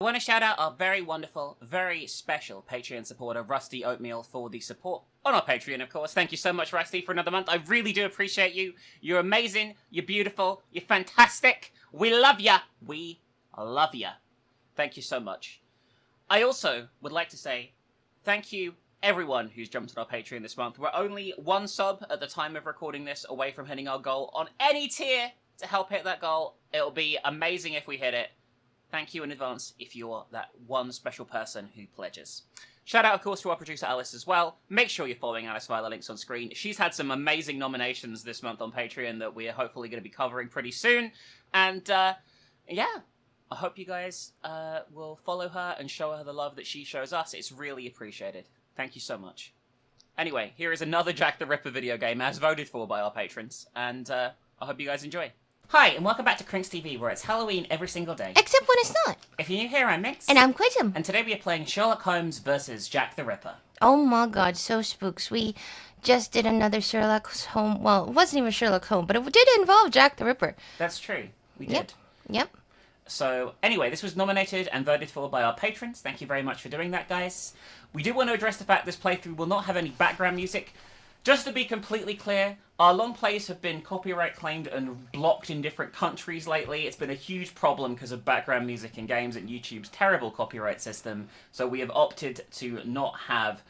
want to shout out our very wonderful, very special Patreon supporter, Rusty Oatmeal, for the support on our Patreon, of course. Thank you so much, Rusty, for another month. I really do appreciate you. You're amazing. You're beautiful. You're fantastic. We love ya. We love ya. Thank you so much. I also would like to say thank you, everyone who's jumped on our Patreon this month. We're only one sub at the time of recording this away from hitting our goal on any tier to help hit that goal. It'll be amazing if we hit it. Thank you in advance if you're that one special person who pledges. Shout out, of course, to our producer Alice as well. Make sure you're following Alice via the links on screen. She's had some amazing nominations this month on Patreon that we are hopefully going to be covering pretty soon. And, yeah, I hope you guys will follow her and show her the love that she shows us. It's really appreciated. Thank you so much. Anyway, here is another Jack the Ripper video game as voted for by our patrons. And I hope you guys enjoy. Hi, and welcome back to Krinx TV, where it's Halloween every single day. Except when it's not. If you're new here, I'm Mix. And I'm Quittem. And today we are playing Sherlock Holmes versus Jack the Ripper. Oh my god, so spooks. We just did another Sherlock Holmes. Well, it wasn't even Sherlock Holmes, but it did involve Jack the Ripper. That's true. We did. Yep. So, anyway, this was nominated and voted for by our patrons. Thank you very much for doing that, guys. We do want to address the fact this playthrough will not have any background music. Just to be completely clear, our long plays have been copyright claimed and blocked in different countries lately. It's been a huge problem because of background music in games and YouTube's terrible copyright system. So we have opted to not have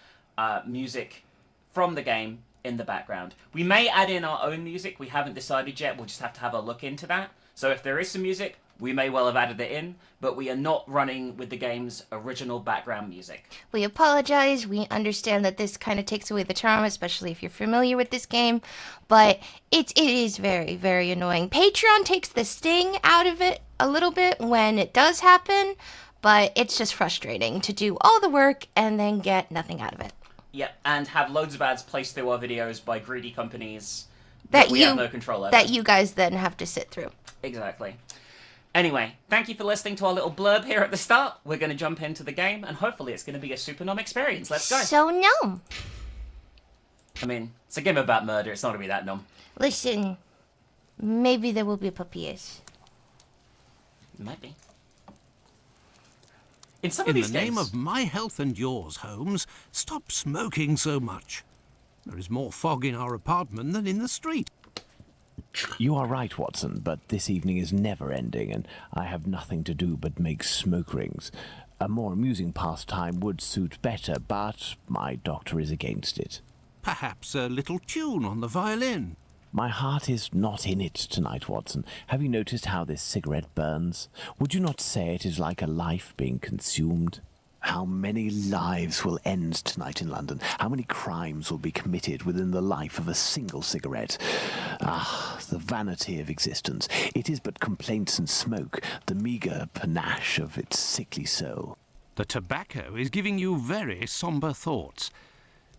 music from the game in the background. We may add in our own music. We haven't decided yet. We'll just have to have a look into that. So if there is some music, we may well have added it in, but we are not running with the game's original background music. We apologize. We understand that this kind of takes away the charm, especially if you're familiar with this game, but it is very, very annoying. Patreon takes the sting out of it a little bit when it does happen, but it's just frustrating to do all the work and then get nothing out of it. Yep, and have loads of ads placed through our videos by greedy companies that we have no control over. That you guys then have to sit through. Exactly. Anyway, thank you for listening to our little blurb here at the start. We're going to jump into the game, and hopefully it's going to be a super numb experience. Let's go. So numb. I mean, it's a game about murder. It's not going to be that numb. Listen, maybe there will be puppies. Might be. In some of these the games... name of my health and yours, Holmes, stop smoking so much. There is more fog in our apartment than in the street. You are right, Watson, but this evening is never ending, and I have nothing to do but make smoke rings. A more amusing pastime would suit better, but my doctor is against it. Perhaps a little tune on the violin. My heart is not in it tonight, Watson. Have you noticed how this cigarette burns? Would you not say it is like a life being consumed? How many lives will end tonight in London? How many crimes will be committed within the life of a single cigarette? Ah, the vanity of existence. It is but complaints and smoke, the meagre panache of its sickly soul. The tobacco is giving you very sombre thoughts.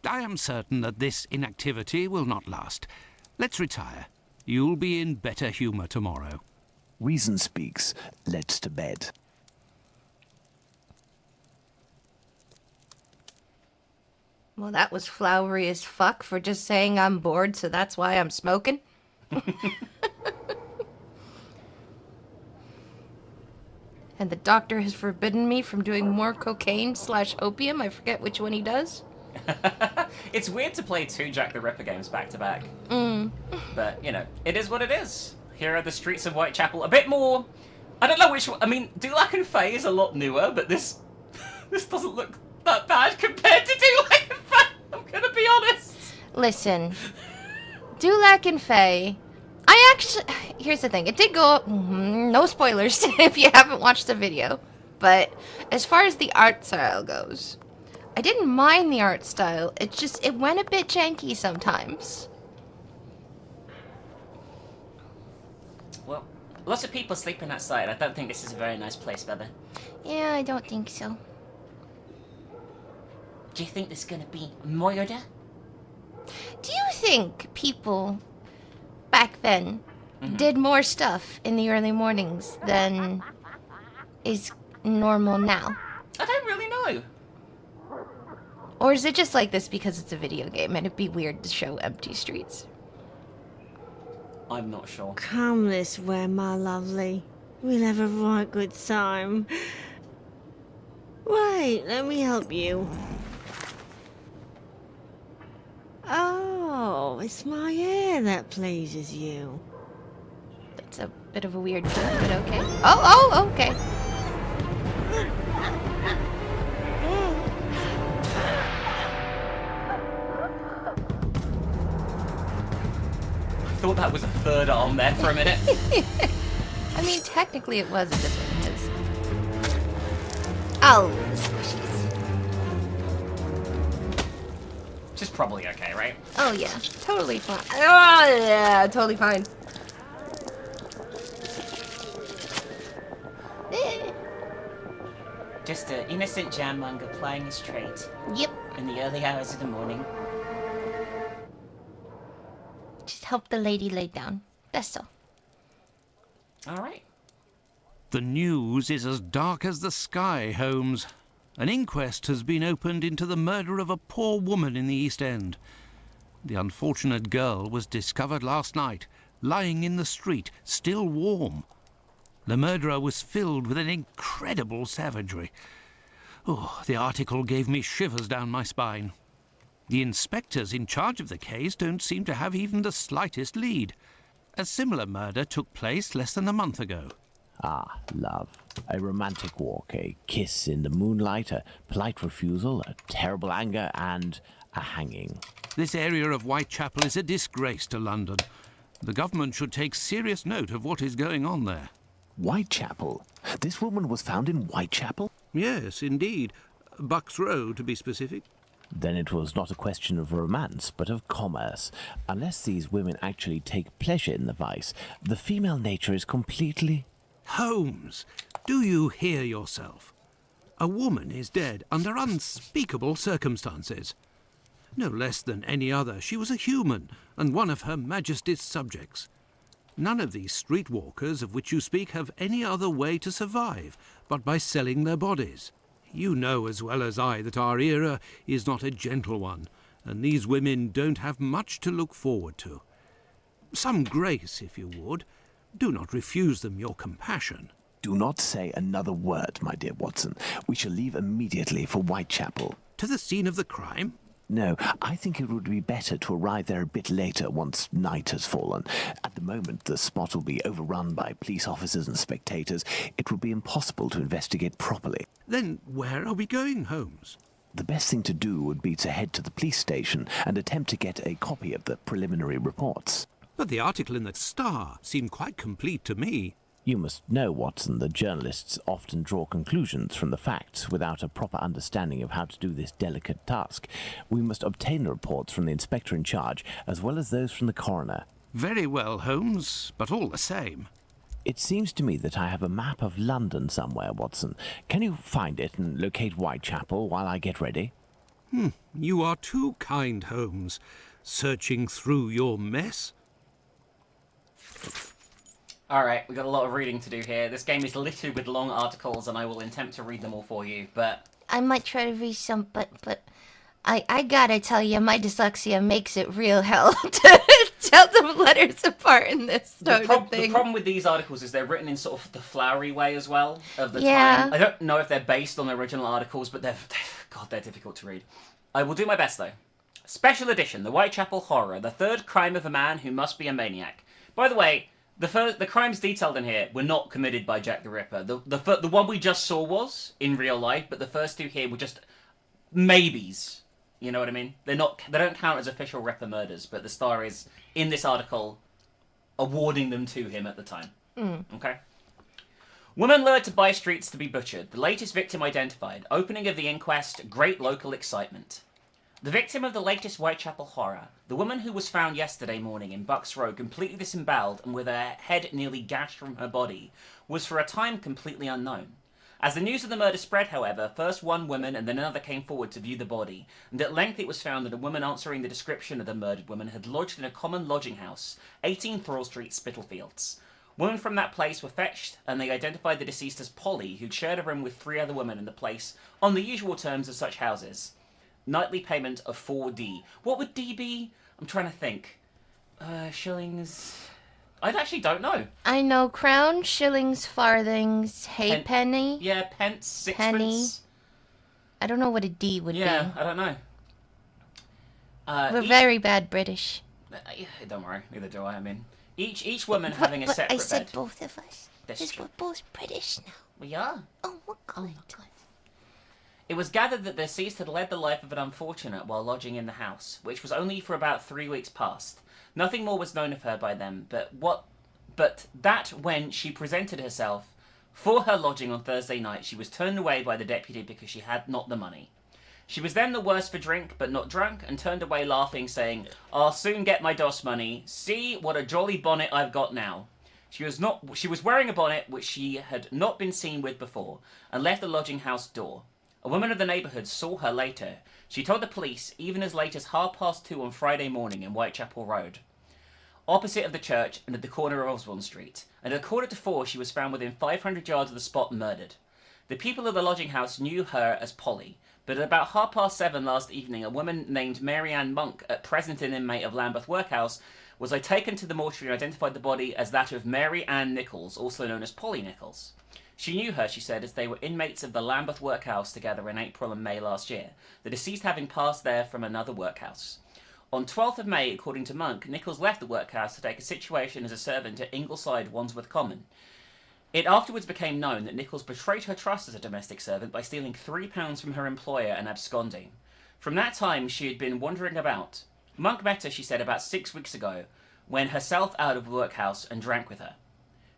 I am certain that this inactivity will not last. Let's retire. You'll be in better humour tomorrow. Reason speaks. Let's to bed. Well, that was flowery as fuck for just saying I'm bored, so that's why I'm smoking. And the doctor has forbidden me from doing more cocaine/opium. I forget which one he does. It's weird to play two Jack the Ripper games back to back. But, you know, it is what it is. Here are the streets of Whitechapel. A bit more... I don't know which one... I mean, Dulac and Faye is a lot newer, but this doesn't look that bad compared to Dulac and Faye. I'm gonna be honest. Listen, Dulac and Faye... Here's the thing. It did go up... no spoilers if you haven't watched the video. But as far as the art style goes... I didn't mind the art style, it went a bit janky sometimes. Well, lots of people sleeping outside. I don't think this is a very nice place, Bubba. Yeah, I don't think so. Do you think there's gonna be murder? Do you think people back then did more stuff in the early mornings than is normal now? I don't really know. Or is it just like this because it's a video game and it'd be weird to show empty streets? I'm not sure. Come this way, my lovely. We'll have a right good time. Right, let me help you. Oh, it's my hair that pleases you. It's a bit of a weird turn, but okay. Oh, okay. I thought that was a third arm there for a minute. I mean, technically it was a different because... Oh, squishies. Which is probably okay, right? Oh, yeah. Totally fine. Oh, yeah, totally fine. Just an innocent jammonger plying his trade Yep. in the early hours of the morning. Just help the lady lay down. That's all. Alright. The news is as dark as the sky, Holmes. An inquest has been opened into the murder of a poor woman in the East End. The unfortunate girl was discovered last night, lying in the street, still warm. The murderer was filled with an incredible savagery. Oh, the article gave me shivers down my spine. The inspectors in charge of the case don't seem to have even the slightest lead. A similar murder took place less than a month ago. Ah, love. A romantic walk, a kiss in the moonlight, a polite refusal, a terrible anger, and a hanging. This area of Whitechapel is a disgrace to London. The government should take serious note of what is going on there. Whitechapel? This woman was found in Whitechapel? Yes, indeed. Bucks Row, to be specific. Then it was not a question of romance, but of commerce. Unless these women actually take pleasure in the vice, the female nature is completely... Holmes, do you hear yourself? A woman is dead under unspeakable circumstances. No less than any other, she was a human and one of Her Majesty's subjects. None of these streetwalkers of which you speak have any other way to survive but by selling their bodies. You know as well as I that our era is not a gentle one, and these women don't have much to look forward to. Some grace, if you would. Do not refuse them your compassion. Do not say another word, my dear Watson. We shall leave immediately for Whitechapel. To the scene of the crime? No, I think it would be better to arrive there a bit later once night has fallen. At the moment, the spot will be overrun by police officers and spectators. It would be impossible to investigate properly. Then where are we going, Holmes? The best thing to do would be to head to the police station and attempt to get a copy of the preliminary reports. But the article in the Star seemed quite complete to me. You must know, Watson, that journalists often draw conclusions from the facts without a proper understanding of how to do this delicate task. We must obtain the reports from the inspector in charge, as well as those from the coroner. Very well, Holmes, but all the same. It seems to me that I have a map of London somewhere, Watson. Can you find it and locate Whitechapel while I get ready? You are too kind, Holmes. Searching through your mess? Alright, we've got a lot of reading to do here. This game is littered with long articles, and I will attempt to read them all for you, but... I might try to read some, but I gotta tell you, my dyslexia makes it real hell to tell the letters apart in this sort of thing. The problem with these articles is they're written in sort of the flowery way as well of the Yeah. time. I don't know if they're based on the original articles, but they're difficult to read. I will do my best, though. Special edition, The Whitechapel Horror, the third crime of a man who must be a maniac. By the way, the crimes detailed in here were not committed by Jack the Ripper. The one we just saw was in real life, but the first two here were just maybes. You know what I mean? They don't count as official Ripper murders, but the Star is in this article awarding them to him at the time. Okay. Woman lured to by streets to be butchered. The latest victim identified. Opening of the inquest. Great local excitement. The victim of the latest Whitechapel horror, the woman who was found yesterday morning in Bucks Row completely disemboweled and with her head nearly gashed from her body, was for a time completely unknown. As the news of the murder spread, however, first one woman and then another came forward to view the body, and at length it was found that a woman answering the description of the murdered woman had lodged in a common lodging house, 18 Thrall Street, Spitalfields. Women from that place were fetched, and they identified the deceased as Polly, who'd shared a room with 3 other women in the place on the usual terms of such houses. Nightly payment of 4D. What would D be? I'm trying to think. Shillings... I actually don't know. I know crown, shillings, farthings, halfpenny. Yeah, pence, sixpence. Penny. I don't know what a D would Yeah, be. I don't know. We're very bad British. Don't worry, neither do I. I mean, each woman having a but separate I said bed. both of us. That's Because true. we're both British now. We are. Oh, what good. It was gathered that the deceased had led the life of an unfortunate while lodging in the house, which was only for about 3 weeks past. Nothing more was known of her by them, but that when she presented herself for her lodging on Thursday night, she was turned away by the deputy because she had not the money. She was then the worse for drink, but not drunk, and turned away laughing, saying, "I'll soon get my DOS money. See what a jolly bonnet I've got now." She was wearing a bonnet which she had not been seen with before, and left the lodging house door. A woman of the neighbourhood saw her later. She told the police even as late as 2:30 on Friday morning in Whitechapel Road, opposite of the church and at the corner of Osborne Street, and at 4:45 she was found within 500 yards of the spot murdered. The people of the lodging house knew her as Polly, but at about 7:30 last evening, a woman named Mary Ann Monk, at present an inmate of Lambeth Workhouse, was taken to the mortuary and identified the body as that of Mary Ann Nichols, also known as Polly Nichols. She knew her, she said, as they were inmates of the Lambeth Workhouse together in April and May last year, the deceased having passed there from another workhouse. On 12th of May, according to Monk, Nichols left the workhouse to take a situation as a servant at Ingleside, Wandsworth Common. It afterwards became known that Nichols betrayed her trust as a domestic servant by stealing £3 from her employer and absconding. From that time, she had been wandering about. Monk met her, she said, about 6 weeks ago, when herself out of the workhouse, and drank with her.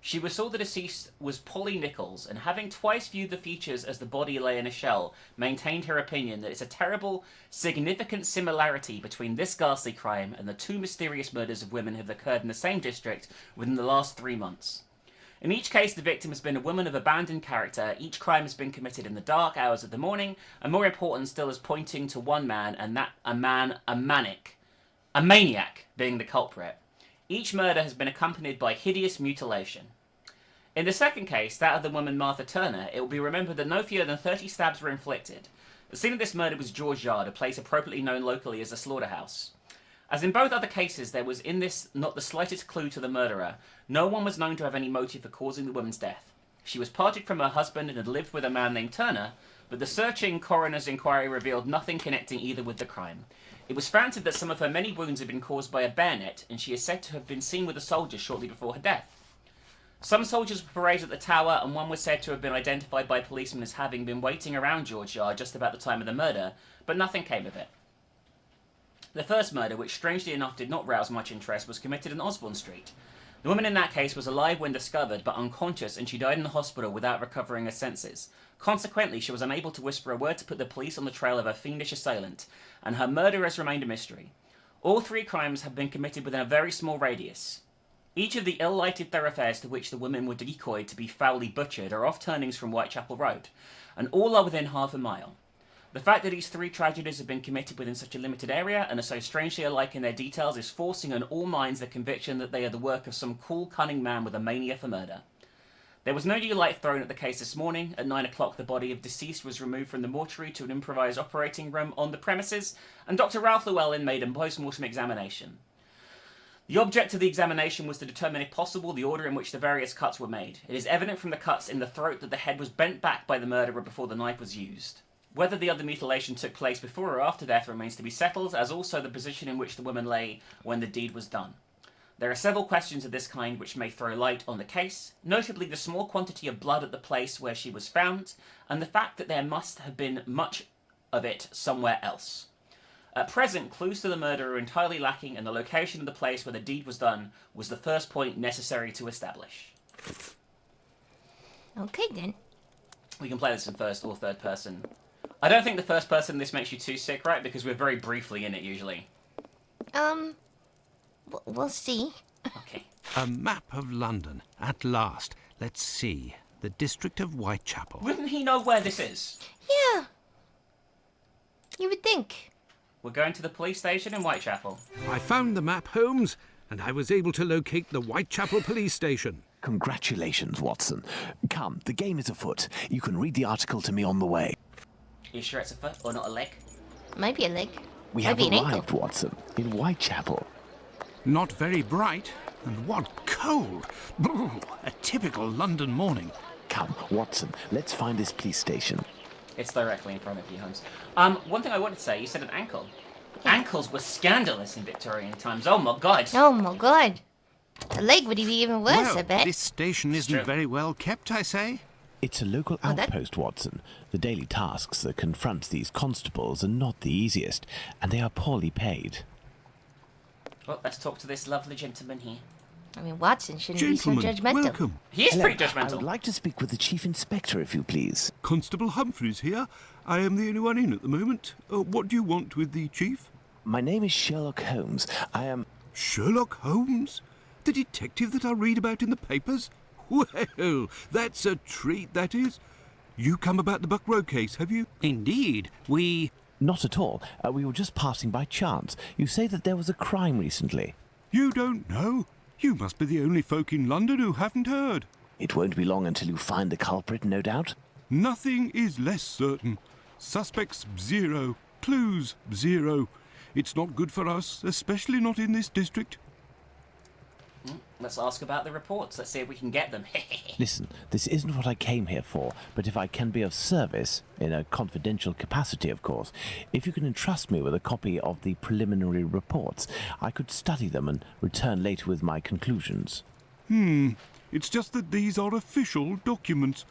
She was saw the deceased was Polly Nichols, and having twice viewed the features as the body lay in a shell, maintained her opinion that it's a terrible, significant similarity between this ghastly crime and the 2 mysterious murders of women have occurred in the same district within the last 3 months. In each case, the victim has been a woman of abandoned character. Each crime has been committed in the dark hours of the morning, and more important still is pointing to one man, and that a maniac being the culprit. Each murder has been accompanied by hideous mutilation. In the second case, that of the woman Martha Turner, it will be remembered that no fewer than 30 stabs were inflicted. The scene of this murder was George Yard, a place appropriately known locally as a slaughterhouse. As in both other cases, there was in this not the slightest clue to the murderer. No one was known to have any motive for causing the woman's death. She was parted from her husband and had lived with a man named Turner, but the searching coroner's inquiry revealed nothing connecting either with the crime. It was fancied that some of her many wounds had been caused by a bayonet, and she is said to have been seen with a soldier shortly before her death. Some soldiers were paraded at the tower, and one was said to have been identified by policemen as having been waiting around George Yard just about the time of the murder, but nothing came of it. The first murder, which strangely enough did not rouse much interest, was committed in Osborne Street. The woman in that case was alive when discovered, but unconscious, and she died in the hospital without recovering her senses. Consequently, she was unable to whisper a word to put the police on the trail of her fiendish assailant, and her murder has remained a mystery. All 3 crimes have been committed within a very small radius. Each of the ill-lighted thoroughfares to which the women were decoyed to be foully butchered are off turnings from Whitechapel Road, and all are within half a mile. The fact that these 3 tragedies have been committed within such a limited area and are so strangely alike in their details is forcing on all minds the conviction that they are the work of some cool, cunning man with a mania for murder. There was no new light thrown at the case this morning. At 9 o'clock, the body of deceased was removed from the mortuary to an improvised operating room on the premises, and Dr. Ralph Llewellyn made a post-mortem examination. The object of the examination was to determine, if possible, the order in which the various cuts were made. It is evident from the cuts in the throat that the head was bent back by the murderer before the knife was used. Whether the other mutilation took place before or after death remains to be settled, as also the position in which the woman lay when the deed was done. There are several questions of this kind which may throw light on the case, notably the small quantity of blood at the place where she was found, and the fact that there must have been much of it somewhere else. At present, clues to the murder are entirely lacking, and the location of the place where the deed was done was the first point necessary to establish. Okay, then. We can play this in first or third person. I don't think the first person in this makes you too sick, right? Because we're very briefly in it, usually. We'll see. Okay. A map of London. At last. Let's see. The district of Whitechapel. Wouldn't he know where this is? Yeah. You would think. We're going to the police station in Whitechapel. I found the map, Holmes, and I was able to locate the Whitechapel police station. Congratulations, Watson. Come, the game is afoot. You can read the article to me on the way. Are you sure it's a foot or not a leg? Might be a leg. We Might have be an arrived, ankle. Watson, in Whitechapel. Not very bright, and what cold. Brr, a typical London morning. Come, Watson, let's find this police station. It's directly in front of you, Holmes. One thing I wanted to say, you said an ankle. Yeah. Ankles were scandalous in Victorian times. Oh my god. Oh my god. The leg would be even worse, Well, I bet. this station true. isn't very well kept, I say. It's a local Oh, that- outpost, Watson. The daily tasks that confront these constables are not the easiest, and they are poorly paid. Well, let's talk to this lovely gentleman here. I mean, Watson shouldn't Gentlemen, be so judgmental. welcome. He is Hello, pretty I judgmental. would like to speak with the Chief Inspector, if you please. Constable Humphreys here. I am the only one in at the moment. What do you want with the chief? My name is Sherlock Holmes. I am... Sherlock Holmes? The detective that I read about in the papers? Well, that's a treat, that is. You come about the Buck Road case, have you? Indeed. Not at all. We were just passing by chance. You say that there was a crime recently. You don't know? You must be the only folk in London who haven't heard. It won't be long until you find the culprit, no doubt. Nothing is less certain. Suspects 0. Clues 0. It's not good for us, especially not in this district. Let's ask about the reports. Let's see if we can get them. Listen, this isn't what I came here for, but if I can be of service, in a confidential capacity, of course, if you can entrust me with a copy of the preliminary reports, I could study them and return later with my conclusions. It's just that these are official documents.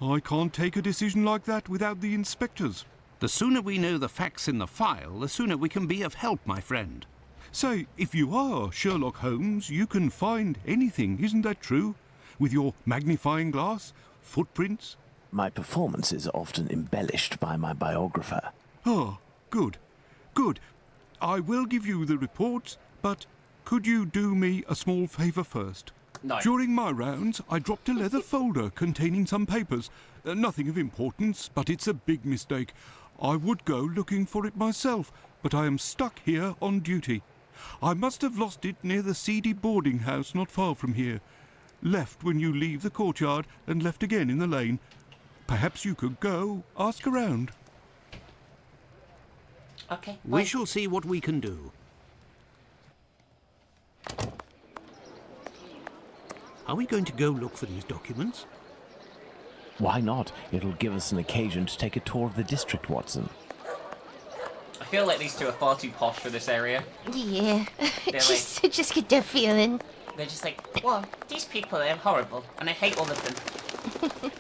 I can't take a decision like that without the inspectors. The sooner we know the facts in the file, the sooner we can be of help, my friend. Say, if you are Sherlock Holmes, you can find anything, isn't that true? With your magnifying glass, footprints. My performances are often embellished by my biographer. Ah, good. Good. I will give you the reports, but could you do me a small favour first? No. During my rounds, I dropped a leather folder containing some papers. Nothing of importance, but it's a big mistake. I would go looking for it myself, but I am stuck here on duty. I must have lost it near the seedy boarding house not far from here. Left when you leave the courtyard and left again in the lane. Perhaps you could go ask around. Okay. We fine. shall see what we can do. Are we going to go look for these documents? Why not? It'll give us an occasion to take a tour of the district, Watson. I feel like these two are far too posh for this area. Yeah. They're I just get that feeling. They're just like, well, these people are horrible, and I hate all of them.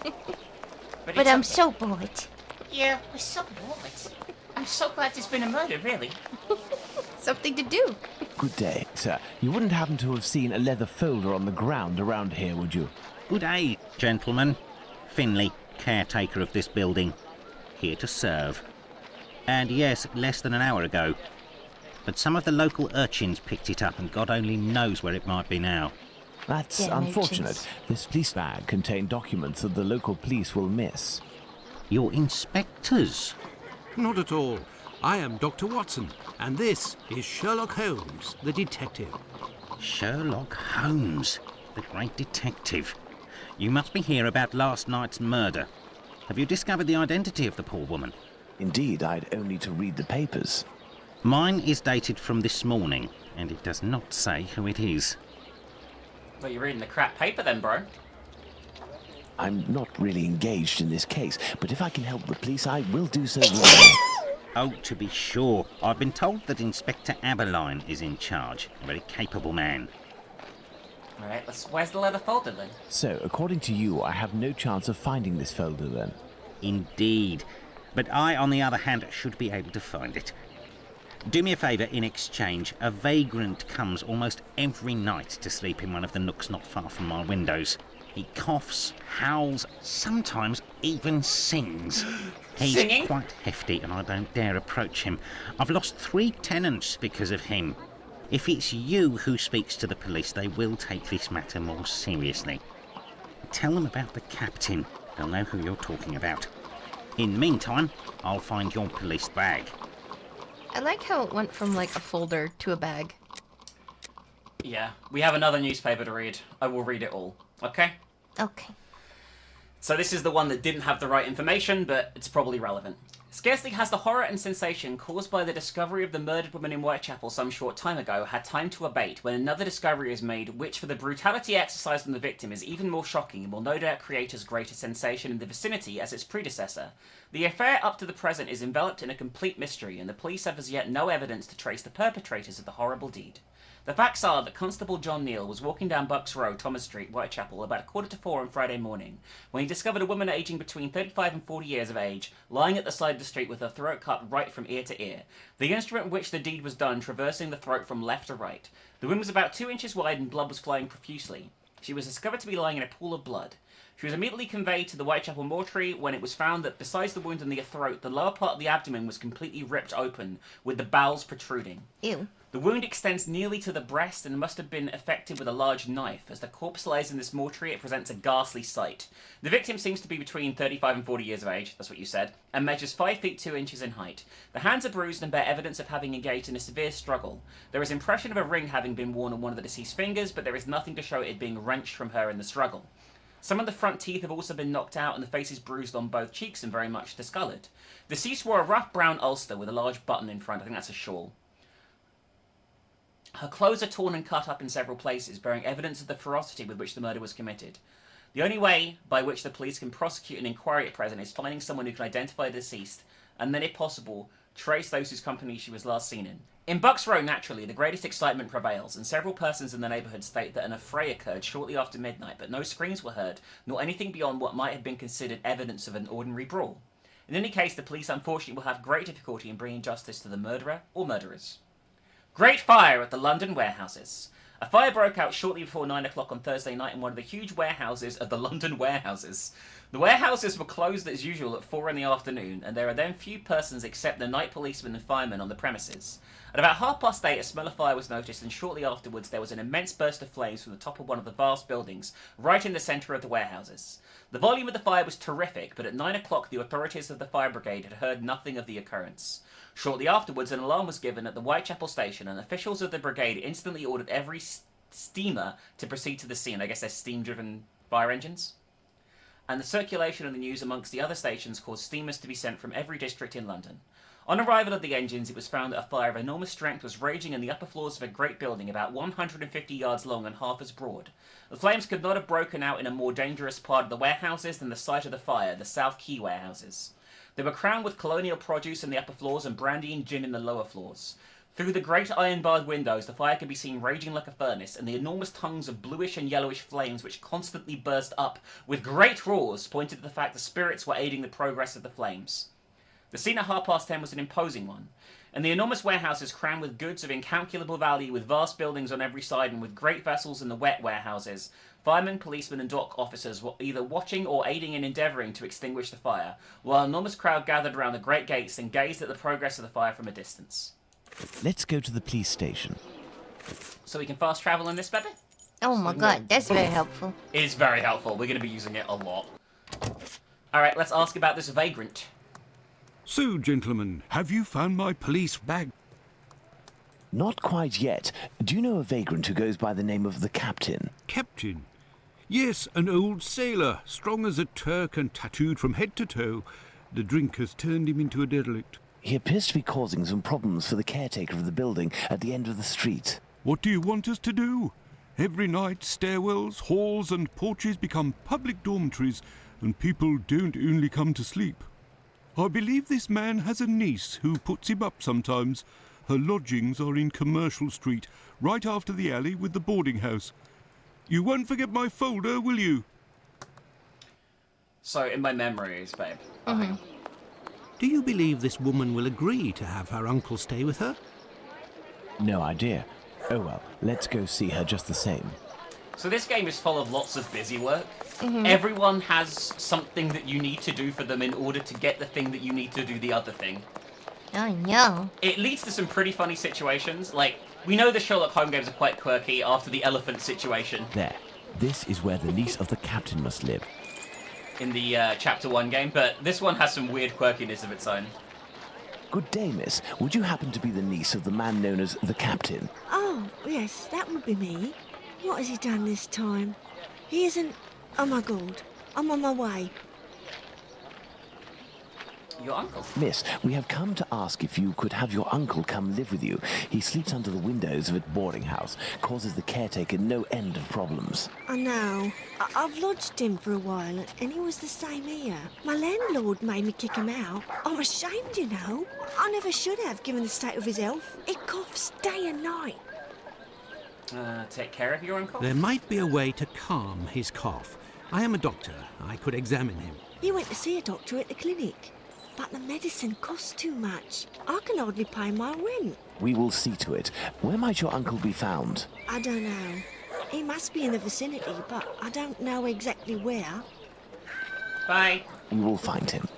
But it's I'm okay. so bored. Yeah, we're so bored. I'm so glad there's been a murder, really. Something to do. Good day, sir. You wouldn't happen to have seen a leather folder on the ground around here, would you? Good day, gentlemen. Finley, caretaker of this building. Here to serve. And yes, less than an hour ago. But some of the local urchins picked it up and God only knows where it might be now. That's Damn unfortunate. urchins. This police bag contained documents that the local police will miss. You're inspectors. Not at all. I am Dr. Watson, and this is Sherlock Holmes, the detective. Sherlock Holmes, the great detective. You must be here about last night's murder. Have you discovered the identity of the poor woman? Indeed, I'd only to read the papers. Mine is dated from this morning, and it does not say who it is. Well, you're reading the crap paper then, bro. I'm not really engaged in this case, but if I can help the police, I will do so willingly. Oh, to be sure. I've been told that Inspector Abberline is in charge. A very capable man. Alright, where's the leather folder then? So, according to you, I have no chance of finding this folder then. Indeed. But I, on the other hand, should be able to find it. Do me a favour in exchange. A vagrant comes almost every night to sleep in one of the nooks not far from my windows. He coughs, howls, sometimes even sings. He's Singing? quite hefty and I don't dare approach him. I've lost 3 tenants because of him. If it's you who speaks to the police, they will take this matter more seriously. Tell them about the captain. They'll know who you're talking about. In the meantime, I'll find your police bag. I like how it went from like a folder to a bag. Yeah, we have another newspaper to read. I will read it all. Okay? Okay. So this is the one that didn't have the right information, but it's probably relevant. Scarcely has the horror and sensation caused by the discovery of the murdered woman in Whitechapel some short time ago had time to abate when another discovery is made which, for the brutality exercised on the victim, is even more shocking and will no doubt create as great a sensation in the vicinity as its predecessor. The affair up to the present is enveloped in a complete mystery, and the police have as yet no evidence to trace the perpetrators of the horrible deed. The facts are that Constable John Neal was walking down Bucks Road, Thomas Street, Whitechapel, about 3:45 on Friday morning, when he discovered a woman aging between 35 and 40 years of age, lying at the side of the street with her throat cut right from ear to ear, the instrument in which the deed was done traversing the throat from left to right. The wound was about 2 inches wide and blood was flowing profusely. She was discovered to be lying in a pool of blood. She was immediately conveyed to the Whitechapel mortuary when it was found that besides the wound in the throat, the lower part of the abdomen was completely ripped open, with the bowels protruding. Ew. The wound extends nearly to the breast and must have been effected with a large knife. As the corpse lies in this mortuary, it presents a ghastly sight. The victim seems to be between 35 and 40 years of age, that's what you said, and measures 5 feet 2 inches in height. The hands are bruised and bear evidence of having engaged in a severe struggle. There is impression of a ring having been worn on one of the deceased's fingers, but there is nothing to show it being wrenched from her in the struggle. Some of the front teeth have also been knocked out and the face is bruised on both cheeks and very much discoloured. The deceased wore a rough brown ulster with a large button in front. I think that's a shawl. Her clothes are torn and cut up in several places, bearing evidence of the ferocity with which the murder was committed. The only way by which the police can prosecute an inquiry at present is finding someone who can identify the deceased, and then, if possible, trace those whose company she was last seen in. In Bucks Row, naturally, the greatest excitement prevails, and several persons in the neighbourhood state that an affray occurred shortly after midnight, but no screams were heard, nor anything beyond what might have been considered evidence of an ordinary brawl. In any case, the police unfortunately will have great difficulty in bringing justice to the murderer or murderers. Great fire at the London warehouses. A fire broke out shortly before 9 o'clock on Thursday night in one of the huge warehouses of the London warehouses. The warehouses were closed as usual at 4 in the afternoon, and there are then few persons except the night policemen and firemen on the premises. At about 8:30, a smell of fire was noticed, and shortly afterwards there was an immense burst of flames from the top of one of the vast buildings, right in the centre of the warehouses. The volume of the fire was terrific, but at 9 o'clock the authorities of the fire brigade had heard nothing of the occurrence. Shortly afterwards, an alarm was given at the Whitechapel station, and officials of the brigade instantly ordered every steamer to proceed to the scene. I guess they're steam-driven fire engines. And the circulation of the news amongst the other stations caused steamers to be sent from every district in London. On arrival of the engines, it was found that a fire of enormous strength was raging in the upper floors of a great building about 150 yards long and half as broad. The flames could not have broken out in a more dangerous part of the warehouses than the site of the fire, the South Quay warehouses. They were crowned with colonial produce in the upper floors and brandy and gin in the lower floors. Through the great iron-barred windows, the fire could be seen raging like a furnace, and the enormous tongues of bluish and yellowish flames which constantly burst up with great roars pointed to the fact the spirits were aiding the progress of the flames. The scene at 10:30 was an imposing one, and the enormous warehouses crammed with goods of incalculable value, with vast buildings on every side and with great vessels in the wet warehouses. Firemen, policemen and dock officers were either watching or aiding in endeavouring to extinguish the fire, while an enormous crowd gathered around the great gates and gazed at the progress of the fire from a distance. Let's go to the police station. So we can fast travel in this, baby? Oh my god, that's very helpful. It is very helpful. We're going to be using it a lot. Alright, let's ask about this vagrant. So, gentlemen, have you found my police bag? Not quite yet. Do you know a vagrant who goes by the name of the Captain? Captain? Yes, an old sailor, strong as a Turk and tattooed from head to toe. The drink has turned him into a derelict. He appears to be causing some problems for the caretaker of the building at the end of the street. What do you want us to do? Every night, stairwells, halls and porches become public dormitories, and people don't only come to sleep. I believe this man has a niece who puts him up sometimes. Her lodgings are in Commercial Street, right after the alley with the boarding house. You won't forget my folder, will you? So, in my memories, babe. Do you believe this woman will agree to have her uncle stay with her? No idea. Oh well, let's go see her just the same. So this game is full of lots of busy work. Everyone has something that you need to do for them in order to get the thing that you need to do the other thing. Oh no. It leads to some pretty funny situations. Like, we know the Sherlock Holmes games are quite quirky after the elephant situation There. This is where the niece of the captain must live. in the Chapter 1 game, but this one has some weird quirkiness of its own. Good day, miss. Would you happen to be the niece of the man known as the Captain? Oh, yes, that would be me. What has he done this time? He isn't... Oh my god, I'm on my way. Your uncle? Miss, we have come to ask if you could have your uncle come live with you. He sleeps under the windows of a boarding house, causes the caretaker no end of problems. I know. I've lodged him for a while, and he was the same here. My landlord made me kick him out. I'm ashamed, you know. I never should have, given the state of his health. He coughs day and night. Take care of your uncle? There might be a way to calm his cough. I am a doctor. I could examine him. He went to see a doctor at the clinic. But the medicine costs too much. I can hardly pay my rent. We will see to it. Where might your uncle be found? I don't know. He must be in the vicinity, but I don't know exactly where. Bye. We will find him.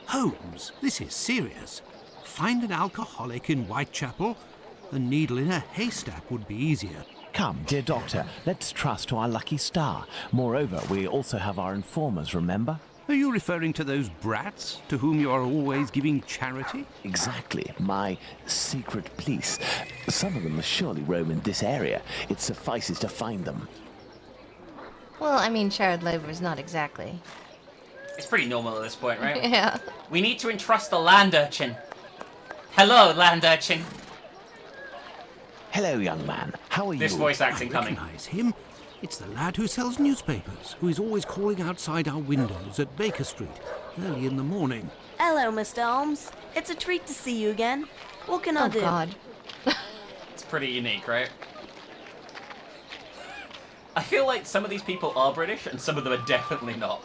Holmes, this is serious. Find an alcoholic in Whitechapel? A needle in a haystack would be easier. Come, dear doctor, let's trust to our lucky star. Moreover, we also have our informers, remember? Are you referring to those brats to whom you are always giving charity? Exactly. My secret police. Some of them must surely roam in this area. It suffices to find them. Well, I mean, child labor is not exactly. It's pretty normal at this point, right? Yeah. We need to entrust the land urchin. Hello, land urchin. Hello, young man. How are you? This voice acting I coming. recognise him. It's the lad who sells newspapers, who is always calling outside our windows at Baker Street, early in the morning. Hello, Mr. Holmes. It's a treat to see you again. What can I Oh, do? God. It's pretty unique, right? I feel like some of these people are British and some of them are definitely not.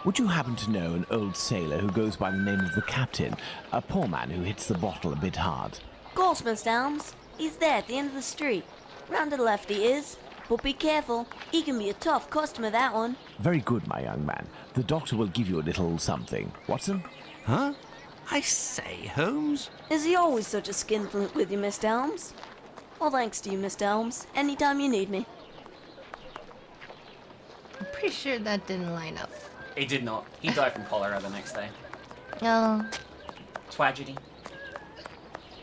Would you happen to know an old sailor who goes by the name of the Captain? A poor man who hits the bottle a bit hard. Of course, Mr. Holmes. He's there at the end of the street. Round to the left he is. But be careful. He can be a tough customer, that one. Very good, my young man. The doctor will give you a little something. Watson? Huh? I say, Holmes? Is he always such a skinflint with you, Mr. Holmes? Well, thanks to you, Mr. Holmes. Anytime you need me. I'm pretty sure that didn't line up. He did not. He died from cholera the next day. No. Tragedy.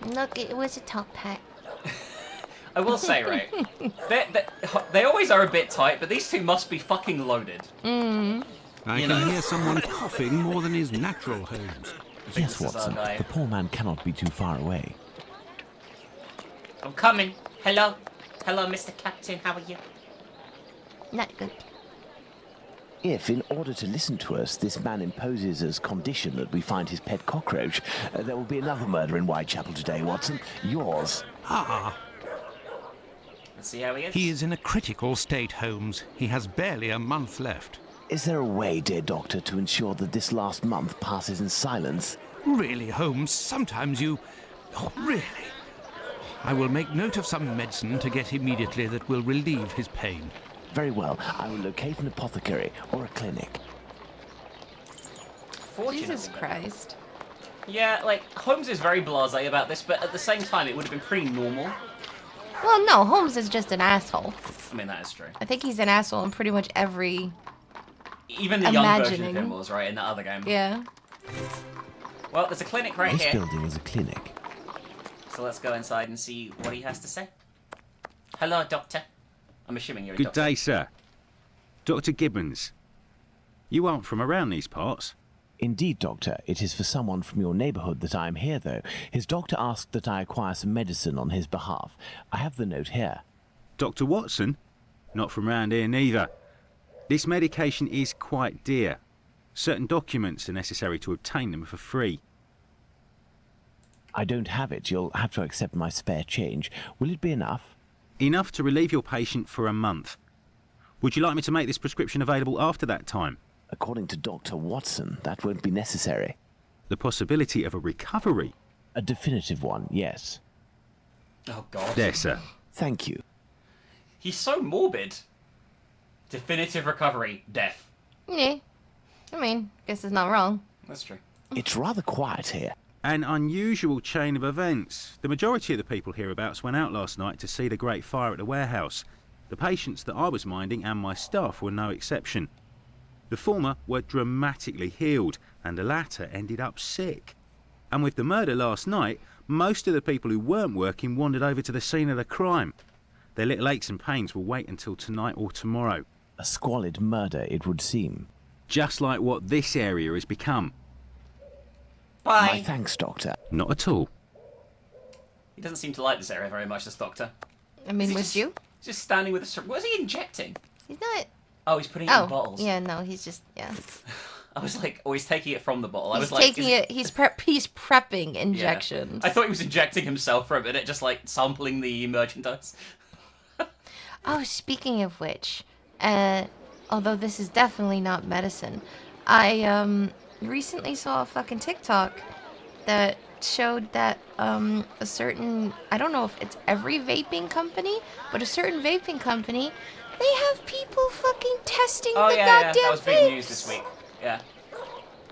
Look, it was a top hat. I will say, right, they always are a bit tight, but these two must be fucking loaded. Mm. I You can know? hear someone coughing more than is natural, Holmes. Yes, this is our Watson. guy. The poor man cannot be too far away. I'm coming. Hello. Hello, Mr. Captain. How are you? Not good. If, in order to listen to us, this man imposes as condition that we find his pet cockroach, there will be another murder in Whitechapel today, Watson. Yours. Ah, Let's see how he is. he is in a critical state, Holmes. He has barely a month left. Is there a way, dear doctor, to ensure that this last month passes in silence? Really, Holmes, sometimes you... Oh, really? I will make note of some medicine to get immediately that will relieve his pain. Very well. I will locate an apothecary or a clinic. Fortunately, Jesus though. Christ. Yeah, like, Holmes is very blasé about this, but at the same time, it would have been pretty normal. Well, no, Holmes is just an asshole. I mean, that is true. I think he's an asshole in pretty much every... Even the young version of Imagining. him was, right, in the other game. Yeah. Well, there's a clinic right This here, building is a clinic. so let's go inside and see what he has to say. Hello, Doctor. I'm assuming you're a Good doctor. day, sir. Dr. Gibbons. You aren't from around these parts. Indeed, Doctor. It is for someone from your neighbourhood that I am here, though. His doctor asked that I acquire some medicine on his behalf. I have the note here. Dr. Watson? Not from round here neither. This medication is quite dear. Certain documents are necessary to obtain them for free. I don't have it. You'll have to accept my spare change. Will it be enough? Enough to relieve your patient for a month. Would you like me to make this prescription available after that time? According to Dr. Watson, that won't be necessary. The possibility of a recovery? A definitive one, yes. Oh, God. There, sir. Thank you. He's so morbid. Definitive recovery, death. Yeah. I mean, guess it's not wrong. That's true. It's rather quiet here. An unusual chain of events. The majority of the people hereabouts went out last night to see the great fire at the warehouse. The patients that I was minding and my staff were no exception. The former were dramatically healed, and the latter ended up sick. And with the murder last night, most of the people who weren't working wandered over to the scene of the crime. Their little aches and pains will wait until tonight or tomorrow. A squalid murder, it would seem. Just like what this area has become. Bye. My thanks, Doctor. Not at all. He doesn't seem to like this area very much, this doctor. I mean, Is he would just- you? He's just standing with a... What is he injecting? He's not. Oh, he's putting it in bottles. Yeah, no, he's just, yeah. I was like, oh, he's taking it from the bottle. I He's was like, taking it, he's prepping Yeah. injections. I thought he was injecting himself for a minute, just like sampling the merchandise. Oh, speaking of which, although this is definitely not medicine, I recently saw a fucking TikTok that showed that a certain, I don't know if it's every vaping company, but a certain vaping company, they have people fucking testing Oh, the yeah, goddamn that was big news this week. Yeah.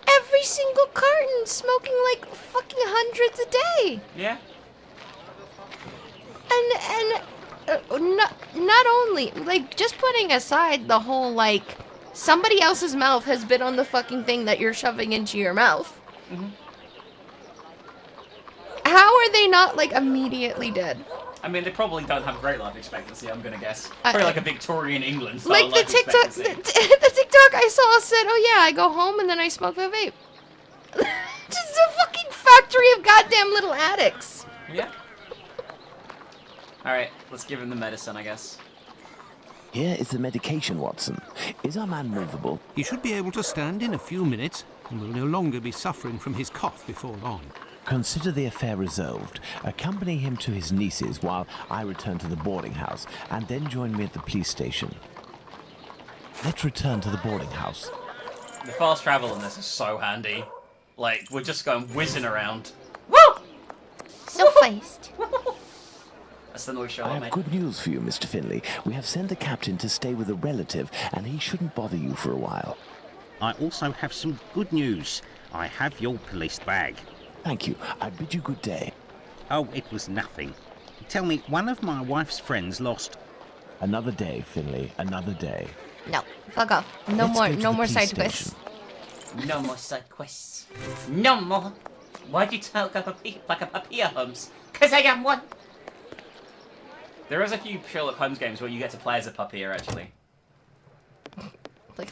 Every single carton smoking like fucking hundreds a day. Yeah. And not only, like, just putting aside the whole, like, somebody else's mouth has been on the fucking thing that you're shoving into your mouth. Mm-hmm. How are they not, like, immediately dead? I mean, they probably don't have great life expectancy, I'm gonna guess. Probably like a Victorian England style Like, the life TikTok, expectancy. the TikTok I saw said, oh yeah, I go home and then I smoke a vape. Just a fucking factory of goddamn little addicts. Yeah. Alright, let's give him the medicine, I guess. Here is the medication, Watson. Is our man movable? He should be able to stand in a few minutes and will no longer be suffering from his cough before long. Consider the affair resolved. Accompany him to his niece's while I return to the boarding house, and then join me at the police station. Let's return to the boarding house. The fast travel on this is so handy. Like, we're just going whizzing around. Woo! So fast. That's the noise I Sherlock have made. good news for you, Mr. Finley. We have sent the captain to stay with a relative, and he shouldn't bother you for a while. I also have some good news. I have your police bag. Thank you. I bid you good day. Oh, it was nothing. Tell me, one of my wife's friends lost... Another day, Finley. Another day. No, fuck off. No Let's more, go to no the more police side station. quests. No more side quests. No more. Why'd you talk like a puppy, Holmes? 'Cause I am one. There is a few Sherlock Holmes games where you get to play as a puppeteer, actually. Like,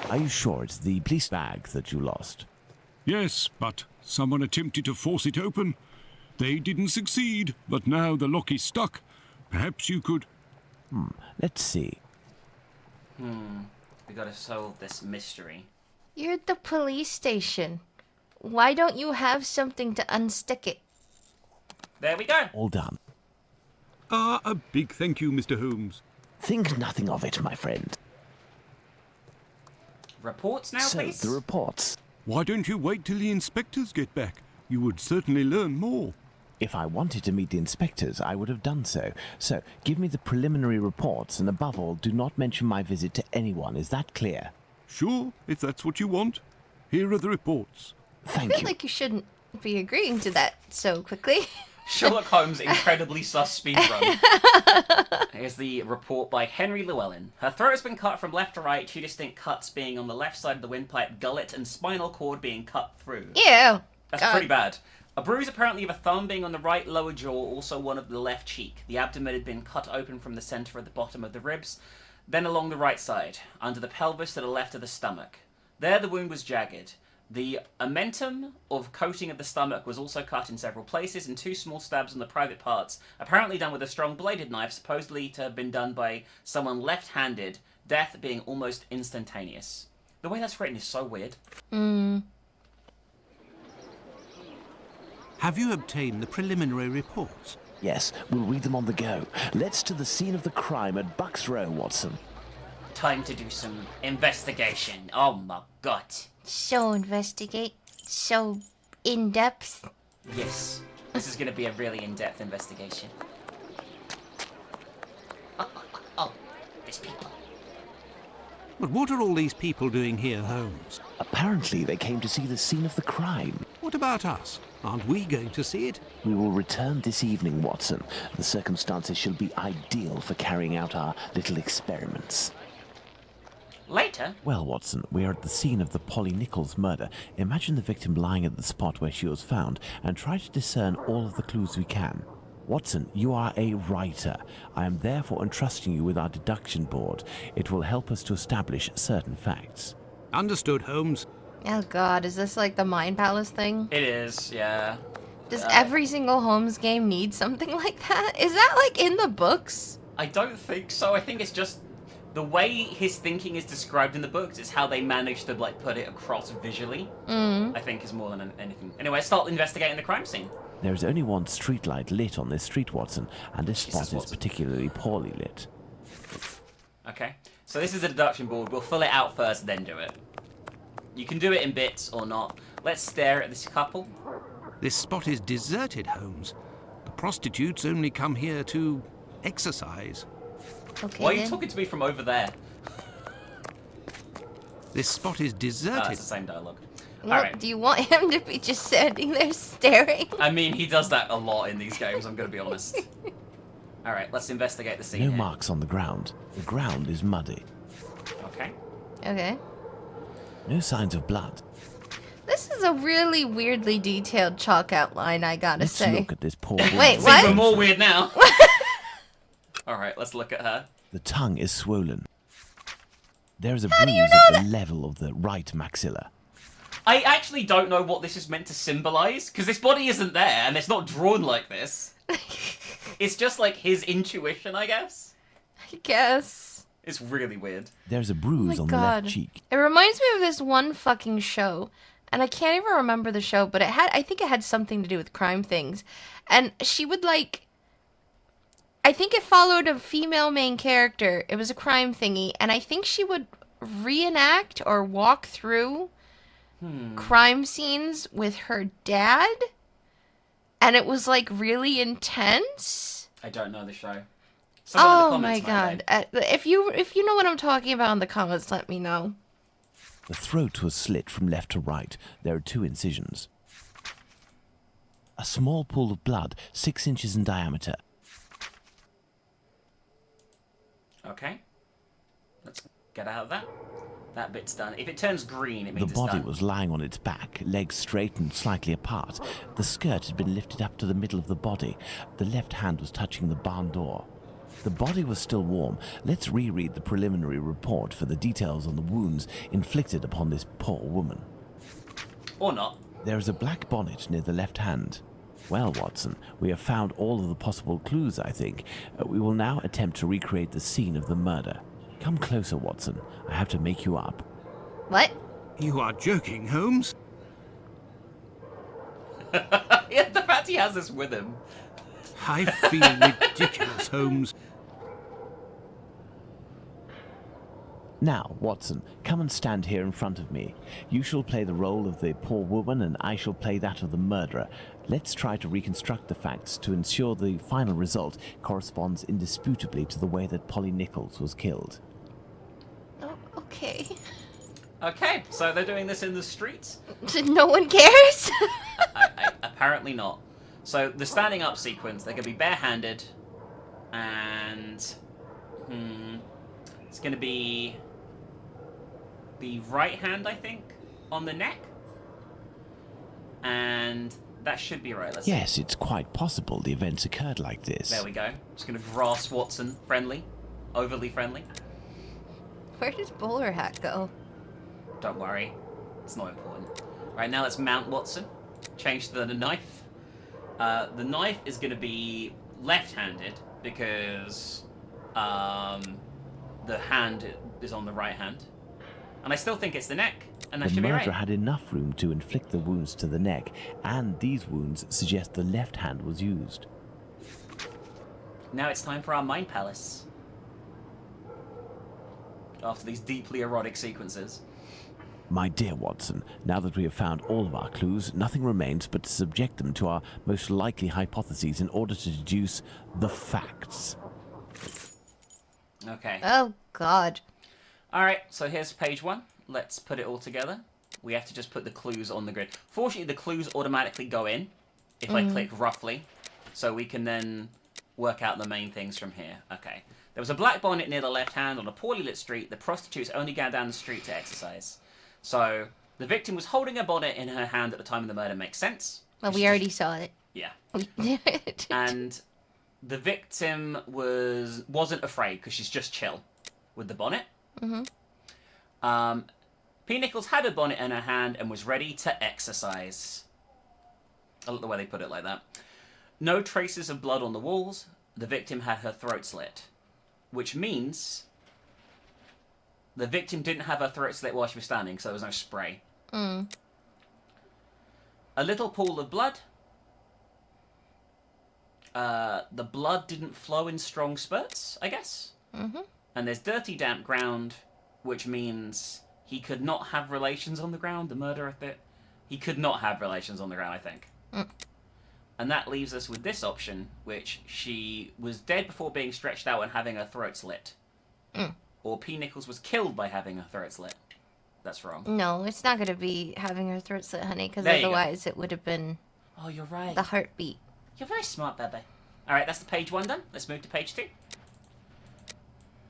Are you sure it's the police bag that you lost? Yes, but someone attempted to force it open. They didn't succeed, but now the lock is stuck. Perhaps you could... Let's see. We gotta solve this mystery. you're at the police station. Why don't you have something to unstick it? There we go. All done. Ah, a big thank you, Mr. Holmes. Think nothing of it, my friend. Reports now, So, please? the reports. Why don't you wait till the inspectors get back? You would certainly learn more. If I wanted to meet the inspectors, I would have done so. So, give me the preliminary reports, and above all, do not mention my visit to anyone. Is that clear? Sure, if that's what you want. Here are the reports. I Thank feel you. like you shouldn't be agreeing to that so quickly. Sherlock Holmes' incredibly sus speedrun. Here's the report by Henry Llewellyn. Her throat has been cut from left to right, two distinct cuts being on the left side of the windpipe, gullet, and spinal cord being cut through. Ew. That's God. pretty bad. A bruise apparently of a thumb being on the right lower jaw, also one of the left cheek. The abdomen had been cut open from the centre at the bottom of the ribs, then along the right side, under the pelvis to the left of the stomach. There the wound was jagged. The omentum of coating of the stomach was also cut in several places, and two small stabs on the private parts, apparently done with a strong bladed knife, supposedly to have been done by someone left-handed, death being almost instantaneous. The way that's written is so weird. Have you obtained the preliminary reports? Yes, we'll read them on the go. Let's to the scene of the crime at Bucks Row, Watson. Time to do some investigation. Oh my god. So investigate. So in-depth. Yes, this is going to be a really in-depth investigation. Oh, there's people. But what are all these people doing here, Holmes? Apparently, they came to see the scene of the crime. What about us? Aren't we going to see it? We will return this evening, Watson. The circumstances shall be ideal for carrying out our little experiments. Later? Well, Watson, we are at the scene of the Polly Nichols murder. Imagine the victim lying at the spot where she was found and try to discern all of the clues we can. Watson, you are a writer. I am therefore entrusting you with our deduction board. It will help us to establish certain facts. Understood, Holmes. Oh god, is this like the Mind Palace thing? It is, yeah. Does every single Holmes game need something like that? Is that like in the books? I don't think so. I think it's just the way his thinking is described in the books is how they managed to like put it across visually. I think is more than anything. Anyway, start investigating the crime scene. There is only one streetlight lit on this street, Watson, and this Jesus, spot is Watson. particularly poorly lit. Okay, so this is the deduction board. We'll fill it out first, then do it. You can do it in bits or not. Let's stare at this couple. This spot is deserted, Holmes. The prostitutes only come here to exercise. Okay. Why are you then. talking to me from over there? This spot is Oh, deserted. it's the same dialogue. Well, Alright. do you want him to be just standing there staring? I mean, he does that a lot in these games, I'm gonna be honest. Alright, let's investigate the scene No here. marks on the ground. The ground is muddy. Okay. Okay. No signs of blood. This is a really weirdly detailed chalk outline, I gotta Let's say. look at this poor woman. Wait, It's what? even more weird now. Alright, let's look at her. The tongue is swollen. There is a How do you bruise know at the level of the right maxilla. I actually don't know what this is meant to symbolize, because this body isn't there, and it's not drawn like this. It's just like his intuition, I guess. I guess. It's really weird. There's a bruise Oh on my the left God. cheek. It reminds me of this one fucking show, and I can't even remember the show, but I think it had something to do with crime things. And she would like, I think it followed a female main character. It was a crime thingy, and I think she would reenact or walk through crime scenes with her dad, and it was like really intense. I don't know the show. Someone in the Oh comments my might god! know. If you know what I'm talking about in the comments, let me know. The throat was slit from left to right. There are 2 incisions. A small pool of blood, 6 inches in diameter. Okay. Let's get out of that. That bit's done. If it turns green, it The means it's body done. was lying on its back, legs straight and slightly apart. The skirt had been lifted up to the middle of the body. The left hand was touching the barn door. The body was still warm. Let's reread the preliminary report for the details on the wounds inflicted upon this poor woman. Or not. There is a black bonnet near the left hand. Well, Watson, we have found all of the possible clues, I think. We will now attempt to recreate the scene of the murder. Come closer, Watson. I have to make you up. What? You are joking, Holmes? Yeah, the fact he has this with him. I feel ridiculous, Holmes. Now, Watson, come and stand here in front of me. You shall play the role of the poor woman, and I shall play that of the murderer. Let's try to reconstruct the facts to ensure the final result corresponds indisputably to the way that Polly Nichols was killed. Oh, okay. Okay, so they're doing this in the streets? No one cares? Apparently not. So the standing up sequence, they're going to be barehanded, and it's going to be the right hand, I think, on the neck, and that should be right. Let's see. Yes, it's quite possible the events occurred like this. There we go. Just going to grasp Watson, friendly, overly friendly. Where does bowler hat go? Don't worry, it's not important. Right, now let's mount Watson. Change to the knife. The knife is going to be left-handed because the hand is on the right hand. And I still think it's the neck, and that The should be murderer right. had enough room to inflict the wounds to the neck, and these wounds suggest the left hand was used. Now it's time for our mind palace. After these deeply erotic sequences. My dear Watson, now that we have found all of our clues, nothing remains but to subject them to our most likely hypotheses in order to deduce the facts. Okay. Oh, God. Alright, so here's page 1. Let's put it all together. We have to just put the clues on the grid. Fortunately, the clues automatically go in if I click roughly, so we can then work out the main things from here. Okay. There was a black bonnet near the left hand on a poorly lit street. The prostitutes only go down the street to exercise. So, the victim was holding a bonnet in her hand at the time of the murder. Makes sense. Well, we already saw it. Yeah. And And the victim wasn't afraid because she's just chill with the bonnet. P. Nichols had a bonnet in her hand and was ready to exercise. I like the way they put it like that. No traces of blood on the walls. The victim had her throat slit. Which means the victim didn't have her throat slit while she was standing, so there was no spray. A little pool of blood. The blood didn't flow in strong spurts, I guess. Mm-hmm. And there's dirty, damp ground, which means he could not have relations on the ground, the murderer bit. He could not have relations on the ground, I think. And that leaves us with this option, which she was dead before being stretched out and having her throat slit. Or P. Nichols was killed by having her throat slit. That's wrong. No, it's not going to be having her throat slit, honey, because There you go. otherwise it would have been Oh, you're right. the heartbeat. You're very smart, Bebe. Alright, that's the page 1 done. Let's move to page 2.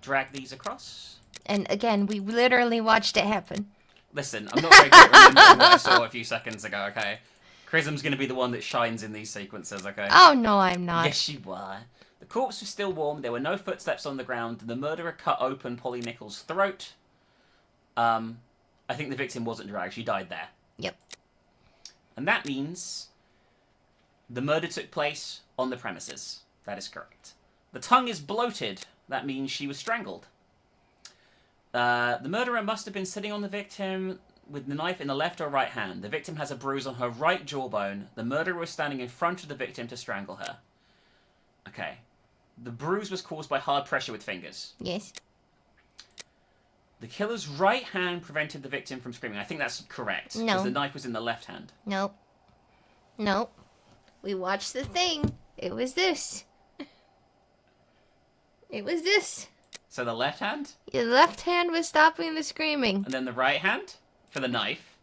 Drag these across. And again, we literally watched it happen. Listen, I'm not very good at remembering what I saw a few seconds ago, okay? Chrism's going to be the one that shines in these sequences, okay? Oh, no, I'm not. Yes, you are. The corpse was still warm. There were no footsteps on the ground. The murderer cut open Polly Nichols' throat. I think the victim wasn't dragged. She died there. Yep. And that means the murder took place on the premises. That is correct. The tongue is bloated. That means she was strangled. The murderer must have been sitting on the victim with the knife in the left or right hand. The victim has a bruise on her right jawbone. The murderer was standing in front of the victim to strangle her. Okay. The bruise was caused by hard pressure with fingers. Yes. The killer's right hand prevented the victim from screaming. I think that's correct. No. Because the knife was in the left hand. Nope. Nope. We watched the thing. It was this. It was this. So the left hand? Your left hand was stopping the screaming. And then the right hand for the knife.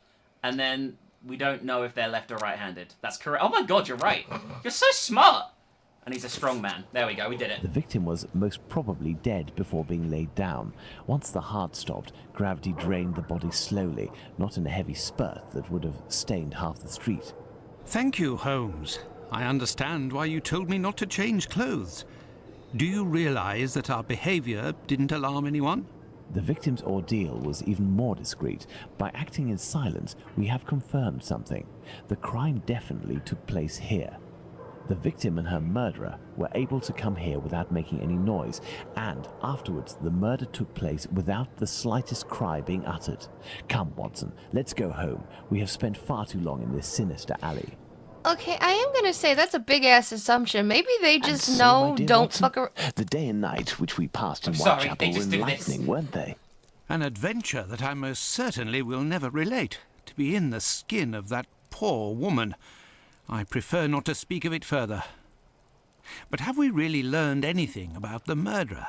And then we don't know if they're left or right-handed. That's correct. Oh my god, you're right. You're so smart. And he's a strong man. There we go, we did it. The victim was most probably dead before being laid down. Once the heart stopped, gravity drained the body slowly, not in a heavy spurt that would have stained half the street. Thank you, Holmes. I understand why you told me not to change clothes. Do you realize that our behavior didn't alarm anyone? The victim's ordeal was even more discreet. By acting in silence, we have confirmed something. The crime definitely took place here. The victim and her murderer were able to come here without making any noise, and afterwards the murder took place without the slightest cry being uttered. Come, Watson, let's go home. We have spent far too long in this sinister alley. Okay, I am gonna say that's a big-ass assumption. Maybe they just And so, know, my dear don't Watson, fuck around. The day and night which we passed in I'm sorry, Whitechapel they were just do this. enlightening, weren't they? An adventure that I most certainly will never relate. To be in the skin of that poor woman. I prefer not to speak of it further. But have we really learned anything about the murderer?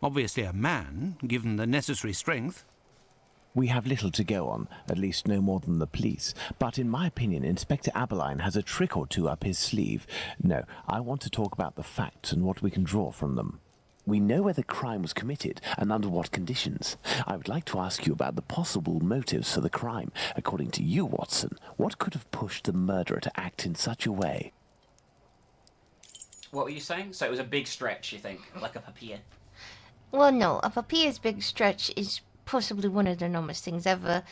Obviously a man, given the necessary strength. We have little to go on, at least no more than the police. But in my opinion, Inspector Abberline has a trick or two up his sleeve. No, I want to talk about the facts and what we can draw from them. We know where the crime was committed and under what conditions. I would like to ask you about the possible motives for the crime. According to you, Watson, what could have pushed the murderer to act in such a way? What were you saying? So it was a big stretch, you think? Like a papier? Well, no, a papilla's big stretch is possibly one of the dumbest things ever,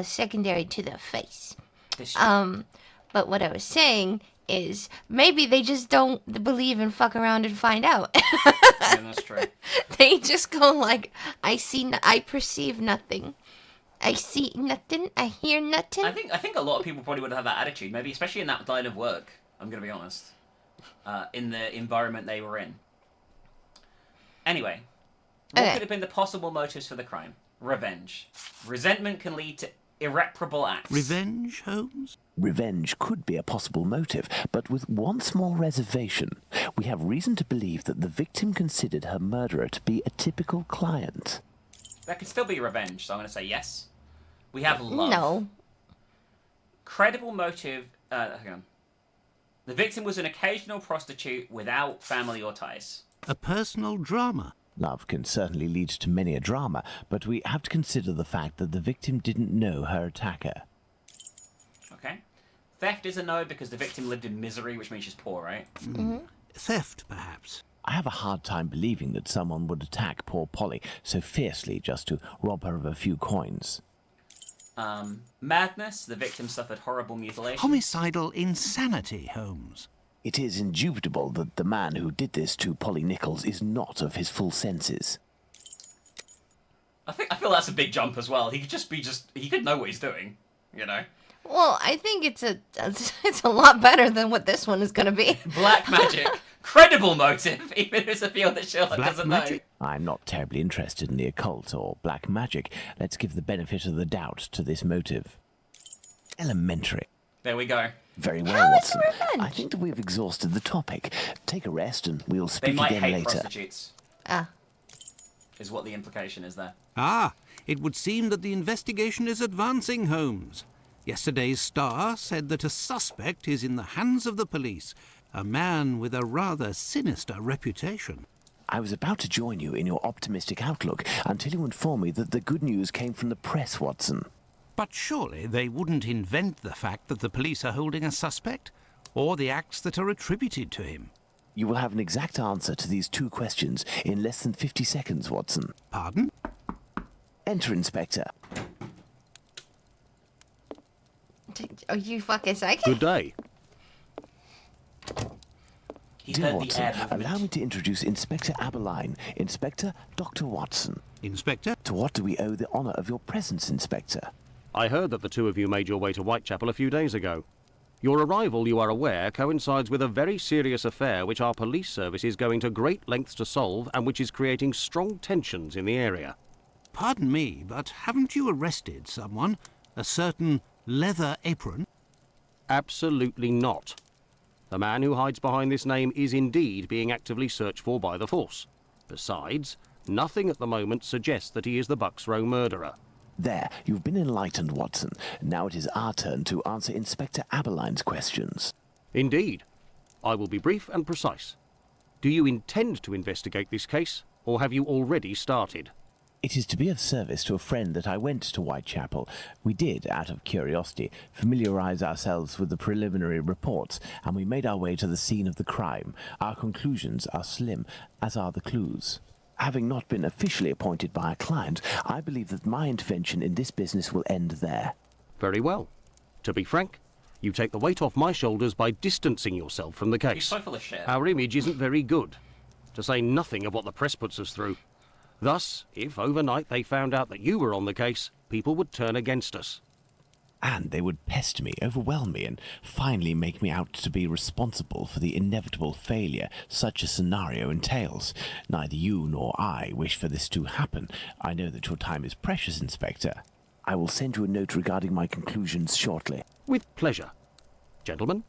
secondary to the face. But what I was saying is maybe they just don't believe and fuck around and find out. Yeah, that's true. They just go like, I perceive nothing. I see nothing. I hear nothing. I think a lot of people probably would have that attitude, maybe especially in that line of work, I'm going to be honest. In the environment they were in. Anyway, what could have been the possible motives for the crime? Revenge. Resentment can lead to irreparable acts. Revenge, Holmes? Revenge could be a possible motive, but with one small reservation. We have reason to believe that the victim considered her murderer to be a typical client. That could still be revenge, so I'm going to say yes. We have love. No. Credible motive... hang on. The victim was an occasional prostitute without family or ties. A personal drama. Love can certainly lead to many a drama, but we have to consider the fact that the victim didn't know her attacker. Okay. Theft is a no because the victim lived in misery, which means she's poor, right? Mm-hmm. Theft, perhaps. I have a hard time believing that someone would attack poor Polly so fiercely just to rob her of a few coins. Madness. The victim suffered horrible mutilation. Homicidal insanity, Holmes. It is indubitable that the man who did this to Polly Nichols is not of his full senses. I feel that's a big jump as well. He could he could know what he's doing, you know. Well, I think it's a lot better than what this one is going to be. Black magic. Credible motive, even if it's a field that Sherlock Black doesn't magic? know. I'm not terribly interested in the occult or black magic. Let's give the benefit of the doubt to this motive. Elementary. There we go. Very well, Watson. revenge. I think that we've exhausted the topic. Take a rest and we'll They speak might again hate later. prostitutes, Ah. is what the implication is there. Ah, it would seem that the investigation is advancing, Holmes. Yesterday's Star said that a suspect is in the hands of the police, a man with a rather sinister reputation. I was about to join you in your optimistic outlook until you informed me that the good news came from the press, Watson. But surely they wouldn't invent the fact that the police are holding a suspect, or the acts that are attributed to him. You will have an exact answer to these two questions in less than 50 seconds, Watson. Pardon? Enter, Inspector. Are you fucking psychic? Good day. He Dear heard the Watson, air movement. allow me to introduce Inspector Abberline. Inspector Dr. Watson. Inspector? To what do we owe the honour of your presence, Inspector? I heard that the two of you made your way to Whitechapel a few days ago. Your arrival, you are aware, coincides with a very serious affair which our police service is going to great lengths to solve and which is creating strong tensions in the area. Pardon me, but haven't you arrested someone? A certain Leather Apron? Absolutely not. The man who hides behind this name is indeed being actively searched for by the force. Besides, nothing at the moment suggests that he is the Bucks Row murderer. There, you've been enlightened, Watson. Now it is our turn to answer Inspector Abberline's questions. Indeed. I will be brief and precise. Do you intend to investigate this case, or have you already started? It is to be of service to a friend that I went to Whitechapel. We did, out of curiosity, familiarise ourselves with the preliminary reports, and we made our way to the scene of the crime. Our conclusions are slim, as are the clues. Having not been officially appointed by a client, I believe that my intervention in this business will end there. Very well. To be frank, you take the weight off my shoulders by distancing yourself from the He's case. so full of shit. Our image isn't very good, to say nothing of what the press puts us through. Thus, if overnight they found out that you were on the case, people would turn against us. And they would pester me, overwhelm me, and finally make me out to be responsible for the inevitable failure such a scenario entails. Neither you nor I wish for this to happen. I know that your time is precious, Inspector. I will send you a note regarding my conclusions shortly. With pleasure. Gentlemen?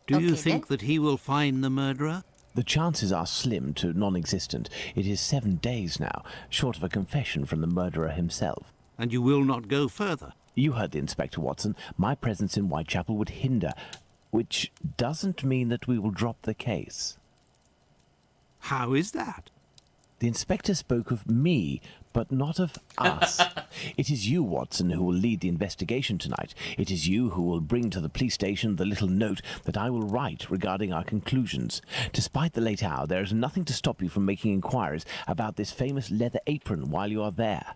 Do you Okay, think that he will find the murderer? The chances are slim to non-existent. It is 7 days now, short of a confession from the murderer himself. And you will not go further? You heard the Inspector, Watson. My presence in Whitechapel would hinder, which doesn't mean that we will drop the case. How is that? The Inspector spoke of me, but not of us. It is you, Watson, who will lead the investigation tonight. It is you who will bring to the police station the little note that I will write regarding our conclusions. Despite the late hour, there is nothing to stop you from making inquiries about this famous leather apron while you are there.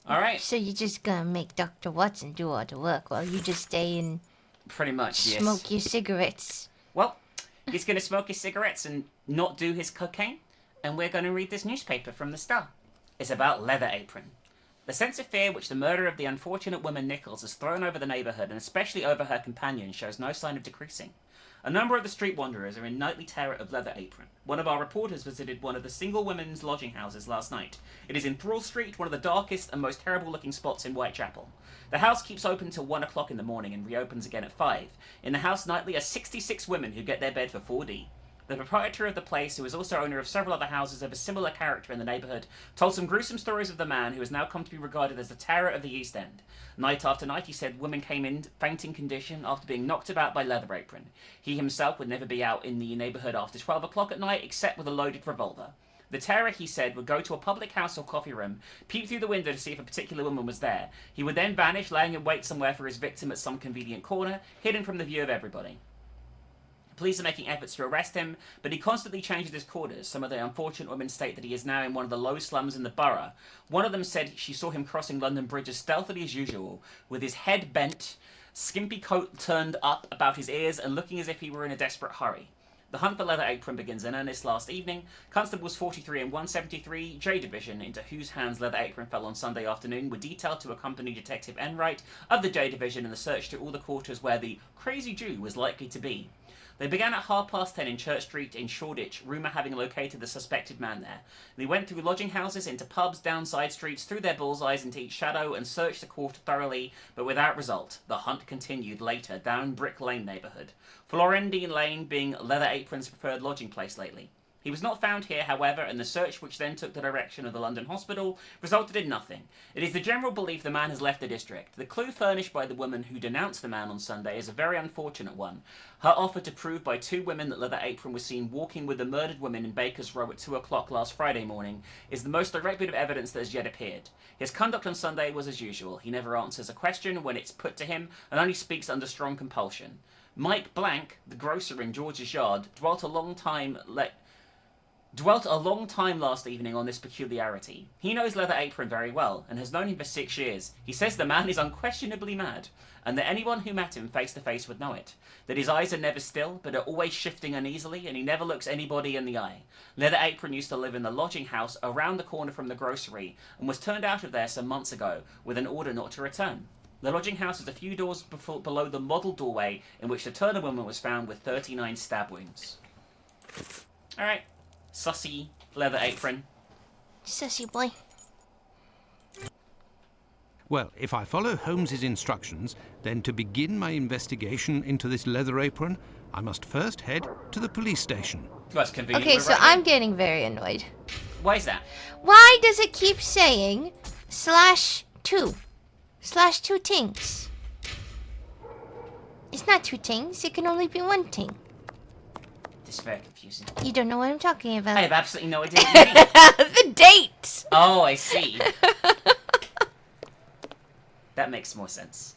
Alright, So you're just gonna make Dr. Watson do all the work while you just stay and pretty much, yes. smoke your cigarettes. Well, he's going to smoke his cigarettes and not do his cocaine, and we're going to read this newspaper from the Star. It's about Leather Apron. The sense of fear which the murder of the unfortunate woman Nichols has thrown over the neighbourhood, and especially over her companion, shows no sign of decreasing. A number of the street wanderers are in nightly terror of Leather Apron. One of our reporters visited one of the single women's lodging houses last night. It is in Thrall Street, one of the darkest and most terrible-looking spots in Whitechapel. The house keeps open till 1 o'clock in the morning and reopens again at 5. In the house nightly are 66 women who get their bed for 4D. The proprietor of the place, who is also owner of several other houses of a similar character in the neighbourhood, told some gruesome stories of the man who has now come to be regarded as the terror of the East End. Night after night, he said women came in fainting condition after being knocked about by Leather Apron. He himself would never be out in the neighbourhood after 12 o'clock at night, except with a loaded revolver. The terror, he said, would go to a public house or coffee room, peep through the window to see if a particular woman was there. He would then vanish, laying in wait somewhere for his victim at some convenient corner, hidden from the view of everybody. Police are making efforts to arrest him, but he constantly changes his quarters. Some of the unfortunate women state that he is now in one of the low slums in the borough. One of them said she saw him crossing London Bridge as stealthily as usual, with his head bent, skimpy coat turned up about his ears, and looking as if he were in a desperate hurry. The hunt for Leather Apron begins in earnest last evening. Constables 43 and 173, J Division, into whose hands Leather Apron fell on Sunday afternoon, were detailed to accompany Detective Enright of the J Division in the search through all the quarters where the crazy Jew was likely to be. They began at 10:30 in Church Street in Shoreditch, rumour having located the suspected man there. They went through lodging houses, into pubs, down side streets, through their bullseyes into each shadow, and searched the quarter thoroughly, but without result. The hunt continued later, down Brick Lane neighbourhood, Florentine Lane being Leather Apron's preferred lodging place lately. He was not found here, however, and the search, which then took the direction of the London hospital, resulted in nothing. It is the general belief the man has left the district. The clue furnished by the woman who denounced the man on Sunday is a very unfortunate one. Her offer to prove by two women that Leather Apron was seen walking with the murdered woman in Baker's Row at 2 o'clock last Friday morning is the most direct bit of evidence that has yet appeared. His conduct on Sunday was as usual. He never answers a question when it's put to him, and only speaks under strong compulsion. Mike Blank, the grocer in George's Yard, dwelt a long time last evening on this peculiarity. He knows Leather Apron very well, and has known him for 6 years. He says the man is unquestionably mad, and that anyone who met him face to face would know it. That his eyes are never still, but are always shifting uneasily, and he never looks anybody in the eye. Leather Apron used to live in the lodging house around the corner from the grocery, and was turned out of there some months ago, with an order not to return. The lodging house is a few doors below the model doorway in which the Turner woman was found with 39 stab wounds. Alright. Sussy Leather Apron. Sussy boy. Well, if I follow Holmes's instructions, then to begin my investigation into this Leather Apron, I must first head to the police station. That's convenient. Okay, so I'm getting very annoyed. Why is that? Why does it keep saying /2? /2 tings. It's not 2 tings, it can only be 1 ting. This is very confusing. You don't know what I'm talking about. I have absolutely no idea. The date! Oh, I see. That makes more sense.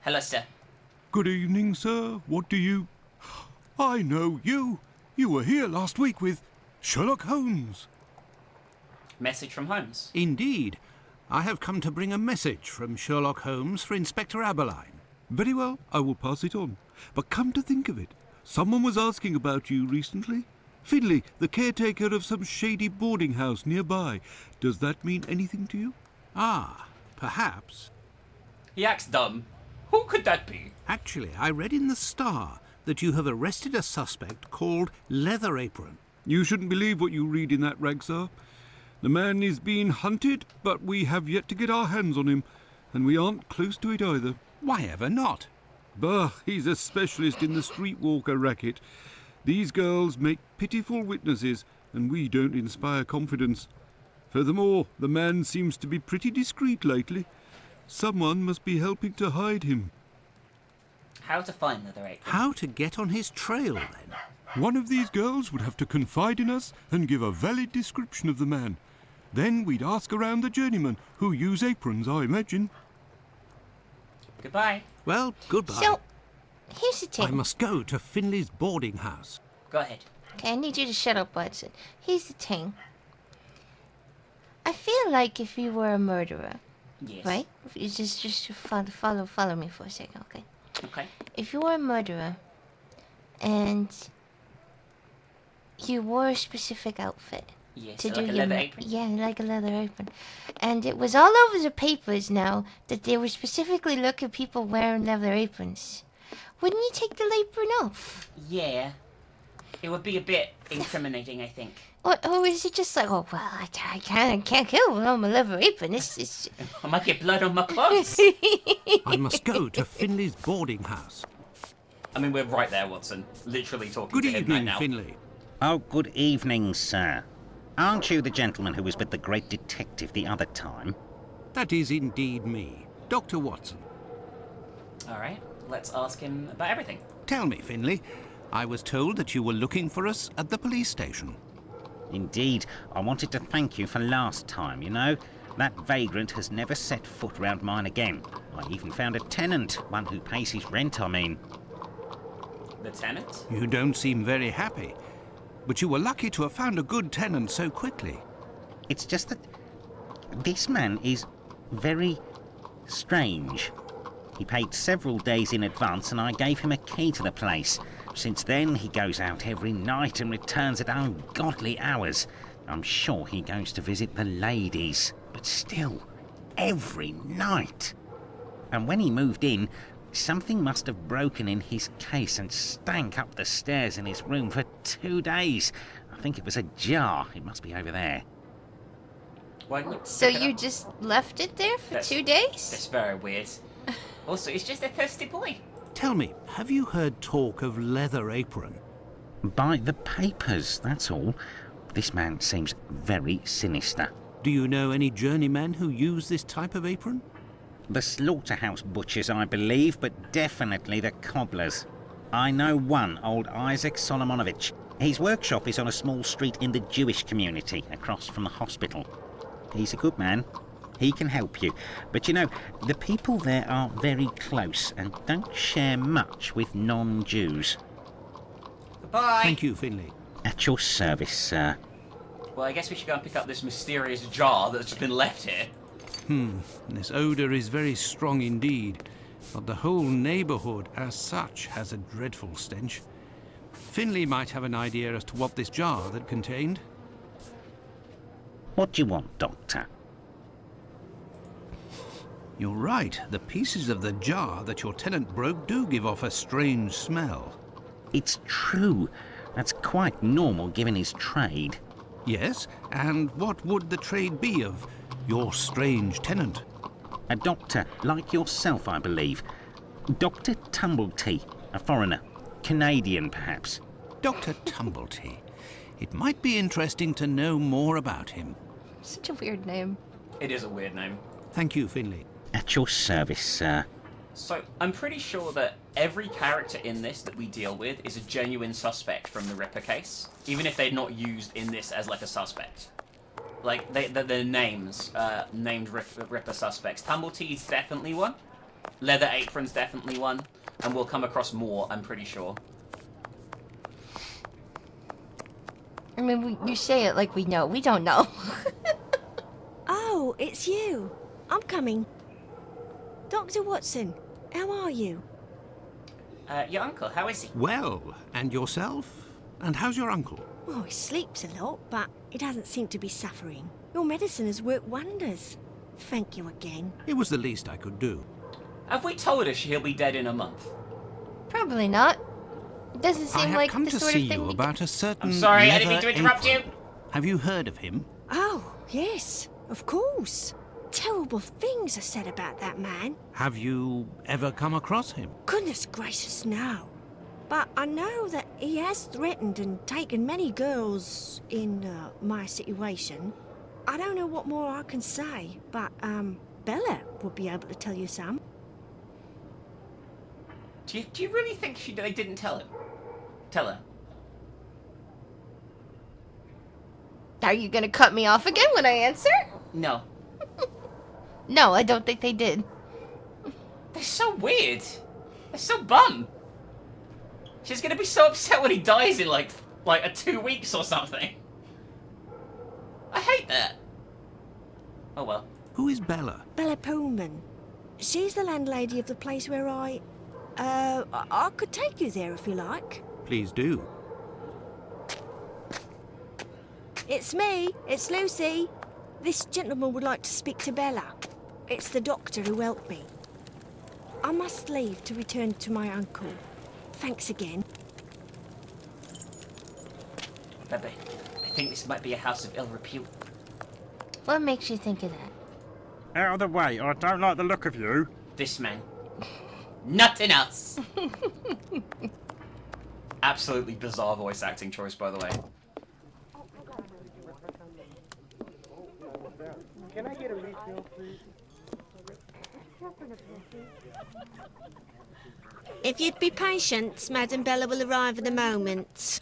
Hello, sir. Good evening, sir. What do you... I know you. You were here last week with Sherlock Holmes. Message from Holmes. Indeed. I have come to bring a message from Sherlock Holmes for Inspector Abberline. Very well, I will pass it on. But come to think of it, someone was asking about you recently. Finley, the caretaker of some shady boarding house nearby. Does that mean anything to you? Ah, perhaps. He acts dumb. Who could that be? Actually, I read in the Star that you have arrested a suspect called Leather Apron. You shouldn't believe what you read in that rag, sir. The man is being hunted, but we have yet to get our hands on him, and we aren't close to it either. Why ever not? Bah, he's a specialist in the streetwalker racket. These girls make pitiful witnesses, and we don't inspire confidence. Furthermore, the man seems to be pretty discreet lately. Someone must be helping to hide him. How to find Leather Apron? How to get on his trail, then? One of these girls would have to confide in us and give a valid description of the man. Then we'd ask around the journeymen, who use aprons, I imagine. Goodbye. Well, goodbye. So, here's the I thing. must go to Finley's boarding house. Go ahead. Okay, I need you to shut up, Watson. Here's the thing. I feel like if you were a murderer, Yes. right? If you just follow me for a second, okay? Okay. If you were a murderer and you wore a specific outfit Yes. to So do like a your leather apron. yeah, like a leather apron, and it was all over the papers now that they were specifically looking at people wearing leather aprons, wouldn't you take the apron off? Yeah. It would be a bit incriminating, I think. Or is it just like, oh well, I can't kill with my leather apron. It's I might get blood on my clothes. I must go to Finley's boarding house. I mean, we're right there, Watson. Literally talking Good to him right evening, now. Finley. Oh, good evening, sir. Aren't you the gentleman who was with the great detective the other time? That is indeed me, Dr. Watson. All right. Let's ask him about everything. Tell me, Finley, I was told that you were looking for us at the police station. Indeed, I wanted to thank you for last time, you know. That vagrant has never set foot round mine again. I even found a tenant, one who pays his rent, I mean. The tenant? You don't seem very happy. But you were lucky to have found a good tenant so quickly. It's just that this man is very strange. He paid several days in advance and I gave him a key to the place. Since then, he goes out every night and returns at ungodly hours. I'm sure he goes to visit the ladies, but still, every night. And when he moved in, something must have broken in his case and stank up the stairs in his room for 2 days. I think it was a jar. It must be over there. Why didn't you So pick it you up? just left it there for That's- 2 days? That's very weird. Also, he's just a thirsty boy. Tell me, have you heard talk of Leather Apron? By the papers, that's all. This man seems very sinister. Do you know any journeymen who use this type of apron? The slaughterhouse butchers, I believe, but definitely the cobblers. I know one, old Isaac Solomonovich. His workshop is on a small street in the Jewish community, across from the hospital. He's a good man. He can help you. But you know, the people there are very close and don't share much with non-Jews. Goodbye. Thank you, Finley. At your service, sir. Well, I guess we should go and pick up this mysterious jar that's just been left here. This odour is very strong indeed, but the whole neighbourhood as such has a dreadful stench. Finley might have an idea as to what this jar that contained. What do you want, Doctor? You're right, the pieces of the jar that your tenant broke do give off a strange smell. It's true. That's quite normal given his trade. Yes, and what would the trade be of your strange tenant? A doctor, like yourself, I believe. Dr. Tumblety, a foreigner. Canadian, perhaps. Dr. Tumblety. It might be interesting to know more about him. Such a weird name. It is a weird name. Thank you, Finley. At your service, sir. So, I'm pretty sure that every character in this that we deal with is a genuine suspect from the Ripper case, even if they're not used in this as like a suspect. Like, their names, named Ripper suspects. Tumbletee's definitely one. Leather Apron's definitely one. And we'll come across more, I'm pretty sure. I mean, you say it like we know. We don't know. Oh, it's you. I'm coming. Dr. Watson, how are you? Your uncle, how is he? Well, and yourself? And how's your uncle? Oh, he sleeps a lot, but he doesn't seem to be suffering. Your medicine has worked wonders. Thank you again. It was the least I could do. Have we told us he'll be dead in a month? Probably not. It doesn't I seem have like come the to sort see of thing you we about a certain I'm sorry, I didn't mean leather to interrupt apron. you. Have you heard of him? Oh, yes, of course. Terrible things are said about that man. Have you ever come across him? Goodness gracious, no. But I know that he has threatened and taken many girls in my situation. I don't know what more I can say, but Bella would be able to tell you some. Do you really think they didn't tell him? Tell her. Are you gonna cut me off again when I answer? No. No, I don't think they did. They're so weird. They're so bum. She's gonna be so upset when he dies in like 2 weeks or something. I hate that. Oh well. Who is Bella? Bella Pullman. She's the landlady of the place where I could take you there if you like. Please do. It's me. It's Lucy. This gentleman would like to speak to Bella. It's the doctor who helped me. I must leave to return to my uncle. Thanks again. Bebe, I think this might be a house of ill repute. What makes you think of that? Out of the way, I don't like the look of you. This man. Nothing else. Absolutely bizarre voice acting choice, by the way. Can I get a refill, please? If you'd be patient, Madam Bella will arrive in a moment.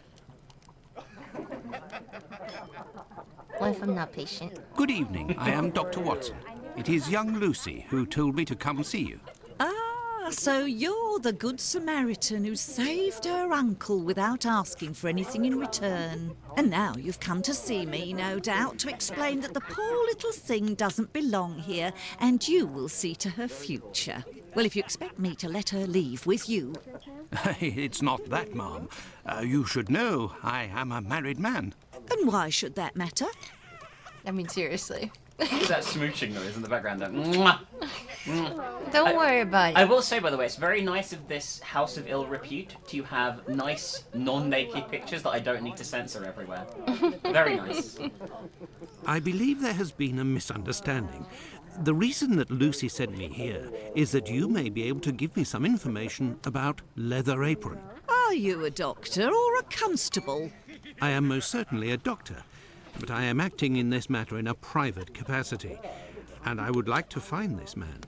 What if I'm not patient? Good evening. I am Dr. Watson. It is young Lucy who told me to come see you. Ah, so you're the Good Samaritan who saved her uncle without asking for anything in return. And now you've come to see me, no doubt, to explain that the poor little thing doesn't belong here, and you will see to her future. Well, if you expect me to let her leave with you... It's not that, Ma'am. You should know I am a married man. And why should that matter? I mean, seriously. Is that smooching noise in the background there? Mwah! Don't worry about it. I will say, by the way, it's very nice of this House of Ill Repute to have nice, non-naked pictures that I don't need to censor everywhere. Very nice. I believe there has been a misunderstanding. The reason that Lucy sent me here is that you may be able to give me some information about Leather Apron. Are you a doctor or a constable? I am most certainly a doctor, but I am acting in this matter in a private capacity, and I would like to find this man.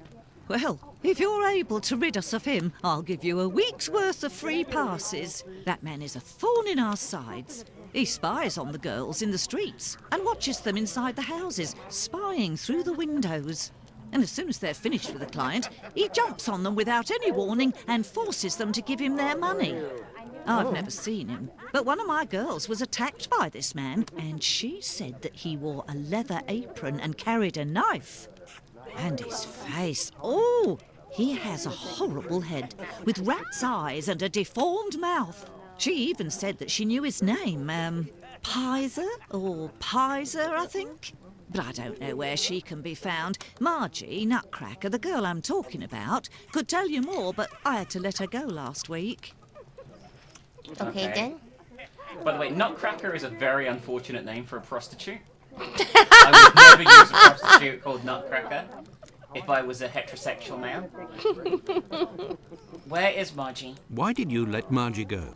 Well, if you're able to rid us of him, I'll give you a week's worth of free passes. That man is a thorn in our sides. He spies on the girls in the streets and watches them inside the houses, spying through the windows. And as soon as they're finished with a client, he jumps on them without any warning and forces them to give him their money. I've never seen him, but one of my girls was attacked by this man, and she said that he wore a leather apron and carried a knife. And his face, oh, he has a horrible head, with rat's eyes and a deformed mouth. She even said that she knew his name, Pizer, or Pizer, I think. But I don't know where she can be found. Margie, Nutcracker, the girl I'm talking about, could tell you more, but I had to let her go last week. Okay, then. By the way, Nutcracker is a very unfortunate name for a prostitute. I would never use a prostitute called Nutcracker if I was a heterosexual male. Where is Margie? Why did you let Margie go?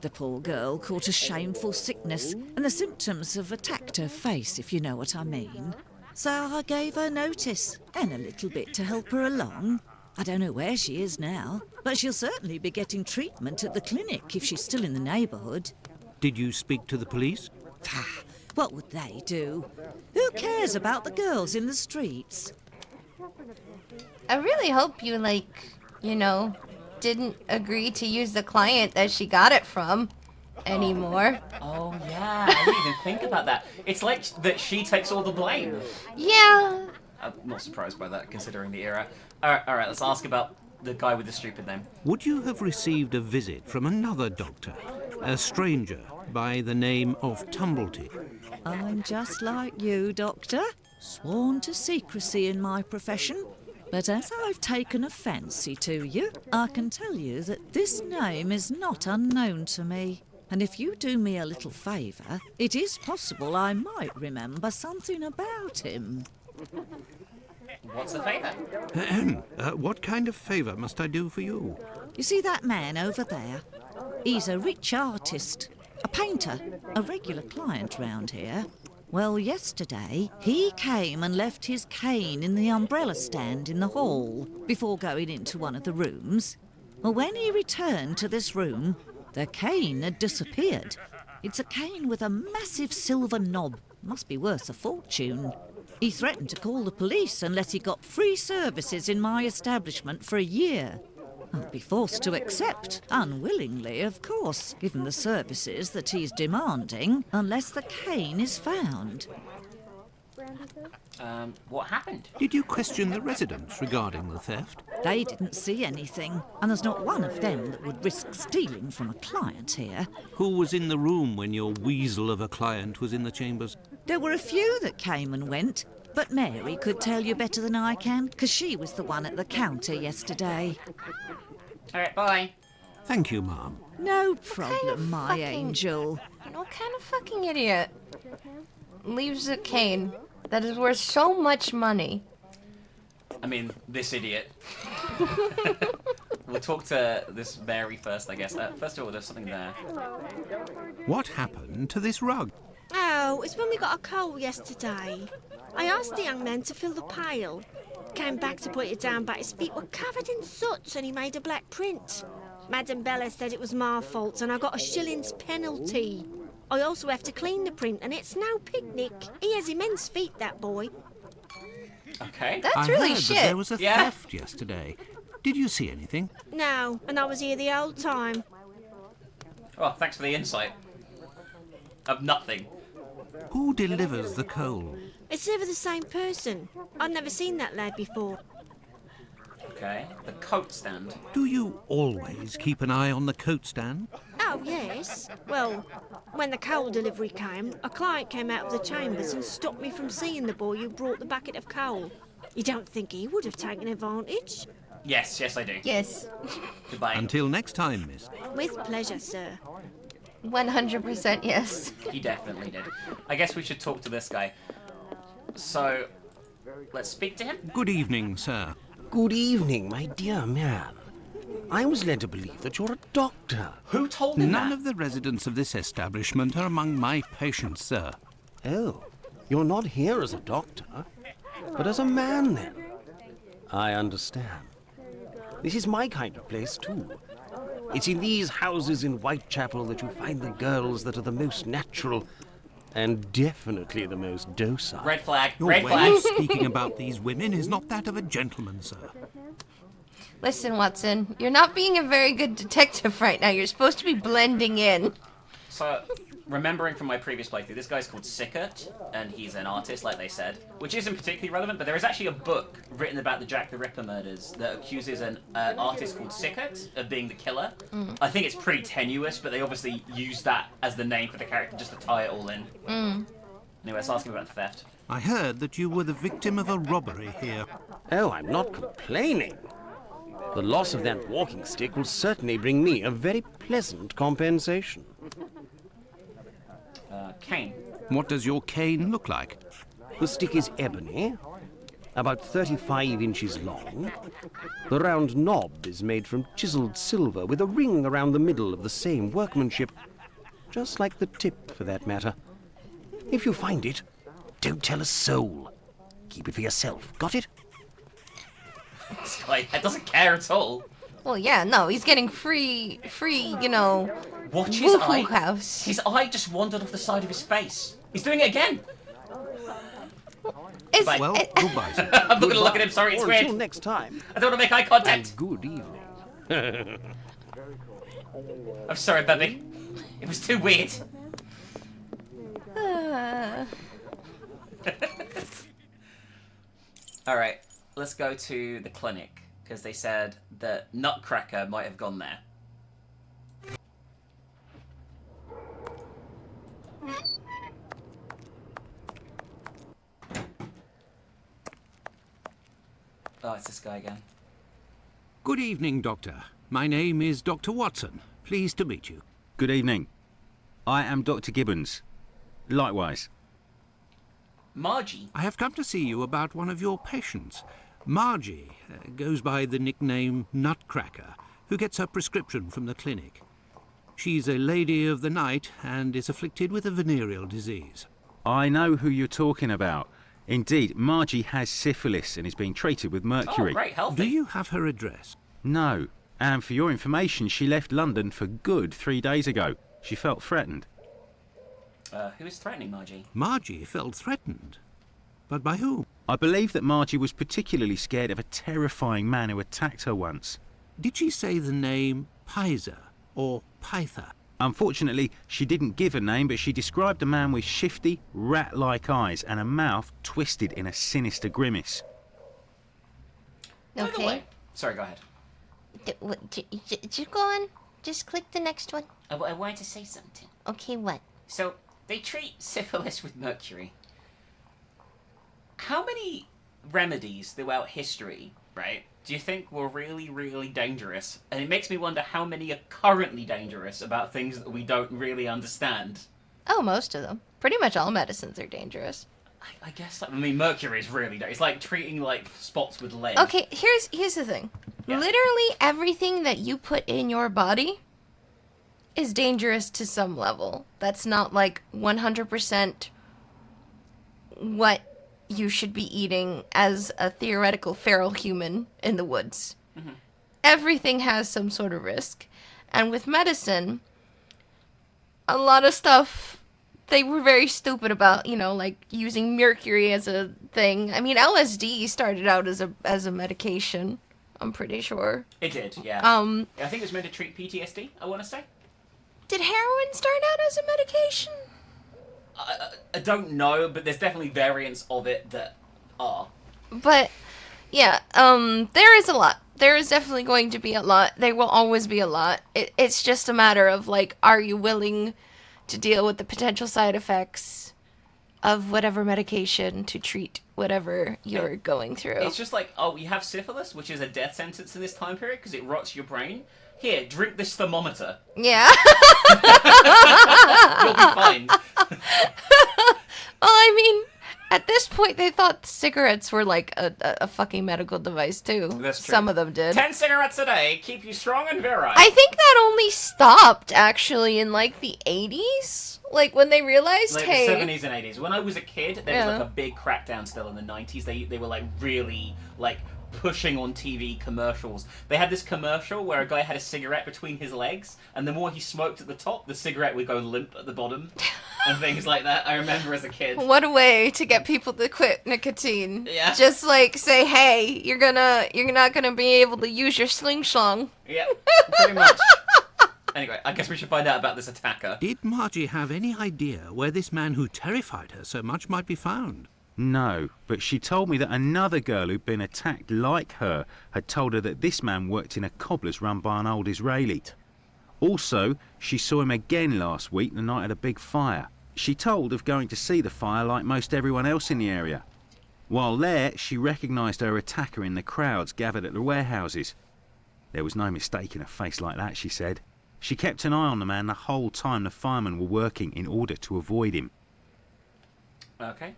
The poor girl caught a shameful sickness, and the symptoms have attacked her face, if you know what I mean. So I gave her notice, and a little bit to help her along. I don't know where she is now, but she'll certainly be getting treatment at the clinic if she's still in the neighbourhood. Did you speak to the police? What would they do? Who cares about the girls in the streets? I really hope you, didn't agree to use the client that she got it from anymore. Oh, yeah, I didn't even think about that. It's like that she takes all the blame. Yeah. I'm not surprised by that, considering the era. Alright, let's ask about the guy with the stupid name. Would you have received a visit from another doctor, a stranger by the name of Tumblety? I'm just like you, Doctor. Sworn to secrecy in my profession. But as I've taken a fancy to you, I can tell you that this name is not unknown to me. And if you do me a little favour, it is possible I might remember something about him. What's the favour? What kind of favour must I do for you? You see that man over there? He's a rich artist, a painter, a regular client round here. Well, yesterday, he came and left his cane in the umbrella stand in the hall before going into one of the rooms. Well, when he returned to this room, the cane had disappeared. It's a cane with a massive silver knob. Must be worth a fortune. He threatened to call the police unless he got free services in my establishment for a year. I'll be forced to accept, unwillingly, of course, given the services that he's demanding, unless the cane is found. What happened? Did you question the residents regarding the theft? They didn't see anything, and there's not one of them that would risk stealing from a client here. Who was in the room when your weasel of a client was in the chambers? There were a few that came and went, but Mary could tell you better than I can, because she was the one at the counter yesterday. Alright, bye. Thank you, Ma'am. No problem, my angel. What kind of fucking idiot leaves a cane that is worth so much money? I mean, this idiot. We'll talk to this Mary first, I guess. First of all, there's something there. What happened to this rug? Oh, it's when we got a coal yesterday. I asked the young man to fill the pail. Came back to put it down, but his feet were covered in soot and he made a black print. Madam Bella said it was my fault and I got a shilling's penalty. I also have to clean the print and it's no picnic. He has immense feet, that boy. Okay. That's I really heard shit. that there was a theft yesterday. Did you see anything? No, and I was here the whole time. Oh, thanks for the insight. Of nothing. Who delivers the coal? It's never the same person. I'd never seen that lad before. Okay, the coat stand. Do you always keep an eye on the coat stand? Oh, yes. Well, when the coal delivery came, a client came out of the chambers and stopped me from seeing the boy who brought the bucket of coal. You don't think he would have taken advantage? Yes, I do. Yes. Goodbye. Until next time, miss. With pleasure, sir. 100% yes. He definitely did. I guess we should talk to this guy. So, let's speak to him. Good evening, sir. Good evening, my dear man. I was led to believe that you're a doctor. Who told him None that? of the residents of this establishment are among my patients, sir. Oh, you're not here as a doctor, but as a man, then. I understand. This is my kind of place, too. It's in these houses in Whitechapel that you find the girls that are the most natural and definitely the most docile. Red flag. Your Red way flag. of speaking about these women is not that of a gentleman, sir. Listen, Watson, you're not being a very good detective right now. You're supposed to be blending in. So, remembering from my previous playthrough, this guy's called Sickert, and he's an artist, like they said, which isn't particularly relevant, but there is actually a book written about the Jack the Ripper murders that accuses an artist called Sickert of being the killer. I think it's pretty tenuous, but they obviously use that as the name for the character just to tie it all in. Anyway, let's ask him about the theft. I heard that you were the victim of a robbery here. Oh, I'm not complaining. The loss of that walking stick will certainly bring me a very pleasant compensation. Kane. What does your cane look like? The stick is ebony, about 35 inches long. The round knob is made from chiseled silver with a ring around the middle of the same workmanship, just like the tip, for that matter. If you find it, don't tell a soul. Keep it for yourself. Got it? This guy doesn't care at all. Well, yeah, no, he's getting free, you know, Watch his eye. Woohoo House. His eye just wandered off the side of his face. He's doing it again. Is, Well, goodbye, sir. I'm not going to look at him, sorry, it's Or weird. until next time. I don't want to make eye contact. And good evening. I'm sorry, baby. It was too weird. Alright, let's go to the clinic, because they said that Nutcracker might have gone there. Oh, it's this guy again. Good evening, Doctor. My name is Dr. Watson. Pleased to meet you. Good evening. I am Dr. Gibbons. Likewise. Margie. I have come to see you about one of your patients. Margie goes by the nickname Nutcracker, who gets her prescription from the clinic. She's a lady of the night and is afflicted with a venereal disease. I know who you're talking about. Indeed, Margie has syphilis and is being treated with mercury. Oh, great, healthy. Do you have her address? No. And for your information, she left London for good 3 days ago. She felt threatened. Who is threatening Margie? Margie felt threatened. But by whom? I believe that Margie was particularly scared of a terrifying man who attacked her once. Did she say the name Pizer or Pyther? Unfortunately, she didn't give a name, but she described a man with shifty, rat-like eyes and a mouth twisted in a sinister grimace. By the Okay. way, sorry, go ahead. Just go on. Just click the next one. I wanted to say something. Okay, what? So, they treat syphilis with mercury. How many remedies throughout history, right, do you think were really, really dangerous? And it makes me wonder how many are currently dangerous about things that we don't really understand. Oh, most of them. Pretty much all medicines are dangerous. I guess, I mean, mercury is really dangerous. It's like treating, like, spots with lead. Okay, here's the thing. Yeah. Literally everything that you put in your body is dangerous to some level. That's not like 100% what you should be eating as a theoretical feral human in the woods. Mm-hmm. Everything has some sort of risk. And with medicine, a lot of stuff they were very stupid about, you know, like using mercury as a thing. I mean, LSD started out as a medication. I'm pretty sure. It did, yeah. I think it was meant to treat PTSD, I want to say. Did heroin start out as a medication? I don't know, but there's definitely variants of it that are. But, yeah, there is a lot. There is definitely going to be a lot. There will always be a lot. It's just a matter of, like, are you willing to deal with the potential side effects of whatever medication to treat whatever you're going through. It's just like, oh, you have syphilis, which is a death sentence in this time period because it rots your brain. Here, drink this thermometer. Yeah. You'll be fine. Well, I mean, at this point, they thought cigarettes were like a fucking medical device, too. That's true. Some of them did. 10 cigarettes a day keep you strong and virile. I think that only stopped, actually, in, like, the 80s. Like, when they realized, like hey... the 70s and 80s. When I was a kid, there was, like, a big crackdown still in the 90s. They were, like, really, like... pushing on TV commercials. They had this commercial where a guy had a cigarette between his legs, and the more he smoked at the top, the cigarette would go limp at the bottom, and things like that. I remember as a kid. What a way to get people to quit nicotine. Yeah. Just like say, hey, you're not gonna be able to use your slingshot. Yeah, pretty much. Anyway, I guess we should find out about this attacker. Did Margie have any idea where this man who terrified her so much might be found? No, but she told me that another girl who'd been attacked like her had told her that this man worked in a cobbler's run by an old Israeli. Also, she saw him again last week, the night of the big fire. She told of going to see the fire like most everyone else in the area. While there, she recognised her attacker in the crowds gathered at the warehouses. There was no mistaking a face like that, she said. She kept an eye on the man the whole time the firemen were working in order to avoid him. Okay.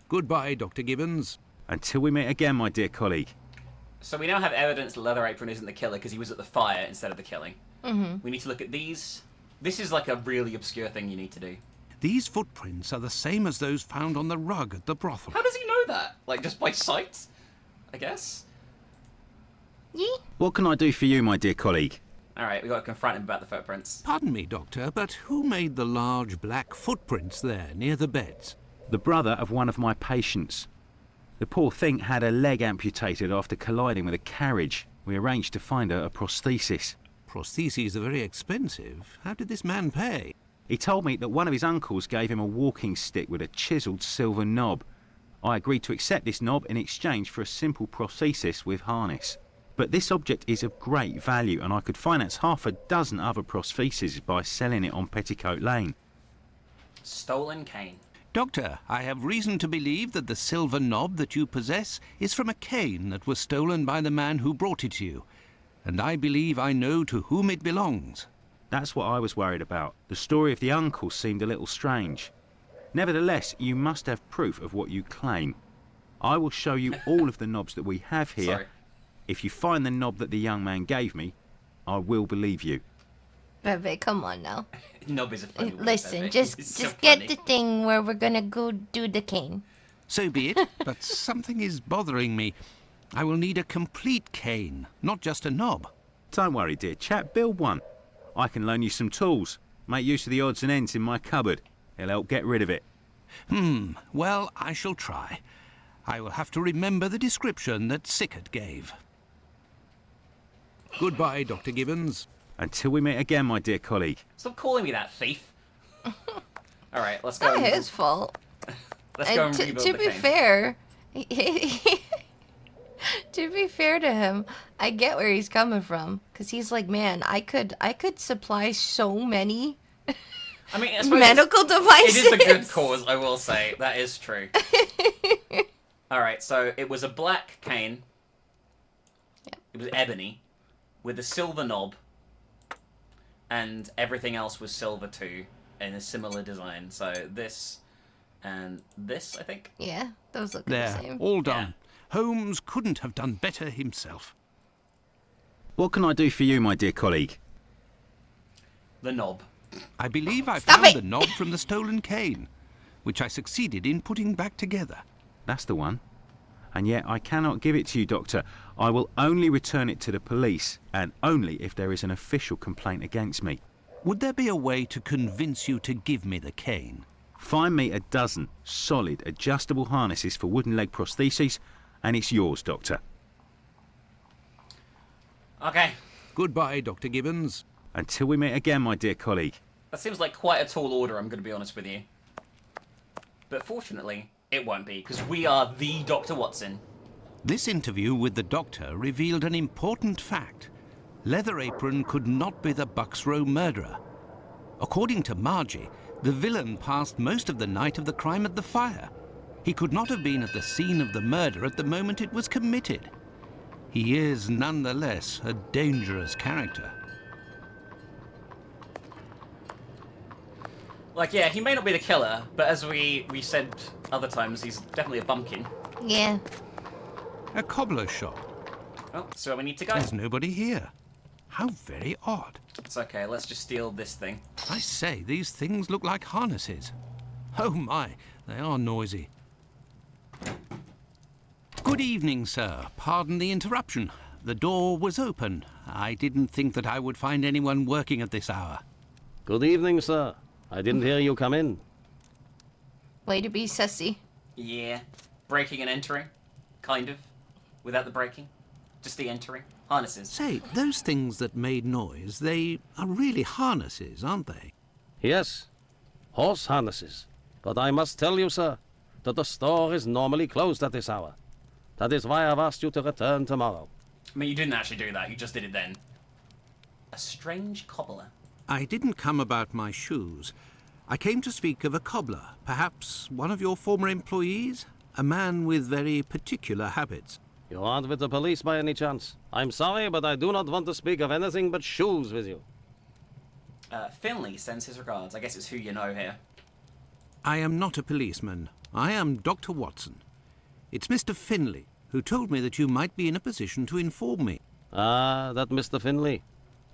Goodbye, Dr. Gibbons. Until we meet again, my dear colleague. So we now have evidence that Leather Apron isn't the killer because he was at the fire instead of the killing. Mm-hmm. We need to look at these. This is like a really obscure thing you need to do. These footprints are the same as those found on the rug at the brothel. How does he know that? Like, just by sight? I guess? Yee. What can I do for you, my dear colleague? Alright, we got to confront him about the footprints. Pardon me, Doctor, but who made the large black footprints there near the beds? The brother of one of my patients. The poor thing had a leg amputated after colliding with a carriage. We arranged to find her a prosthesis. Prostheses are very expensive. How did this man pay? He told me that one of his uncles gave him a walking stick with a chiselled silver knob. I agreed to accept this knob in exchange for a simple prosthesis with harness. But this object is of great value, and I could finance half a dozen other prostheses by selling it on Petticoat Lane. Stolen cane. Doctor, I have reason to believe that the silver knob that you possess is from a cane that was stolen by the man who brought it to you, and I believe I know to whom it belongs. That's what I was worried about. The story of the uncle seemed a little strange. Nevertheless, you must have proof of what you claim. I will show you all of the knobs that we have here. Sorry. If you find the knob that the young man gave me, I will believe you. Bebe, come on now. Knob is a funny word, Listen, Bebe. just It's so get funny. the thing where we're gonna go do the cane. So be it, but something is bothering me. I will need a complete cane, not just a knob. Don't worry, dear chap, build one. I can loan you some tools. Make use of the odds and ends in my cupboard. It'll help get rid of it. Well, I shall try. I will have to remember the description that Sickert gave. Goodbye, Dr. Gibbons. Until we meet again, my dear colleague. Stop calling me that, thief. Alright, let's go. Not his fault. Let's go and rebuild to the be cane. fair, to be fair to him, I get where he's coming from, because he's like, man, I could supply so many I mean, I suppose medical devices. It is a good cause, I will say. That is true. Alright, so it was a black cane. Yep. It was ebony, with a silver knob, and everything else was silver too, in a similar design. So this and this, I think. Yeah, those look There, the same. all done. Holmes couldn't have done better himself. What can I do for you, my dear colleague? The knob. I believe I Stop found it! the knob from the stolen cane, which I succeeded in putting back together. That's the one. And yet I cannot give it to you, Doctor. I will only return it to the police, and only if there is an official complaint against me. Would there be a way to convince you to give me the cane? Find me a dozen solid adjustable harnesses for wooden leg prostheses, and it's yours, Doctor. Okay. Goodbye, Dr. Gibbons. Until we meet again, my dear colleague. That seems like quite a tall order, I'm going to be honest with you. But fortunately, it won't be, because we are the Dr. Watson. This interview with the doctor revealed an important fact. Leather Apron could not be the Bucks Row murderer. According to Margie, the villain passed most of the night of the crime at the fire. He could not have been at the scene of the murder at the moment it was committed. He is, nonetheless, a dangerous character. Like, yeah, he may not be the killer, but as we said other times, he's definitely a bumpkin. Yeah. A cobbler's shop. Oh, so we need to go. There's nobody here. How very odd. It's okay, let's just steal this thing. I say, these things look like harnesses. Oh my, they are noisy. Good evening, sir. Pardon the interruption. The door was open. I didn't think that I would find anyone working at this hour. Good evening, sir. I didn't hear you come in. Way to be sussy. Yeah. Breaking and entering. Kind of. Without the breaking. Just the entering. Harnesses. Say, those things that made noise, they are really harnesses, aren't they? Yes, horse harnesses. But I must tell you, sir, that the store is normally closed at this hour. That is why I've asked you to return tomorrow. I mean, you didn't actually do that, you just did it then. A strange cobbler. I didn't come about my shoes. I came to speak of a cobbler, perhaps one of your former employees? A man with very particular habits. You aren't with the police by any chance? I'm sorry, but I do not want to speak of anything but shoes with you. Finley sends his regards. I guess it's who you know here. I am not a policeman. I am Dr. Watson. It's Mr. Finley who told me that you might be in a position to inform me. Ah, that Mr. Finley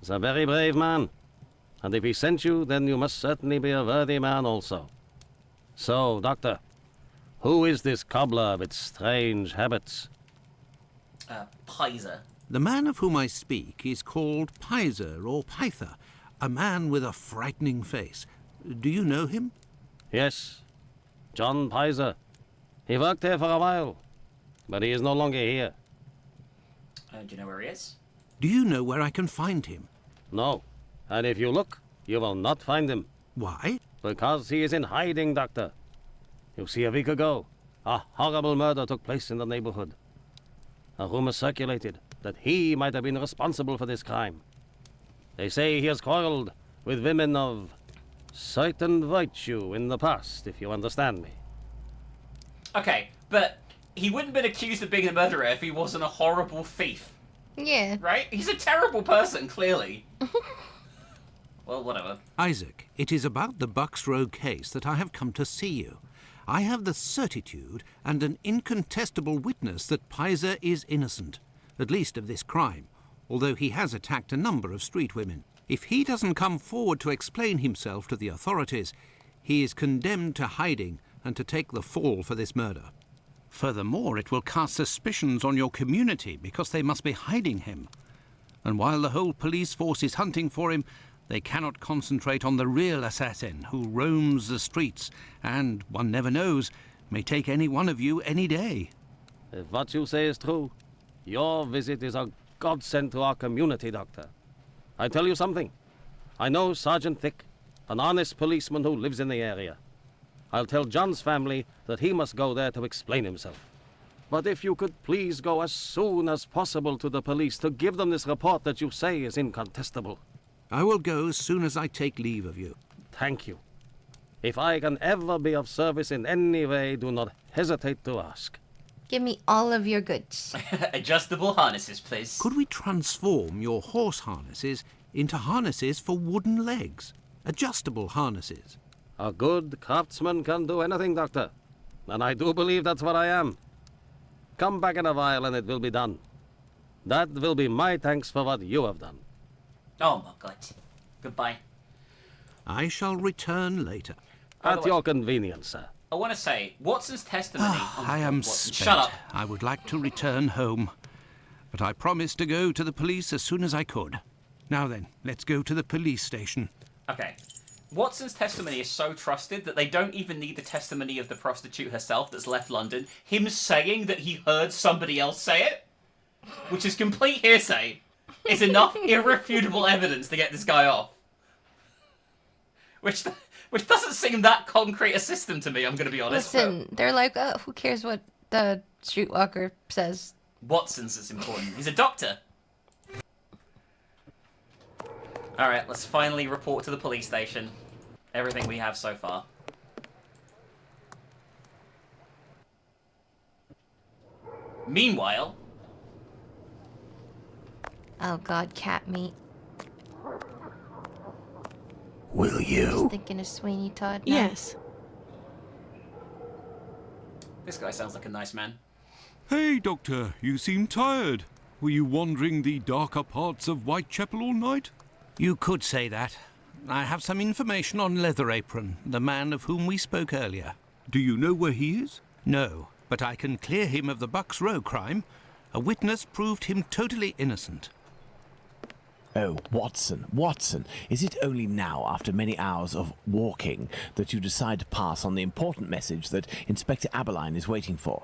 is a very brave man. And if he sent you, then you must certainly be a worthy man also. So, Doctor, who is this cobbler with strange habits? Pizer. The man of whom I speak is called Pizer or Pyther, a man with a frightening face. Do you know him? Yes, John Pizer. He worked here for a while, but he is no longer here. Do you know where he is? Do you know where I can find him? No, and if you look, you will not find him. Why? Because he is in hiding, Doctor. You see, a week ago, a horrible murder took place in the neighborhood. A rumor circulated that he might have been responsible for this crime. They say he has quarreled with women of certain virtue in the past, if you understand me. Okay, but he wouldn't have been accused of being a murderer if he wasn't a horrible thief. Yeah. Right? He's a terrible person, clearly. Well, whatever. Isaac, it is about the Bucks Row case that I have come to see you. I have the certitude and an incontestable witness that Pizer is innocent, at least of this crime, although he has attacked a number of street women. If he doesn't come forward to explain himself to the authorities, he is condemned to hiding and to take the fall for this murder. Furthermore, it will cast suspicions on your community because they must be hiding him. And while the whole police force is hunting for him, they cannot concentrate on the real assassin who roams the streets and, one never knows, may take any one of you any day. If what you say is true, your visit is a godsend to our community, Doctor. I tell you something. I know Sergeant Thick, an honest policeman who lives in the area. I'll tell John's family that he must go there to explain himself. But if you could please go as soon as possible to the police to give them this report that you say is incontestable. I will go as soon as I take leave of you. Thank you. If I can ever be of service in any way, do not hesitate to ask. Give me all of your goods. Adjustable harnesses, please. Could we transform your horse harnesses into harnesses for wooden legs? Adjustable harnesses. A good craftsman can do anything, Doctor. And I do believe that's what I am. Come back in a while and it will be done. That will be my thanks for what you have done. Oh my god. Goodbye. I shall return later. At your convenience, sir. I want to say, Watson's testimony... I am Watson. spent. Shut up. I would like to return home, but I promised to go to the police as soon as I could. Now then, let's go to the police station. Okay. Watson's testimony is so trusted that they don't even need the testimony of the prostitute herself that's left London. Him saying that he heard somebody else say it, which is complete hearsay. is enough irrefutable evidence to get this guy off. Which doesn't seem that concrete a system to me, I'm going to be honest. Listen, they're like, oh, who cares what the streetwalker says? Watson's is important. He's a doctor. Alright, let's finally report to the police station. Everything we have so far. Meanwhile... Oh god, cat meat. Will Just you? thinking of Sweeney Todd now. Yes. This guy sounds like a nice man. Hey, Doctor, you seem tired. Were you wandering the darker parts of Whitechapel all night? You could say that. I have some information on Leather Apron, the man of whom we spoke earlier. Do you know where he is? No, but I can clear him of the Bucks Row crime. A witness proved him totally innocent. Oh, Watson, is it only now, after many hours of walking, that you decide to pass on the important message that Inspector Abberline is waiting for?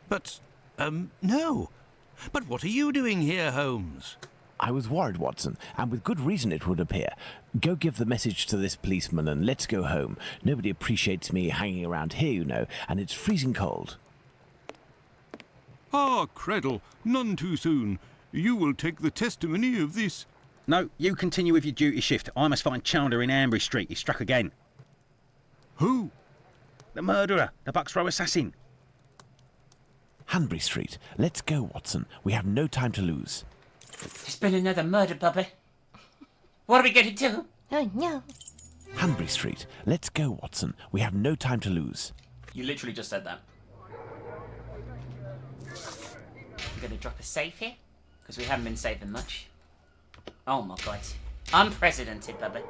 But, no. But what are you doing here, Holmes? I was worried, Watson, and with good reason it would appear. Go give the message to this policeman and let's go home. Nobody appreciates me hanging around here, you know, and it's freezing cold. Ah, Creddle, none too soon. You will take the testimony of this. No, you continue with your duty shift. I must find Chandler in Ambury Street. He's struck again. Who? The murderer, the Bucks Row assassin. Hanbury Street. Let's go, Watson. We have no time to lose. There's been another murder, Bubby. What are we going to do? Oh no. Hanbury Street. Let's go, Watson. We have no time to lose. You literally just said that. I'm going to drop a safe here, because we haven't been saving much. Oh my god. Unprecedented, Bubby.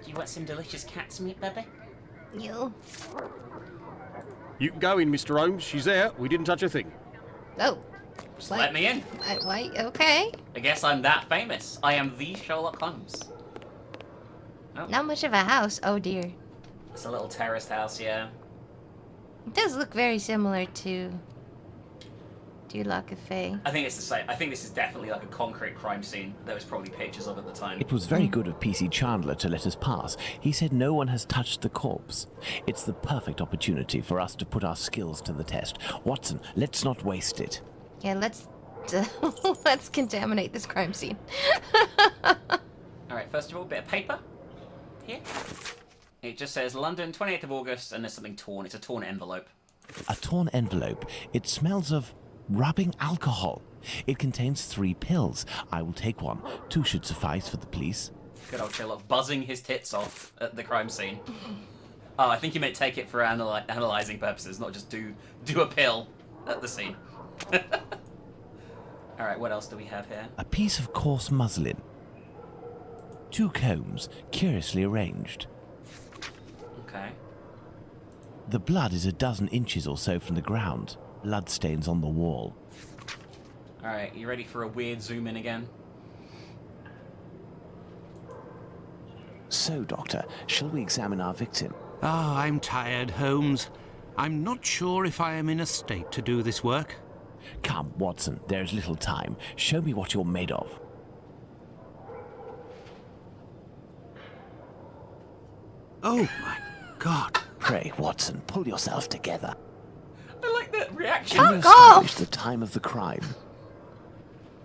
Do you want some delicious cat's meat, Bubby? You. You can go in, Mr. Holmes. She's there. We didn't touch a thing. Oh. Just let me in. Why? Okay. I guess I'm that famous. I am the Sherlock Holmes. Oh, Not much of a house. Oh dear. it's a little terraced house, yeah. It does look very similar to La Cafe. I think it's the same. I think this is definitely like a concrete crime scene. There was probably pictures of at the time. It was very good of PC Chandler to let us pass. He said no one has touched the corpse. It's the perfect opportunity for us to put our skills to the test. Watson, let's not waste it. Yeah, let's let's contaminate this crime scene. Alright, first of all, a bit of paper. Here. It just says London, 28th of August, and there's something torn. It's a torn envelope. A torn envelope. It smells of rubbing alcohol. It contains 3 pills. I will take one. 2 should suffice for the police. Good old Sherlock buzzing his tits off at the crime scene. Oh, I think you meant take it for analysing purposes, not just do a pill at the scene. Alright, what else do we have here? A piece of coarse muslin. 2 combs, curiously arranged. Okay. The blood is a dozen inches or so from the ground. Bloodstains on the wall. Alright, you ready for a weird zoom in again? So, Doctor, shall we examine our victim? Ah, I'm tired, Holmes. I'm not sure if I am in a state to do this work. Come, Watson, there is little time. Show me what you're made of. Oh, my God. Pray, Watson, pull yourself together. I like that reaction. Can you establish the time of the crime?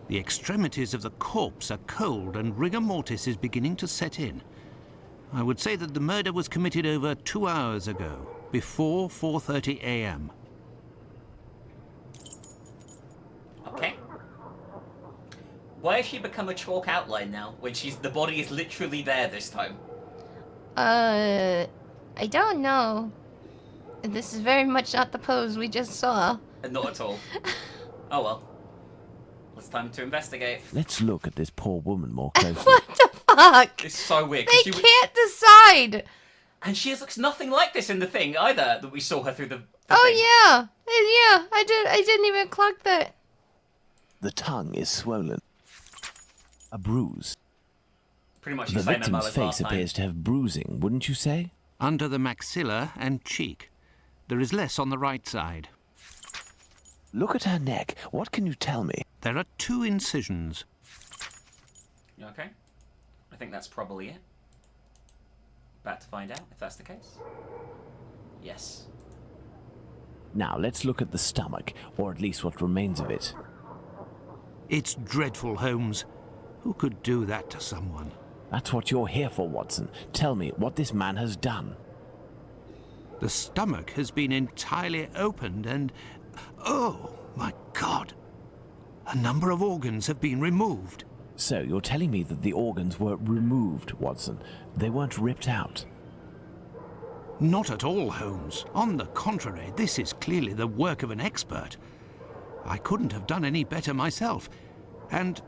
The extremities of the corpse are cold and rigor mortis is beginning to set in. I would say that the murder was committed over 2 hours ago, before 4:30 a.m. Okay. Why has she become a chalk outline now, when the body is literally there this time? I don't know. This is very much not the pose we just saw. Not at all. Oh well. It's time to investigate. Let's look at this poor woman more closely. What the fuck? It's so weird. 'cause They she can't decide. And she looks nothing like this in the thing either that we saw her through the thing. Oh yeah. I didn't even clock that. The tongue is swollen. A bruise. Pretty much The the same MO victim's as face last appears time. to have bruising, wouldn't you say? Under the maxilla and cheek. There is less on the right side. Look at her neck. What can you tell me? There are 2 incisions. Okay. I think that's probably it. About to find out if that's the case. Yes. Now let's look at the stomach, or at least what remains of it. It's dreadful, Holmes. Who could do that to someone? That's what you're here for, Watson. Tell me what this man has done. The stomach has been entirely opened and... Oh, my God! A number of organs have been removed. So you're telling me that the organs were removed, Watson? They weren't ripped out? Not at all, Holmes. On the contrary, this is clearly the work of an expert. I couldn't have done any better myself. And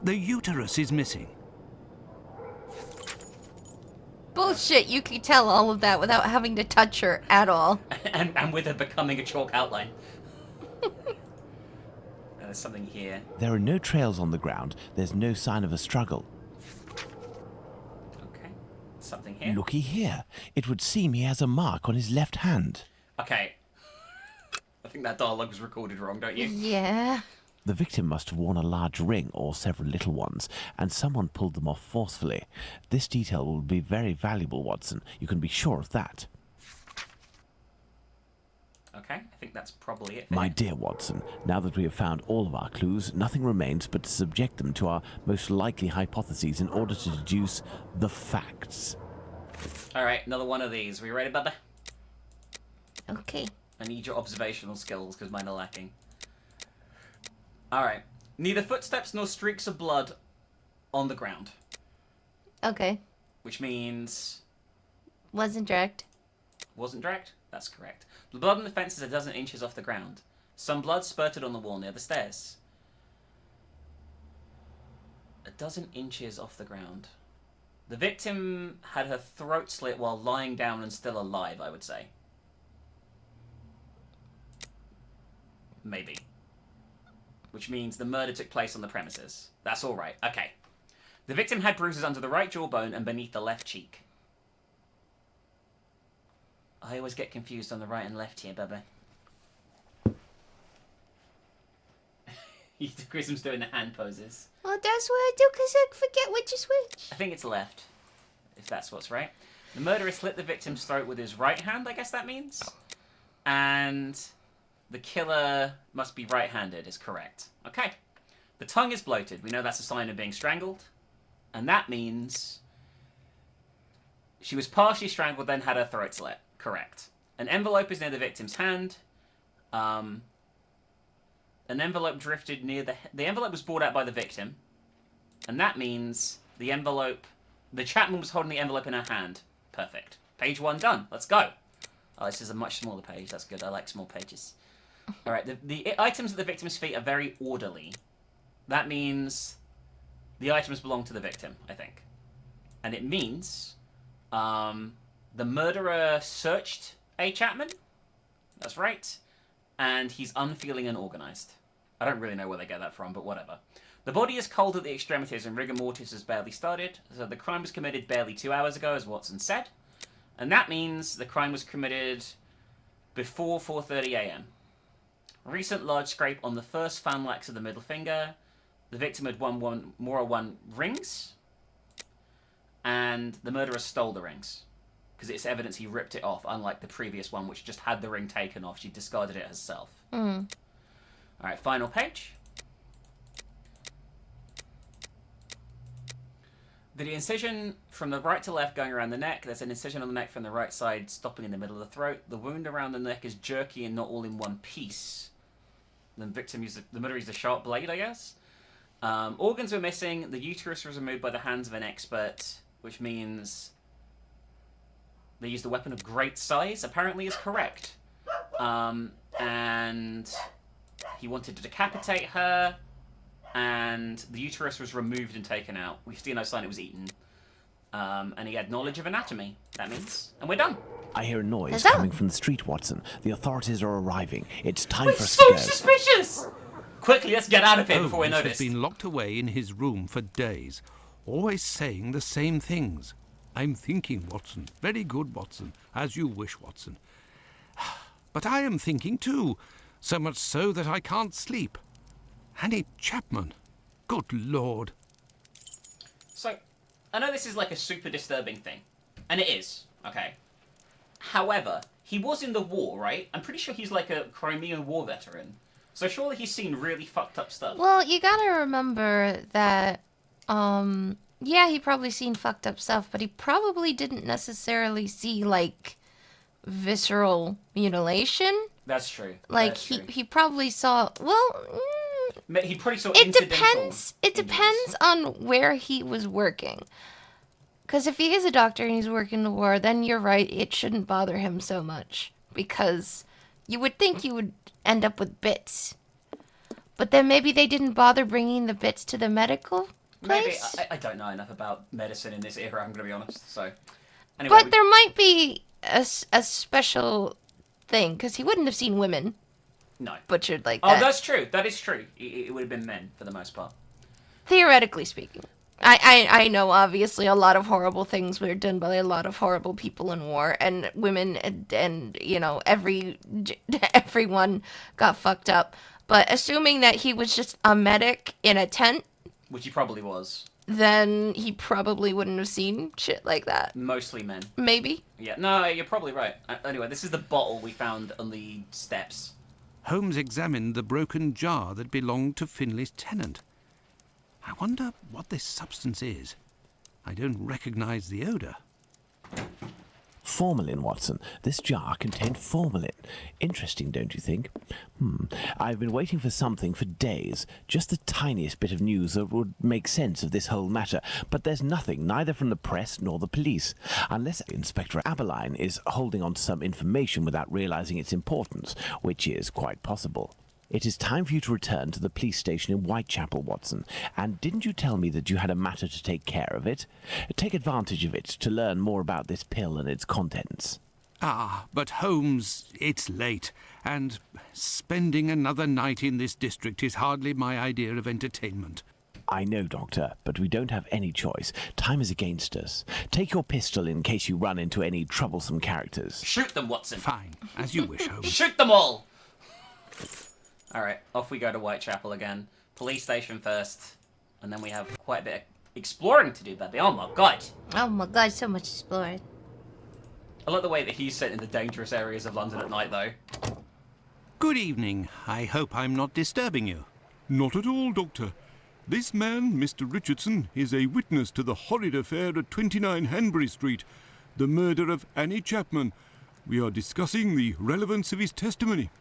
the uterus is missing. Bullshit, you could tell all of that without having to touch her at all. and with her becoming a chalk outline. There's something here. There are no trails on the ground. There's no sign of a struggle. Okay. Something here. Looky here. It would seem he has a mark on his left hand. Okay. I think that dialogue was recorded wrong, don't you? Yeah. The victim must have worn a large ring or several little ones, and someone pulled them off forcefully. This detail will be very valuable, Watson. You can be sure of that. Okay, I think that's probably it. My dear Watson, now that we have found all of our clues, nothing remains but to subject them to our most likely hypotheses in order to deduce the facts. Alright, another one of these. Are we ready, Bubba? Okay. I need your observational skills, because mine are lacking. Alright. Neither footsteps nor streaks of blood on the ground. Okay. Which means... Wasn't dragged. Wasn't dragged? That's correct. The blood on the fence is a dozen inches off the ground. Some blood spurted on the wall near the stairs. A dozen inches off the ground. The victim had her throat slit while lying down and still alive, I would say. Maybe. Which means the murder took place on the premises. That's all right. Okay. The victim had bruises under the right jawbone and beneath the left cheek. I always get confused on the right and left here, Bubba. Grisham's doing the hand poses. Well, that's what I do because I forget which is which. I think it's left, if that's what's right. The murderer slit the victim's throat with his right hand, I guess that means. And the killer must be right-handed, is correct. Okay. The tongue is bloated. We know that's a sign of being strangled. And that means she was partially strangled, then had her throat slit. Correct. An envelope is near the victim's hand. An envelope drifted near the envelope was brought out by the victim. And that means the Chapman was holding the envelope in her hand. Perfect. Page 1 done. Let's go. Oh, this is a much smaller page. That's good. I like small pages. All right. The items at the victim's feet are very orderly. That means the items belong to the victim, I think. And it means the murderer searched A. Chapman. That's right. And he's unfeeling and organized. I don't really know where they get that from, but whatever. The body is cold at the extremities and rigor mortis has barely started. So the crime was committed barely 2 hours ago, as Watson said. And that means the crime was committed before 4:30 a.m. Recent large scrape on the first phalanx of the middle finger. The victim had worn one rings. And the murderer stole the rings. Because it's evidence he ripped it off, unlike the previous one, which just had the ring taken off. She discarded it herself. Alright, final page. The incision from the right to left going around the neck. There's an incision on the neck from the right side, stopping in the middle of the throat. The wound around the neck is jerky and not all in one piece. The murderer used a sharp blade, I guess. Organs were missing. The uterus was removed by the hands of an expert, which means they used a weapon of great size, apparently is correct. And he wanted to decapitate her, and the uterus was removed and taken out. We see no sign it was eaten. And he had knowledge of anatomy, that means. And we're done. I hear a noise coming from the street, Watson. The authorities are arriving. It's time for us to so go. Suspicious! Quickly, let's get out of here before we're Holmes noticed. has been locked away in his room for days, always saying the same things. I'm thinking, Watson. Very good, Watson. As you wish, Watson. But I am thinking too, so much so that I can't sleep. Annie Chapman. Good Lord. So, I know this is like a super disturbing thing. And it is, okay? However, he was in the war, right? I'm pretty sure he's like a Crimean War veteran. So surely he's seen really fucked up stuff. Well, you gotta remember that, yeah, he probably seen fucked up stuff, but he probably didn't necessarily see, like, visceral mutilation. That's true. Like, That's true. he probably saw, well... He probably saw It incidental depends. It depends on where he was working. Because if he is a doctor and he's working the war, then you're right, it shouldn't bother him so much. Because you would think you would end up with bits. But then maybe they didn't bother bringing the bits to the medical place? Maybe. I don't know enough about medicine in this era, I'm going to be honest. So, anyway, But there might be a special thing, because he wouldn't have seen women no. butchered like that. Oh, that's true. That is true. It would have been men, for the most part. Theoretically speaking. I know, obviously, a lot of horrible things were done by a lot of horrible people in war, and women, and you know, everyone got fucked up. But assuming that he was just a medic in a tent... Which he probably was. Then he probably wouldn't have seen shit like that. Mostly men. Maybe. Yeah, no, you're probably right. Anyway, this is the bottle we found on the steps. Holmes examined the broken jar that belonged to Finley's tenant. I wonder what this substance is. I don't recognize the odour. Formalin, Watson. This jar contained formalin. Interesting, don't you think? I've been waiting for something for days. Just the tiniest bit of news that would make sense of this whole matter. But there's nothing, neither from the press nor the police. Unless Inspector Abberline is holding on to some information without realizing its importance, which is quite possible. It is time for you to return to the police station in Whitechapel, Watson. And didn't you tell me that you had a matter to take care of it? Take advantage of it to learn more about this pill and its contents. Ah, but Holmes, it's late, and spending another night in this district is hardly my idea of entertainment. I know, Doctor, but we don't have any choice. Time is against us. Take your pistol in case you run into any troublesome characters. Shoot them, Watson. Fine, as you wish, Holmes. Shoot them all! Alright, off we go to Whitechapel again. Police station first. And then we have quite a bit of exploring to do, baby. Oh my god. Oh my god, so much exploring. I like the way that he's set in the dangerous areas of London at night, though. Good evening. I hope I'm not disturbing you. Not at all, Doctor. This man, Mr. Richardson, is a witness to the horrid affair at 29 Hanbury Street, the murder of Annie Chapman. We are discussing the relevance of his testimony.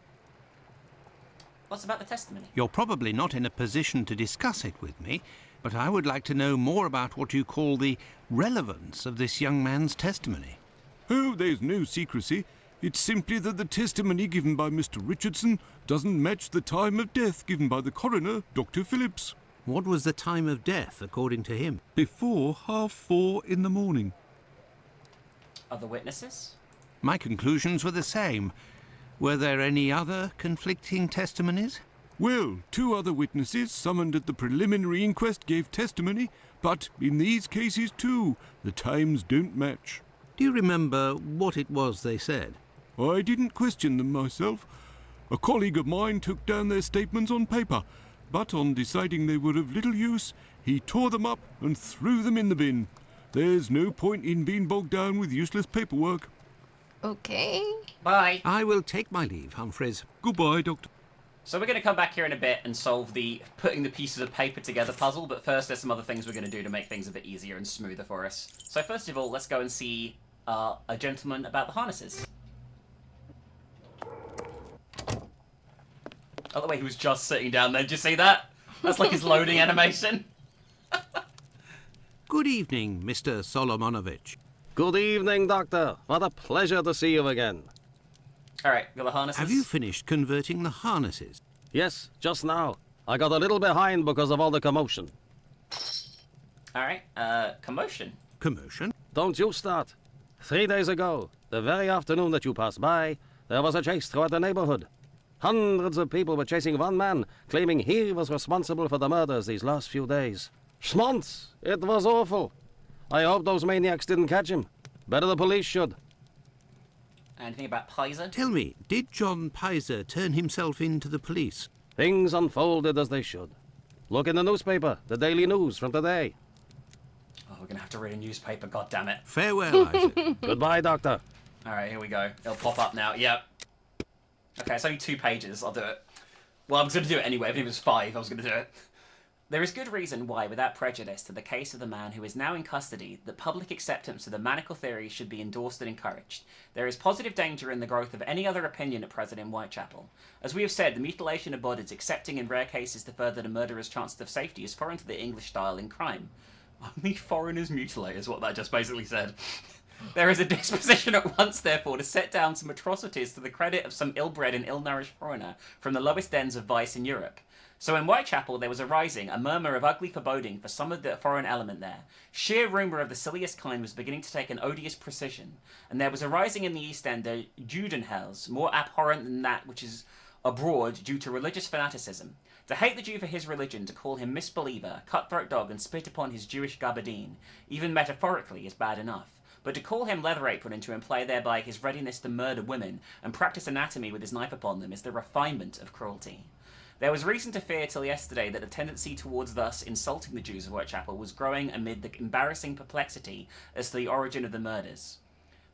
What's about the testimony? You're probably not in a position to discuss it with me, but I would like to know more about what you call the relevance of this young man's testimony. Oh, there's no secrecy. It's simply that the testimony given by Mr. Richardson doesn't match the time of death given by the coroner, Dr. Phillips. What was the time of death, according to him? Before 4:30 in the morning. Other witnesses? My conclusions were the same. Were there any other conflicting testimonies? Well, 2 other witnesses summoned at the preliminary inquest gave testimony, but in these cases too, the times don't match. Do you remember what it was they said? I didn't question them myself. A colleague of mine took down their statements on paper, but on deciding they were of little use, he tore them up and threw them in the bin. There's no point in being bogged down with useless paperwork. Okay. Bye. I will take my leave, Humphreys. Goodbye, Doctor. So we're going to come back here in a bit and solve the putting the pieces of paper together puzzle, but first there's some other things we're going to do to make things a bit easier and smoother for us. So first of all, let's go and see a gentleman about the harnesses. Oh, the way he was just sitting down there. Did you see that? That's like his loading animation. Good evening, Mr. Solomonovich. Good evening, Doctor. What a pleasure to see you again. Alright, got the harnesses. Have you finished converting the harnesses? Yes, just now. I got a little behind because of all the commotion. Alright, commotion. Commotion? Don't you start. 3 days ago, the very afternoon that you passed by, there was a chase throughout the neighborhood. Hundreds of people were chasing one man, claiming he was responsible for the murders these last few days. Schmonz! It was awful. I hope those maniacs didn't catch him. Better the police should. Anything about Pizer? Tell me, did John Pizer turn himself in to the police? Things unfolded as they should. Look in the newspaper, the Daily News from today. Oh, we're gonna have to read a newspaper, god damn it. Farewell, Isaac. Goodbye, Doctor. Alright, here we go. It'll pop up now. Yep. Okay, it's only 2 pages. I'll do it. Well, I was gonna do it anyway. Even if it was 5, I was gonna do it. There is good reason why, without prejudice to the case of the man who is now in custody, that public acceptance of the maniacal theory should be endorsed and encouraged. There is positive danger in the growth of any other opinion at present in Whitechapel. As we have said, the mutilation of bodies, excepting in rare cases to further the murderer's chances of safety, is foreign to the English style in crime. Only foreigners mutilate is what that just basically said. There is a disposition at once, therefore, to set down some atrocities to the credit of some ill-bred and ill-nourished foreigner from the lowest dens of vice in Europe. So in Whitechapel there was a murmur of ugly foreboding for some of the foreign element there. Sheer rumour of the silliest kind was beginning to take an odious precision, and there was arising in the East End a Judenhels, more abhorrent than that which is abroad due to religious fanaticism. To hate the Jew for his religion, to call him misbeliever, cutthroat dog, and spit upon his Jewish gabardine, even metaphorically, is bad enough. But to call him leather apron and to imply thereby his readiness to murder women and practice anatomy with his knife upon them is the refinement of cruelty. There was reason to fear till yesterday that the tendency towards thus insulting the Jews of Whitechapel was growing amid the embarrassing perplexity as to the origin of the murders.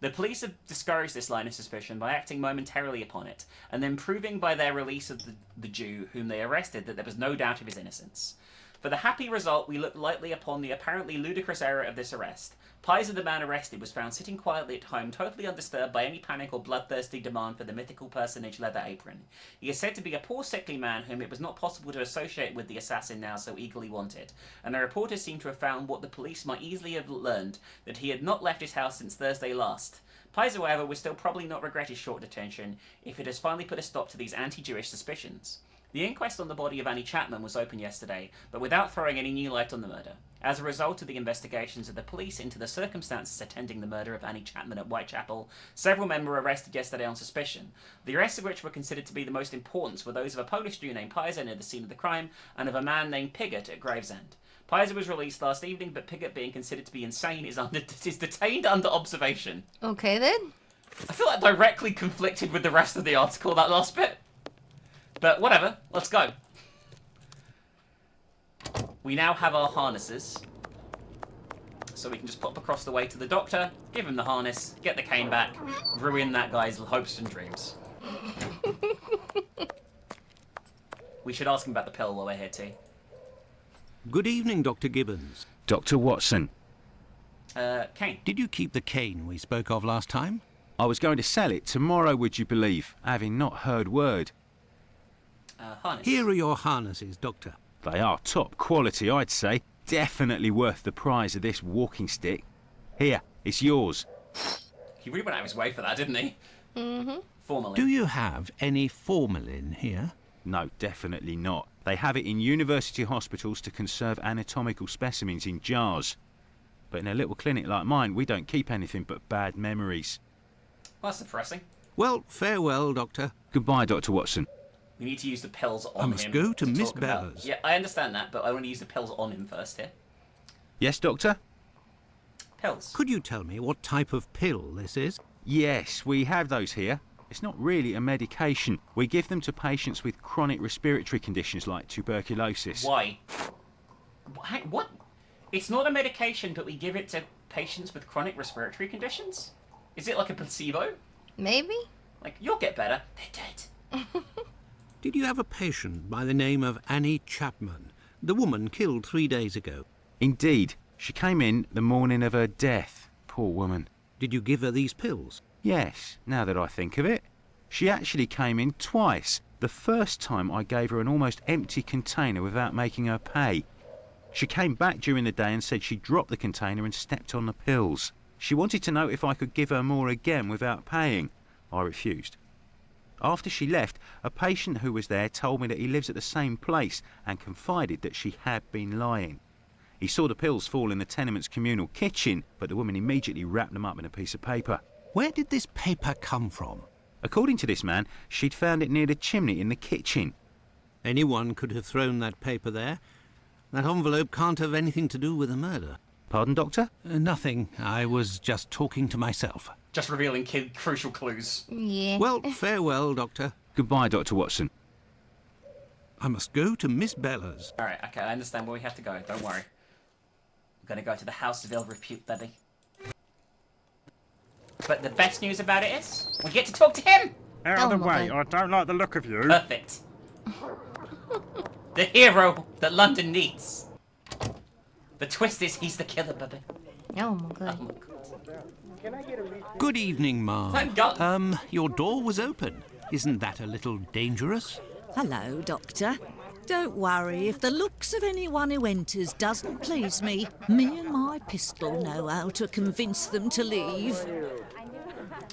The police have discouraged this line of suspicion by acting momentarily upon it, and then proving by their release of the Jew whom they arrested that there was no doubt of his innocence. For the happy result, we look lightly upon the apparently ludicrous error of this arrest. Pizer, the man arrested, was found sitting quietly at home, totally undisturbed by any panic or bloodthirsty demand for the mythical personage Leather Apron. He is said to be a poor sickly man whom it was not possible to associate with the assassin now so eagerly wanted, and the reporters seem to have found what the police might easily have learned, that he had not left his house since Thursday last. Pizer, however, will still probably not regret his short detention if it has finally put a stop to these anti-Jewish suspicions. The inquest on the body of Annie Chapman was opened yesterday, but without throwing any new light on the murder. As a result of the investigations of the police into the circumstances attending the murder of Annie Chapman at Whitechapel, several men were arrested yesterday on suspicion. The arrests of which were considered to be the most important were those of a Polish Jew named Pizer near the scene of the crime, and of a man named Piggott at Gravesend. Pizer was released last evening, but Piggott, being considered to be insane, is detained under observation. Okay, then. I feel like directly conflicted with the rest of the article, that last bit. But whatever, let's go. We now have our harnesses. So we can just pop across the way to the doctor, give him the harness, get the cane back, ruin that guy's hopes and dreams. We should ask him about the pill while we're here too. Good evening, Dr. Gibbons. Dr. Watson. Cane. Did you keep the cane we spoke of last time? I was going to sell it tomorrow, would you believe, having not heard word. Harness. Here are your harnesses, Doctor. They are top quality, I'd say. Definitely worth the price of this walking stick. Here, it's yours. He really went out of his way for that, didn't he? Mm-hmm. Formalin. Do you have any formalin here? No, definitely not. They have it in university hospitals to conserve anatomical specimens in jars. But in a little clinic like mine, we don't keep anything but bad memories. Well, that's depressing. Well, farewell, Doctor. Goodbye, Dr. Watson. We need to use the pills on him. I must go to Miss talk about. Bellers. Yeah, I understand that, but I want to use the pills on him first here. Yes, Doctor? Pills. Could you tell me what type of pill this is? Yes, we have those here. It's not really a medication. We give them to patients with chronic respiratory conditions like tuberculosis. Why? What? It's not a medication, but we give it to patients with chronic respiratory conditions? Is it like a placebo? Maybe? Like, you'll get better. They're dead. Did you have a patient by the name of Annie Chapman, the woman killed 3 days ago? Indeed. She came in the morning of her death. Poor woman. Did you give her these pills? Yes, now that I think of it. She actually came in twice. The first time I gave her an almost empty container without making her pay. She came back during the day and said she dropped the container and stepped on the pills. She wanted to know if I could give her more again without paying. I refused. After she left, a patient who was there told me that he lives at the same place and confided that she had been lying. He saw the pills fall in the tenement's communal kitchen, but the woman immediately wrapped them up in a piece of paper. Where did this paper come from? According to this man, she'd found it near the chimney in the kitchen. Anyone could have thrown that paper there. That envelope can't have anything to do with the murder. Pardon, Doctor? Nothing. I was just talking to myself. Just revealing crucial clues. Yeah. Well, farewell, Doctor. Goodbye, Dr. Watson. I must go to Miss Bella's. Alright, okay, I understand where we have to go. Don't worry. I'm gonna go to the House of Ill Repute, baby. But the best news about it is, we get to talk to him! Out of the way, I don't like the look of you. Perfect. The hero that London needs. The twist is he's the killer, baby. Oh my god. Oh my god. Good evening, Ma. Thank God. Your door was open. Isn't that a little dangerous? Hello, Doctor. Don't worry, if the looks of anyone who enters doesn't please me, me and my pistol know how to convince them to leave.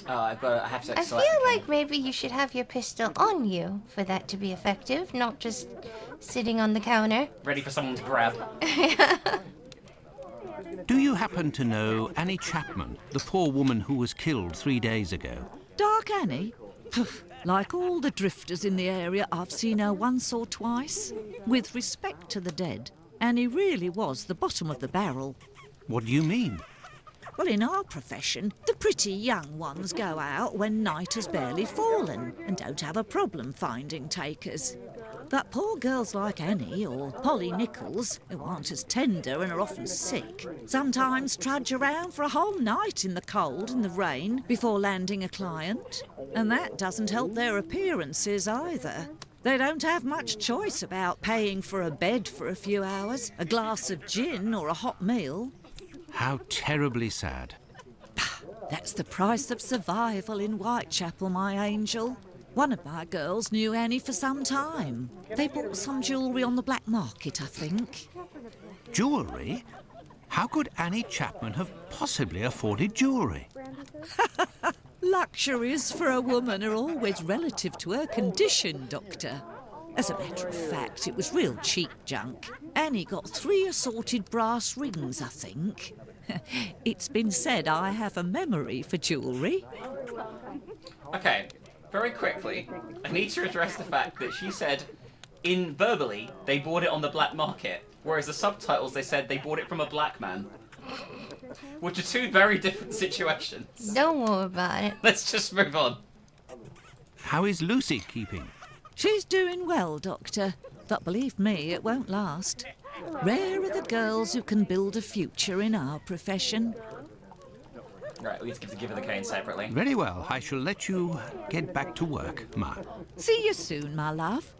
Oh, I have to I select feel the like maybe you should have your pistol on you for that to be effective, not just sitting on the counter. ready for someone to grab. Do you happen to know Annie Chapman, the poor woman who was killed 3 days ago? Dark Annie? Like all the drifters in the area, I've seen her once or twice. With respect to the dead, Annie really was the bottom of the barrel. What do you mean? Well, in our profession, the pretty young ones go out when night has barely fallen and don't have a problem finding takers. But poor girls like Annie or Polly Nichols, who aren't as tender and are often sick, sometimes trudge around for a whole night in the cold and the rain before landing a client. And that doesn't help their appearances either. They don't have much choice about paying for a bed for a few hours, a glass of gin or a hot meal. How terribly sad. That's the price of survival in Whitechapel, my angel. One of my girls knew Annie for some time. They bought some jewellery on the black market, I think. Jewellery? How could Annie Chapman have possibly afforded jewellery? Luxuries for a woman are always relative to her condition, Doctor. As a matter of fact, it was real cheap junk. Annie got 3 assorted brass rings, I think. It's been said I have a memory for jewellery. Okay, very quickly, I need to address the fact that she said, in verbally, they bought it on the black market, whereas the subtitles, they said they bought it from a black man. Which are 2 very different situations. Don't worry about it. Let's just move on. How is Lucy keeping? She's doing well, Doctor, but believe me, it won't last. Rare are the girls who can build a future in our profession. Right, we need to give her the cane separately. Very well. I shall let you get back to work, Ma. See you soon, my love.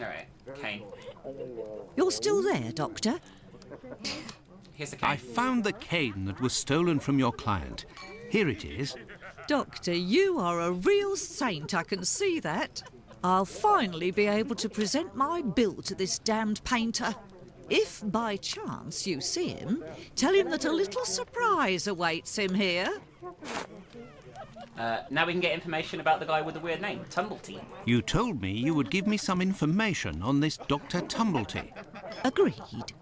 Alright, cane. You're still there, Doctor? Here's the cane. I found the cane that was stolen from your client. Here it is. Doctor, you are a real saint, I can see that. I'll finally be able to present my bill to this damned painter. If by chance you see him, tell him that a little surprise awaits him here. Now we can get information about the guy with the weird name, Tumblety. You told me you would give me some information on this Dr. Tumblety. Agreed.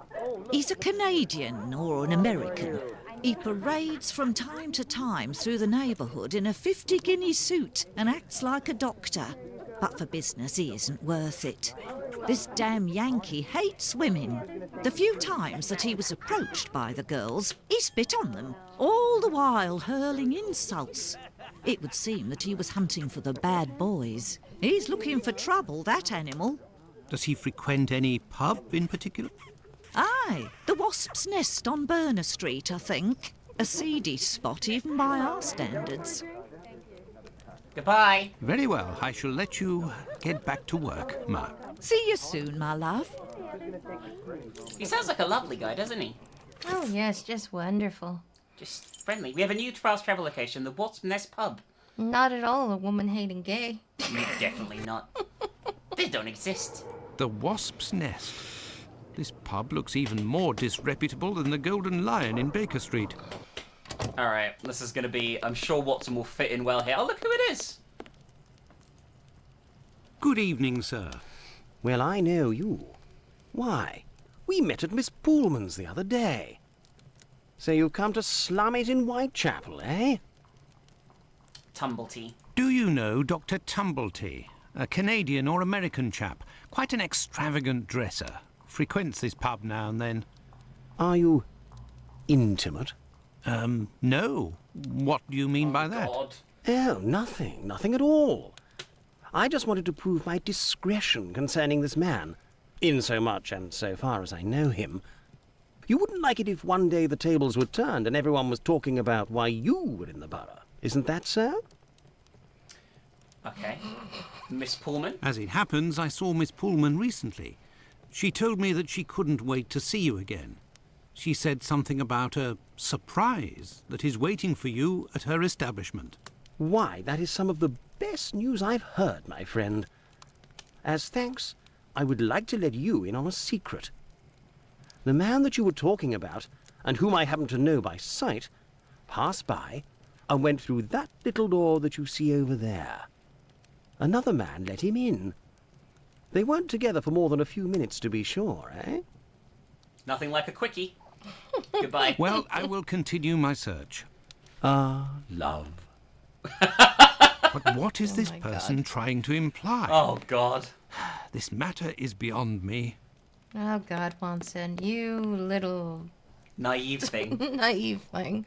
He's a Canadian or an American. He parades from time to time through the neighbourhood in a 50-guinea suit and acts like a doctor. But for business, he isn't worth it. This damn Yankee hates women. The few times that he was approached by the girls, he spit on them, all the while hurling insults. It would seem that he was hunting for the bad boys. He's looking for trouble, that animal. Does he frequent any pub in particular? Aye, the Wasp's Nest on Burner Street, I think. A seedy spot even by our standards. Goodbye. Very well. I shall let you get back to work, Ma. See you soon, my love. He sounds like a lovely guy, doesn't he? Oh yes, just wonderful. Just friendly. We have a new fast travel location, the Wasp's Nest Pub. Not at all a woman-hating gay. Definitely not. They don't exist. The Wasp's Nest. This pub looks even more disreputable than the Golden Lion in Baker Street. Alright, this is going to be... I'm sure Watson will fit in well here. Oh, look who it is! Good evening, sir. Well, I know you. Why, we met at Miss Poolman's the other day. So you've come to slum it in Whitechapel, eh? Tumblety. Do you know Dr. Tumblety? A Canadian or American chap. Quite an extravagant dresser. Frequents this pub now and then. Are you intimate? No. What do you mean by that? God. Oh, nothing at all. I just wanted to prove my discretion concerning this man, in so much and so far as I know him. You wouldn't like it if one day the tables were turned and everyone was talking about why you were in the borough. Isn't that so? Okay. Miss Pullman? As it happens, I saw Miss Pullman recently. She told me that she couldn't wait to see you again. She said something about a surprise that is waiting for you at her establishment. Why, that is some of the best news I've heard, my friend. As thanks, I would like to let you in on a secret. The man that you were talking about, and whom I happen to know by sight, passed by and went through that little door that you see over there. Another man let him in. They weren't together for more than a few minutes, to be sure, eh? Nothing like a quickie. Goodbye. Well, I will continue my search. Love. But what is this person trying to imply? Oh, God. This matter is beyond me. Oh, God, Watson, you little Naive thing. naive thing.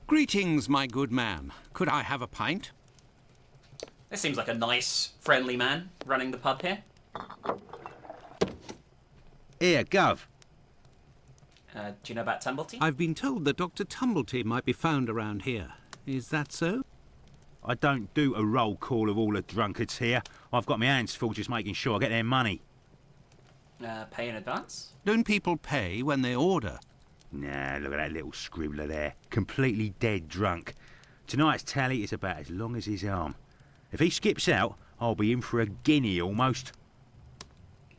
Greetings, my good man. Could I have a pint? This seems like a nice, friendly man running the pub here. Here, Gov. Do you know about Tumblety? I've been told that Dr. Tumblety might be found around here. Is that so? I don't do a roll call of all the drunkards here. I've got my hands full just making sure I get their money. Pay in advance? Don't people pay when they order? Nah, look at that little scribbler there. Completely dead drunk. Tonight's tally is about as long as his arm. If he skips out, I'll be in for a guinea almost.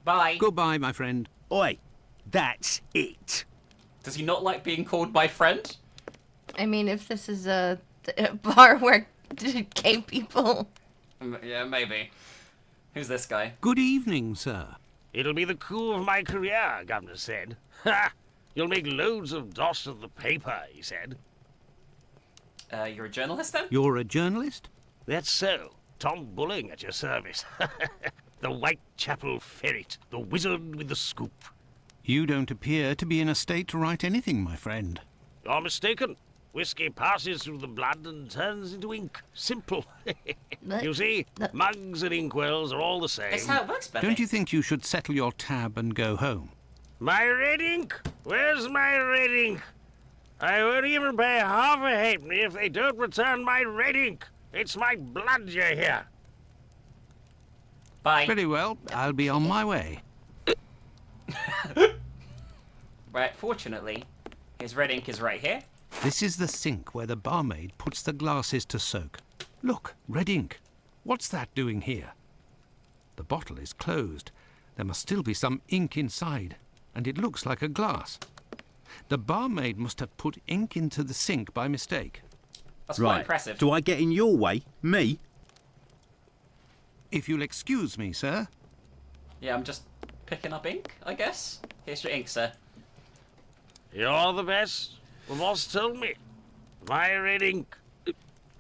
Bye. Goodbye, my friend. Oi, that's it. Does he not like being called my friend? I mean, if this is a bar where gay people... Yeah, maybe. Who's this guy? Good evening, sir. It'll be the coup of my career, Governor said. Ha! You'll make loads of doss of the paper, he said. You're a journalist then? You're a journalist? That's so. Tom Bulling at your service. The Whitechapel ferret, the wizard with the scoop. You don't appear to be in a state to write anything, my friend. You're mistaken. Whiskey passes through the blood and turns into ink. Simple. You see, mugs and inkwells are all the same. That's how it works, Benny. Don't you think you should settle your tab and go home? My red ink? Where's my red ink? I won't even pay half a halfpenny if they don't return my red ink. It's my blood you hear. Bye. Very well, I'll be on my way. Right, fortunately, his red ink is right here. This is the sink where the barmaid puts the glasses to soak. Look, red ink. What's that doing here? The bottle is closed. There must still be some ink inside, and it looks like a glass. The barmaid must have put ink into the sink by mistake. That's quite impressive. Do I get in your way? Me? If you'll excuse me, sir. Yeah, I'm just picking up ink, I guess. Here's your ink, sir. You're the best. The boss told me. My red ink.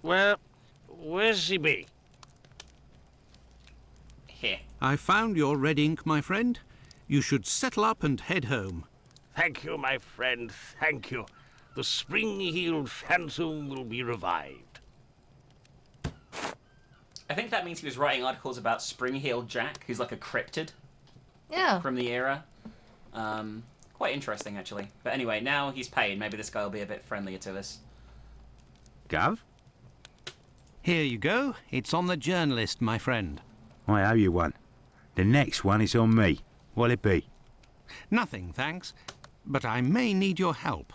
Well, where's she be? Here. I found your red ink, my friend. You should settle up and head home. Thank you, my friend, thank you. The spring-heeled phantom will be revived. I think that means he was writing articles about Spring-Heeled Jack, who's like a cryptid Yeah. from the era. Quite interesting, actually. But anyway, now he's paid. Maybe this guy will be a bit friendlier to us. Gov? Here you go. It's on the journalist, my friend. I owe you one. The next one is on me. What'll it be? Nothing, thanks. But I may need your help.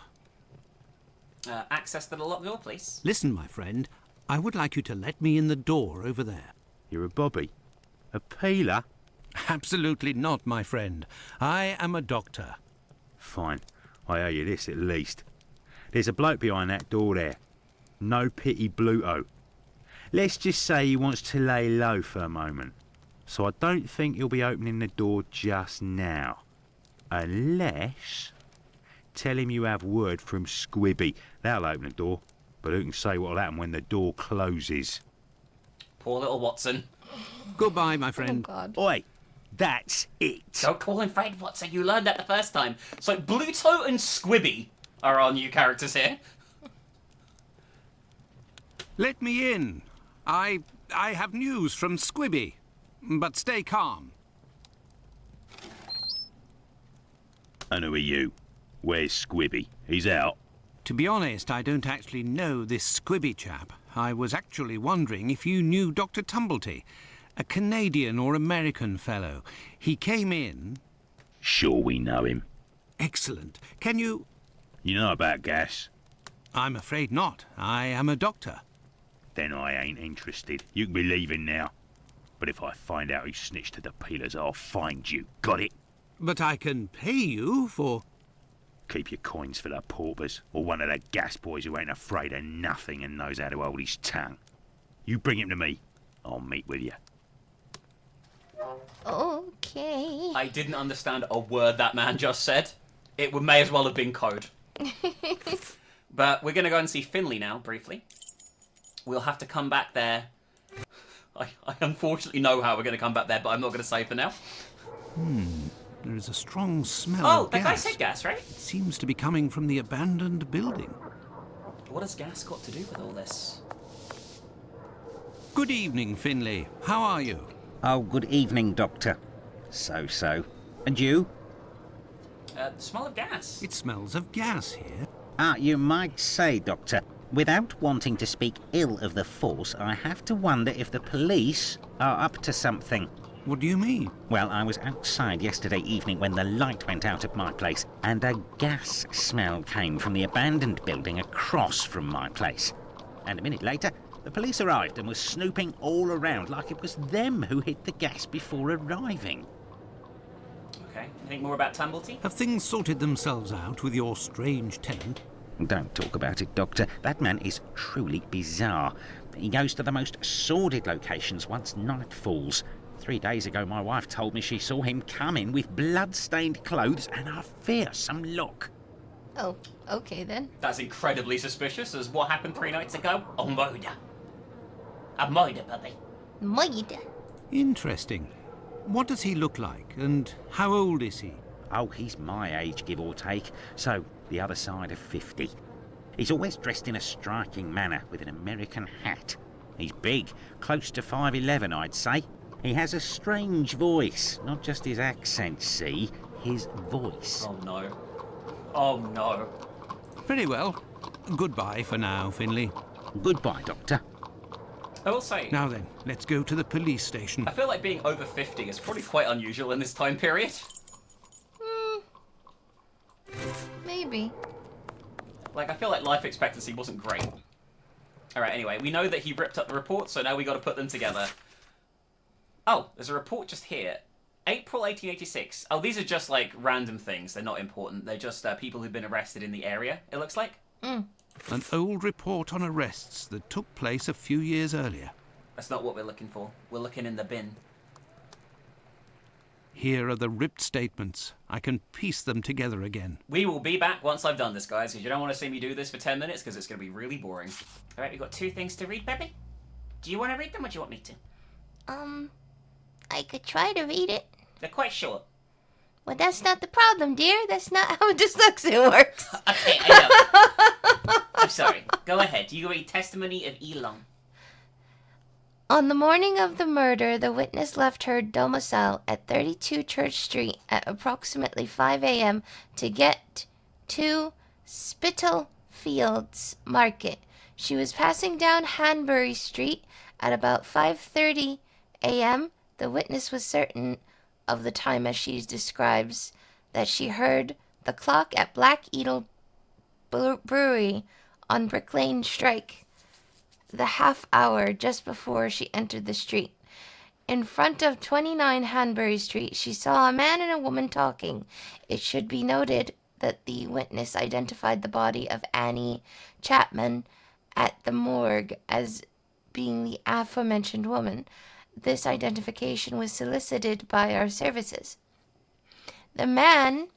Access to the locked door, please. Listen, my friend. I would like you to let me in the door over there. You're a bobby? A peeler? Absolutely not, my friend. I am a doctor. Fine. I owe you this at least. There's a bloke behind that door there. No pity Bluto. Let's just say he wants to lay low for a moment. So I don't think he'll be opening the door just now. Unless... Tell him you have word from Squibby. That'll open the door. But who can say what'll happen when the door closes? Poor little Watson. Goodbye, my Oh, friend. God. Oi, that's it. Don't call him Fred Watson. You learned that the first time. So Bluto and Squibby are our new characters here. Let me in. I I have news from Squibby. But stay calm. And who are you? Where's Squibby? He's out. To be honest, I don't actually know this Squibby chap. I was actually wondering if you knew Dr. Tumblety, a Canadian or American fellow. He came in... Sure we know him. Excellent. Can you... You know about gas? I'm afraid not. I am a doctor. Then I ain't interested. You can be leaving now. But if I find out who snitched to the peelers, I'll find you. Got it? But I can pay you for... Keep your coins for the paupers, or one of the gas boys who ain't afraid of nothing and knows how to hold his tongue. You bring him to me. I'll meet with you. Okay. I didn't understand a word that man just said. It may as well have been code. But we're going to go and see Finley now, briefly. We'll have to come back there. I unfortunately know how we're going to come back there, but I'm not going to say for now. There is a strong smell Oh, of that gas. guy said gas, right? It seems to be coming from the abandoned building. What has gas got to do with all this? Good evening, Finley. How are you? Oh, good evening, Doctor. So. And you? The smell of gas. It smells of gas here. You might say, Doctor, without wanting to speak ill of the force, I have to wonder if the police are up to something. What do you mean? Well, I was outside yesterday evening when the light went out at my place, and a gas smell came from the abandoned building across from my place. And a minute later, the police arrived and was snooping all around like it was them who hid the gas before arriving. Okay, anything more about Tumblety? Have things sorted themselves out with your strange tenant? Don't talk about it, Doctor. That man is truly bizarre. He goes to the most sordid locations once night falls. 3 days ago, my wife told me she saw him come in with blood-stained clothes and a fearsome look. Oh, okay then. That's incredibly suspicious, as what happened 3 nights ago? A murder. A murder, puppy. Murder. Interesting. What does he look like, and how old is he? Oh, he's my age, give or take, so the other side of 50. He's always dressed in a striking manner, with an American hat. He's big, close to 5'11", I'd say. He has a strange voice, not just his accent, see, his voice. Oh no. Oh no. Very well. Goodbye for now, Finley. Goodbye, Doctor. I will say, Now then, let's go to the police station. I feel like being over 50 is probably quite unusual in this time period. Maybe. Like, I feel like life expectancy wasn't great. Alright, anyway, we know that he ripped up the report, so now we got to put them together. Oh, there's a report just here. April 1886. Oh, these are just, like, random things. They're not important. They're just people who've been arrested in the area, it looks like. An old report on arrests that took place a few years earlier. That's not what we're looking for. We're looking in the bin. Here are the ripped statements. I can piece them together again. We will be back once I've done this, guys, because you don't want to see me do this for 10 minutes, because it's going to be really boring. Alright, we've got 2 things to read, Pepe. Do you want to read them, or do you want me to? I could try to read it. They're quite short. Well, that's not the problem, dear. That's not how dyslexia works. Okay, I know. I'm sorry. Go ahead. You read Testimony of Elon. On the morning of the murder, the witness left her domicile at 32 Church Street at approximately 5 a.m. to get to Spitalfields Market. She was passing down Hanbury Street at about 5:30 a.m. The witness was certain of the time as she describes that she heard the clock at Black Eagle Brewery on Brick Lane strike the half hour just before she entered the street. In front of 29 Hanbury Street, she saw a man and a woman talking. It should be noted that the witness identified the body of Annie Chapman at the morgue as being the aforementioned woman. This identification was solicited by our services. The man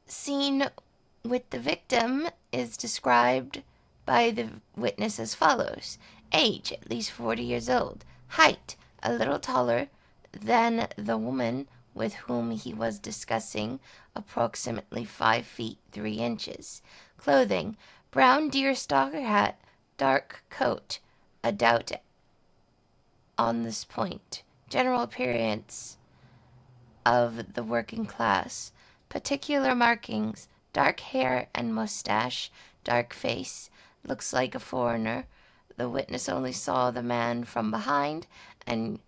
seen with the victim is described by the witness as follows. Age, at least 40 years old. Height, a little taller than the woman with whom he was discussing, approximately 5 feet 3 inches. Clothing, brown deerstalker hat, dark coat, a doubt on this point. General appearance of the working class. Particular markings: dark hair and mustache, dark face, looks like a foreigner. The witness only saw the man from behind and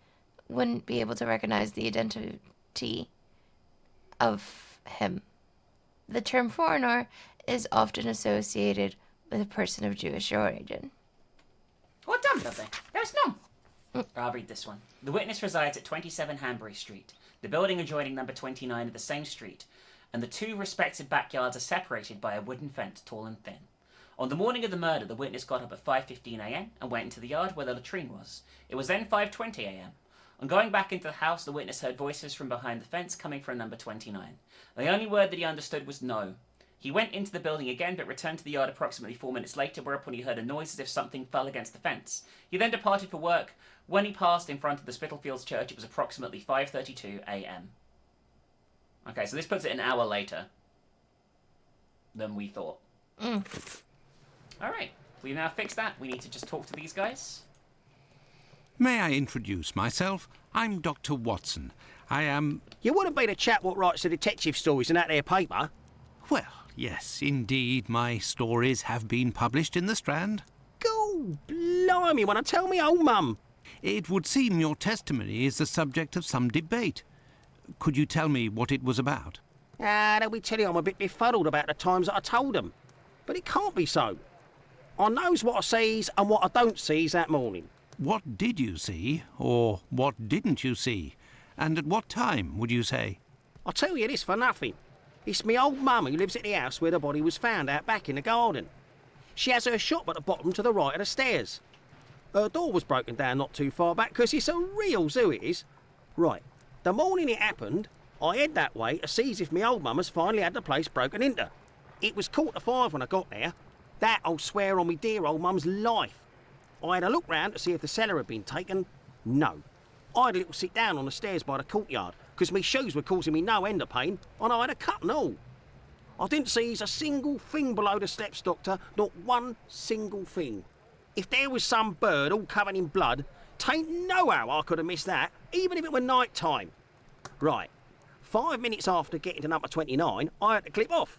wouldn't be able to recognize the identity of him. The term foreigner is often associated with a person of Jewish origin. What done, does they? There's none. I'll read this one. The witness resides at 27 Hanbury Street, the building adjoining number 29 of the same street, and the two respective backyards are separated by a wooden fence, tall and thin. On the morning of the murder, the witness got up at 5:15 a.m. and went into the yard where the latrine was. It was then 5:20 a.m. On going back into the house, the witness heard voices from behind the fence coming from number 29. The only word that he understood was no. He went into the building again, but returned to the yard approximately 4 minutes later, whereupon he heard a noise as if something fell against the fence. He then departed for work. When he passed in front of the Spitalfields Church, it was approximately 5:32 a.m. Okay, so this puts it an hour later than we thought. Alright, we've now fixed that. We need to just talk to these guys. May I introduce myself? I'm Dr. Watson. I am... You wouldn't be the chap what writes the detective stories in that there paper? Well, yes, indeed, my stories have been published in the Strand. Go blimey, wanna tell me old mum? It would seem your testimony is the subject of some debate. Could you tell me what it was about? They'll be telling I'm a bit befuddled about the times that I told them. But it can't be so. I knows what I sees and what I don't sees that morning. What did you see, or what didn't you see? And at what time, would you say? I'll tell you this for nothing. It's me old mum who lives at the house where the body was found out back in the garden. She has her shop at the bottom to the right of the stairs. Her door was broken down not too far back, 'cause it's a real zoo it is. Right, the morning it happened, I head that way to see if me old mum has finally had the place broken into. It was 4:45 when I got there. That I'll swear on me dear old mum's life. I had a look round to see if the cellar had been taken. No. I had a little sit down on the stairs by the courtyard, 'cause me shoes were causing me no end of pain, and I had a cut and all. I didn't see a single thing below the steps, Doctor, not one single thing. If there was some bird all covered in blood, 'tain't no how I could have missed that, even if it were night time. Right, 5 minutes after getting to number 29, I had to clip off.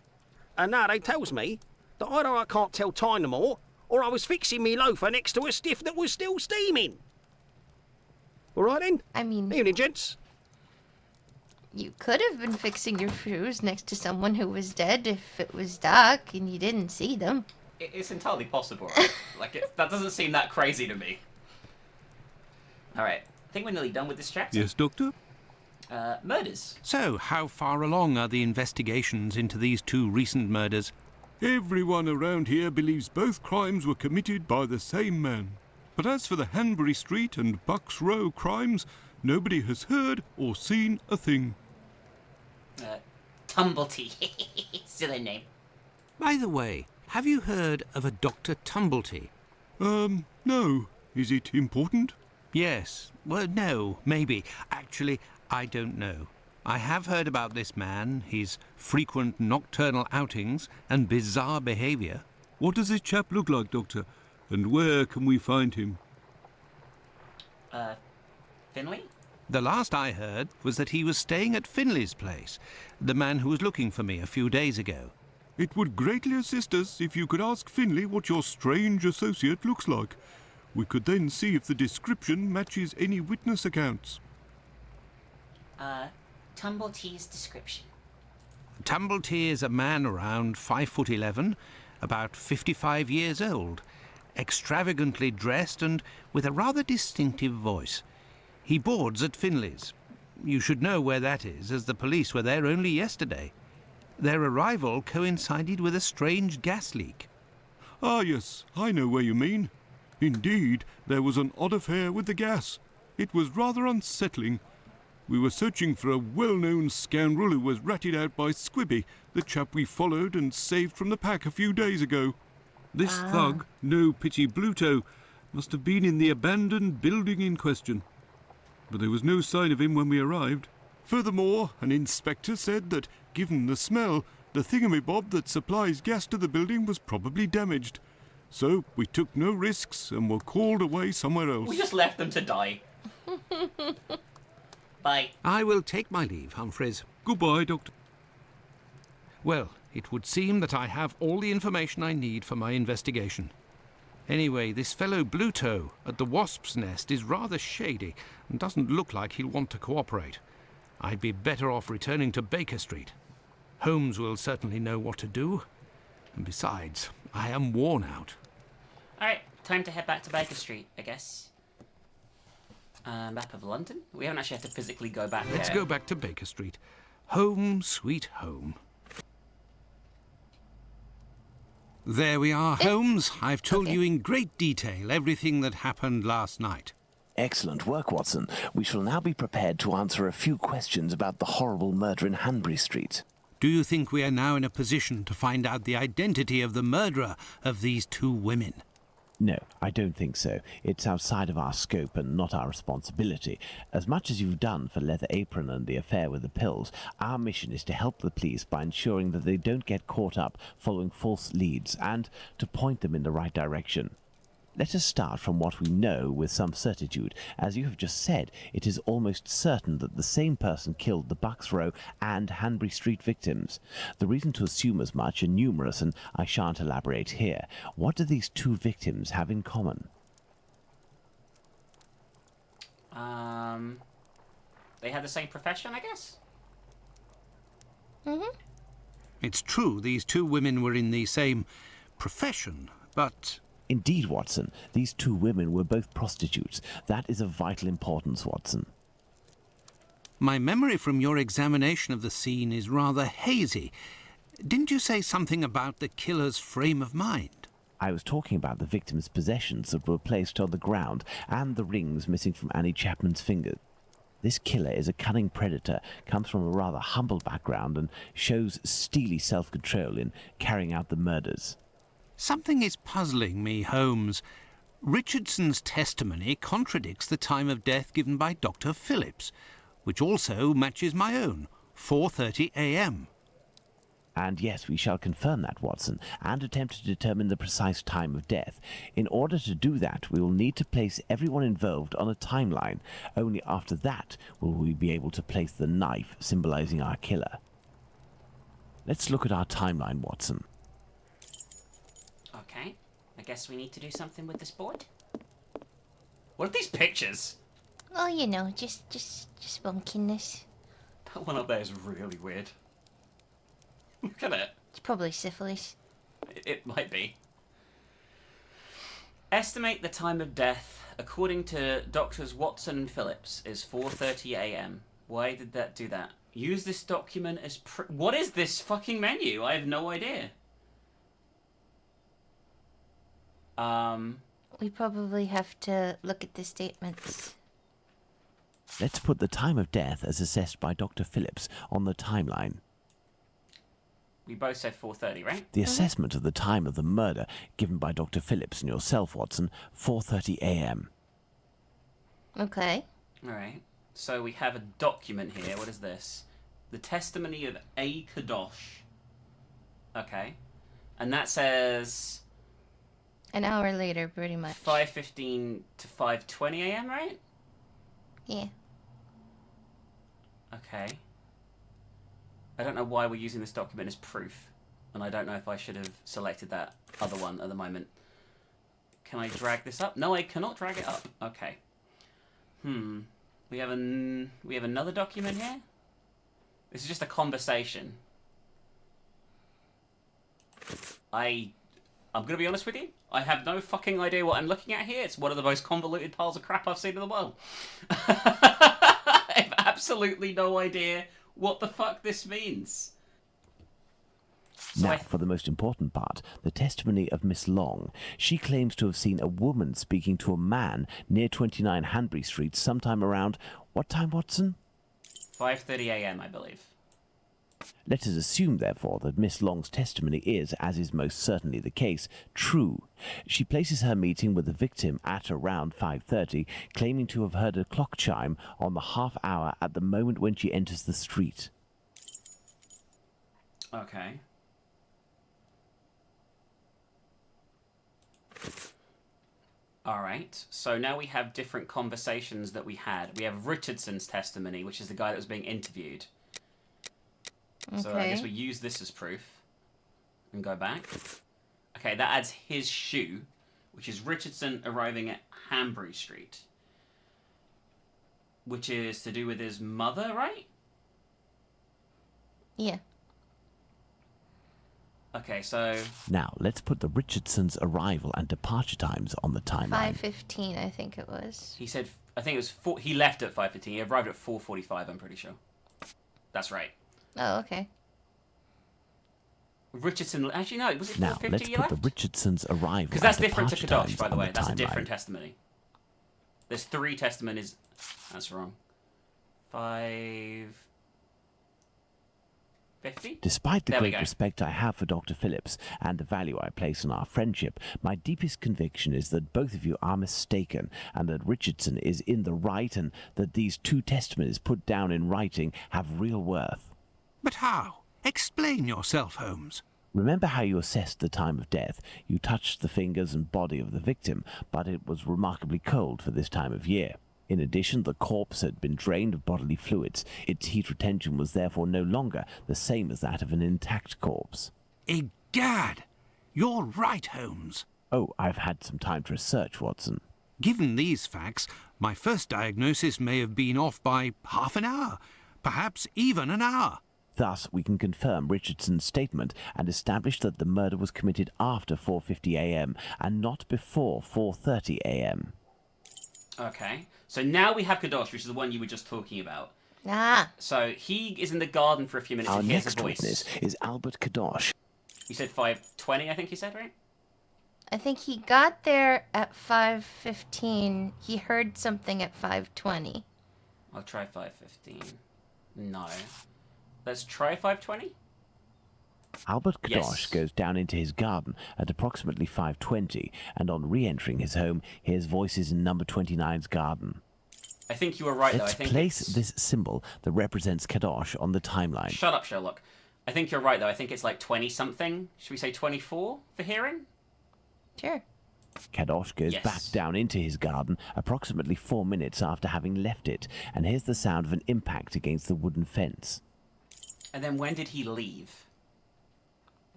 And now they tells me that either I can't tell time no more, or I was fixing me loafer next to a stiff that was still steaming. All right then? I mean... Evening, gents. You could have been fixing your shoes next to someone who was dead if it was dark and you didn't see them. It's entirely possible, right? That doesn't seem that crazy to me. Alright, I think we're nearly done with this chapter. Yes, Doctor? Murders. So, how far along are the investigations into these two recent murders? Everyone around here believes both crimes were committed by the same man. But as for the Hanbury Street and Bucks Row crimes, nobody has heard or seen a thing. Tumblety. Silly name. By the way, have you heard of a Dr. Tumblety? No. Is it important? Yes. Well, no, maybe. Actually, I don't know. I have heard about this man, his frequent nocturnal outings and bizarre behaviour. What does this chap look like, Doctor? And where can we find him? Finley? The last I heard was that he was staying at Finley's place, the man who was looking for me a few days ago. It would greatly assist us if you could ask Finley what your strange associate looks like. We could then see if the description matches any witness accounts. Tumblety's description. Tumblety is a man around 5'11", about 55 years old, extravagantly dressed and with a rather distinctive voice. He boards at Finley's. You should know where that is, as the police were there only yesterday. Their arrival coincided with a strange gas leak. Ah, yes, I know where you mean. Indeed, there was an odd affair with the gas. It was rather unsettling. We were searching for a well-known scoundrel who was ratted out by Squibby, the chap we followed and saved from the pack a few days ago. This thug, No Pity Bluto, must have been in the abandoned building in question. But there was no sign of him when we arrived. Furthermore, an inspector said that, given the smell, the thingamabob that supplies gas to the building was probably damaged. So we took no risks and were called away somewhere else. We just left them to die. Bye. I will take my leave, Humphreys. Goodbye, Doctor. Well, it would seem that I have all the information I need for my investigation. Anyway, this fellow Bluto at the Wasp's Nest is rather shady and doesn't look like he'll want to cooperate. I'd be better off returning to Baker Street. Holmes will certainly know what to do. And besides, I am worn out. Alright, time to head back to Baker Street, I guess. Map of London? We haven't actually had to physically go back Let's there. go back to Baker Street. Home, sweet home. There we are, Holmes. I've told you in great detail everything that happened last night. Excellent work, Watson. We shall now be prepared to answer a few questions about the horrible murder in Hanbury Street. Do you think we are now in a position to find out the identity of the murderer of these two women? No, I don't think so. It's outside of our scope and not our responsibility. As much as you've done for Leather Apron and the affair with the pills, our mission is to help the police by ensuring that they don't get caught up following false leads and to point them in the right direction. Let us start from what we know with some certitude. As you have just said, it is almost certain that the same person killed the Bucks Row and Hanbury Street victims. The reasons to assume as much are numerous, and I shan't elaborate here. What do these two victims have in common? They had the same profession, I guess? Mm-hmm. It's true, these two women were in the same profession, but... Indeed, Watson. These two women were both prostitutes. That is of vital importance, Watson. My memory from your examination of the scene is rather hazy. Didn't you say something about the killer's frame of mind? I was talking about the victim's possessions that were placed on the ground and the rings missing from Annie Chapman's fingers. This killer is a cunning predator, comes from a rather humble background and shows steely self-control in carrying out the murders. Something is puzzling me, Holmes. Richardson's testimony contradicts the time of death given by Dr. Phillips, which also matches my own, 4:30 a.m. And yes, we shall confirm that, Watson, and attempt to determine the precise time of death. In order to do that, we will need to place everyone involved on a timeline. Only after that will we be able to place the knife symbolizing our killer. Let's look at our timeline, Watson. Okay, I guess we need to do something with this board. What are these pictures? Oh, you know, just wonkiness. That one up there is really weird. Look at it. It's probably syphilis. It might be. Estimate the time of death according to Doctors Watson and Phillips is 4:30 a.m. Why did that do that? Use this document as what is this fucking menu? I have no idea. We probably have to look at the statements. Let's put the time of death as assessed by Dr. Phillips on the timeline. We both said 4:30, right? The assessment of the time of the murder given by Dr. Phillips and yourself, Watson, 4:30 a.m. Okay. Alright. So we have a document here. What is this? The testimony of A. Kadosh. Okay. And that says... An hour later, pretty much. 5:15 to 5:20 a.m., right? Yeah. Okay. I don't know why we're using this document as proof, and I don't know if I should have selected that other one at the moment. Can I drag this up? No, I cannot drag it up. Okay. We have another document here. This is just a conversation. I'm gonna be honest with you. I have no fucking idea what I'm looking at here. It's one of the most convoluted piles of crap I've seen in the world. I have absolutely no idea what the fuck this means. So Now, for the most important part, the testimony of Miss Long. She claims to have seen a woman speaking to a man near 29 Hanbury Street sometime around... What time, Watson? 5:30 a.m., I believe. Let us assume, therefore, that Miss Long's testimony is, as is most certainly the case, true. She places her meeting with the victim at around 5:30, claiming to have heard a clock chime on the half hour at the moment when she enters the street. Okay. Alright, so now we have different conversations that we had. We have Richardson's testimony, which is the guy that was being interviewed. Okay. So I guess we use this as proof. And go back. Okay, that adds his shoe, which is Richardson arriving at Hanbury Street. Which is to do with his mother, right? Yeah. Okay, so... Now, let's put the Richardsons' arrival and departure times on the timeline. 5:15, I think it was. He said... I think it was... he left at 5:15. He arrived at 4:45, I'm pretty sure. That's right. Oh, okay. Richardson... Actually, no. Was it 4:50 Now, let's you put left? the Richardsons' arrival Because that's and different to departure Kadosh, by times the on way. That's a timeline. different testimony. There's 3 testimonies. That's wrong. 5:50? Despite the There we great go. respect I have for Dr. Phillips and the value I place on our friendship, my deepest conviction is that both of you are mistaken and that Richardson is in the right and that these 2 testimonies put down in writing have real worth. But how? Explain yourself, Holmes. Remember how you assessed the time of death. You touched the fingers and body of the victim, but it was remarkably cold for this time of year. In addition, the corpse had been drained of bodily fluids. Its heat retention was therefore no longer the same as that of an intact corpse. Egad! You're right, Holmes. Oh, I've had some time to research, Watson. Given these facts, my first diagnosis may have been off by half an hour, perhaps even an hour. Thus, we can confirm Richardson's statement and establish that the murder was committed after 4:50 a.m. and not before 4:30 a.m. Okay. So now we have Kadosh, which is the one you were just talking about. Ah. So he is in the garden for a few minutes Our and hears a next voice. witness is Albert Kadosh. You said 5:20, I think you said, right? I think he got there at 5:15. He heard something at 5:20. I'll try 5:15. No. Let's try 5:20? Albert Kadosh Yes. goes down into his garden at approximately 5:20, and on re-entering his home, hears voices in number 29's garden. I think you were right, though. I Let's think place it's... this symbol that represents Kadosh on the timeline. Shut up, Sherlock. I think you're right, though. I think it's like 20-something. Should we say 24 for hearing? Sure. Kadosh goes Yes. back down into his garden approximately 4 minutes after having left it, and hears the sound of an impact against the wooden fence. And then when did he leave?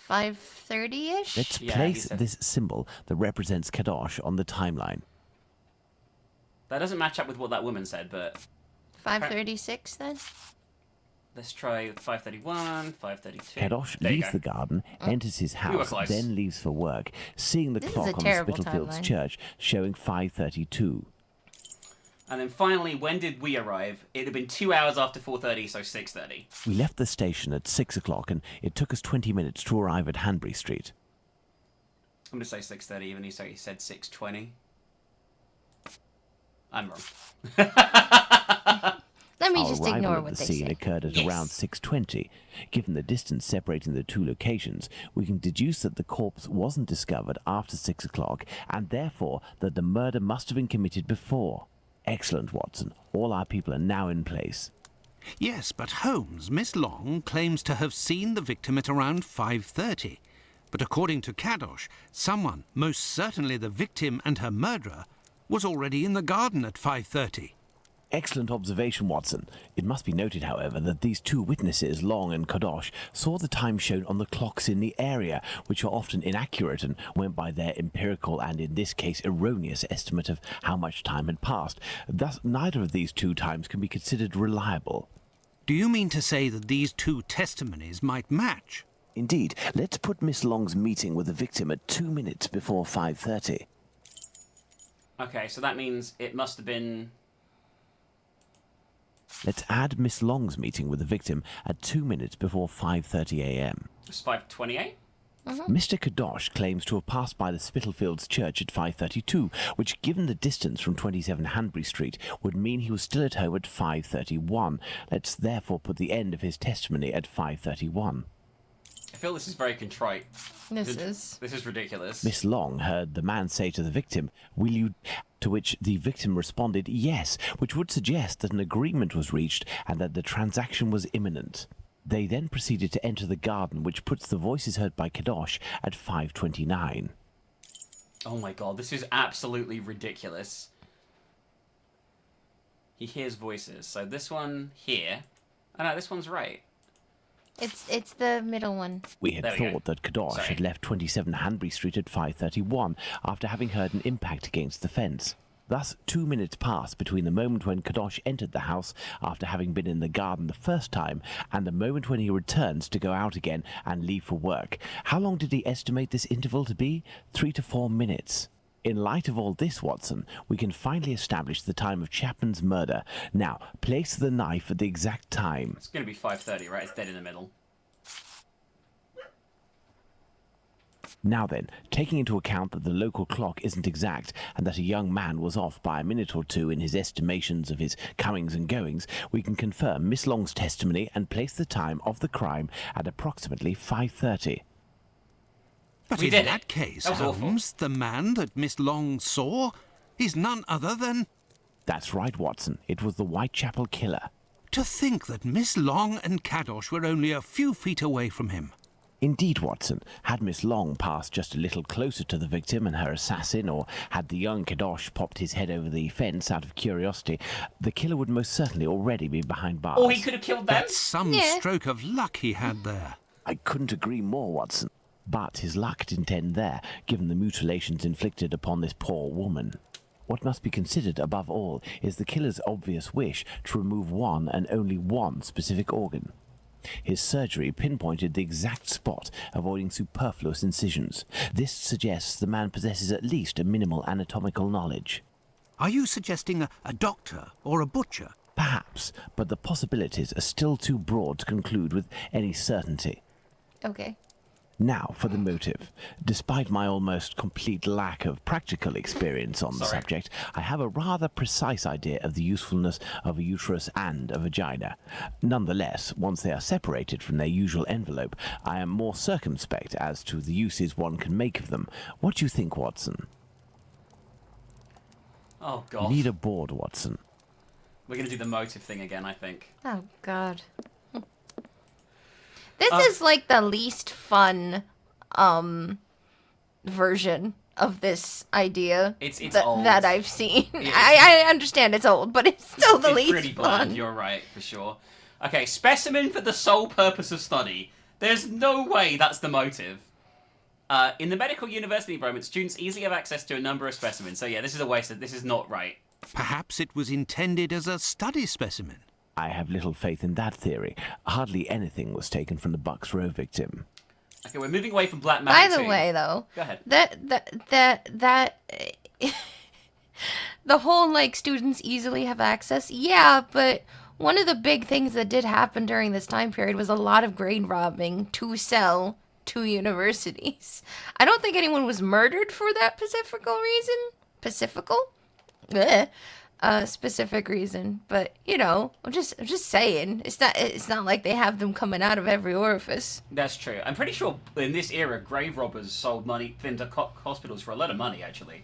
5:30-ish? Let's Yeah, place he said- this symbol that represents Kadosh on the timeline. That doesn't match up with what that woman said, but 5:36 then? let's try 5:31, 5:32. Kadosh There you leaves go. the garden, enters his We were house, close. then leaves for work, seeing the This is clock a on the terrible Spitalfields timeline. church showing 5:32. And then finally, when did we arrive? It had been 2 hours after 4:30, so 6:30. We left the station at 6 o'clock, and it took us 20 minutes to arrive at Hanbury Street. I'm gonna say 6:30, even though he said 6:20. I'm wrong. Let me Our just arrival ignore at what the they scene say. occurred at Yes. around 6:20. Given the distance separating the 2 locations, we can deduce that the corpse wasn't discovered after 6 o'clock, and therefore that the murder must have been committed before. Excellent, Watson. All our people are now in place. Yes, but Holmes, Miss Long claims to have seen the victim at around 5:30. But according to Kadosh, someone, most certainly the victim and her murderer, was already in the garden at 5:30. Excellent observation, Watson. It must be noted, however, that these 2 witnesses, Long and Kadosh, saw the time shown on the clocks in the area, which are often inaccurate and went by their empirical and, in this case, erroneous estimate of how much time had passed. Thus, neither of these 2 times can be considered reliable. Do you mean to say that these 2 testimonies might match? Indeed, let's put Miss Long's meeting with the victim at 2 minutes before 5:30. Okay, so that means it must have been... Let's add Miss Long's meeting with the victim at 2 minutes before 5:30 a.m. It's 5:28? Mr. Kadosh claims to have passed by the Spitalfields church at 5:32, which, given the distance from 27 Hanbury Street, would mean he was still at home at 5:31. Let's therefore put the end of his testimony at 5:31. I feel this is very contrite. This is. This is ridiculous. Miss Long heard the man say to the victim, "Will you?" To which the victim responded, "Yes," which would suggest that an agreement was reached and that the transaction was imminent. They then proceeded to enter the garden, which puts the voices heard by Kadosh at 5:29. Oh my god, this is absolutely ridiculous. He hears voices. So this one here. Oh no, this one's right. It's the middle one. We had thought that Kadosh Sorry. had left 27 Hanbury Street at 5:31 after having heard an impact against the fence. Thus, 2 minutes passed between the moment when Kadosh entered the house after having been in the garden the first time and the moment when he returns to go out again and leave for work. How long did he estimate this interval to be? 3 to 4 minutes. In light of all this, Watson, we can finally establish the time of Chapman's murder. Now, place the knife at the exact time. It's going to be 5:30, right? It's dead in the middle. Now then, taking into account that the local clock isn't exact and that a young man was off by a minute or two in his estimations of his comings and goings, we can confirm Miss Long's testimony and place the time of the crime at approximately 5:30. But We in did that it. case, That was awful. Holmes, the man that Miss Long saw, is none other than... That's right, Watson. It was the Whitechapel killer. To think that Miss Long and Kadosh were only a few feet away from him. Indeed, Watson, had Miss Long passed just a little closer to the victim and her assassin, or had the young Kadosh popped his head over the fence out of curiosity, the killer would most certainly already be behind bars. Or he could have killed them. That's some stroke of luck he had there. I couldn't agree more, Watson. But his luck didn't end there, given the mutilations inflicted upon this poor woman. What must be considered above all is the killer's obvious wish to remove one and only one specific organ. His surgery pinpointed the exact spot, avoiding superfluous incisions. This suggests the man possesses at least a minimal anatomical knowledge. Are you suggesting a doctor or a butcher? Perhaps, but the possibilities are still too broad to conclude with any certainty. Okay. Now for the motive. Despite my almost complete lack of practical experience on the subject, I have a rather precise idea of the usefulness of a uterus and a vagina. Nonetheless, once they are separated from their usual envelope, I am more circumspect as to the uses one can make of them. What do you think, Watson? Oh, God. You need a board, Watson. We're going to do the motive thing again, I think. Oh, God. This is like the least fun version of this idea It's old. that I've seen. Yeah, I understand it's old, but it's still the it's least pretty bland, fun. you're right, for sure. Okay, specimen for the sole purpose of study. There's no way that's the motive. In the medical university environment, students easily have access to a number of specimens. So yeah, this is a waste. This is not right. Perhaps it was intended as a study specimen. I have little faith in that theory. Hardly anything was taken from the Bucks Row victim. Okay, we're moving away from black By magic. the too. way, though, Go ahead. that the whole like students easily have access. Yeah, but one of the big things that did happen during this time period was a lot of grade robbing to sell to universities. I don't think anyone was murdered for that specific reason, but you know, I'm just saying, it's not like they have them coming out of every orifice. That's true. I'm pretty sure in this era, grave robbers sold money into hospitals for a lot of money, actually.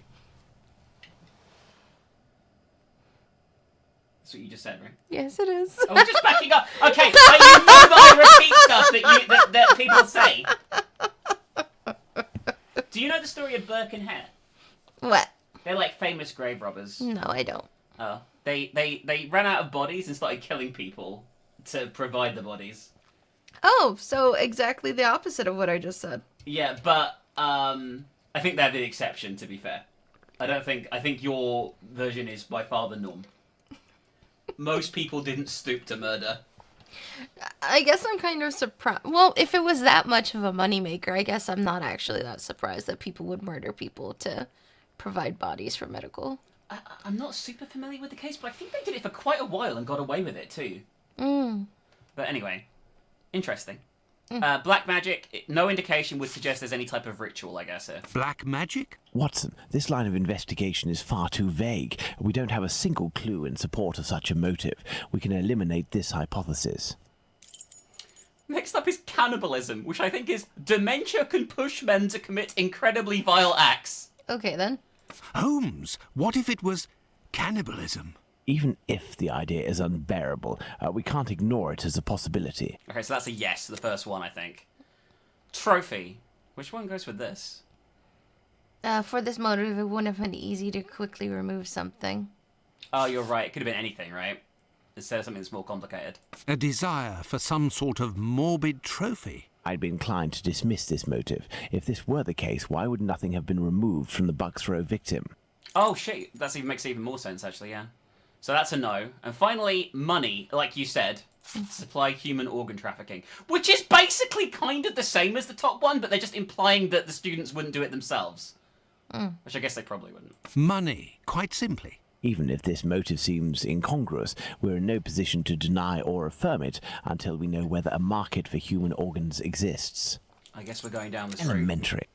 That's what you just said, right? Yes, it is. Oh, we're just backing up. Okay, but you know that I repeat stuff that people say. Do you know the story of Burke and Hare? What? They're like famous grave robbers. No, I don't. Oh, they ran out of bodies and started killing people to provide the bodies. Oh, so exactly the opposite of what I just said. Yeah, but I think they're the exception. To be fair, I think your version is by far the norm. Most people didn't stoop to murder. I guess I'm kind of surprised. Well, if it was that much of a moneymaker, I guess I'm not actually that surprised that people would murder people to provide bodies for medical. I'm not super familiar with the case, but I think they did it for quite a while and got away with it too. But anyway, interesting. Black magic, no indication would suggest there's any type of ritual, I guess. Black magic? Watson, this line of investigation is far too vague. We don't have a single clue in support of such a motive. We can eliminate this hypothesis. Next up is cannibalism, which I think is dementia can push men to commit incredibly vile acts. Okay, then. Holmes, what if it was cannibalism? Even if the idea is unbearable, we can't ignore it as a possibility. Okay, so that's a yes, the first one, I think. Trophy. Which one goes with this? For this motive, it wouldn't have been easy to quickly remove something. Oh, you're right. It could have been anything, right? Instead of something that's more complicated. A desire for some sort of morbid trophy. I'd be inclined to dismiss this motive. If this were the case, why would nothing have been removed from the Bucks Row victim? Oh, shit. That makes even more sense, actually, yeah. So that's a no. And finally, money, like you said. Supply human organ trafficking. Which is basically kind of the same as the top one, but they're just implying that the students wouldn't do it themselves. Which I guess they probably wouldn't. Money, quite simply. Even if this motive seems incongruous, we're in no position to deny or affirm it until we know whether a market for human organs exists. I guess we're going down this route. Elementary.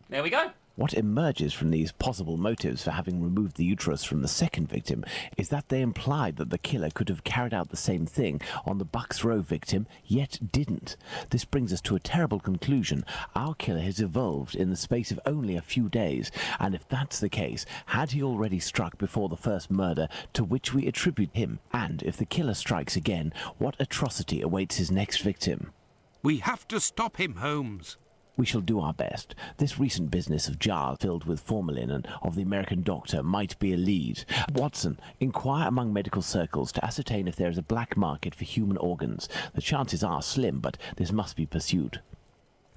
There we go. What emerges from these possible motives for having removed the uterus from the second victim is that they implied that the killer could have carried out the same thing on the Bucks Row victim, yet didn't. This brings us to a terrible conclusion. Our killer has evolved in the space of only a few days, and if that's the case, had he already struck before the first murder to which we attribute him? And if the killer strikes again, what atrocity awaits his next victim? We have to stop him, Holmes. We shall do our best. This recent business of jars filled with formalin and of the American doctor might be a lead. Watson, inquire among medical circles to ascertain if there is a black market for human organs. The chances are slim, but this must be pursued.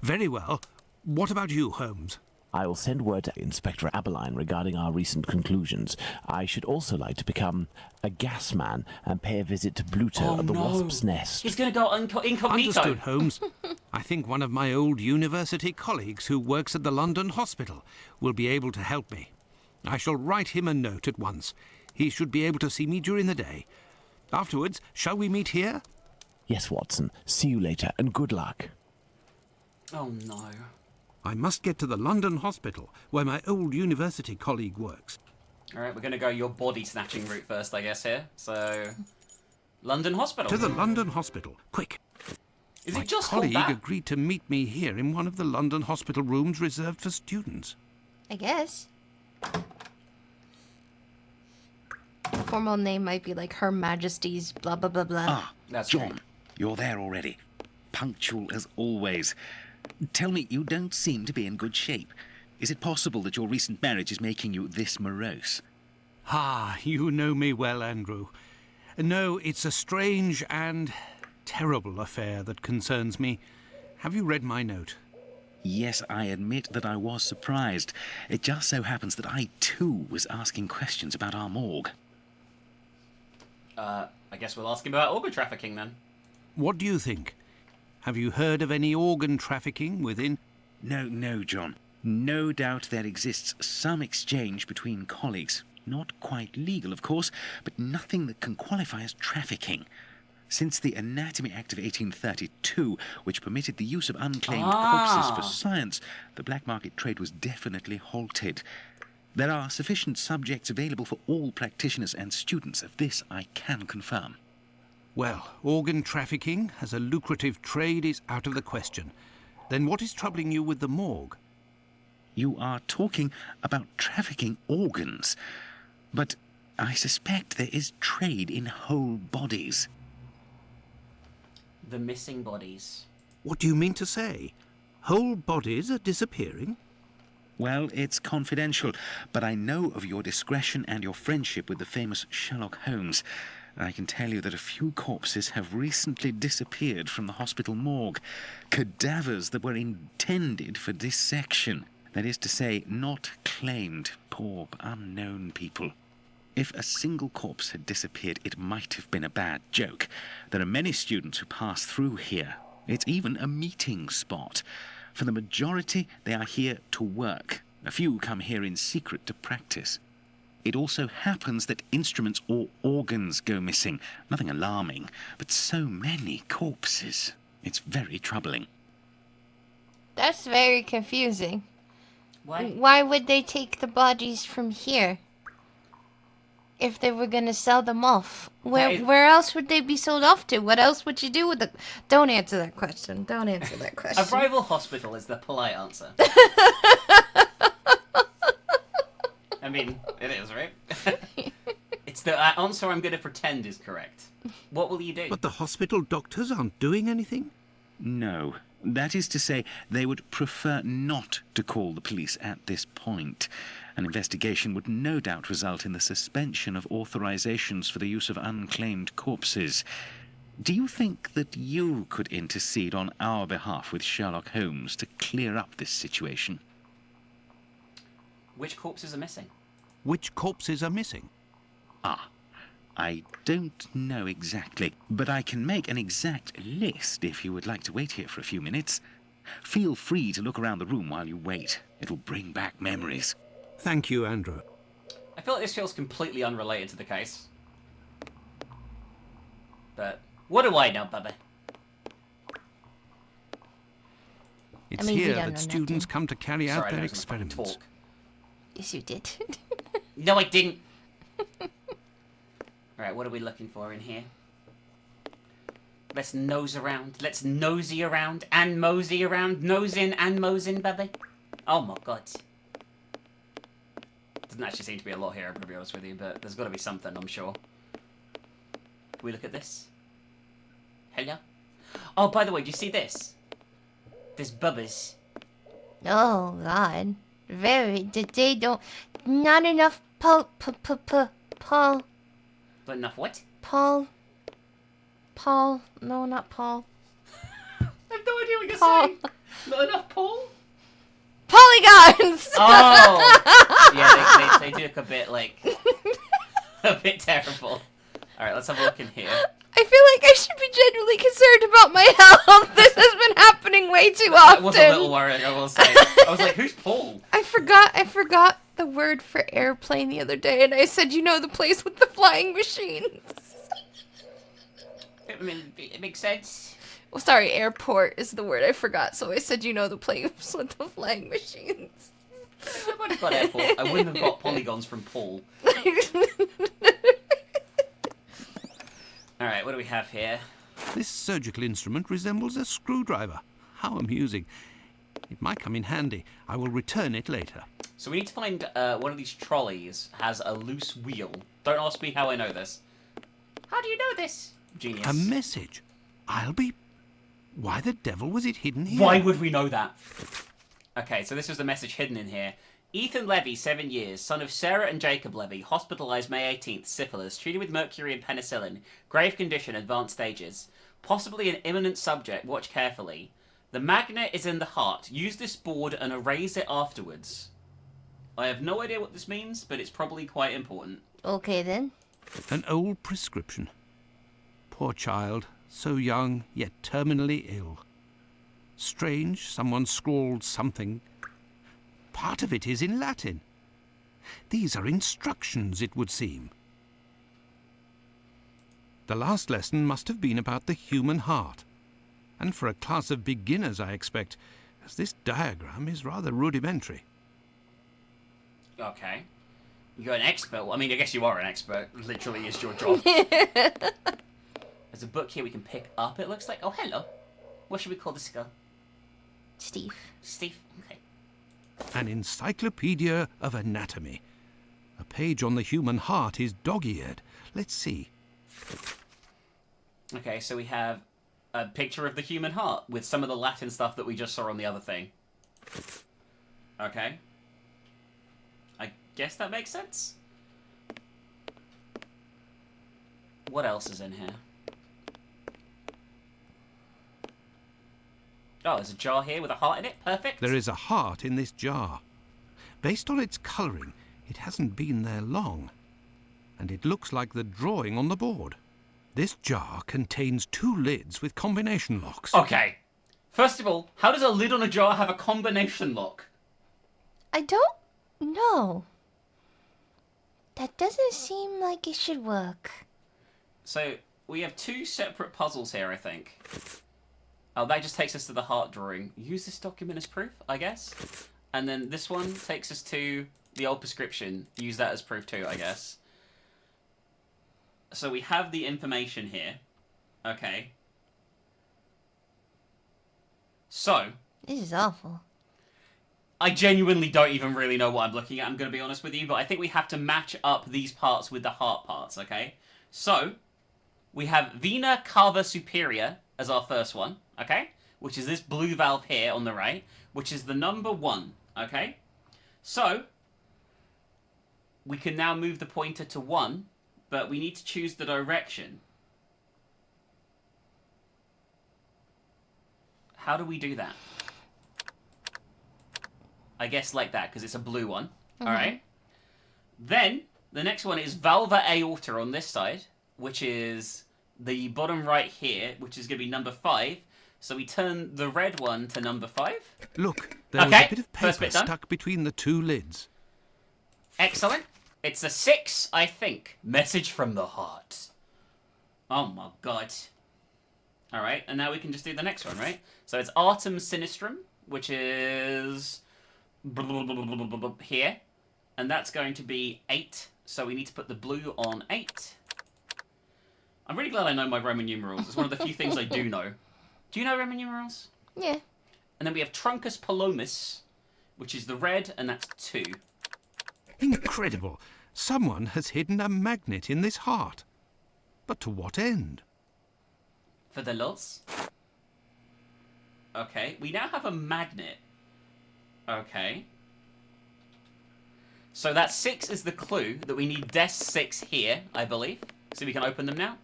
Very well. What about you, Holmes? I will send word to Inspector Abberline regarding our recent conclusions. I should also like to become a gas man and pay a visit to Bluto at the Wasp's Nest. He's going to go incognito. Understood, Holmes. I think one of my old university colleagues who works at the London hospital will be able to help me. I shall write him a note at once. He should be able to see me during the day. Afterwards, shall we meet here? Yes, Watson. See you later, and good luck. Oh, no. I must get to the London hospital, where my old university colleague works. All right, we're going to go your body-snatching route first, I guess, here. So, London hospital. To the London hospital. Quick. Is my it just called colleague that? agreed to meet me here in one of the London hospital rooms reserved for students. I guess. The formal name might be like Her Majesty's blah blah blah blah. Ah, That's John, great. you're there already. Punctual as always. Tell me, you don't seem to be in good shape. Is it possible that your recent marriage is making you this morose? Ah, you know me well, Andrew. No, it's a strange and terrible affair that concerns me. Have you read my note? Yes, I admit that I was surprised. It just so happens that I, too, was asking questions about our morgue. I guess we'll ask him about organ trafficking, then. What do you think? Have you heard of any organ trafficking within? No, John. No doubt there exists some exchange between colleagues. Not quite legal, of course, but nothing that can qualify as trafficking. Since the Anatomy Act of 1832, which permitted the use of unclaimed corpses for science, the black market trade was definitely halted. There are sufficient subjects available for all practitioners and students. Of this I can confirm. Well, organ trafficking as a lucrative trade is out of the question. Then what is troubling you with the morgue? You are talking about trafficking organs, but I suspect there is trade in whole bodies. The missing bodies. What do you mean to say? Whole bodies are disappearing? Well, it's confidential, but I know of your discretion and your friendship with the famous Sherlock Holmes. I can tell you that a few corpses have recently disappeared from the hospital morgue. Cadavers that were intended for dissection. That is to say, not claimed. Poor, unknown people. If a single corpse had disappeared, it might have been a bad joke. There are many students who pass through here. It's even a meeting spot. For the majority, they are here to work. A few come here in secret to practice. It also happens that instruments or organs go missing. Nothing alarming, but so many corpses. It's very troubling. That's very confusing. Why? Why would they take the bodies from here? If they were gonna sell them off, where else would they be sold off to? What else would you do with the? Don't answer that question. Don't answer that question. A rival hospital is the polite answer. I mean, it is, right? It's the answer I'm going to pretend is correct. What will you do? But the hospital doctors aren't doing anything? No. That is to say, they would prefer not to call the police at this point. An investigation would no doubt result in the suspension of authorizations for the use of unclaimed corpses. Do you think that you could intercede on our behalf with Sherlock Holmes to clear up this situation? Which corpses are missing? Which corpses are missing? Ah, I don't know exactly, but I can make an exact list if you would like to wait here for a few minutes. Feel free to look around the room while you wait. It'll bring back memories. Thank you, Andrew. I feel like this feels completely unrelated to the case. But what do I know, Bubba? It's here that students come to carry out their experiments. Talk. Yes, you did. No, I didn't. Alright, what are we looking for in here? Let's nose around. Let's nosy around and mosey around. Nose in and mose in, Bubba. Oh my god. Doesn't actually seem to be a lot here, I'm going to be honest with you, but there's got to be something, I'm sure. Can we look at this? Hello? Oh, by the way, do you see this? This Bubba's. Oh, God. They don't... Not enough Paul... Not enough what? Paul... No, not Paul. I have no idea what you're saying. Not enough Paul? Polygons! Oh! Yeah, they do look a bit, like... a bit terrible. Alright, let's have a look in here. I feel like I should be genuinely concerned about my health. This has been happening way too often. That was a little worrying, I will say. I was like, who's Paul? I forgot the word for airplane the other day, and I said, you know, the place with the flying machines. I mean, it makes sense. Well, sorry, airport is the word I forgot, so I said, you know, the place with the flying machines. I would have got airport. I wouldn't have got polygons from Paul. Alright, what do we have here? This surgical instrument resembles a screwdriver. How amusing. It might come in handy. I will return it later. So we need to find one of these trolleys has a loose wheel. Don't ask me how I know this. How do you know this? Genius. A message. Why the devil was it hidden here? Why would we know that? Okay, so this was the message hidden in here. Ethan Levy, 7 years, son of Sarah and Jacob Levy, hospitalized May 18th, syphilis, treated with mercury and penicillin, grave condition, advanced stages. Possibly an imminent subject, watch carefully. The magnet is in the heart. Use this board and erase it afterwards. I have no idea what this means, but it's probably quite important. Okay, then. An old prescription. Poor child, so young, yet terminally ill. Strange, someone scrawled something. Part of it is in Latin. These are instructions, it would seem. The last lesson must have been about the human heart. And for a class of beginners, I expect, as this diagram is rather rudimentary. Okay. You're an expert. Well, I mean, I guess you are an expert. Literally, it's your job. There's a book here we can pick up, it looks like. Oh, hello. What should we call this guy? Steve. Steve? Okay. An encyclopedia of anatomy. A page on the human heart is dog-eared. Let's see. Okay, so we have a picture of the human heart with some of the Latin stuff that we just saw on the other thing. Okay. I guess that makes sense. What else is in here? Oh, there's a jar here with a heart in it. Perfect. There is a heart in this jar. Based on its colouring, it hasn't been there long. And it looks like the drawing on the board. This jar contains 2 lids with combination locks. Okay. First of all, how does a lid on a jar have a combination lock? I don't know. That doesn't seem like it should work. So, we have 2 separate puzzles here, I think. Oh, that just takes us to the heart drawing. Use this document as proof, I guess. And then this one takes us to the old prescription. Use that as proof too, I guess. So we have the information here. Okay. So. This is awful. I genuinely don't even really know what I'm looking at, I'm going to be honest with you. But I think we have to match up these parts with the heart parts, okay? So, we have vena cava superior as our first one, okay? which is this blue valve here on the right, which is the number 1, okay? So, we can now move the pointer to 1, but we need to choose the direction. How do we do that? I guess like that, because it's a blue one. Alright. Then, the next one is valva aorta on this side, which is the bottom right here, which is going to be number 5. So we turn the red one to number 5. Look, there was a bit of paper stuck between the 2 lids. Excellent. It's a 6, I think. Message from the heart. Oh my god. Alright, and now we can just do the next one, right? So it's Artem Sinistrum, which is here. And that's going to be 8. So we need to put the blue on 8. I'm really glad I know my Roman numerals. It's one of the few things I do know. Do you know Roman numerals? Yeah. And then we have Truncus Palomus, which is the red, and that's 2. Incredible. Someone has hidden a magnet in this heart. But to what end? For the lols. Okay, we now have a magnet. Okay. So that 6 is the clue that we need desk 6 here, I believe. So we can open them now.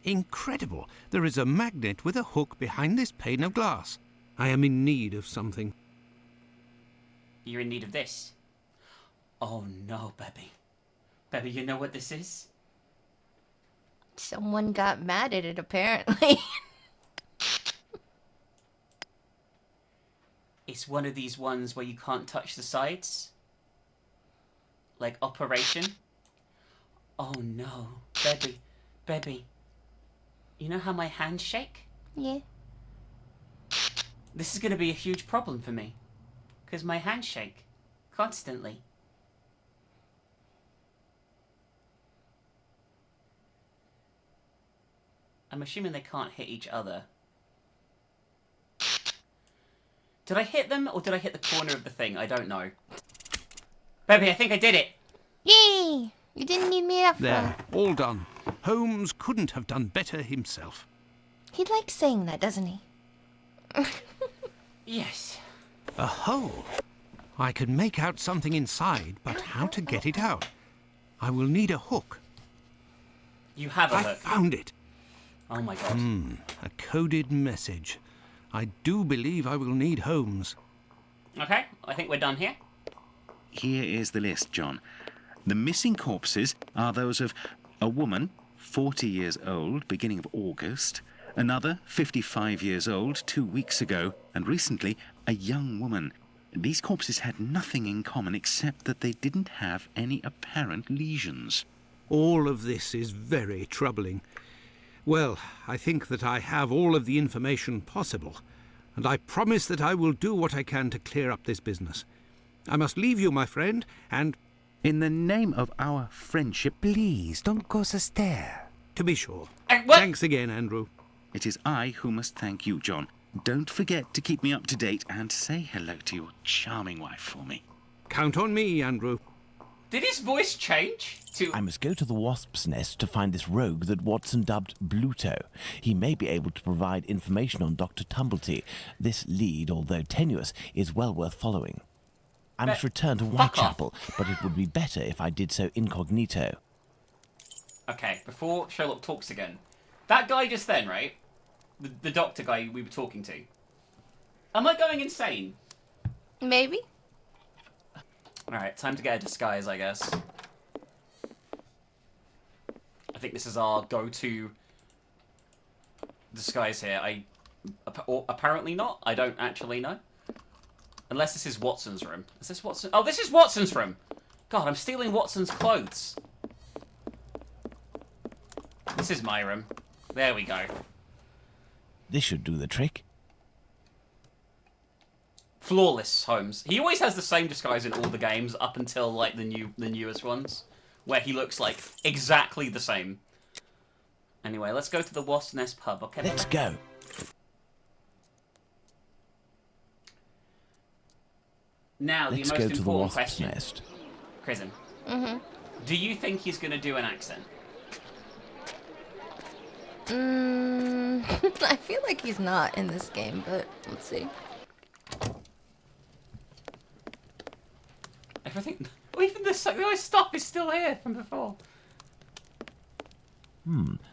Incredible. There is a magnet with a hook behind this pane of glass. I am in need of something. You're in need of this. Oh no, baby. Baby, you know what this is? Someone got mad at it, apparently. It's one of these ones where you can't touch the sides. Like Operation. Oh no. Baby. Baby. You know how my hands shake? Yeah. This is going to be a huge problem for me. Because my hands shake. Constantly. I'm assuming they can't hit each other. Did I hit them, or did I hit the corner of the thing? I don't know. Baby, I think I did it! Yay! You didn't need me up There, all done. Holmes couldn't have done better himself. He likes saying that, doesn't he? Yes. A hole. I can make out something inside, but how to get it out? I will need a hook. You have a I hook. found it. Oh my god. A coded message. I do believe I will need Holmes. Okay, I think we're done here. Here is the list, John. The missing corpses are those of a woman, 40 years old, beginning of August, another, 55 years old, 2 weeks ago, and recently, a young woman. These corpses had nothing in common except that they didn't have any apparent lesions. All of this is very troubling. Well, I think that I have all of the information possible, and I promise that I will do what I can to clear up this business. I must leave you, my friend, and... In the name of our friendship... Please, don't go so stare. To be sure. What? Thanks again, Andrew. It is I who must thank you, John. Don't forget to keep me up to date and say hello to your charming wife for me. Count on me, Andrew. Did his voice change to... I must go to the wasp's nest to find this rogue that Watson dubbed Bluto. He may be able to provide information on Dr. Tumblety. This lead, although tenuous, is well worth following. I must return to Whitechapel, but it would be better if I did so incognito. Okay, before Sherlock talks again. That guy just then, right? The doctor guy we were talking to. Am I going insane? Maybe. Alright, time to get a disguise, I guess. I think this is our go-to disguise here. Or apparently not. I don't actually know. Unless this is Watson's room. Is this Watson? Oh, this is Watson's room! God, I'm stealing Watson's clothes. This is my room. There we go. This should do the trick. Flawless, Holmes. He always has the same disguise in all the games up until like the newest ones, where he looks like exactly the same. Anyway, let's go to the Wasp's Nest pub. Okay. Let's go. Now, Let's the go most to the important Wasp's question. Nest. Prison. Mm-hmm. Do you think he's going to do an accent? I feel like he's not in this game, but let's see. Everything... Even the stuff is still here from before.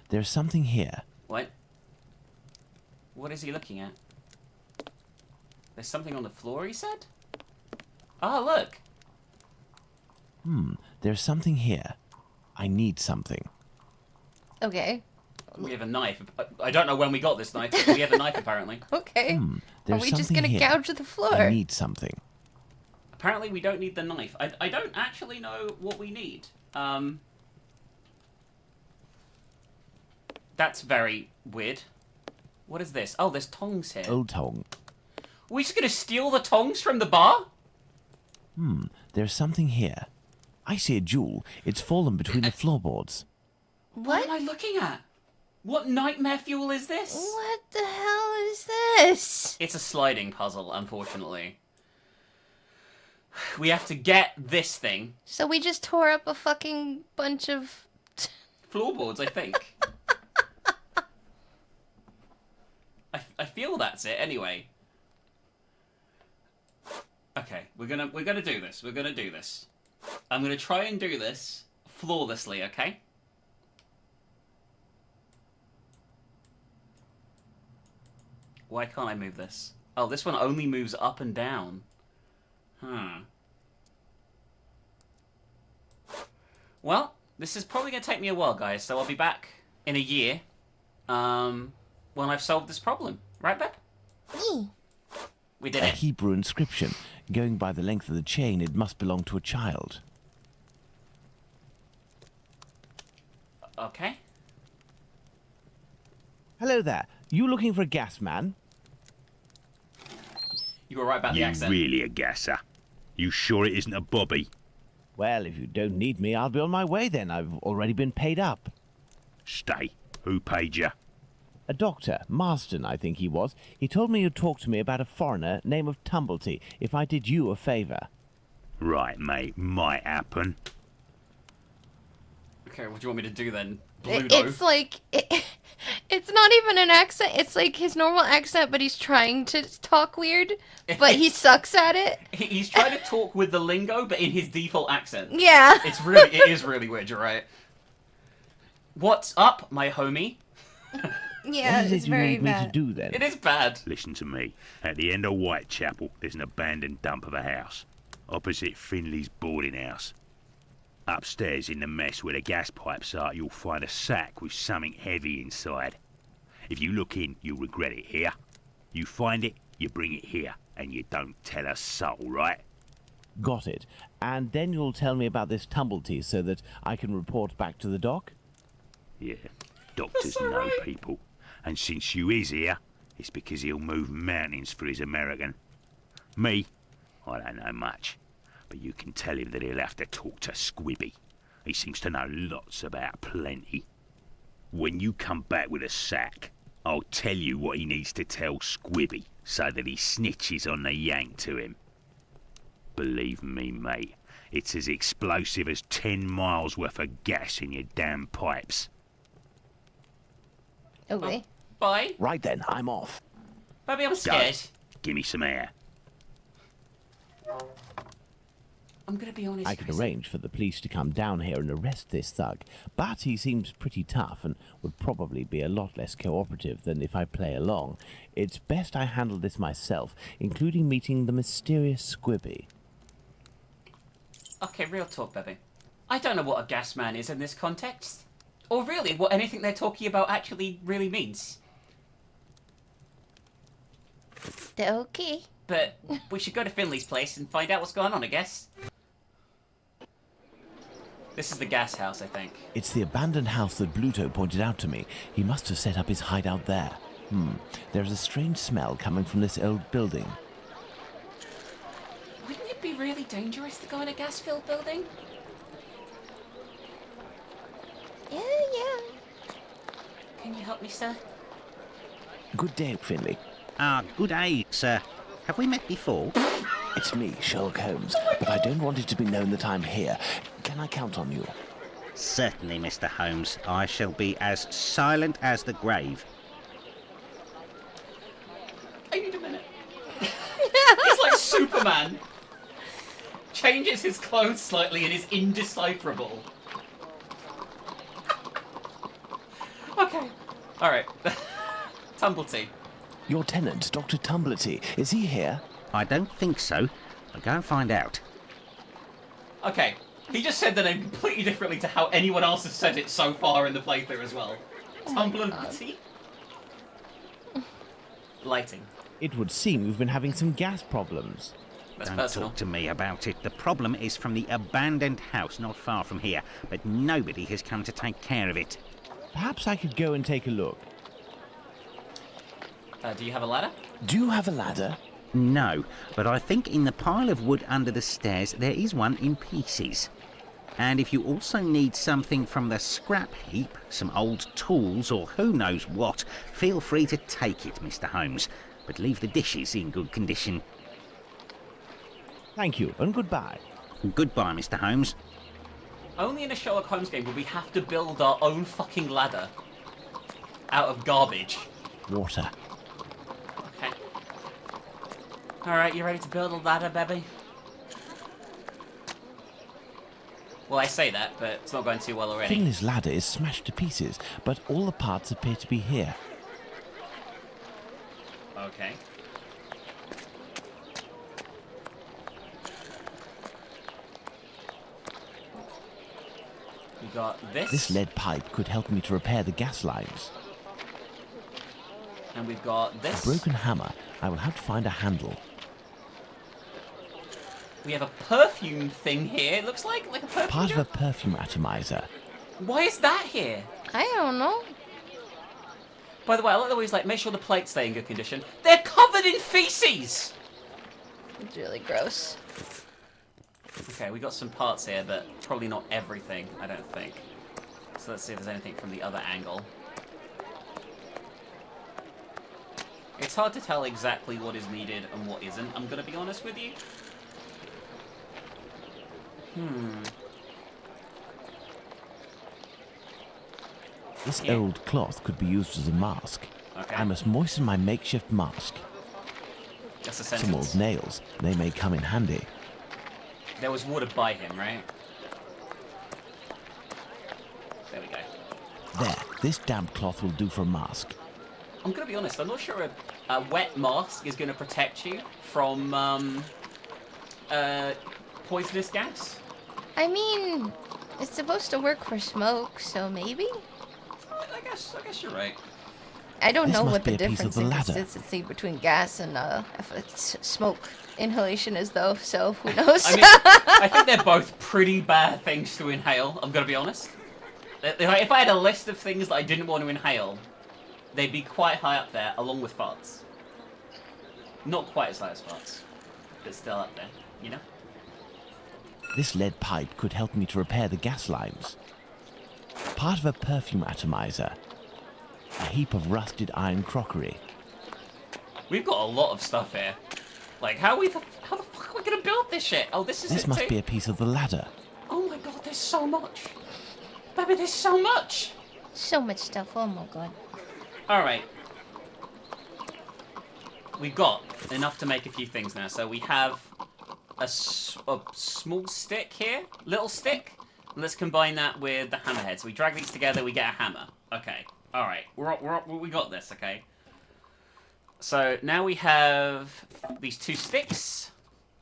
There's something here. What? What is he looking at? There's something on the floor, he said? Oh, look! There's something here. I need something. Okay. We have a knife. I don't know when we got this knife, but we have a knife apparently. Okay. Are There's we just something gonna here. gouge the floor? I need something. Apparently we don't need the knife. I don't actually know what we need. That's very weird. What is this? Oh, there's tongs here. Old tong. Are we just gonna steal the tongs from the bar? There's something here. I see a jewel. It's fallen between the floorboards. What am I looking at? What nightmare fuel is this? What the hell is this? It's a sliding puzzle, unfortunately. We have to get this thing. So we just tore up a fucking bunch of... Floorboards, I think. I feel that's it, anyway. Okay, we're gonna do this. We're gonna do this. I'm gonna try and do this flawlessly, okay? Why can't I move this? Oh, this one only moves up and down. Well, this is probably gonna take me a while, guys, so I'll be back in a year, when I've solved this problem. Right, Beb? We did A it. Hebrew inscription. Going by the length of the chain, it must belong to a child. Okay. Hello there. You looking for a gas man? You were right about the You accent. really a gasser? You sure it isn't a bobby? Well, if you don't need me, I'll be on my way then. I've already been paid up. Stay. Who paid you? A doctor, Marston, I think he was. He told me you'd talk to me about a foreigner, name of Tumblety, if I did you a favour. Right, mate. Might happen. Okay, what do you want me to do then? Bluto? It's like... it's not even an accent. It's like his normal accent, but he's trying to talk weird, but he sucks at it. He's trying to talk with the lingo, but in his default accent. Yeah. It is really weird, you're right. What's up, my homie? Yeah, what is it's it you very need me to bad. do then? It is bad. Listen to me. At the end of Whitechapel, there's an abandoned dump of a house. Opposite Finley's boarding house. Upstairs in the mess where the gas pipes are, you'll find a sack with something heavy inside. If you look in, you'll regret it here. You find it, you bring it here, and you don't tell a soul, right? Got it. And then you'll tell me about this Tumblety so that I can report back to the doc? Yeah, doctors know people. And since you is here, it's because he'll move mountains for his American. Me, I don't know much. But you can tell him that he'll have to talk to Squibby. He seems to know lots about plenty. When you come back with a sack, I'll tell you what he needs to tell Squibby so that he snitches on the yank to him. Believe me, mate, it's as explosive as 10 miles worth of gas in your damn pipes. Okay. Bye. Right then, I'm off. Baby, I'm scared. Give me some air. I'm gonna be honest. I can Chris. arrange for the police to come down here and arrest this thug, but he seems pretty tough and would probably be a lot less cooperative than if I play along. It's best I handle this myself, including meeting the mysterious Squibby. Okay, real talk, baby. I don't know what a gas man is in this context. Or really, what anything they're talking about actually really means. Okay. But we should go to Finley's place and find out what's going on, I guess. This is the gas house, I think. It's the abandoned house that Bluto pointed out to me. He must have set up his hideout there. There's a strange smell coming from this old building. Wouldn't it be really dangerous to go in a gas-filled building? Yeah. Can you help me, sir? Good day, Finley. Good day, sir. Have we met before? It's me, Sherlock Holmes, but I don't want it to be known that I'm here. Can I count on you? Certainly, Mr. Holmes. I shall be as silent as the grave. I need a minute. He's like Superman. Changes his clothes slightly and is indecipherable. Okay. Alright. Tumblety. Your tenant, Dr. Tumblety, is he here? I don't think so. I'll go and find out. Okay. He just said the name completely differently to how anyone else has said it so far in the playthrough as well. Tumblety? Lighting. It would seem you've been having some gas problems. That's Don't personal. talk to me about it. The problem is from the abandoned house not far from here, but nobody has come to take care of it. Perhaps I could go and take a look. Do you have a ladder? Do you have a ladder? No, but I think in the pile of wood under the stairs there is one in pieces. And if you also need something from the scrap heap, some old tools or who knows what, feel free to take it, Mr. Holmes. But leave the dishes in good condition. Thank you, and goodbye. Goodbye, Mr. Holmes. Only in a Sherlock Holmes game would we have to build our own fucking ladder out of garbage. Water. Okay. Alright, you ready to build a ladder, baby? Well, I say that, but it's not going too well already. Finley's ladder is smashed to pieces, but all the parts appear to be here. Okay. We got this. This lead pipe could help me to repair the gas lines. And we've got this. A broken hammer. I will have to find a handle. We have a perfume thing here. It looks like a perfume Part of jar. a perfume atomizer. Why is that here? I don't know. By the way, I like the way he's like, make sure the plates stay in good condition. They're covered in feces! It's really gross. Okay, we got some parts here, but probably not everything, I don't think. So let's see if there's anything from the other angle. It's hard to tell exactly what is needed and what isn't, I'm gonna be honest with you. This old cloth could be used as a mask. Okay. I must moisten my makeshift mask. That's a Some sentence. old nails. They may come in handy. There was water by him, right? There we go. There. This damp cloth will do for a mask. I'm gonna be honest, I'm not sure a wet mask is gonna protect you from, poisonous gas. I mean, it's supposed to work for smoke, so maybe? I guess you're right. I don't This know must what the be a piece of difference the in ladder. consistency between gas and smoke inhalation is, though, so who knows? I mean, I think they're both pretty bad things to inhale, I'm gonna be honest. If I had a list of things that I didn't want to inhale, they'd be quite high up there, along with farts. Not quite as high as farts, but still up there, you know? This lead pipe could help me to repair the gas lines. Part of a perfume atomizer. A heap of rusted iron crockery. We've got a lot of stuff here. Like, how the fuck are we gonna build this shit? Oh, this is This it must too? be a piece of the ladder. Oh my god, there's so much. Baby, there's so much. So much stuff, oh my god. Alright. We've got enough to make a few things now. So we have a small stick here. Little stick. Let's combine that with the hammerhead. So we drag these together, we get a hammer. Okay. Alright. We got this, okay? So now we have these two sticks.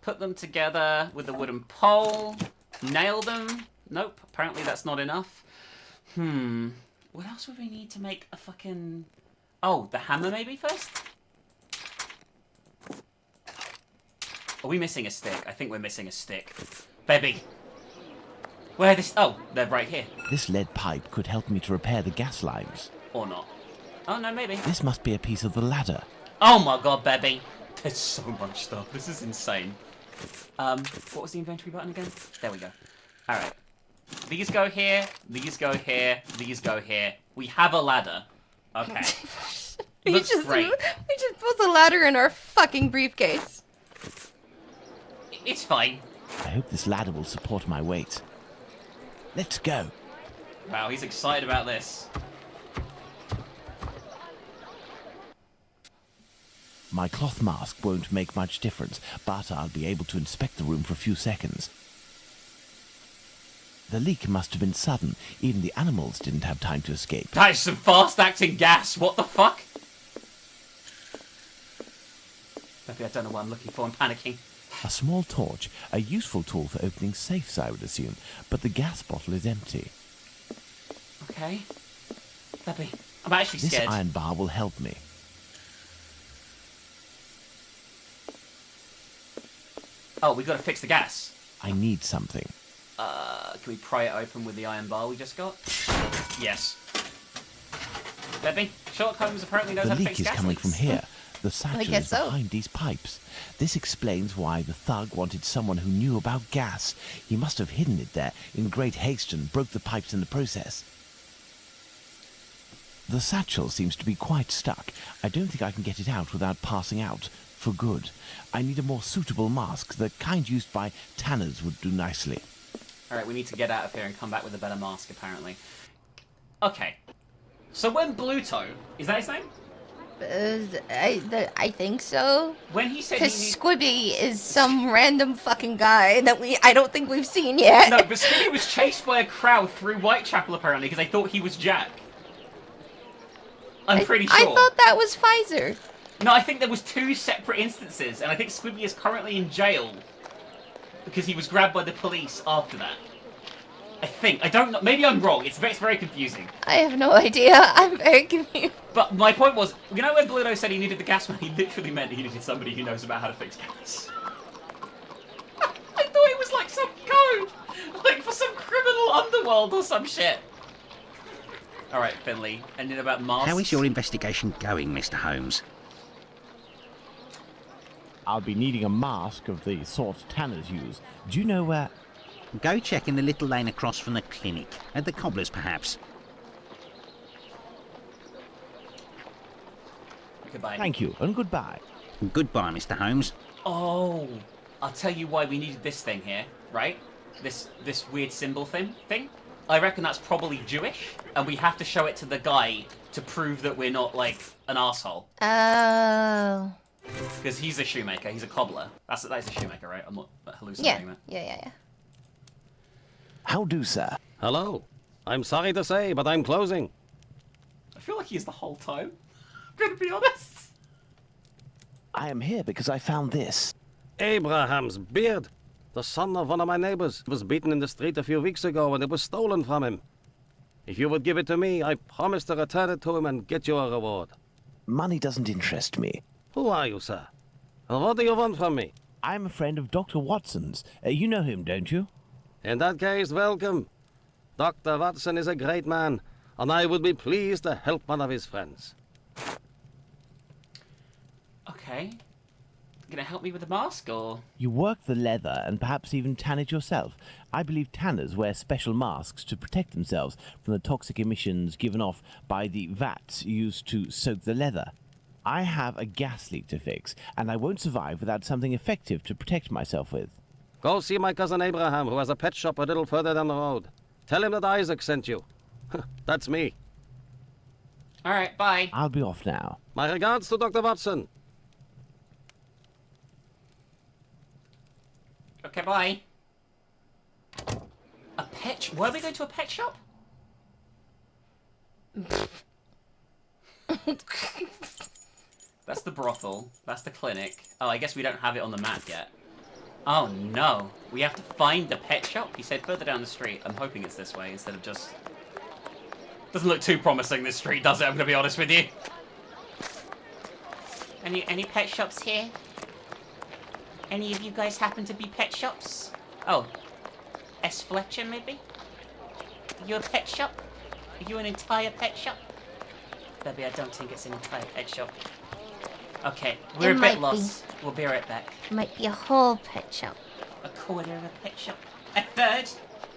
Put them together with a wooden pole. Nail them. Nope. Apparently that's not enough. What else would we need to make a fucking... Oh, the hammer maybe first? Are we missing a stick? I think we're missing a stick. Baby. Where this... Oh, they're right here. This lead pipe could help me to repair the gas lines. Or not. Oh, no, maybe. This must be a piece of the ladder. Oh my god, baby. There's so much stuff. This is insane. What was the inventory button again? There we go. Alright. These go here, these go here, these go here. We have a ladder. Okay. We Looks just great. put the ladder in our fucking briefcase. It's fine. I hope this ladder will support my weight. Let's go. Wow, he's excited about this. My cloth mask won't make much difference, but I'll be able to inspect the room for a few seconds. The leak must have been sudden. Even the animals didn't have time to escape. That is some fast-acting gas. What the fuck? Maybe I don't know what I'm looking for. I'm panicking. A small torch, a useful tool for opening safes, I would assume, but the gas bottle is empty. Okay. Debbie, I'm actually scared. This iron bar will help me. Oh, we gotta fix the gas. I need something. Can we pry it open with the iron bar we just got? Yes. Debbie, Sherlock Holmes apparently knows The how to leak fix is gas coming leaks. from here. The satchel guess is so. behind these pipes. This explains why the thug wanted someone who knew about gas. He must have hidden it there in great haste and broke the pipes in the process. The satchel seems to be quite stuck. I don't think I can get it out without passing out. For good. I need a more suitable mask. The kind used by tanners would do nicely. Alright, we need to get out of here and come back with a better mask, apparently. Okay. So when Bluto... Is that his name? I think so. When he said Because he... Squibby is some random fucking guy that I don't think we've seen yet. No, but Squibby was chased by a crowd through Whitechapel, apparently, because they thought he was Jack. I'm pretty sure. I thought that was Pfizer. No, I think there was 2 separate instances, and I think Squibby is currently in jail because he was grabbed by the police after that. I think. I don't know. Maybe I'm wrong. It's very confusing. I have no idea. I'm very confused. But my point was, you know when Bluto said he needed the gas man, he literally meant he needed somebody who knows about how to fix gas. I thought it was like some code. Like for some criminal underworld or some shit. Alright, Finley. Anything about masks? How is your investigation going, Mr. Holmes? I'll be needing a mask of the sort tanners use. Do you know where... Go check in the little lane across from the clinic. At the cobbler's, perhaps. Goodbye. Thank you, and goodbye. Goodbye, Mr. Holmes. Oh, I'll tell you why we needed this thing here, right? This weird symbol thing. I reckon that's probably Jewish, and we have to show it to the guy to prove that we're not, like, an asshole. Oh. Because he's a shoemaker, he's a cobbler. That's a shoemaker, right? I'm not hallucinating that. Yeah. How do, sir? Hello. I'm sorry to say, but I'm closing. I feel like he is the whole time. I'm gonna be honest. I am here because I found this. Abraham's beard. The son of one of my neighbors was beaten in the street a few weeks ago and it was stolen from him. If you would give it to me, I promise to return it to him and get you a reward. Money doesn't interest me. Who are you, sir? And what do you want from me? I'm a friend of Dr. Watson's. You know him, don't you? In that case, welcome. Dr. Watson is a great man, and I would be pleased to help one of his friends. Okay. Gonna help me with the mask, or...? You work the leather and perhaps even tan it yourself. I believe tanners wear special masks to protect themselves from the toxic emissions given off by the vats used to soak the leather. I have a gas leak to fix, and I won't survive without something effective to protect myself with. Go see my cousin Abraham, who has a pet shop a little further down the road. Tell him that Isaac sent you. That's me. Alright, bye. I'll be off now. My regards to Dr. Watson. Okay, bye. A pet shop? Why are we going to a pet shop? That's the brothel. That's the clinic. Oh, I guess we don't have it on the map yet. Oh no. We have to find the pet shop? He said further down the street. I'm hoping it's this way instead of just... Doesn't look too promising, this street, does it? I'm gonna be honest with you. Any pet shops here? Any of you guys happen to be pet shops? Oh. S. Fletcher, maybe? Are you a pet shop? Are you an entire pet shop? Baby, I don't think it's an entire pet shop. Okay, we're a bit lost. We'll be right back. Might be a whole pet shop. A quarter of a pet shop. A third?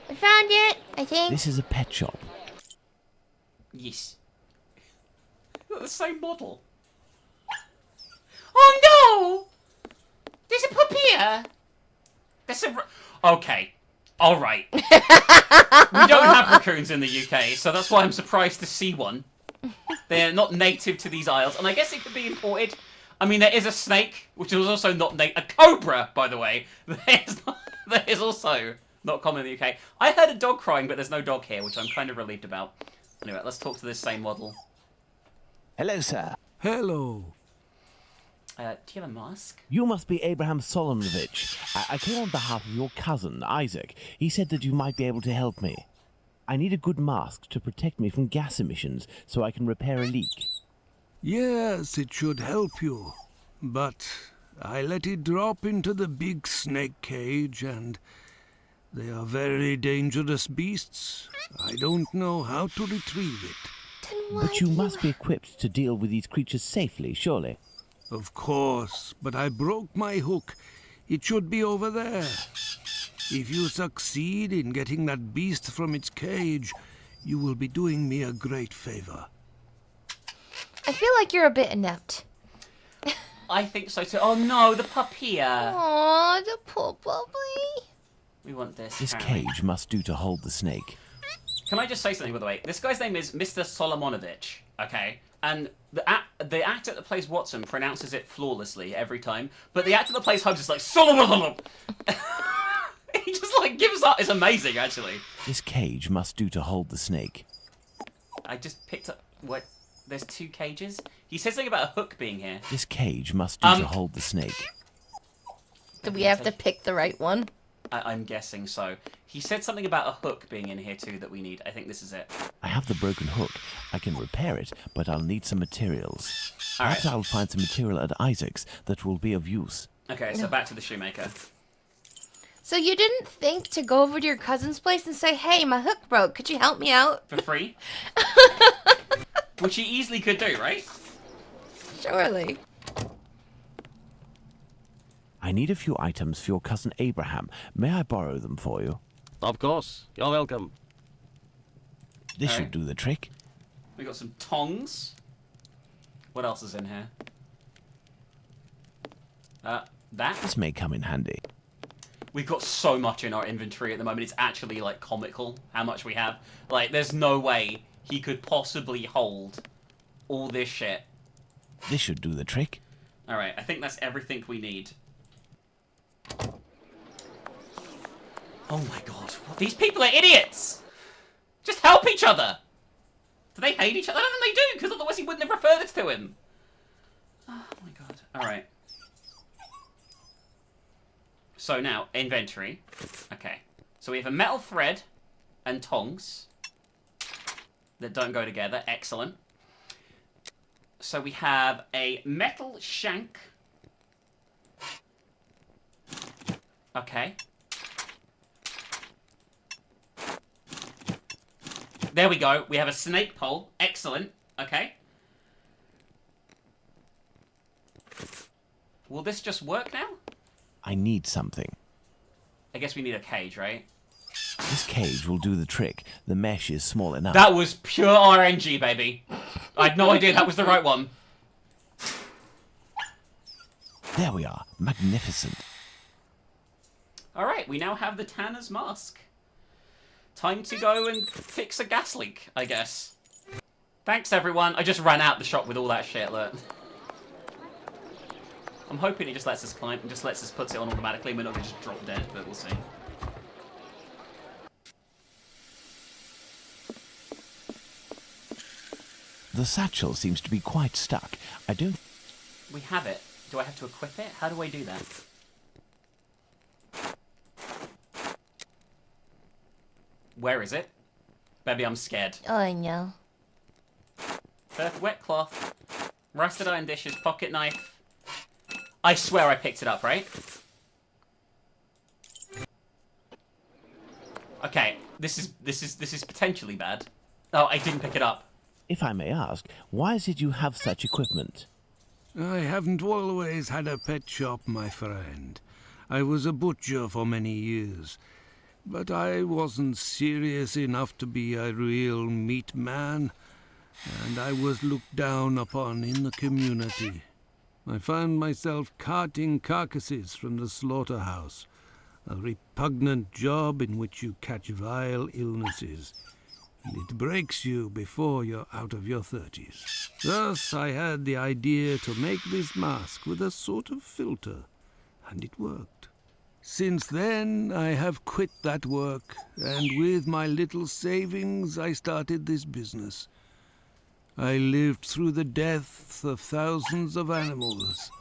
I found it, I think. This is a pet shop. Yes. The same model. Oh no! There's a puppy here! There's a... Okay. All right. We don't have raccoons in the UK, so that's why I'm surprised to see one. They're not native to these isles, and I guess it could be imported. I mean, there is a snake, which is also not native. A cobra, by the way. That is also not common in the UK. I heard a dog crying, but there's no dog here, which I'm kind of relieved about. Anyway, let's talk to this same model. Hello, sir. Hello. Do you have a mask? You must be Abraham Solomonovich. I came on behalf of your cousin, Isaac. He said that you might be able to help me. I need a good mask to protect me from gas emissions so I can repair a leak. Yes, it should help you. But I let it drop into the big snake cage, and they are very dangerous beasts. I don't know how to retrieve it. But you must be equipped to deal with these creatures safely, surely. Of course, but I broke my hook. It should be over there. If you succeed in getting that beast from its cage, you will be doing me a great favor. I feel like you're a bit inept. I think so too. Oh no, the puppy. Aww, the poor puppy. We want this. This apparently. cage must do to hold the snake. Can I just say something, by the way? This guy's name is Mr. Solomonovich, okay? And the actor that plays Watson pronounces it flawlessly every time, but the actor that plays Holmes is like, Solomonov! He just, like, gives up. It's amazing, actually. This cage must do to hold the snake. I just picked up... What? There's 2 cages? He said something about a hook being here. This cage must do to hold the snake. Do we have to pick the right one? I'm guessing so. He said something about a hook being in here too that we need. I think this is it. I have the broken hook. I can repair it, but I'll need some materials. Perhaps I'll find some material at Isaac's that will be of use. Okay, so back to the shoemaker. So you didn't think to go over to your cousin's place and say, hey, my hook broke. Could you help me out? For free? Which he easily could do, right? Surely. I need a few items for your cousin Abraham. May I borrow them for you? Of course. You're welcome. This should do the trick. We got some tongs. What else is in here? That. This may come in handy. We've got so much in our inventory at the moment. It's actually, like, comical how much we have. Like, there's no way he could possibly hold all this shit. This should do the trick. Alright, I think that's everything we need. Oh my god. These people are idiots! Just help each other! Do they hate each other? I don't think they do, because otherwise he wouldn't have referred it to him. Oh my god. Alright. So now, inventory. Okay. So we have a metal thread and tongs that don't go together. Excellent. So we have a metal shank. Okay. There we go. We have a snake pole. Excellent. Okay. Will this just work now? I need something. I guess we need a cage, right? This cage will do the trick. The mesh is small enough. That was pure RNG, baby. I had no idea that was the right one. There we are. Magnificent. Alright, we now have the Tanner's mask. Time to go and fix a gas leak, I guess. Thanks, everyone. I just ran out the shop with all that shit, look. I'm hoping it just lets us climb and just lets us put it on automatically and we're not going to just drop dead, but we'll see. The satchel seems to be quite stuck. I don't... We have it. Do I have to equip it? How do I do that? Where is it? Baby, I'm scared. Oh, I know. Wet cloth. Rusted iron dishes. Pocket knife. I swear I picked it up, right? Okay, this is potentially bad. Oh, I didn't pick it up. If I may ask, why is it you have such equipment? I haven't always had a pet shop, my friend. I was a butcher for many years. But I wasn't serious enough to be a real meat man, and I was looked down upon in the community. I found myself carting carcasses from the slaughterhouse. A repugnant job in which you catch vile illnesses. And it breaks you before you're out of your 30s. Thus, I had the idea to make this mask with a sort of filter, and it worked. Since then, I have quit that work, and with my little savings, I started this business. I lived through the deaths of thousands of animals.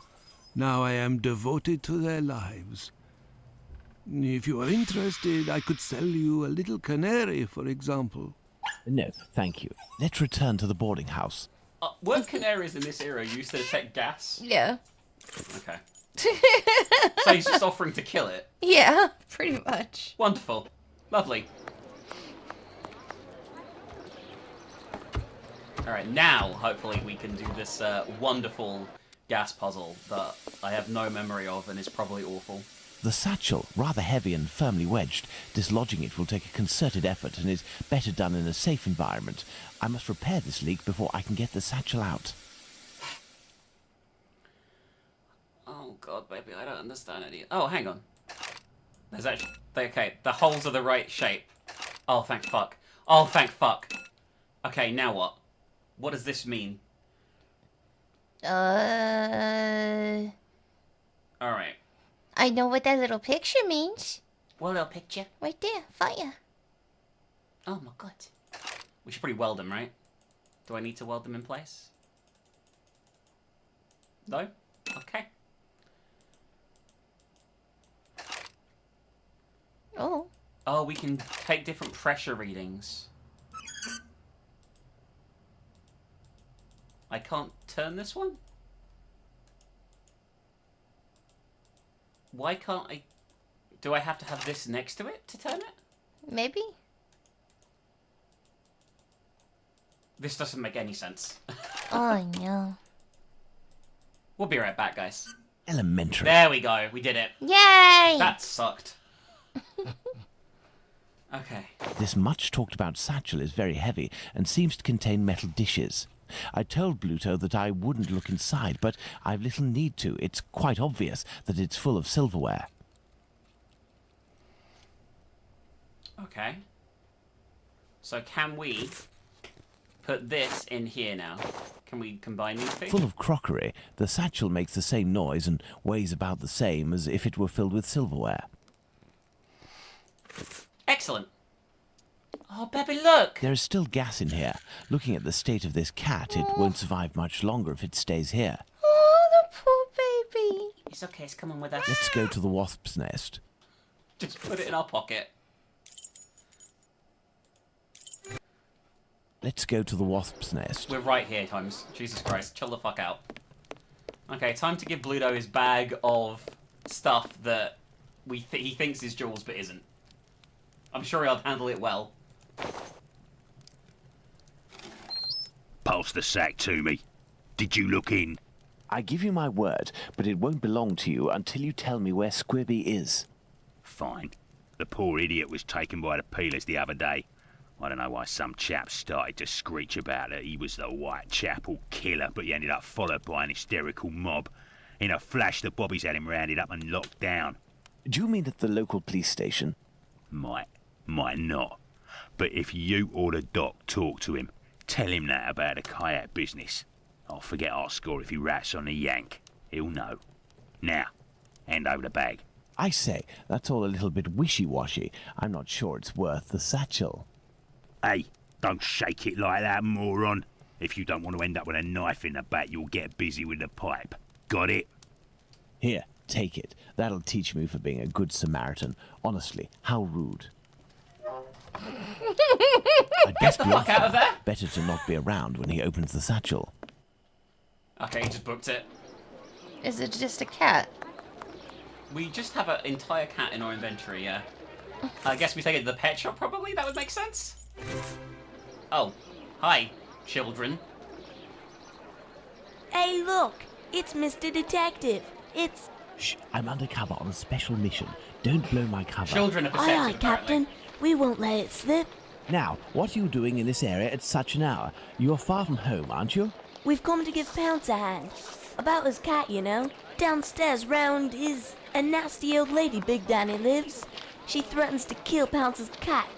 Now I am devoted to their lives. If you are interested, I could sell you a little canary, for example. No, thank you. Let's return to the boarding house. Weren't canaries in this era used to detect gas? Yeah. Okay. So he's just offering to kill it? Yeah, pretty much. Wonderful. Lovely. Alright, now, hopefully, we can do this wonderful gas puzzle that I have no memory of and is probably awful. The satchel, rather heavy and firmly wedged. Dislodging it will take a concerted effort and is better done in a safe environment. I must repair this leak before I can get the satchel out. Oh god, baby, I don't understand any... Oh, hang on. There's actually... Okay, the holes are the right shape. Oh, thank fuck. Oh, thank fuck. Okay, now what? What does this mean? Alright. I know what that little picture means. What little picture? Right there, fire. Oh my god. We should probably weld them, right? Do I need to weld them in place? No? Okay. Oh. Oh, we can take different pressure readings. I can't turn this one? Why can't I... Do I have to have this next to it to turn it? Maybe. This doesn't make any sense. Oh, no. We'll be right back, guys. Elementary. There we go. We did it. Yay! That sucked. Okay. This much talked about satchel is very heavy and seems to contain metal dishes. I told Bluto that I wouldn't look inside, but I've little need to. It's quite obvious that it's full of silverware. Okay. So can we put this in here now? Can we combine these two? Full of crockery, the satchel makes the same noise and weighs about the same as if it were filled with silverware. Excellent. Oh, baby, look! There is still gas in here. Looking at the state of this cat, it won't survive much longer if it stays here. Oh, the poor baby. It's okay, it's coming with us. Let's go to the wasp's nest. Just put it in our pocket. Let's go to the wasp's nest. We're right here, Holmes. Jesus Christ, chill the fuck out. Okay, time to give Bluto his bag of stuff that he thinks is jewels but isn't. I'm sure he'll handle it well. Pass the sack to me. Did you look in? I give you my word, but it won't belong to you until you tell me where Squibby is. Fine. The poor idiot was taken by the peelers the other day. I don't know why some chap started to screech about it. He was the Whitechapel killer, but he ended up followed by an hysterical mob. In a flash, the bobbies had him rounded up and locked down. Do you mean at the local police station? Might not. But if you or the doc talk to him, tell him that about the kayak business. I'll forget our score if he rats on the yank. He'll know. Now, hand over the bag. I say, that's all a little bit wishy-washy. I'm not sure it's worth the satchel. Hey, don't shake it like that, moron. If you don't want to end up with a knife in the back, you'll get busy with the pipe. Got it? Here, take it. That'll teach me for being a good Samaritan. Honestly, how rude. I'd best be off out of there. Better to not be around when he opens the satchel. Okay, he just booked it. Is it just a cat? We just have an entire cat in our inventory, yeah. I guess we take it to the pet shop, probably? That would make sense? Oh. Hi, children. Hey, look! It's Mr. Detective. It's... Shh, I'm undercover on a special mission. Don't blow my cover. Children are perceptive, Aye, aye, Captain. We won't let it slip. Now, what are you doing in this area at such an hour? You're far from home, aren't you? We've come to give Pounce a hand. About his cat, you know. Downstairs round is a nasty old lady Big Danny lives. She threatens to kill Pounce's cat,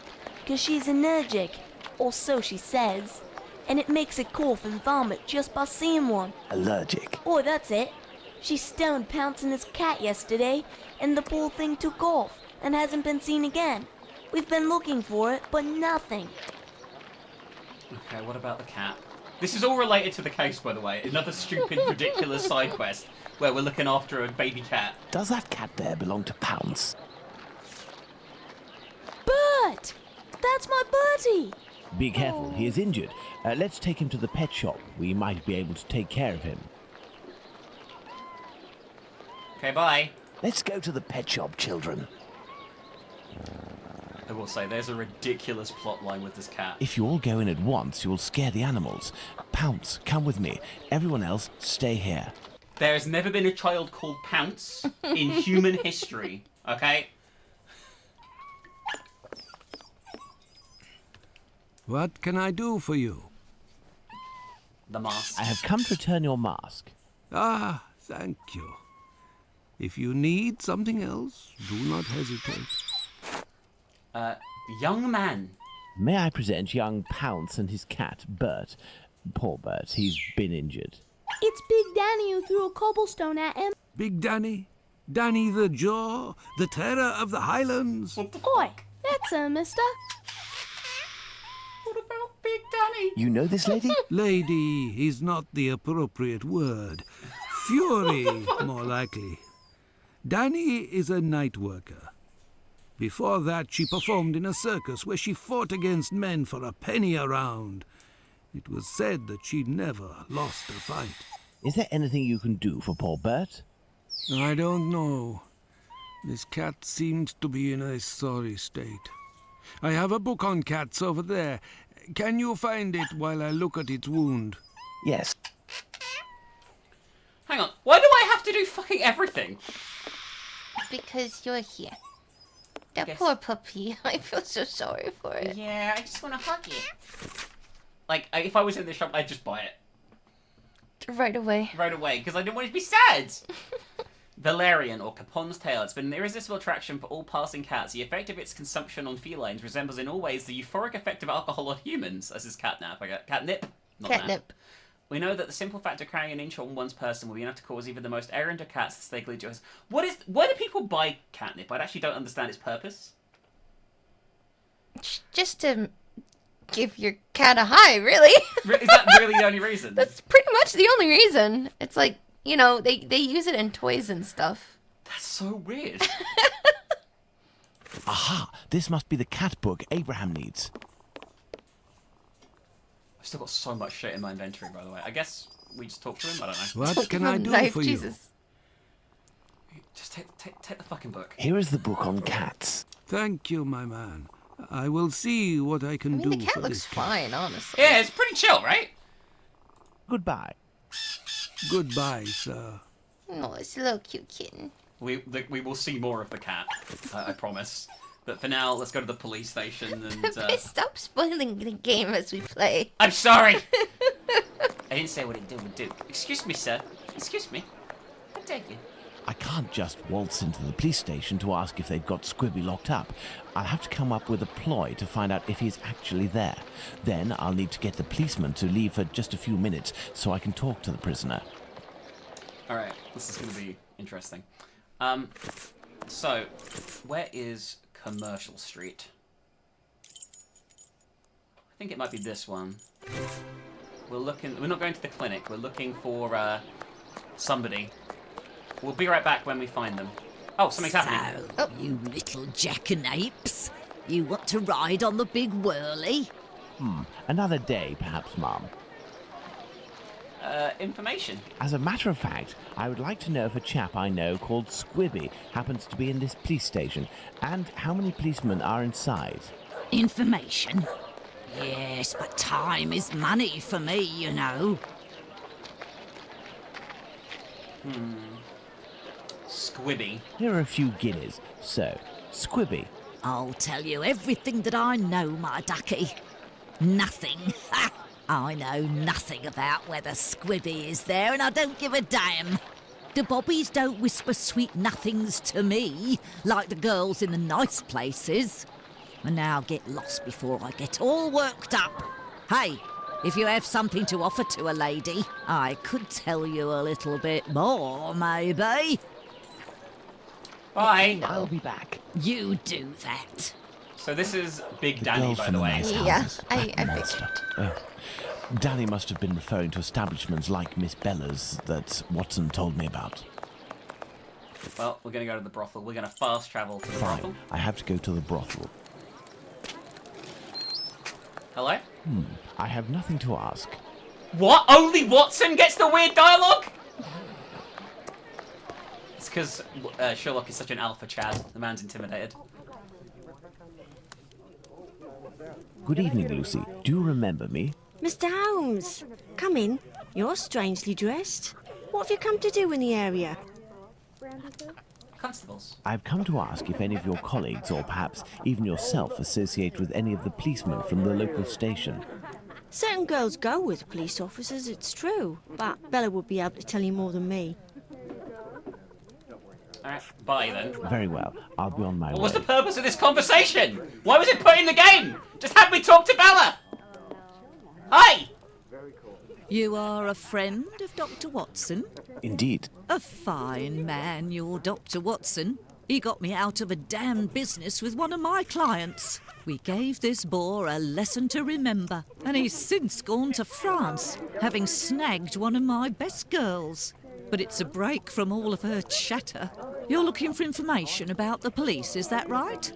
'cause she's allergic, or so she says. And it makes it cough and vomit just by seeing one. Allergic? Oh, that's it. She stoned Pounce and his cat yesterday, and the poor thing took off and hasn't been seen again. We've been looking for it, but nothing. Okay, what about the cat? This is all related to the case, by the way. Another stupid, ridiculous side quest where we're looking after a baby cat. Does that cat there belong to Pounce? Bert! That's my Bertie! Be careful, he is injured. Let's take him to the pet shop. We might be able to take care of him. Okay, bye. Let's go to the pet shop, children. I will say, there's a ridiculous plot line with this cat. If you all go in at once, you will scare the animals. Pounce, come with me. Everyone else, stay here. There has never been a child called Pounce in human history, okay? What can I do for you? The mask. I have come to return your mask. Ah, thank you. If you need something else, do not hesitate. Young man. May I present young Pounce and his cat, Bert? Poor Bert, he's been injured. It's Big Danny who threw a cobblestone at him. Big Danny? Danny the Jaw? The terror of the Highlands? Oi, that's mister. What about Big Danny? You know this lady? Lady is not the appropriate word. Fury, more likely. Danny is a night worker. Before that, she performed in a circus where she fought against men for a penny a round. It was said that she never lost a fight. Is there anything you can do for poor Bert? I don't know. This cat seems to be in a sorry state. I have a book on cats over there. Can you find it while I look at its wound? Yes. Hang on, why do I have to do fucking everything? Because you're here. That Guess. poor puppy. I feel so sorry for it. Yeah, I just want to hug it. Like, if I was in the shop, I'd just buy it. Right away. Right away, because I didn't want it to be sad. Valerian, or Capon's tail. It's been an irresistible attraction for all passing cats. The effect of its consumption on felines resembles in all ways the euphoric effect of alcohol on humans. This is catnip. I got catnip. Not Catnip. nap. We know that the simple fact of carrying an inch on one's person will be enough to cause even the most errant of cats to stay glued to us. Why do people buy catnip? I actually don't understand its purpose. Just to give your cat a high, really. Is that really the only reason? That's pretty much the only reason. It's like, you know, they use it in toys and stuff. That's so weird. Aha! This must be the cat book Abraham needs. I've still got so much shit in my inventory, by the way. I guess we just talk to him? I don't know. What can I do for Jesus. you? Just take the fucking book. Here is the book on cats. Thank you, my man. I will see what I can do The cat for looks this cat. fine, honestly. Yeah, it's pretty chill, right? Goodbye. Goodbye, sir. Oh, it's a little cute kitten. We will see more of the cat, I promise. But for now, let's go to the police station and... Stop spoiling the game as we play. I'm sorry! I didn't say what it would do. Excuse me, sir. Excuse me. How dare you? I can't just waltz into the police station to ask if they've got Squibby locked up. I'll have to come up with a ploy to find out if he's actually there. Then I'll need to get the policeman to leave for just a few minutes so I can talk to the prisoner. Alright, this is going to be interesting. So, where is Commercial Street? I think it might be this one. We're not going to the clinic, we're looking for, somebody. We'll be right back when we find them. Oh, something's happening. So, you little jackanapes. You want to ride on the big whirly? Another day, perhaps, Mum. Information. As a matter of fact, I would like to know if a chap I know called Squibby happens to be in this police station, and how many policemen are inside. Information? Yes, but time is money for me, you know. Squibby. Here are a few guineas. So, Squibby. I'll tell you everything that I know, my ducky. Nothing. Ha! I know nothing about whether Squibby is there, and I don't give a damn. The bobbies don't whisper sweet nothings to me, like the girls in the nice places. And now get lost before I get all worked up. Hey, if you have something to offer to a lady, I could tell you a little bit more, maybe. Bye. I'll be back. You do that. So this is Big The Danny, girl by from the way. nice Yeah, houses. I That monster. Oh. Danny must have been referring to establishments like Miss Bella's that Watson told me about. Well, we're going to go to the brothel. We're going to fast travel to the brothel. Fine. I have to go to the brothel. Hello? I have nothing to ask. What? Only Watson gets the weird dialogue? It's because Sherlock is such an alpha Chad. The man's intimidated. Good evening, Lucy. Do you remember me? Mr. Holmes, come in. You're strangely dressed. What have you come to do in the area? Constables. I've come to ask if any of your colleagues, or perhaps even yourself, associate with any of the policemen from the local station. Certain girls go with police officers, it's true. But Bella would be able to tell you more than me. Alright, bye then. Very well. I'll be on my way. What was the purpose of this conversation? Why was it put in the game? Just have me talk to Bella! Hi! You are a friend of Dr. Watson? Indeed. A fine man, your Dr. Watson. He got me out of a damn business with one of my clients. We gave this boor a lesson to remember, and he's since gone to France, having snagged one of my best girls. But it's a break from all of her chatter. You're looking for information about the police, is that right?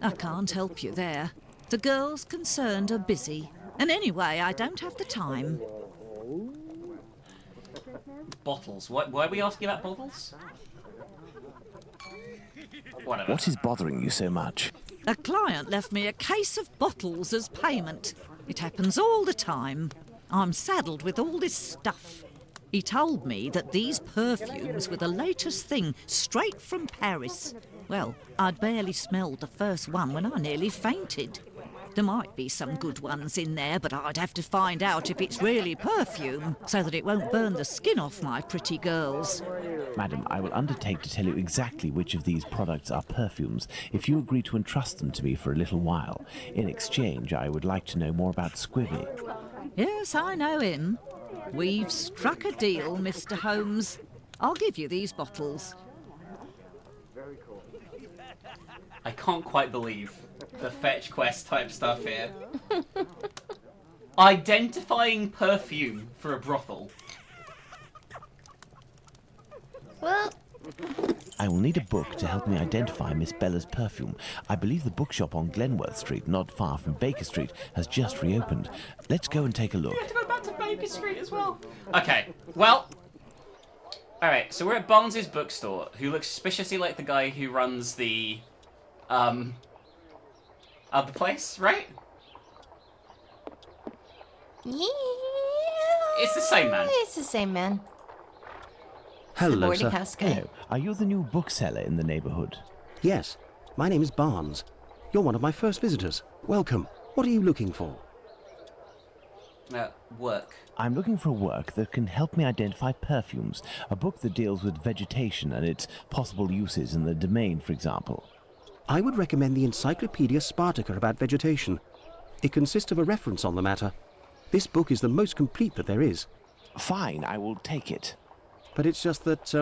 I can't help you there. The girls concerned are busy, and anyway, I don't have the time. Bottles. Why are we asking about bottles? Whatever. What is bothering you so much? A client left me a case of bottles as payment. It happens all the time. I'm saddled with all this stuff. He told me that these perfumes were the latest thing, straight from Paris. Well, I'd barely smelled the first one when I nearly fainted. There might be some good ones in there, but I'd have to find out if it's really perfume, so that it won't burn the skin off my pretty girls. Madam, I will undertake to tell you exactly which of these products are perfumes if you agree to entrust them to me for a little while. In exchange, I would like to know more about Squibby. Yes, I know him. We've struck a deal, Mr. Holmes. I'll give you these bottles. I can't quite believe the fetch quest type stuff here. Identifying perfume for a brothel. Well, I will need a book to help me identify Miss Bella's perfume. I believe the bookshop on Glenworth Street, not far from Baker Street, has just reopened. Let's go and take a look. We have to go back to Baker Street as well. Okay, well... Alright, so we're at Barnes's bookstore, who looks suspiciously like the guy who runs the... other place, right? yeah. It's the same man. It's the same man. Hello, The boarding sir. house guy. Hello. Are you the new bookseller in the neighbourhood? Yes, my name is Barnes. You're one of my first visitors. Welcome. What are you looking for? Work. I'm looking for a work that can help me identify perfumes. A book that deals with vegetation and its possible uses in the domain, for example. I would recommend the Encyclopedia Spartacus about vegetation. It consists of a reference on the matter. This book is the most complete that there is. Fine, I will take it. But it's just that,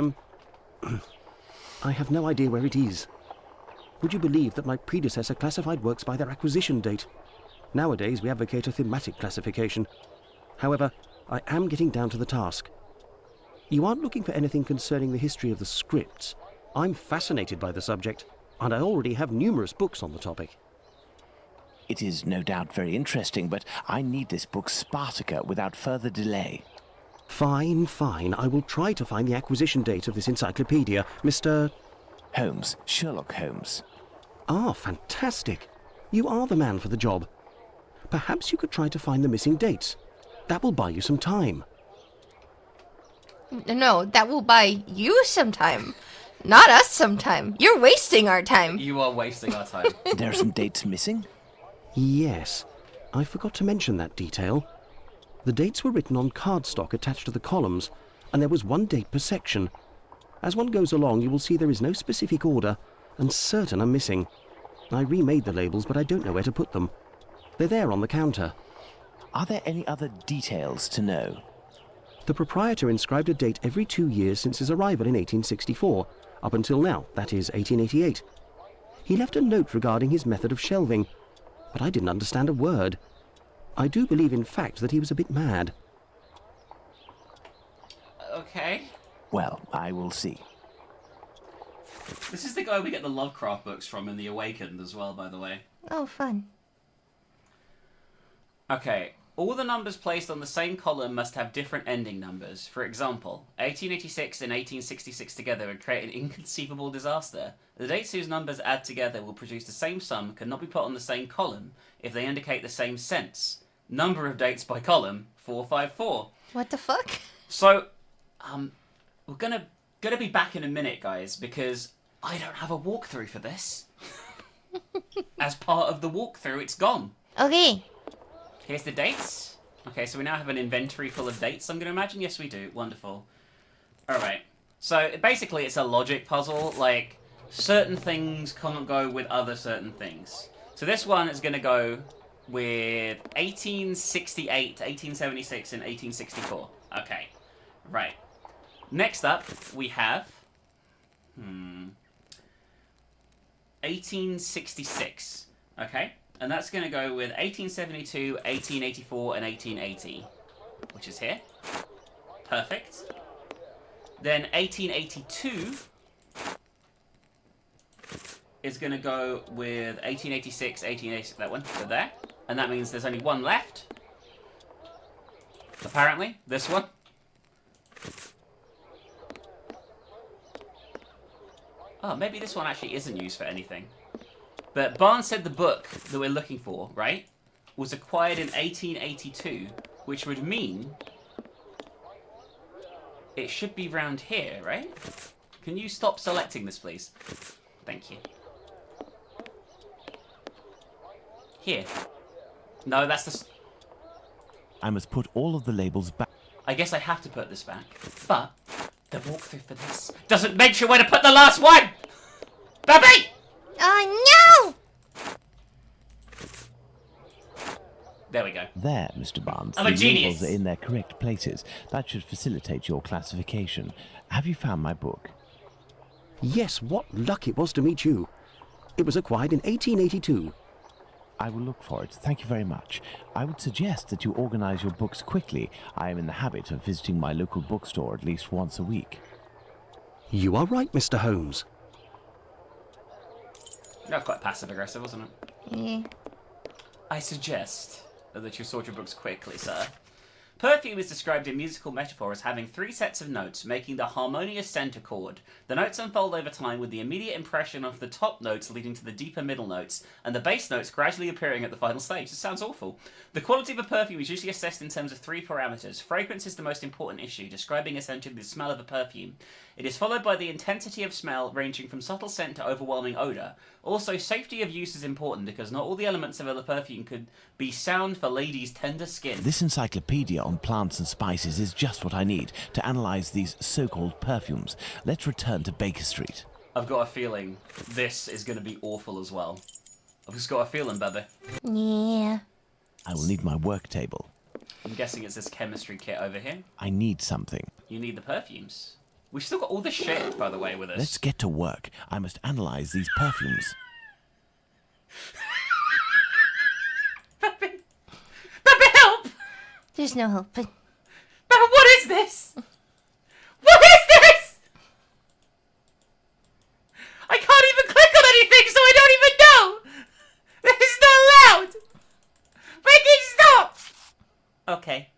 I have no idea where it is. Would you believe that my predecessor classified works by their acquisition date? Nowadays, we advocate a thematic classification. However, I am getting down to the task. You aren't looking for anything concerning the history of the scripts. I'm fascinated by the subject, and I already have numerous books on the topic. It is no doubt very interesting, but I need this book Spartacus without further delay. Fine, fine. I will try to find the acquisition date of this encyclopedia, Mr. Holmes, Sherlock Holmes. Ah, fantastic. You are the man for the job. Perhaps you could try to find the missing dates. That will buy you some time. No, that will buy you some time. Not us some time. You're wasting our time. You are wasting our time. There are some dates missing? Yes. I forgot to mention that detail. The dates were written on cardstock attached to the columns, and there was one date per section. As one goes along, you will see there is no specific order, and certain are missing. I remade the labels, but I don't know where to put them. They're there on the counter. Are there any other details to know? The proprietor inscribed a date every 2 years since his arrival in 1864, up until now, that is 1888. He left a note regarding his method of shelving, but I didn't understand a word. I do believe, in fact, that he was a bit mad. Okay. Well, I will see. This is the guy we get the Lovecraft books from in The Awakened as well, by the way. Oh, fun. Okay. All the numbers placed on the same column must have different ending numbers. For example, 1886 and 1866 together would create an inconceivable disaster. The dates whose numbers add together will produce the same sum cannot be put on the same column if they indicate the same sense. Number of dates by column, 454. What the fuck? So, we're gonna be back in a minute, guys, because I don't have a walkthrough for this. As part of the walkthrough, it's gone. Okay. Here's the dates. Okay, so we now have an inventory full of dates, I'm going to imagine. Yes, we do. Wonderful. Alright. So, basically, it's a logic puzzle. Like, certain things can't go with other certain things. So this one is going to go with 1868, 1876, and 1864. Okay. Right. Next up, we have... 1866. Okay. And that's going to go with 1872, 1884, and 1880. Which is here. Perfect. Then 1882 is going to go with 1886, 1886, that one. So there. And that means there's only one left. Apparently. This one. Oh, maybe this one actually isn't used for anything. But Barnes said the book that we're looking for, right, was acquired in 1882, which would mean it should be round here, right? Can you stop selecting this, please? Thank you. Here. No, that's the... I must put all of the labels back. I guess I have to put this back. But the walkthrough for this doesn't mention where to put the last one! Bubby! Oh, no! There we go. There, Mr. Barnes. I'm a the genius. labels are in their correct places. That should facilitate your classification. Have you found my book? Yes, what luck it was to meet you. It was acquired in 1882. I will look for it. Thank you very much. I would suggest that you organize your books quickly. I am in the habit of visiting my local bookstore at least once a week. You are right, Mr. Holmes. That was quite passive-aggressive, wasn't it? Yeah. I suggest that you sort your books quickly, sir. Perfume is described in musical metaphor as having 3 sets of notes, making the harmonious center chord. The notes unfold over time with the immediate impression of the top notes leading to the deeper middle notes, and the bass notes gradually appearing at the final stage. This sounds awful. The quality of a perfume is usually assessed in terms of 3 parameters. Fragrance is the most important issue, describing essentially the smell of a perfume. It is followed by the intensity of smell, ranging from subtle scent to overwhelming odor. Also, safety of use is important because not all the elements of a perfume could be sound for ladies' tender skin. This encyclopedia on plants and spices is just what I need to analyze these so-called perfumes. Let's return to Baker Street. I've got a feeling this is going to be awful as well. I've just got a feeling, baby. Yeah. I will need my work table. I'm guessing it's this chemistry kit over here. I need something. You need the perfumes. We've still got all the shit, by the way, with us. Let's get to work. I must analyze these perfumes. Baby, help! There's no hope. Baby, what is this? What is this? I can't even click on anything, so I don't even know. This is not allowed. Make it stop. Okay.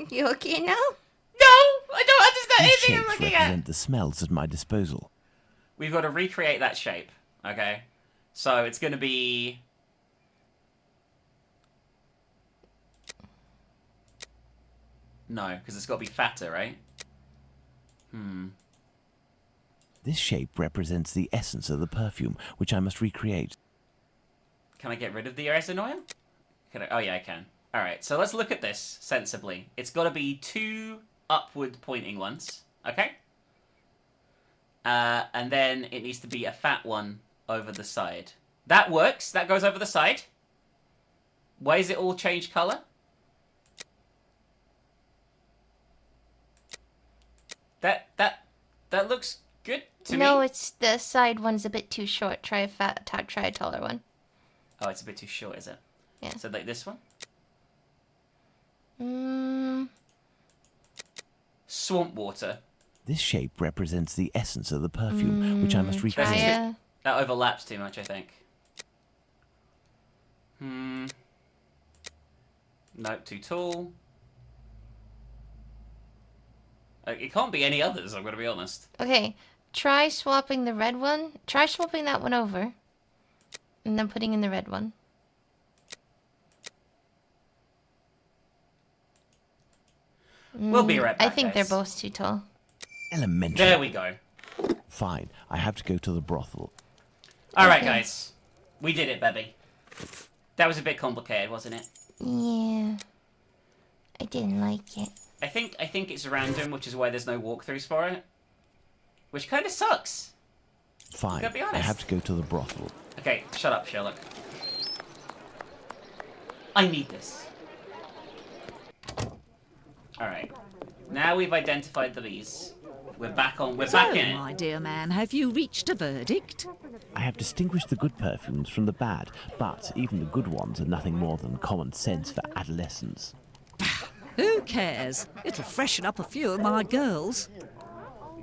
You okay now? No, I don't understand These anything I'm shapes looking represent at. the smells at my disposal. We've got to recreate that shape, okay? So it's going to be... No, because it's got to be fatter, right? This shape represents the essence of the perfume, which I must recreate. Can I get rid of the erase annoyer? Can I? Oh yeah, I can. All right, so let's look at this sensibly. It's got to be 2 upward pointing ones, okay? And then it needs to be a fat one over the side. That works. That goes over the side. Why is it all change color? That looks good to me. No, it's the side one's a bit too short. Try a taller one. Oh, it's a bit too short, is it? Yeah. So like this one? Swamp water. This shape represents the essence of the perfume, which I must recreate. That overlaps too much, I think. Nope, too tall. It can't be any others, I'm going to be honest. Okay, try swapping the red one. Try swapping that one over. And then putting in the red one. We'll be right back, I think guys. they're both too tall. Elementary. There we go. Fine, I have to go to the brothel. Alright, guys. We did it, baby. That was a bit complicated, wasn't it? Yeah. I didn't like it. I think it's random, which is why there's no walkthroughs for it. Which kind of sucks. Fine, Gotta be I honest. have to go to the brothel. Okay, shut up, Sherlock. I need this. Alright. Now we've identified the bees. We're back in it. My dear man, have you reached a verdict? I have distinguished the good perfumes from the bad, but even the good ones are nothing more than common sense for adolescents. Who cares? It'll freshen up a few of my girls.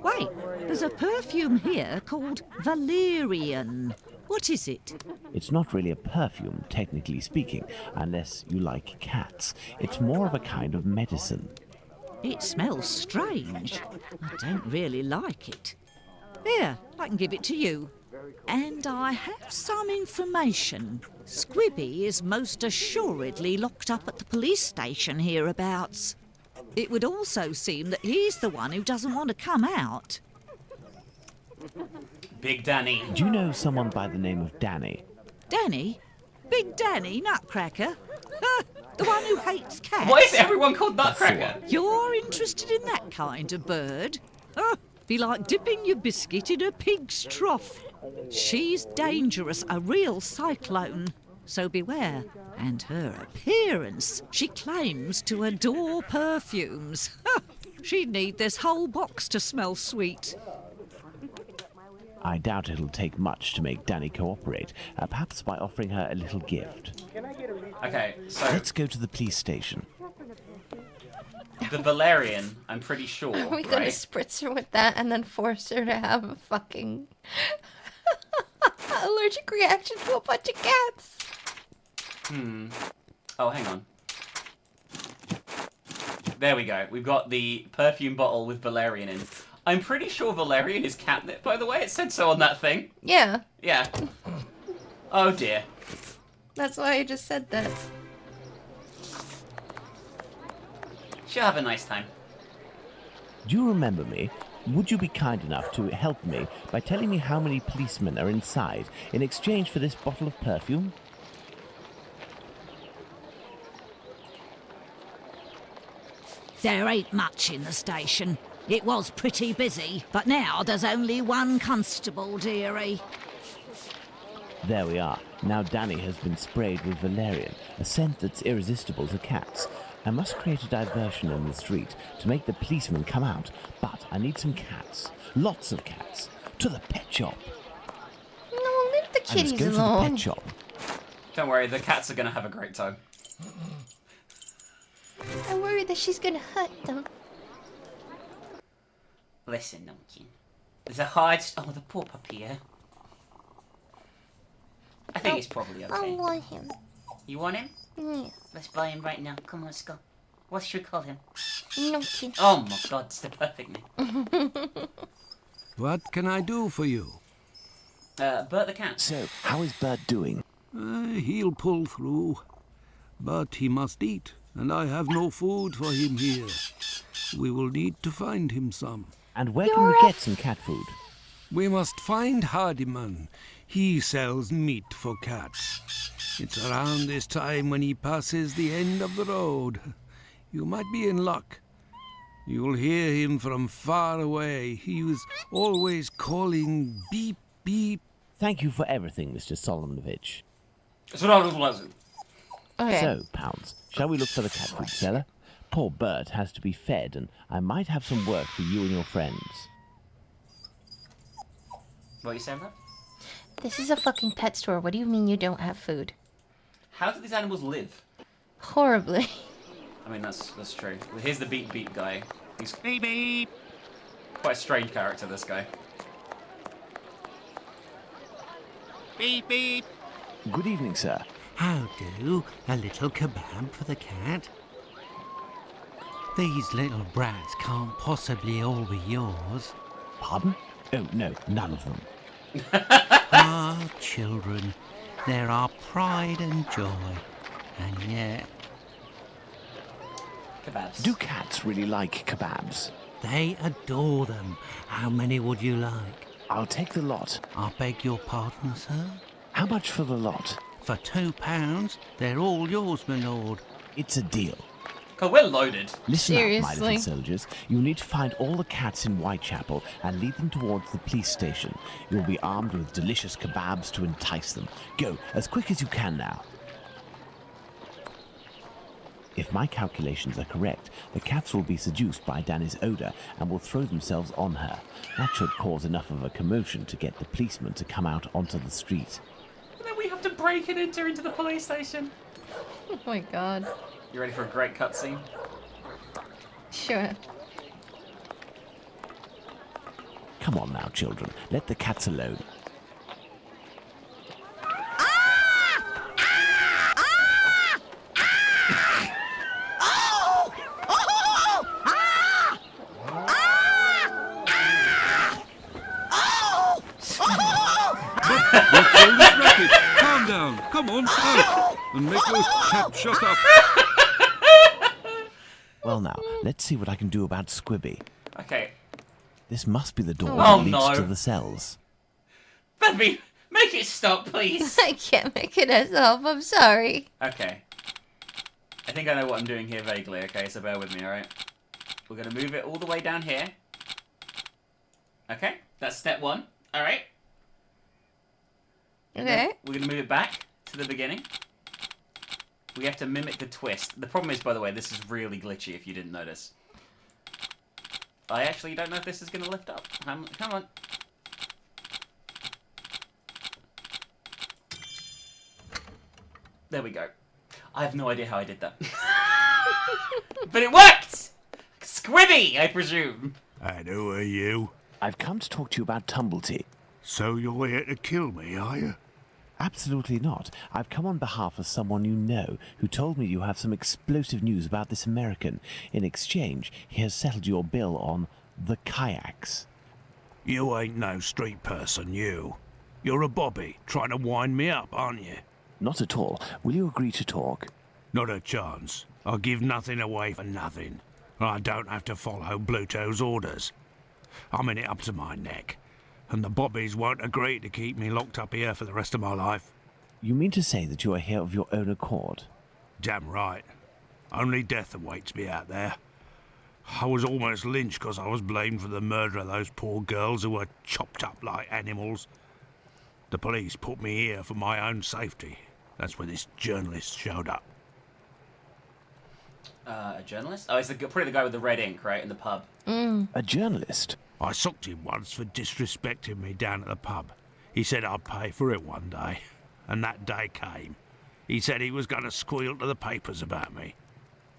Wait, there's a perfume here called Valerian. What is it? It's not really a perfume, technically speaking, unless you like cats. It's more of a kind of medicine. It smells strange. I don't really like it. Here, I can give it to you. And I have some information. Squibby is most assuredly locked up at the police station hereabouts. It would also seem that he's the one who doesn't want to come out. Big Danny. Do you know someone by the name of Danny? Danny? Big Danny Nutcracker? The one who hates cats? Why is everyone called Nutcracker? You're interested in that kind of bird? Be like dipping your biscuit in a pig's trough. She's dangerous, a real cyclone. So beware. And her appearance. She claims to adore perfumes. She'd need this whole box to smell sweet. I doubt it'll take much to make Danny cooperate, perhaps by offering her a little gift. Okay, so... Let's go to the police station. The Valerian, I'm pretty sure, Are we gonna right? spritz her with that and then force her to have a fucking allergic reaction to a bunch of cats? Oh, hang on. There we go. We've got the perfume bottle with Valerian in. I'm pretty sure Valerian is catnip, by the way. It said so on that thing. Yeah. Yeah. Oh, dear. That's why I just said that. She'll have a nice time. Do you remember me? Would you be kind enough to help me by telling me how many policemen are inside in exchange for this bottle of perfume? There ain't much in the station. It was pretty busy, but now there's only one constable, dearie. There we are. Now Danny has been sprayed with valerian, a scent that's irresistible to cats. I must create a diversion in the street to make the policemen come out, but I need some cats. Lots of cats. To the pet shop. No, leave the I must kitties go to the alone. pet shop. Don't worry, the cats are going to have a great time. I worry that she's gonna hurt them. Listen, Numpkin. There's a hard... Oh, the poor puppy, yeah? I think it's probably okay. I want him. You want him? Yeah. Let's buy him right now. Come on, let's go. What should we call him? Numpkin. Oh my god, it's the perfect name. What can I do for you? Bert the cat. So, how is Bert doing? He'll pull through. But he must eat, and I have no food for him here. We will need to find him some. And where can we get some cat food? We must find Hardiman. He sells meat for cats. It's around this time when he passes the end of the road. You might be in luck. You'll hear him from far away. He was always calling beep, beep. Thank you for everything, Mr. Solomonovich. Okay. So, Pounds, shall we look for the cat food seller? Poor Bert has to be fed, and I might have some work for you and your friends. What are you saying, bro? This is a fucking pet store. What do you mean you don't have food? How do these animals live? Horribly. I mean, that's true. Well, here's the beep beep guy. He's beep beep. Quite a strange character, this guy. Beep, beep. Good evening, sir. How do? A little kebab for the cat? These little brats can't possibly all be yours. Pardon? Oh, no, none of them. Ah, children. They're our pride and joy. And yet... Kebabs. Do cats really like kebabs? They adore them. How many would you like? I'll take the lot. I beg your pardon, sir? How much for the lot? For £2, they're all yours, my lord. It's a deal. God, we're loaded. Listen up, my Seriously? little soldiers. You need to find all the cats in Whitechapel and lead them towards the police station. You'll be armed with delicious kebabs to entice them. Go, as quick as you can now. If my calculations are correct, the cats will be seduced by Danny's odour and will throw themselves on her. That should cause enough of a commotion to get the policeman to come out onto the street. And then we have to break and enter into the police station. Oh my god. You ready for a great cutscene? Sure. Come on now, children. Let the cats alone. What's all this racket? Calm down. Come on, out. And make those chaps shut up. Well now, let's see what I can do about Squibby. Okay. This must be the door Oh, that leads no. to the cells. Baby, make it stop, please. I can't make it myself. I'm sorry. Okay. I think I know what I'm doing here vaguely, okay? So bear with me, alright? We're going to move it all the way down here. Okay, that's step one. Alright. Okay. We're going to move it back to the beginning. We have to mimic the twist. The problem is, by the way, this is really glitchy if you didn't notice. I actually don't know if this is going to lift up. Come on. There we go. I have no idea how I did that. But it worked! Squibby, I presume. And who are you? I've come to talk to you about Tumblety. So you're here to kill me, are you? Absolutely not. I've come on behalf of someone you know who told me you have some explosive news about this American. In exchange, he has settled your bill on the kayaks. You ain't no street person, you. You're a bobby, trying to wind me up, aren't you? Not at all. Will you agree to talk? Not a chance. I'll give nothing away for nothing. I don't have to follow Bluto's orders. I'm in it up to my neck. And the bobbies won't agree to keep me locked up here for the rest of my life. You mean to say that you are here of your own accord? Damn right. Only death awaits me out there. I was almost lynched because I was blamed for the murder of those poor girls who were chopped up like animals. The police put me here for my own safety. That's when this journalist showed up. A journalist? Oh, it's probably the guy with the red ink, right, in the pub. A journalist? I socked him once for disrespecting me down at the pub. He said I'd pay for it one day. And that day came. He said he was going to squeal to the papers about me.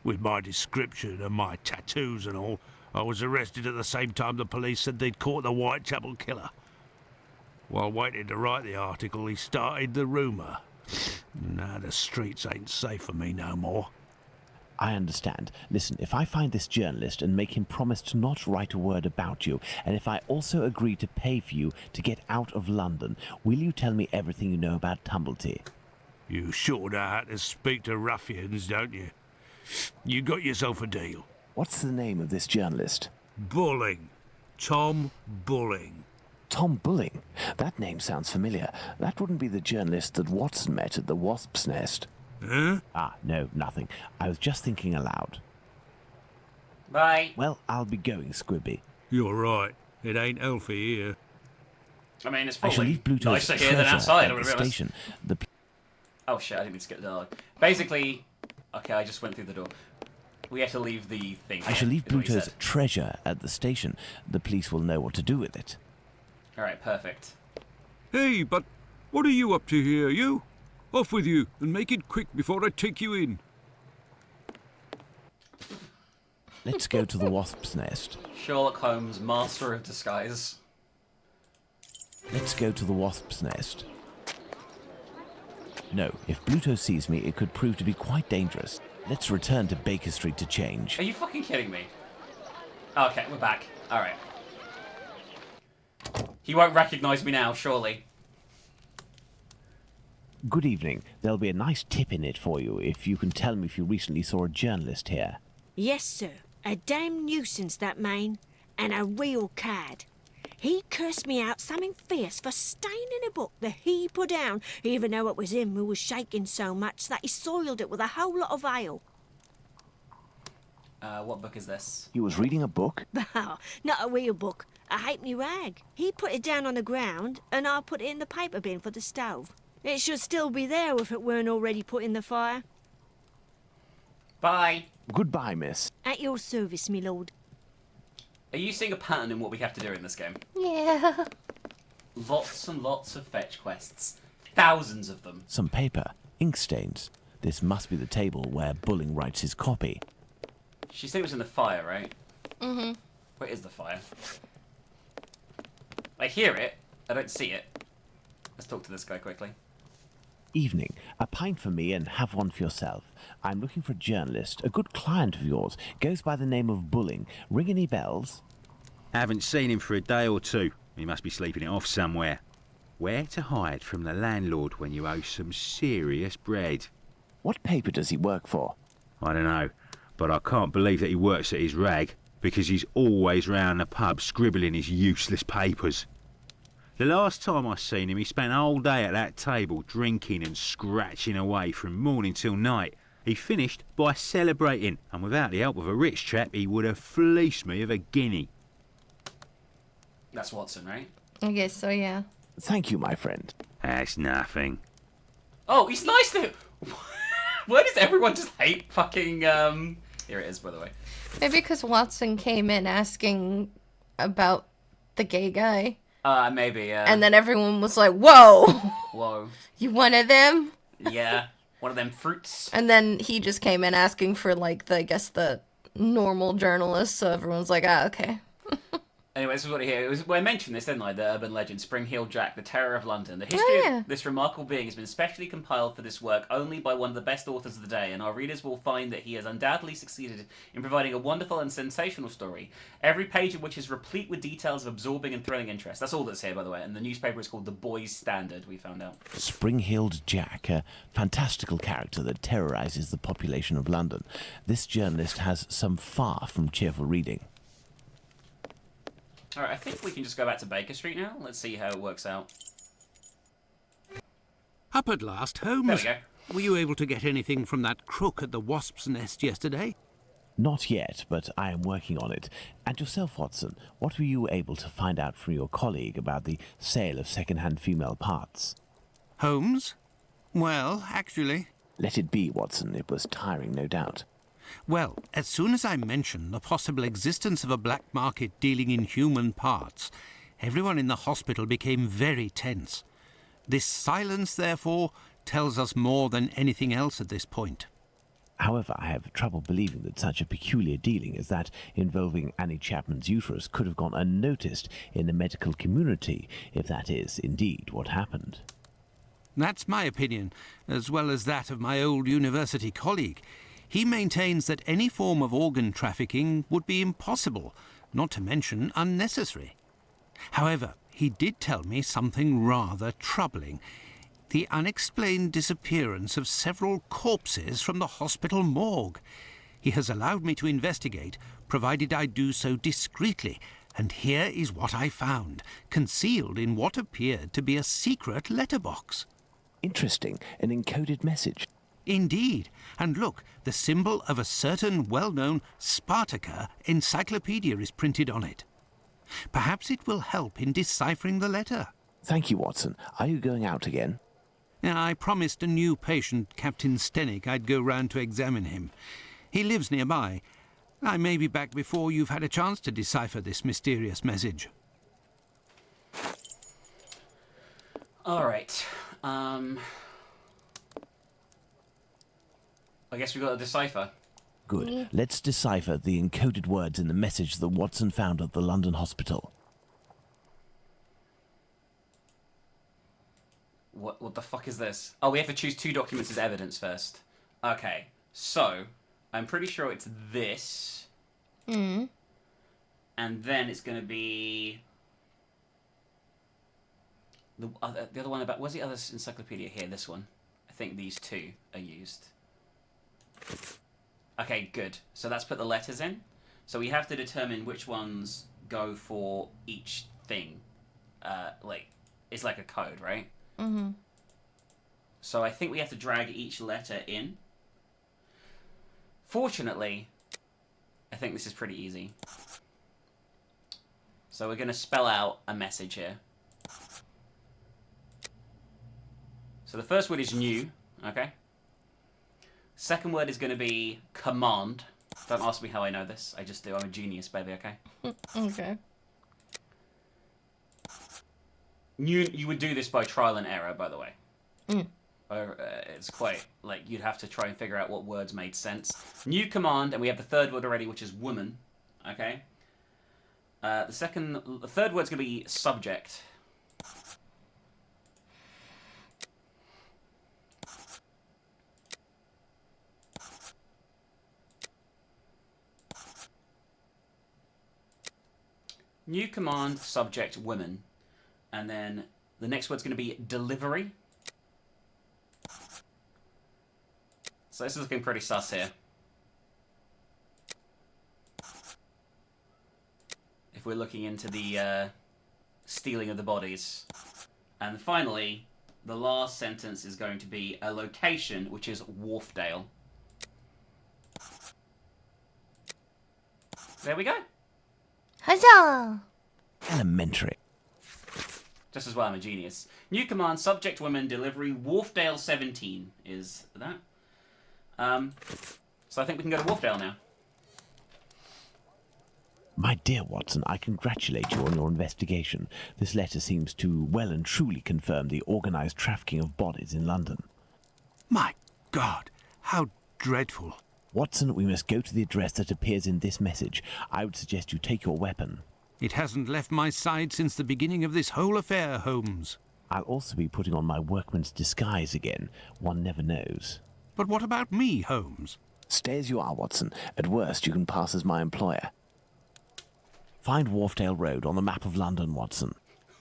With my description and my tattoos and all, I was arrested at the same time the police said they'd caught the Whitechapel killer. While waiting to write the article, he started the rumour. Now the streets ain't safe for me no more. I understand. Listen, if I find this journalist and make him promise to not write a word about you, and if I also agree to pay for you to get out of London, will you tell me everything you know about Tumblety? You sure know how to speak to ruffians, don't you? You got yourself a deal. What's the name of this journalist? Bulling. Tom Bulling. Tom Bulling? That name sounds familiar. That wouldn't be the journalist that Watson met at the Wasp's Nest. Huh? Ah, no, nothing. I was just thinking aloud. Bye. Well, I'll be going, Squibby. You're right. It ain't healthy here. I mean, it's I shall probably leave Bluto's nicer here than treasure outside, at I'm the gonna be honest. station. Oh shit, I didn't mean to skip the dialogue. Basically, okay, I just went through the door. We have to leave the thing. I shall leave is what he Bluto's said. treasure at the station. The police will know what to do with it. Alright, perfect. Hey, but what are you up to here, you? Off with you, and make it quick before I take you in. Let's go to the Wasp's Nest. Sherlock Holmes, master of disguise. Let's go to the Wasp's Nest. No, if Bluto sees me, it could prove to be quite dangerous. Let's return to Baker Street to change. Are you fucking kidding me? Okay, we're back. Alright. He won't recognise me now, surely. Good evening. There'll be a nice tip in it for you if you can tell me if you recently saw a journalist here. Yes, sir. A damn nuisance, that man. And a real cad. He cursed me out something fierce for staining a book that he put down, even though it was him who was shaking so much that he soiled it with a whole lot of ale. What book is this? He was reading a book? Bah, not a real book. A halfpenny rag. He put it down on the ground, and I put it in the paper bin for the stove. It should still be there if it weren't already put in the fire. Bye. Goodbye, miss. At your service, me lord. Are you seeing a pattern in what we have to do in this game? Yeah. Lots and lots of fetch quests. Thousands of them. Some paper. Ink stains. This must be the table where Bulling writes his copy. She said it was in the fire, right? Mm-hmm. Where is the fire? I hear it. I don't see it. Let's talk to this guy quickly. Evening. A pint for me and have one for yourself. I'm looking for a journalist, a good client of yours. Goes by the name of Bulling. Ring any bells? Haven't seen him for a day or two. He must be sleeping it off somewhere. Where to hide from the landlord when you owe some serious bread? What paper does he work for? I don't know, but I can't believe that he works at his rag, because he's always round the pub scribbling his useless papers. The last time I seen him, he spent a whole day at that table drinking and scratching away from morning till night. He finished by celebrating, and without the help of a rich chap, he would have fleeced me of a guinea. That's Watson, right? I guess so, yeah. Thank you, my friend. That's nothing. Oh, he's nice to... Why does everyone just hate fucking, Here it is, by the way. Maybe because Watson came in asking about the gay guy. Maybe, yeah. And then everyone was like, whoa! Whoa. You one of them? Yeah. One of them fruits. And then he just came in asking for, like, the normal journalist, so everyone's like, ah, okay. Anyway, this is what I hear. I mentioned this, didn't I? The urban legend, Spring-Heeled Jack, the terror of London. The history of this remarkable being has been specially compiled for this work only by one of the best authors of the day, and our readers will find that he has undoubtedly succeeded in providing a wonderful and sensational story, every page of which is replete with details of absorbing and thrilling interest. That's all that's here, by the way, and the newspaper is called The Boys Standard, we found out. Spring-Heeled Jack, a fantastical character that terrorizes the population of London. This journalist has some far from cheerful reading. Alright, I think we can just go back to Baker Street now. Let's see how it works out. Up at last, Holmes. There we go. Were you able to get anything from that crook at the Wasp's Nest yesterday? Not yet, but I am working on it. And yourself, Watson, what were you able to find out from your colleague about the sale of second-hand female parts? Holmes? Well, actually... Let it be, Watson. It was tiring, no doubt. Well, as soon as I mentioned the possible existence of a black market dealing in human parts, everyone in the hospital became very tense. This silence, therefore, tells us more than anything else at this point. However, I have trouble believing that such a peculiar dealing as that involving Annie Chapman's uterus could have gone unnoticed in the medical community, if that is indeed what happened. That's my opinion, as well as that of my old university colleague. He maintains that any form of organ trafficking would be impossible, not to mention unnecessary. However, he did tell me something rather troubling. The unexplained disappearance of several corpses from the hospital morgue. He has allowed me to investigate, provided I do so discreetly, And here is what I found, concealed in what appeared to be a secret letterbox. Interesting. An encoded message. Indeed. And look, the symbol of a certain well-known Spartaca encyclopedia is printed on it. Perhaps it will help in deciphering the letter. Thank you, Watson. Are you going out again? I promised a new patient, Captain Stenick, I'd go round to examine him. He lives nearby. I may be back before you've had a chance to decipher this mysterious message. All right. I guess we've got to decipher. Good. Let's decipher the encoded words in the message that Watson found at the London hospital. What the fuck is this? Oh, we have to choose 2 documents as evidence first. Okay, so I'm pretty sure it's this. And then it's going to be the other one about... Where's the other encyclopedia here? This one. I think these 2 are used. Okay, good. So that's put the letters in. So we have to determine which ones go for each thing. It's like a code, right? Mm-hmm. So I think we have to drag each letter in. Fortunately, I think this is pretty easy. So we're going to spell out a message here. So the first word is new, okay? Second word is going to be command. Don't ask me how I know this. I just do. I'm a genius, baby, okay? Okay. You would do this by trial and error, by the way. It's quite, you'd have to try and figure out what words made sense. New command, and we have the third word already, which is woman, okay? The third word's going to be subject. New command, subject, women. And then the next word's going to be delivery. So this is looking pretty sus here. If we're looking into the stealing of the bodies. And finally, the last sentence is going to be a location, which is Wharfdale. There we go. Huzzah! Elementary. Just as well, I'm a genius. New command, subject, women, delivery, Wharfdale 17 is that. So I think we can go to Wharfdale now. My dear Watson, I congratulate you on your investigation. This letter seems to well and truly confirm the organised trafficking of bodies in London. My God, how dreadful. Watson, we must go to the address that appears in this message. I would suggest you take your weapon. It hasn't left my side since the beginning of this whole affair, Holmes. I'll also be putting on my workman's disguise again. One never knows. But what about me, Holmes? Stay as you are, Watson. At worst, you can pass as my employer. Find Wharfdale Road on the map of London, Watson.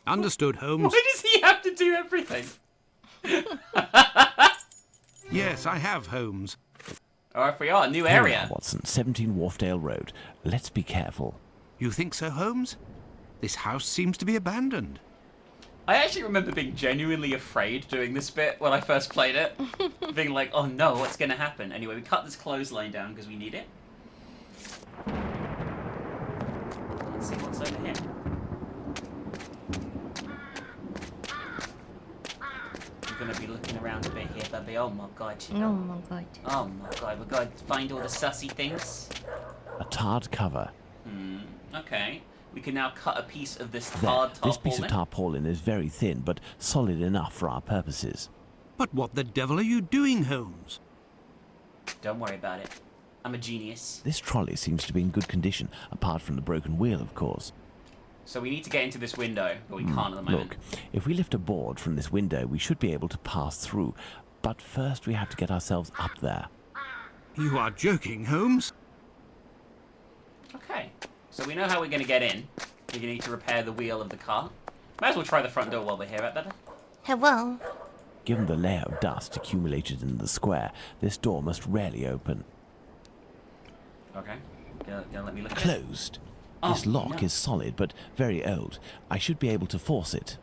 Understood, Holmes. Why does he have to do everything? Yes, I have, Holmes. Or if we are, new area. Here we are, Watson, 17 Wharfdale Road. Let's be careful. You think so, Holmes? This house seems to be abandoned. I actually remember being genuinely afraid doing this bit when I first played it. Being like, oh no, what's going to happen? Anyway, we cut this clothesline down because we need it. Let's see what's over here. We're going to be looking around a bit here, baby. Oh my God. Oh my God. Oh my God, we're going to find all the sussy things. A tarred cover. Okay. We can now cut a piece of this There, tarred tarpaulin. this piece of tarpaulin is very thin, but solid enough for our purposes. But what the devil are you doing, Holmes? Don't worry about it. I'm a genius. This trolley seems to be in good condition, apart from the broken wheel, of course. So we need to get into this window, but we can't at the moment. Look, if we lift a board from this window, we should be able to pass through. But first we have to get ourselves up there. You are joking, Holmes? Okay. So we know how we're going to get in. We're going to need to repair the wheel of the car. Might as well try the front door while we're here, better. Hello. Given the layer of dust accumulated in the square, this door must rarely open. Okay. Gonna let me look at it. Closed. This lock is solid, but very old. I should be able to force it.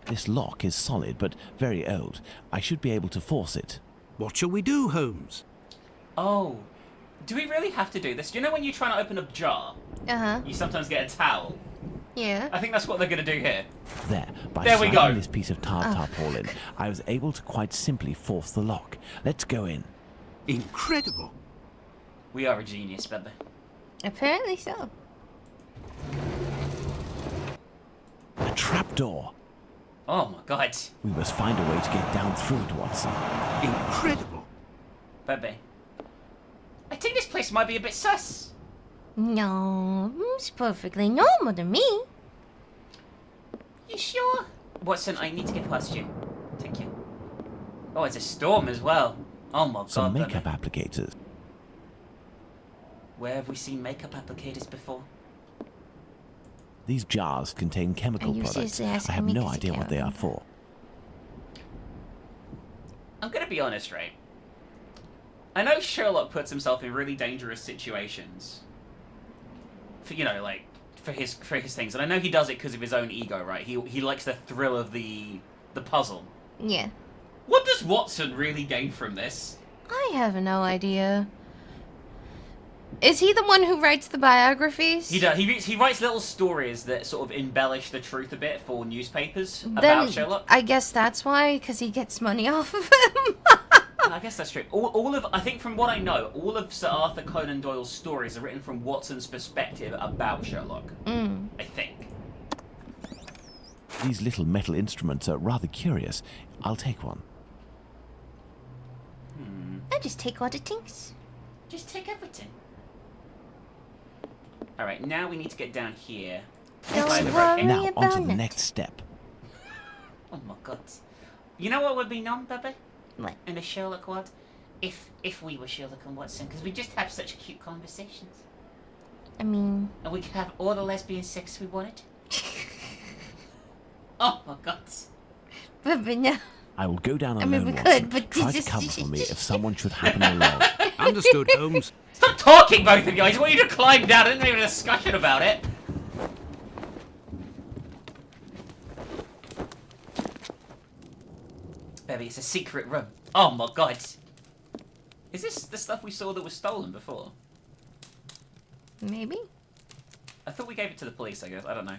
This lock is solid, but very old. I should be able to force it. What shall we do, Holmes? Oh, do we really have to do this? Do you know when you're trying to open a jar, you sometimes get a towel? Yeah. I think that's what they're going to do here. By there we go. sliding this piece of tarpaulin, I was able to quite simply force the lock. Let's go in. Incredible. We are a genius, baby. Apparently so. A trapdoor. Oh my god. We must find a way to get down through it, Watson. Incredible. Baby. I think this place might be a bit sus. No, it's perfectly normal to me. You sure? Watson, I need to get past you. Thank you. Oh, it's a storm as well. Oh my god. Some makeup applicators. Where have we seen makeup applicators before? These jars contain chemical products. I have no idea what they are for. I'm gonna be honest, right? I know Sherlock puts himself in really dangerous situations. For, you know, like, for his things. And I know he does it because of his own ego, right? He likes the thrill of the puzzle. Yeah. What does Watson really gain from this? I have no idea. Is he the one who writes the biographies? He does. He writes little stories that sort of embellish the truth a bit for newspapers about Sherlock. I guess that's why, because he gets money off of him. I guess that's true. I think from what I know, all of Sir Arthur Conan Doyle's stories are written from Watson's perspective about Sherlock. I think. These little metal instruments are rather curious. I'll take one. I just take all the things. Just take everything. Alright, now we need to get down here. Don't worry now, about on to the it. next step. Oh my god. You know what would be known, baby? What? In the Sherlock world? If we were Sherlock and Watson, because we just have such cute conversations. I mean... And we could have all the lesbian sex we wanted. Oh my god. But no. I will go down alone, I mean, we Watson. could, but Try to cover for me if someone should happen along. Understood, Holmes. Stop talking, both of you! I just want you to climb down. I didn't have a discussion about it. Baby, it's a secret room. Oh my god. Is this the stuff we saw that was stolen before? Maybe? I thought we gave it to the police, I guess. I don't know.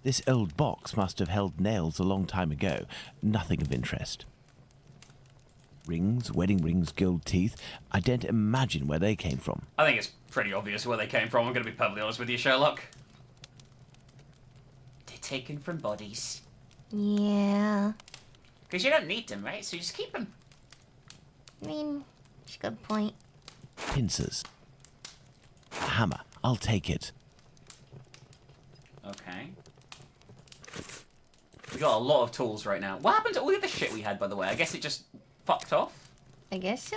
This old box must have held nails a long time ago. Nothing of interest. Rings, wedding rings, gold teeth. I don't imagine where they came from. I think it's pretty obvious where they came from. I'm going to be perfectly honest with you, Sherlock. They're taken from bodies. Yeah. Because you don't need them, right? So you just keep them. I mean, it's a good point. Pincers. A hammer. I'll take it. Okay. We got a lot of tools right now. What happened to all the other shit we had, by the way? I guess it just fucked off? I guess so.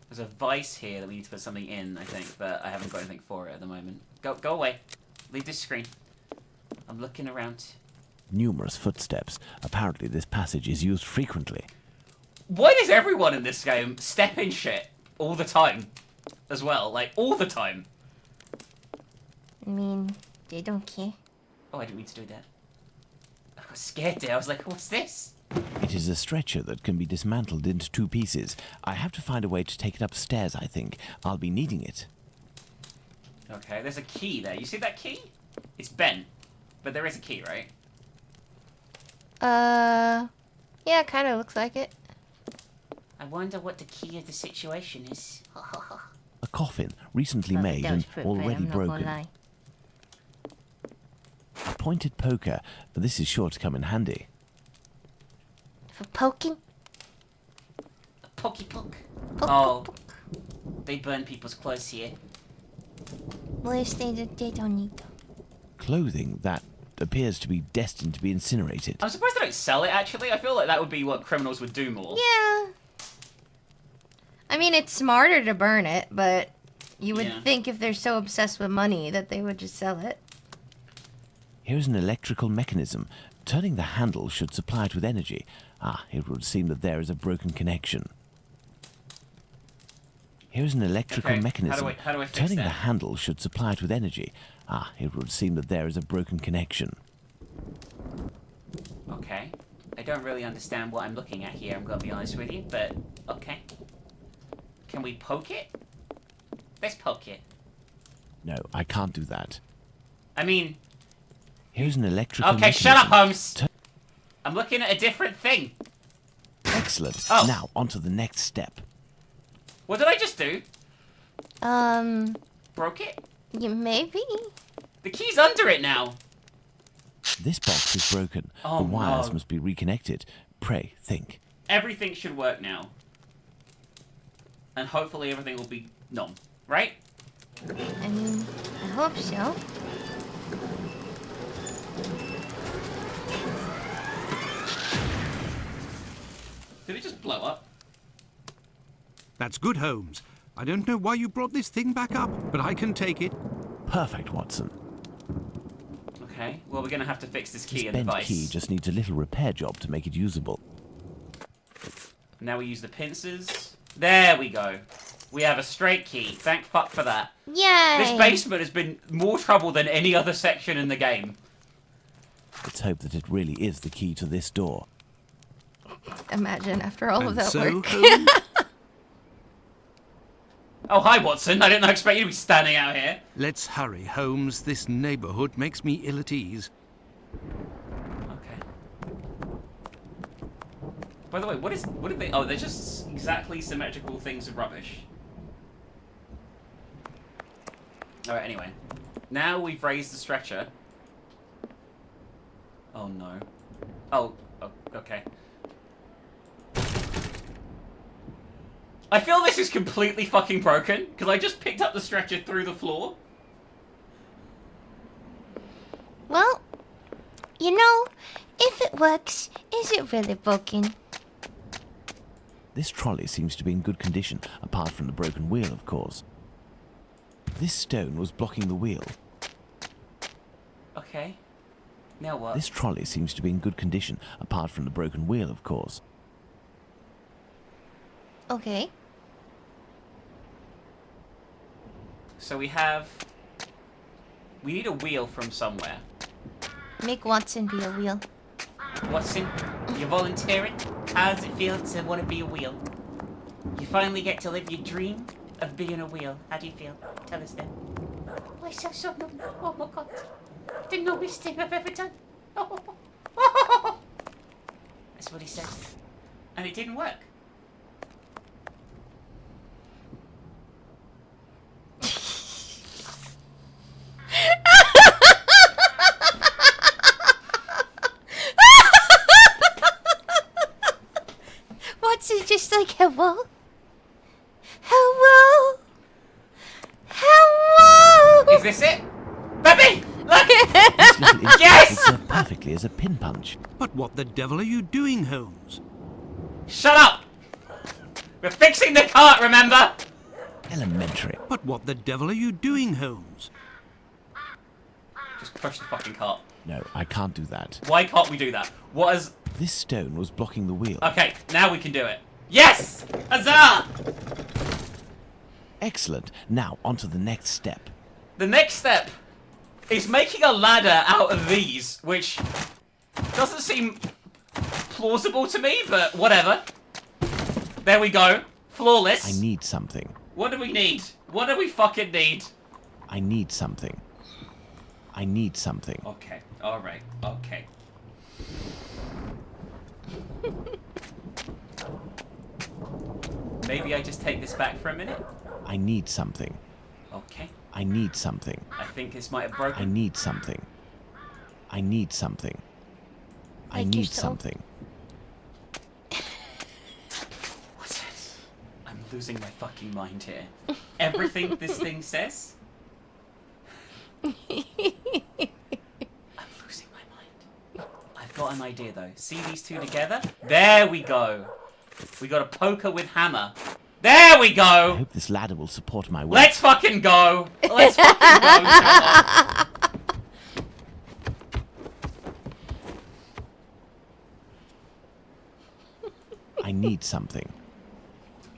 There's a vice here that we need to put something in, I think, but I haven't got anything for it at the moment. Go away. Leave this screen. I'm looking around. Numerous footsteps. Apparently this passage is used frequently. Why does everyone in this game step in shit all the time? As well, like, all the time. I mean, they don't care. Oh, I didn't mean to do that. I got scared there. I was like, what's this? It is a stretcher that can be dismantled into 2 pieces. I have to find a way to take it upstairs, I think. I'll be needing it. Okay, there's a key there. You see that key? It's bent. But there is a key, right? Yeah, kind of looks like it. I wonder what the key of the situation is. A coffin, recently made and already broken. A pointed poker. This is sure to come in handy. For poking? A pokey poke. Poke, Oh, poke. they burn people's clothes here. Well, they don't need them. Clothing that appears to be destined to be incinerated. I'm surprised they don't sell it, actually. I feel like that would be what criminals would do more. Yeah. I mean, it's smarter to burn it, but you would think if they're so obsessed with money that they would just sell it. Here's an electrical mechanism. Turning the handle should supply it with energy. Ah, it would seem that there is a broken connection. Here's an electrical Okay, mechanism. how do I fix Turning that? the handle should supply it with energy. Ah, it would seem that there is a broken connection. Okay. I don't really understand what I'm looking at here, I'm gonna be honest with you, but okay. Can we poke it? Let's poke it. No, I can't do that. I mean... Here's an electrical Okay, mechanism. shut up, Holmes! I'm looking at a different thing. Excellent. Oh. Now, on to the next step. What did I just do? Broke it? Maybe. The key's under it now. This box is broken. Oh, the wires no. must be reconnected. Pray, think. Everything should work now. And hopefully everything will be numb, right? I mean, I hope so. Did it just blow up? That's good, Holmes. I don't know why you brought this thing back up, but I can take it. Perfect, Watson. Okay, well we're gonna have to fix this key This and the bent vice. key just needs a little repair job to make it usable. Now we use the pincers. There we go. We have a straight key. Thank fuck for that. Yay! This basement has been more trouble than any other section in the game. Let's hope that it really is the key to this door. Imagine after all of And that so, work. Holmes, Oh, hi Watson. I didn't expect you to be standing out here. let's hurry, Holmes. This neighborhood makes me ill at ease. Okay. By the way, what are they? Oh, they're just exactly symmetrical things of rubbish. Alright, anyway. Now we've raised the stretcher. Oh no. Oh, okay. I feel this is completely fucking broken, because I just picked up the stretcher through the floor. Well, you know, if it works, is it really broken? This trolley seems to be in good condition, apart from the broken wheel, of course. This stone was blocking the wheel. Okay. Now what? This trolley seems to be in good condition, apart from the broken wheel, of course. Okay. So we need a wheel from somewhere. Make Watson be a wheel. Watson, you're volunteering? How does it feel to want to be a wheel? You finally get to live your dream of being a wheel. How do you feel? Tell us then. Oh, it's so numb. Oh my god. The numbest thing I've ever done. Oh. That's what he said. And it didn't work. Watson's just like, hello? Hello? Hello? Is this it? Baby! Look! This little instrument Yes! will serve perfectly as a pin punch. But what the devil are you doing, Holmes? Shut up! We're fixing the cart, remember? Elementary. But what the devil are you doing, Holmes? Just push the fucking cart. No, I can't do that. Why can't we do that? What is... This stone was blocking the wheel. Okay, now we can do it. Yes! Huzzah! Excellent. Now, on to the next step. The next step is making a ladder out of these, which doesn't seem plausible to me, but whatever. There we go. Flawless. I need something. What do we need? What do we fucking need? I need something. I need something. Okay, alright, okay. Maybe I just take this back for a minute? I need something. Okay. I need something. I think this might have broken. I need something. I need something. I Like need yourself. something. What's this? I'm losing my fucking mind here. Everything this thing says? I'm losing my mind. I've got an idea though. See these two together? There we go. We got a poker with hammer. There we I go! hope this ladder will support my weight. Let's fucking go! Let's fucking go, Sherlock. I need something.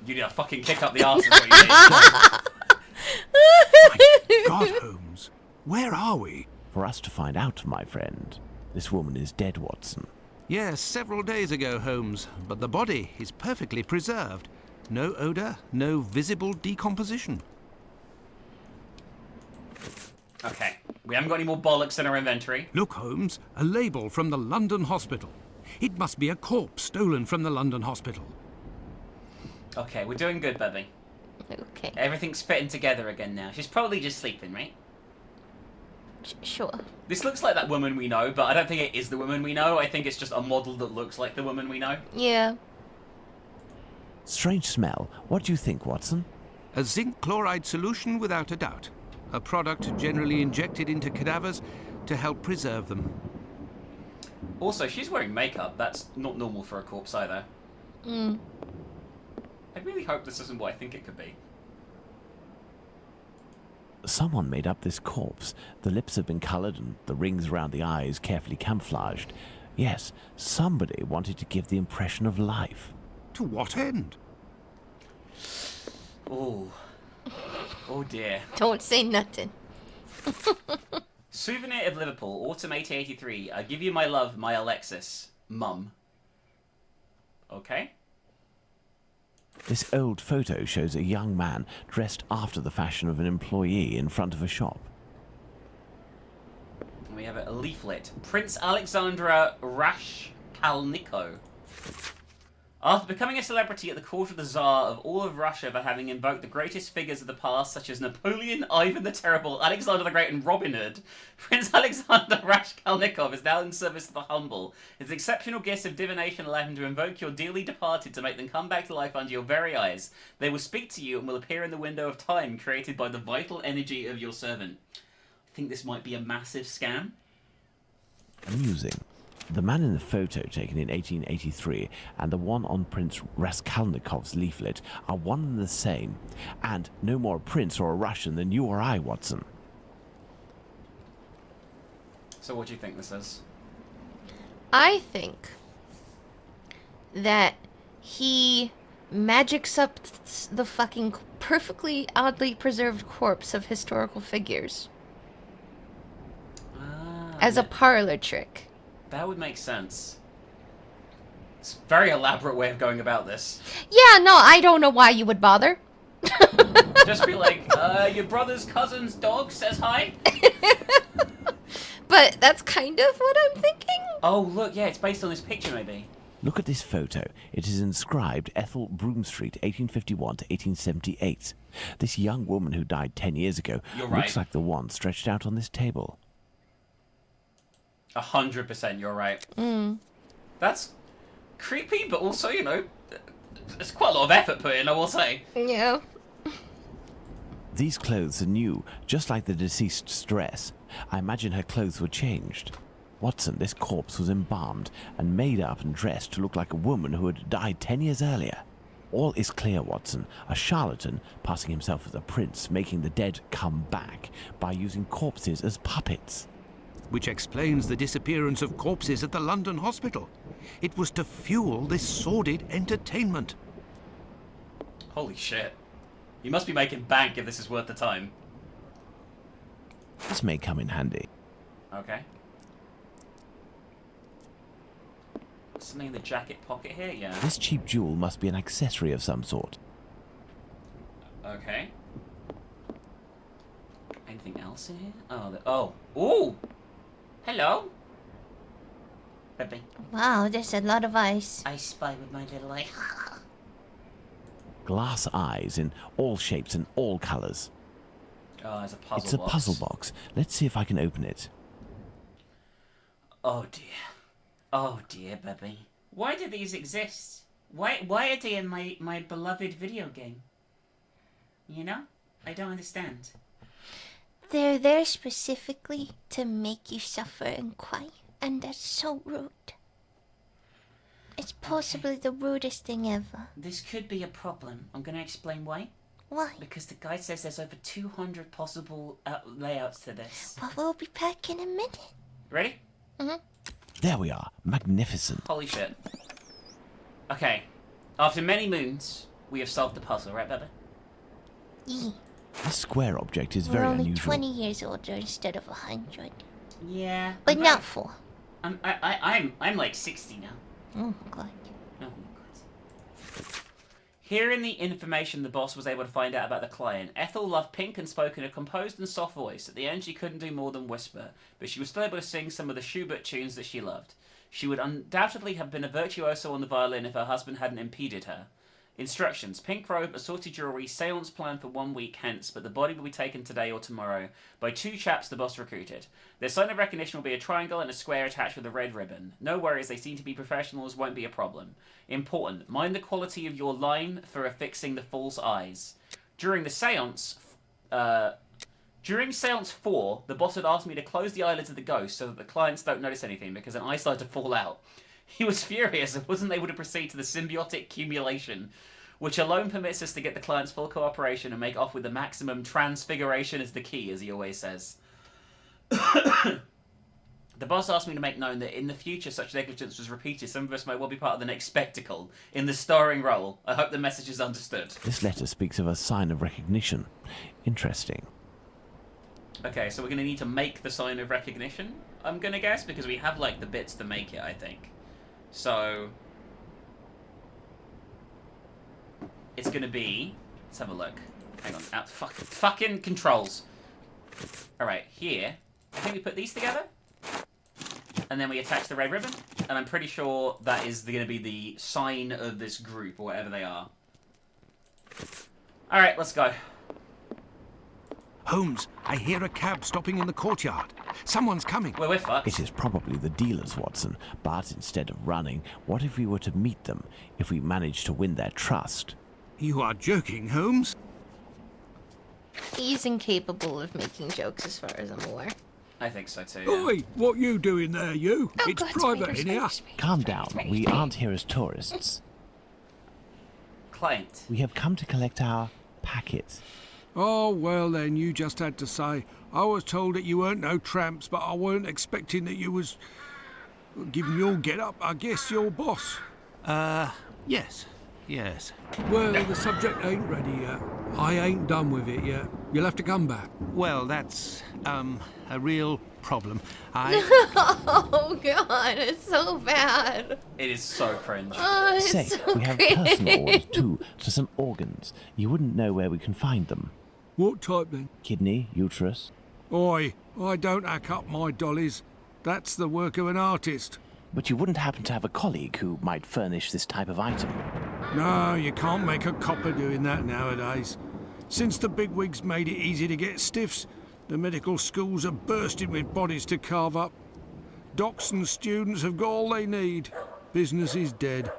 You need a fucking kick up the arse is what you need. God, Holmes, where are we? For us to find out, my friend. This woman is dead, Watson. Yes, several days ago, Holmes, but the body is perfectly preserved. No odour, no visible decomposition. Okay, we haven't got any more bollocks in our inventory. Look, Holmes, a label from the London hospital. It must be a corpse stolen from the London hospital. Okay, we're doing good, Bubby. Okay. Everything's fitting together again now. She's probably just sleeping, right? Sure. This looks like that woman we know, but I don't think it is the woman we know. I think it's just a model that looks like the woman we know. Yeah. Strange smell. What do you think, Watson? A zinc chloride solution without a doubt. A product generally injected into cadavers to help preserve them. Also, she's wearing makeup. That's not normal for a corpse either. Mm. I really hope this isn't what I think it could be. Someone made up this corpse. The lips have been coloured and the rings around the eyes carefully camouflaged. Yes, somebody wanted to give the impression of life. To what end? Oh. Oh dear. Don't say nothing. Souvenir of Liverpool, autumn 1883. I give you my love, my Alexis. Mum. Okay. This old photo shows a young man dressed after the fashion of an employee in front of a shop. We have a leaflet. Prince Alexandra Rashkalnikov. After becoming a celebrity at the court of the Tsar of all of Russia for having invoked the greatest figures of the past, such as Napoleon, Ivan the Terrible, Alexander the Great, and Robin Hood, Prince Alexander Rashkalnikov is now in service of the humble. His exceptional gifts of divination allow him to invoke your dearly departed to make them come back to life under your very eyes. They will speak to you and will appear in the window of time created by the vital energy of your servant. I think this might be a massive scam. Amusing. The man in the photo taken in 1883 and the one on Prince Raskolnikov's leaflet are one and the same, and no more a prince or a Russian than you or I, Watson. So what do you think this is? I think that he magics up the fucking perfectly oddly preserved corpse of historical figures as a parlor trick. That would make sense. It's a very elaborate way of going about this. Yeah, no, I don't know why you would bother. Just be like, your brother's cousin's dog says hi? But that's kind of what I'm thinking. Oh, look, yeah, it's based on this picture, maybe. Look at this photo. It is inscribed Ethel Broomstreet, 1851 to 1878. This young woman who died 10 years ago looks like the one stretched out on this table. 100% you're right. Mm. That's creepy, but also, you know, there's quite a lot of effort put in, I will say. Yeah. These clothes are new, just like the deceased's dress. I imagine her clothes were changed. Watson, this corpse was embalmed and made up and dressed to look like a woman who had died 10 years earlier. All is clear, Watson. A charlatan, passing himself as a prince, making the dead come back by using corpses as puppets. Which explains the disappearance of corpses at the London hospital. It was to fuel this sordid entertainment. Holy shit. You must be making bank if this is worth the time. This may come in handy. Okay. Something in the jacket pocket here? Yeah. This cheap jewel must be an accessory of some sort. Okay. Anything else in here? Oh, ooh! Hello? Baby. Wow, there's a lot of ice. I spy with my little eye. Glass eyes in all shapes and all colours. Oh, it's a puzzle box. It's a puzzle box. Let's see if I can open it. Oh dear. Oh dear, baby. Why do these exist? Why are they in my beloved video game? You know? I don't understand. They're there specifically to make you suffer and cry, and that's so rude. It's possibly the rudest thing ever. This could be a problem. I'm going to explain why. Why? Because the guide says there's over 200 possible layouts to this. Well, we'll be back in a minute. Ready? Mm-hmm. There we are. Magnificent. Holy shit. Okay. After many moons, we have solved the puzzle, right, Bubba? Yeah. This square object is We're very only unusual. 20 years older instead of 100. Yeah. But not 4. I'm like 60 now. Oh, God. Oh, God. Here in the information the boss was able to find out about the client, Ethel loved Pink and spoke in a composed and soft voice. At the end, she couldn't do more than whisper, but she was still able to sing some of the Schubert tunes that she loved. She would undoubtedly have been a virtuoso on the violin if her husband hadn't impeded her. Instructions. Pink robe, assorted jewellery, seance planned for 1 week hence, but the body will be taken today or tomorrow by 2 chaps the boss recruited. Their sign of recognition will be a triangle and a square attached with a red ribbon. No worries, they seem to be professionals, won't be a problem. Important. Mind the quality of your line for affixing the false eyes. During seance 4, the boss had asked me to close the eyelids of the ghost so that the clients don't notice anything because an eye started to fall out. He was furious and wasn't able to proceed to the symbiotic cumulation, which alone permits us to get the client's full cooperation and make off with the maximum transfiguration is the key, as he always says. The boss asked me to make known that in the future such negligence was repeated, some of us may well be part of the next spectacle in the starring role. I hope the message is understood. This letter speaks of a sign of recognition. Interesting. Okay, so we're going to need to make the sign of recognition, I'm going to guess, because we have, like, the bits to make it, I think. So, it's going to be... Let's have a look. Hang on. Fucking controls. Alright, here. I think we put these together. And then we attach the red ribbon. And I'm pretty sure that is going to be the sign of this group, or whatever they are. Alright, let's go. Holmes, I hear a cab stopping in the courtyard. Someone's coming. Well, we're fucked. It is probably the dealers, Watson. But instead of running, what if we were to meet them? If we managed to win their trust? You are joking, Holmes? He's incapable of making jokes as far as I'm aware. I think so too, yeah. Oi, what you doing there, you? Oh, it's God, private in here. Calm down. We aren't here as tourists. Client. We have come to collect our packet. Oh, well then, you just had to say. I was told that you weren't no tramps, but I weren't expecting that you was... Given your get-up, I guess your boss. Yes. Well, the subject ain't ready yet. I ain't done with it yet. You'll have to come back. Well, that's, a real problem. Oh, God, it's so bad. It is so cringe. Oh, it's Say, so we have cringe. personal orders too, for some organs. You wouldn't know where we can find them. What type then? Kidney, uterus. Oi, I don't hack up my dollies. That's the work of an artist. But you wouldn't happen to have a colleague who might furnish this type of item? No, you can't make a copper doing that nowadays. Since the bigwigs made it easy to get stiffs, the medical schools are bursting with bodies to carve up. Docs and students have got all they need. Business is dead.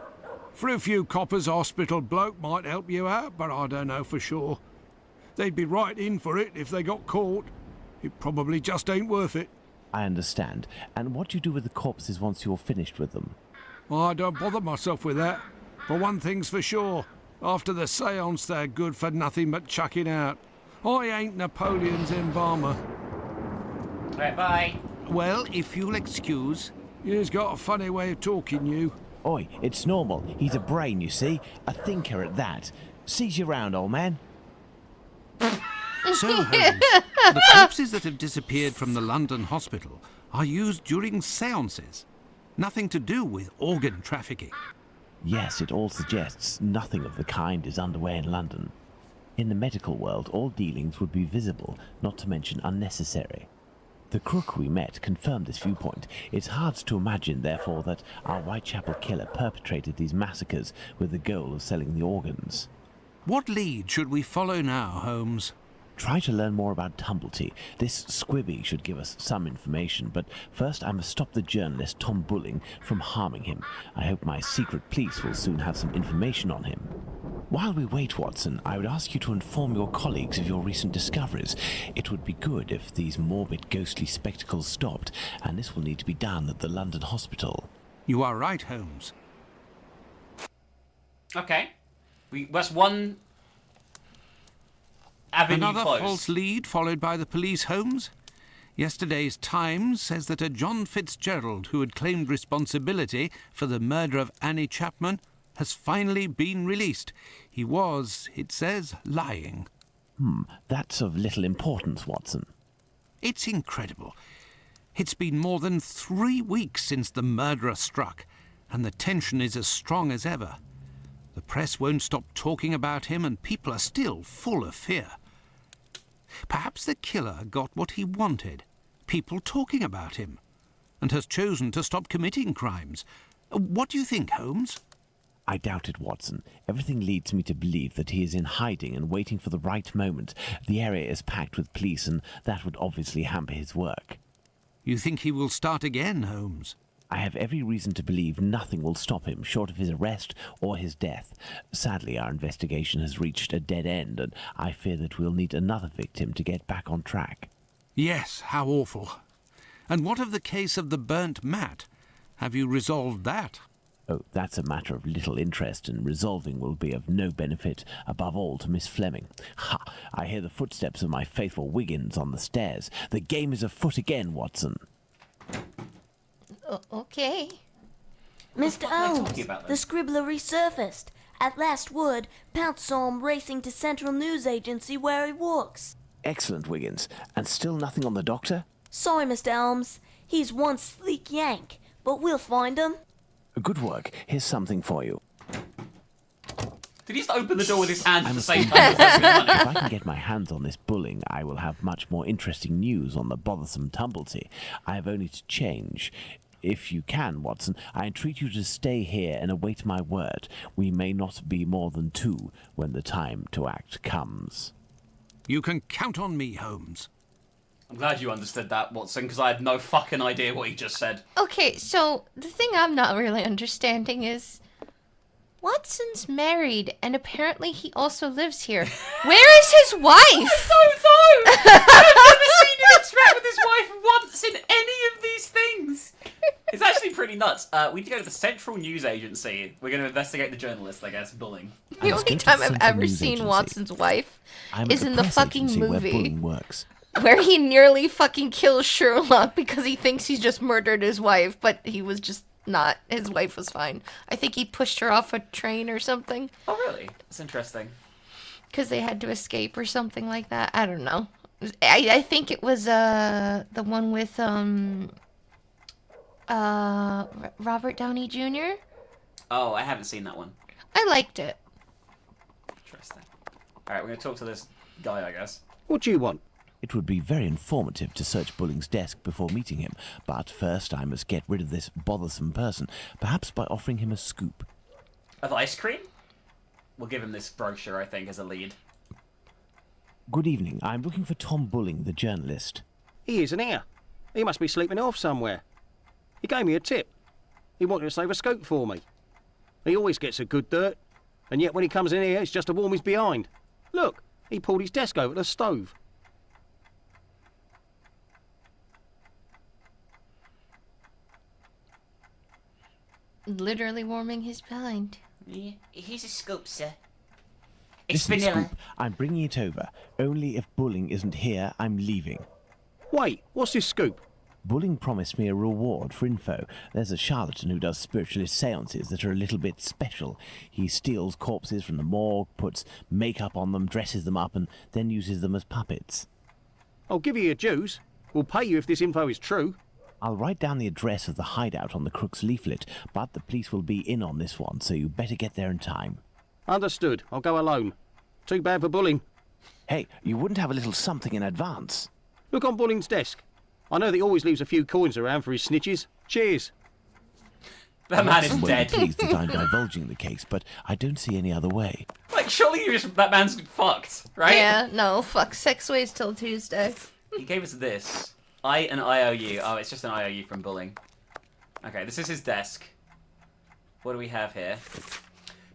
For a few coppers, hospital bloke might help you out, but I don't know for sure. They'd be right in for it if they got caught. It probably just ain't worth it. I understand. And what do you do with the corpses once you're finished with them? I don't bother myself with that. For one thing's for sure, after the séance they're good for nothing but chucking out. I ain't Napoleon's embalmer. Right, bye. Well, if you'll excuse... You've got a funny way of talking, you. Oi, it's normal. He's a brain, you see. A thinker at that. Sees you round, old man. So, Holmes, the corpses that have disappeared from the London hospital are used during séances. Nothing to do with organ trafficking. Yes, it all suggests nothing of the kind is underway in London. In the medical world, all dealings would be visible, not to mention unnecessary. The crook we met confirmed this viewpoint. It's hard to imagine, therefore, that our Whitechapel killer perpetrated these massacres with the goal of selling the organs. What lead should we follow now, Holmes? Try to learn more about Tumblety. This squibby should give us some information, but first I must stop the journalist Tom Bulling from harming him. I hope my secret police will soon have some information on him. While we wait, Watson, I would ask you to inform your colleagues of your recent discoveries. It would be good if these morbid, ghostly spectacles stopped, and this will need to be done at the London hospital. You are right, Holmes. Okay. That's one avenue Another closed. false lead followed by the police, Holmes? Yesterday's Times says that a John Fitzgerald, who had claimed responsibility for the murder of Annie Chapman, has finally been released. He was, it says, lying. That's of little importance, Watson. It's incredible. It's been more than 3 weeks since the murderer struck, and the tension is as strong as ever. The press won't stop talking about him, and people are still full of fear. Perhaps the killer got what he wanted, people talking about him, and has chosen to stop committing crimes. What do you think, Holmes? I doubt it, Watson. Everything leads me to believe that he is in hiding and waiting for the right moment. The area is packed with police, and that would obviously hamper his work. You think he will start again, Holmes? I have every reason to believe nothing will stop him short of his arrest or his death. Sadly, our investigation has reached a dead end, and I fear that we'll need another victim to get back on track. Yes, how awful. And what of the case of the burnt mat? Have you resolved that? Oh, that's a matter of little interest, and resolving will be of no benefit, above all to Miss Fleming. Ha! I hear the footsteps of my faithful Wiggins on the stairs. The game is afoot again, Watson. Okay. Mr. Holmes, the scribbler resurfaced. At last word, Pounce saw him racing to Central News Agency where he works. Excellent, Wiggins. And still nothing on the doctor? Sorry, Mr. Holmes. He's one sleek yank, but we'll find him. Good work. Here's something for you. Did he just open the door with his hands at the same If time? I can get my hands on this bulling, I will have much more interesting news on the bothersome Tumblety. I have only to change. If you can, Watson, I entreat you to stay here and await my word. We may not be more than two when the time to act comes. You can count on me, Holmes. I'm glad you understood that, Watson, because I had no fucking idea what he just said. Okay, so the thing I'm not really understanding is Watson's married, and apparently he also lives here. Where is his wife? I don't know! I've never seen him interact with his wife once in any of these things. It's actually pretty nuts. We need to go to the Central News Agency. We're going to investigate the journalist, I guess, bullying. The only time I've ever seen Watson's wife is in the fucking movie where he nearly fucking kills Sherlock because he thinks he's just murdered his wife, but he was just not. His wife was fine. I think he pushed her off a train or something. Oh, really? That's interesting. Because they had to escape or something like that. I don't know. I think it was the one with Robert Downey Jr. Oh, I haven't seen that one. I liked it. Interesting. Alright, we're going to talk to this guy, I guess. What do you want? It would be very informative to search Bulling's desk before meeting him, but first I must get rid of this bothersome person, perhaps by offering him a scoop. Of ice cream? We'll give him this brochure, I think, as a lead. Good evening. I'm looking for Tom Bulling, the journalist. He isn't here. He must be sleeping off somewhere. He gave me a tip. He wanted to save a scoop for me. He always gets a good dirt, and yet when he comes in here, it's just to warm his behind. Look, he pulled his desk over the stove. Literally warming his behind. Yeah, here's a scoop, sir. It's vanilla. Scoop, I'm bringing it over. Only if Bulling isn't here, I'm leaving. Wait, what's this scoop? Bulling promised me a reward for info. There's a charlatan who does spiritualist seances that are a little bit special. He steals corpses from the morgue, puts makeup on them, dresses them up, and then uses them as puppets. I'll give you your dues. We'll pay you if this info is true. I'll write down the address of the hideout on the crook's leaflet, but the police will be in on this one, so you better get there in time. Understood. I'll go alone. Too bad for Bulling. Hey, you wouldn't have a little something in advance? Look on Bulling's desk. I know that he always leaves a few coins around for his snitches. Cheers. That man is dead. I'm pleased that I'm divulging the case, but I don't see any other way. Like, surely that man's fucked, right? Yeah, no, fuck. 6 ways till Tuesday. He gave us this. An IOU. Oh, it's just an IOU from Bulling. Okay, this is his desk. What do we have here?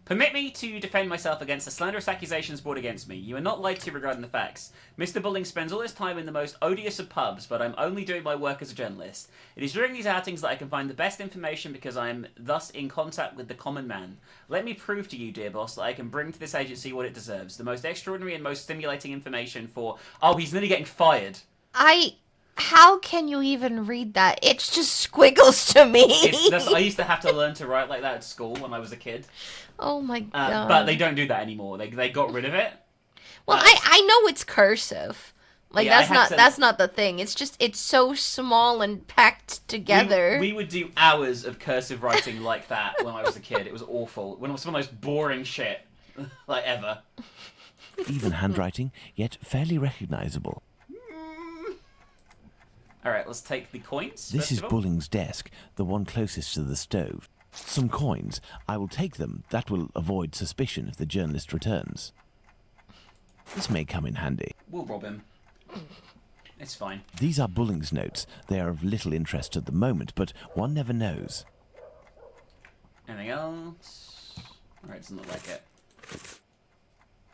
Permit me to defend myself against the slanderous accusations brought against me. You are not lied to regarding the facts. Mr. Bulling spends all his time in the most odious of pubs, but I'm only doing my work as a journalist. It is during these outings that I can find the best information because I am thus in contact with the common man. Let me prove to you, dear boss, that I can bring to this agency what it deserves. The most extraordinary and most stimulating information for... Oh, he's nearly getting fired. How can you even read that? It's just squiggles to me. I used to have to learn to write like that at school when I was a kid. Oh my god. But they don't do that anymore. They got rid of it. Well, I know it's cursive. Like, Yeah, that's not the thing. It's just, it's so small and packed together. We would do hours of cursive writing like that when I was a kid. It was awful. When it was some of the most boring shit, like, ever. Even handwriting, yet fairly recognizable. Alright, let's take the coins. This is all. Bulling's desk, the one closest to the stove. Some coins. I will take them. That will avoid suspicion if the journalist returns. This may come in handy. We'll rob him. It's fine. These are Bulling's notes. They are of little interest at the moment, but one never knows. Anything else? Alright, doesn't look like it.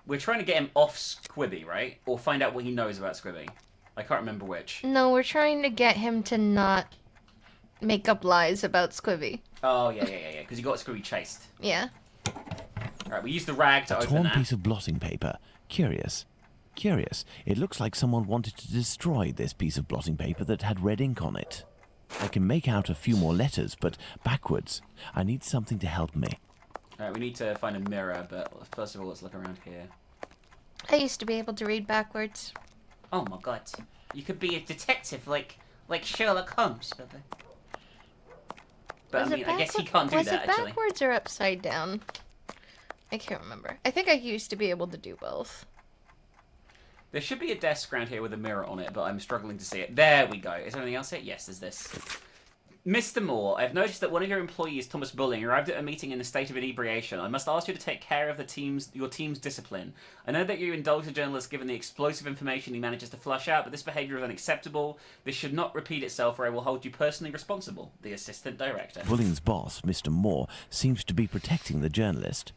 We're trying to get him off Squibby, right? Or find out what he knows about Squibby. I can't remember which. No, we're trying to get him to not make up lies about Squibby. Oh, yeah, because he got Squibby chased. Yeah. Alright, we used the rag to A open torn that. piece of blotting paper. Curious. Curious. It looks like someone wanted to destroy this piece of blotting paper that had red ink on it. I can make out a few more letters, but backwards. I need something to help me. Alright, we need to find a mirror, but first of all, let's look around here. I used to be able to read backwards. Oh my god. You could be a detective like Sherlock Holmes, but I mean, I guess he can't do that, Was it actually. backwards or upside down? I can't remember. I think I used to be able to do both. There should be a desk around here with a mirror on it, but I'm struggling to see it. There we go. Is there anything else here? Yes, there's this. Mr. Moore, I've noticed that one of your employees, Thomas Bulling, arrived at a meeting in a state of inebriation. I must ask you to take care of your team's discipline. I know that you indulge a journalist given the explosive information he manages to flush out, but this behaviour is unacceptable. This should not repeat itself, or I will hold you personally responsible. The Assistant Director. Bulling's boss, Mr. Moore, seems to be protecting the journalist.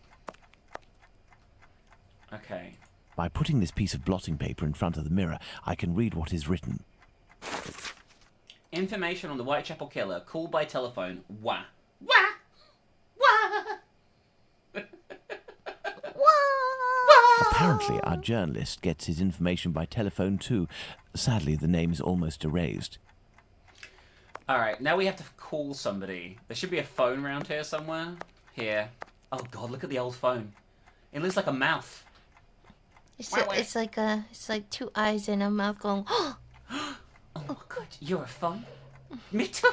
Okay. By putting this piece of blotting paper in front of the mirror, I can read what is written. Information on the Whitechapel killer. Call by telephone. Wah. Apparently, our journalist gets his information by telephone too. Sadly, the name is almost erased. Alright, now we have to call somebody. There should be a phone around here somewhere. Here. Oh god, look at the old phone. It looks like a mouth. It's like two eyes and a mouth going. Oh my god, you're a phone? Me too.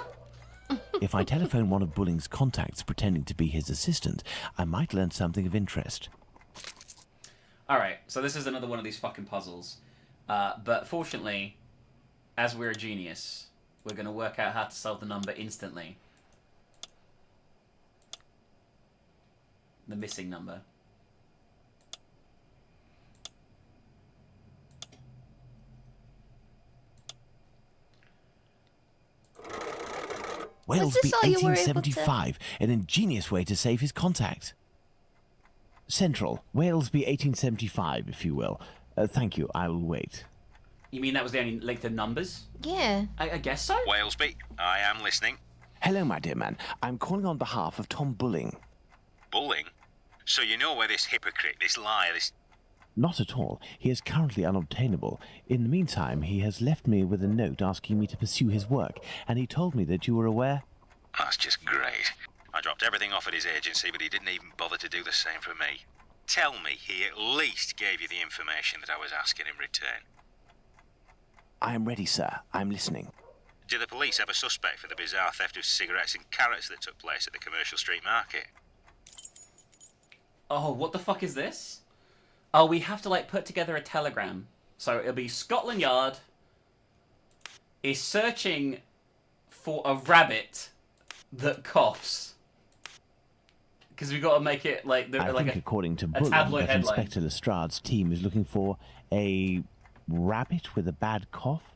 If I telephone one of Bulling's contacts pretending to be his assistant, I might learn something of interest. Alright, so this is another one of these fucking puzzles. But fortunately, as we're a genius, we're going to work out how to solve the number instantly. The missing number. Whalesby 1875, an ingenious way to save his contact. Central, Whalesby 1875, if you will. Thank you, I will wait. You mean that was the only length of numbers? Yeah. I guess so. Whalesby, I am listening. Hello, my dear man. I'm calling on behalf of Tom Bulling. Bulling? So you know where this hypocrite, this liar, this... Not at all. He is currently unobtainable. In the meantime, he has left me with a note asking me to pursue his work, and he told me that you were aware... That's just great. I dropped everything off at his agency, but he didn't even bother to do the same for me. Tell me he at least gave you the information that I was asking in return. I am ready, sir. I'm listening. Do the police have a suspect for the bizarre theft of cigarettes and carrots that took place at the Commercial Street Market? Oh, what the fuck is this? Oh, we have to, like, put together a telegram. So it'll be Scotland Yard is searching for a rabbit that coughs. Because we've got to make it, like, I think according to Bulling, tabloid that headline. Inspector Lestrade's team is looking for a rabbit with a bad cough.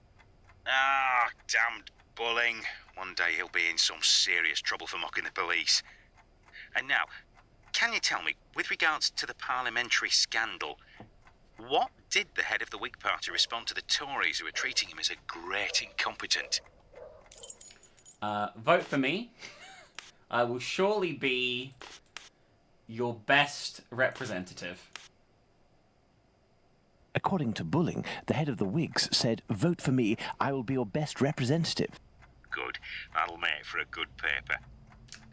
Ah, damned Bulling. One day he'll be in some serious trouble for mocking the police. And now, can you tell me, with regards to the parliamentary scandal, what did the head of the Whig Party respond to the Tories who were treating him as a great incompetent? Vote for me. I will surely be your best representative. According to Bulling, the head of the Whigs said, "Vote for me, I will be your best representative." Good. That'll make for a good paper.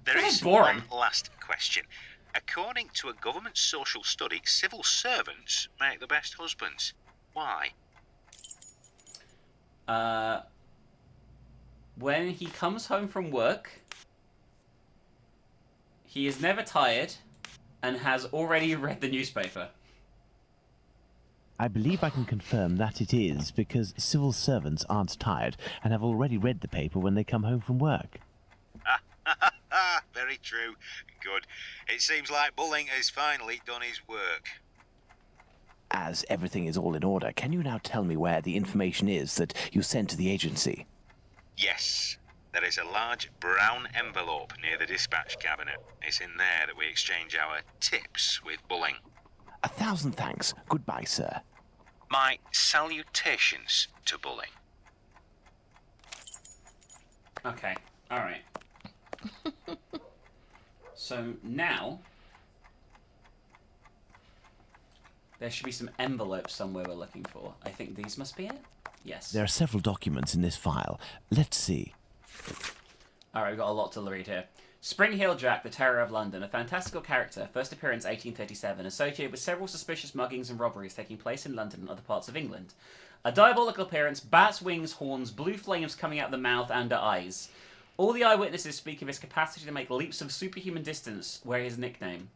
There This is is boring. one last question. According to a government social study, civil servants make the best husbands. Why? When he comes home from work, he is never tired and has already read the newspaper. I believe I can confirm that it is because civil servants aren't tired and have already read the paper when they come home from work. Very true. Good. It seems like Bulling has finally done his work. As everything is all in order, can you now tell me where the information is that you sent to the agency? Yes. There is a large brown envelope near the dispatch cabinet. It's in there that we exchange our tips with Bulling. 1,000 thanks. Goodbye, sir. My salutations to Bulling. Okay, alright. So now there should be some envelopes somewhere we're looking for. I think these must be it? Yes. There are several documents in this file. Let's see. Alright, we've got a lot to read here. Spring Heel Jack, the Terror of London, a fantastical character, first appearance 1837, associated with several suspicious muggings and robberies taking place in London and other parts of England. A diabolical appearance, bats, wings, horns, blue flames coming out of the mouth and the eyes. All the eyewitnesses speak of his capacity to make leaps of superhuman distance, were his nickname.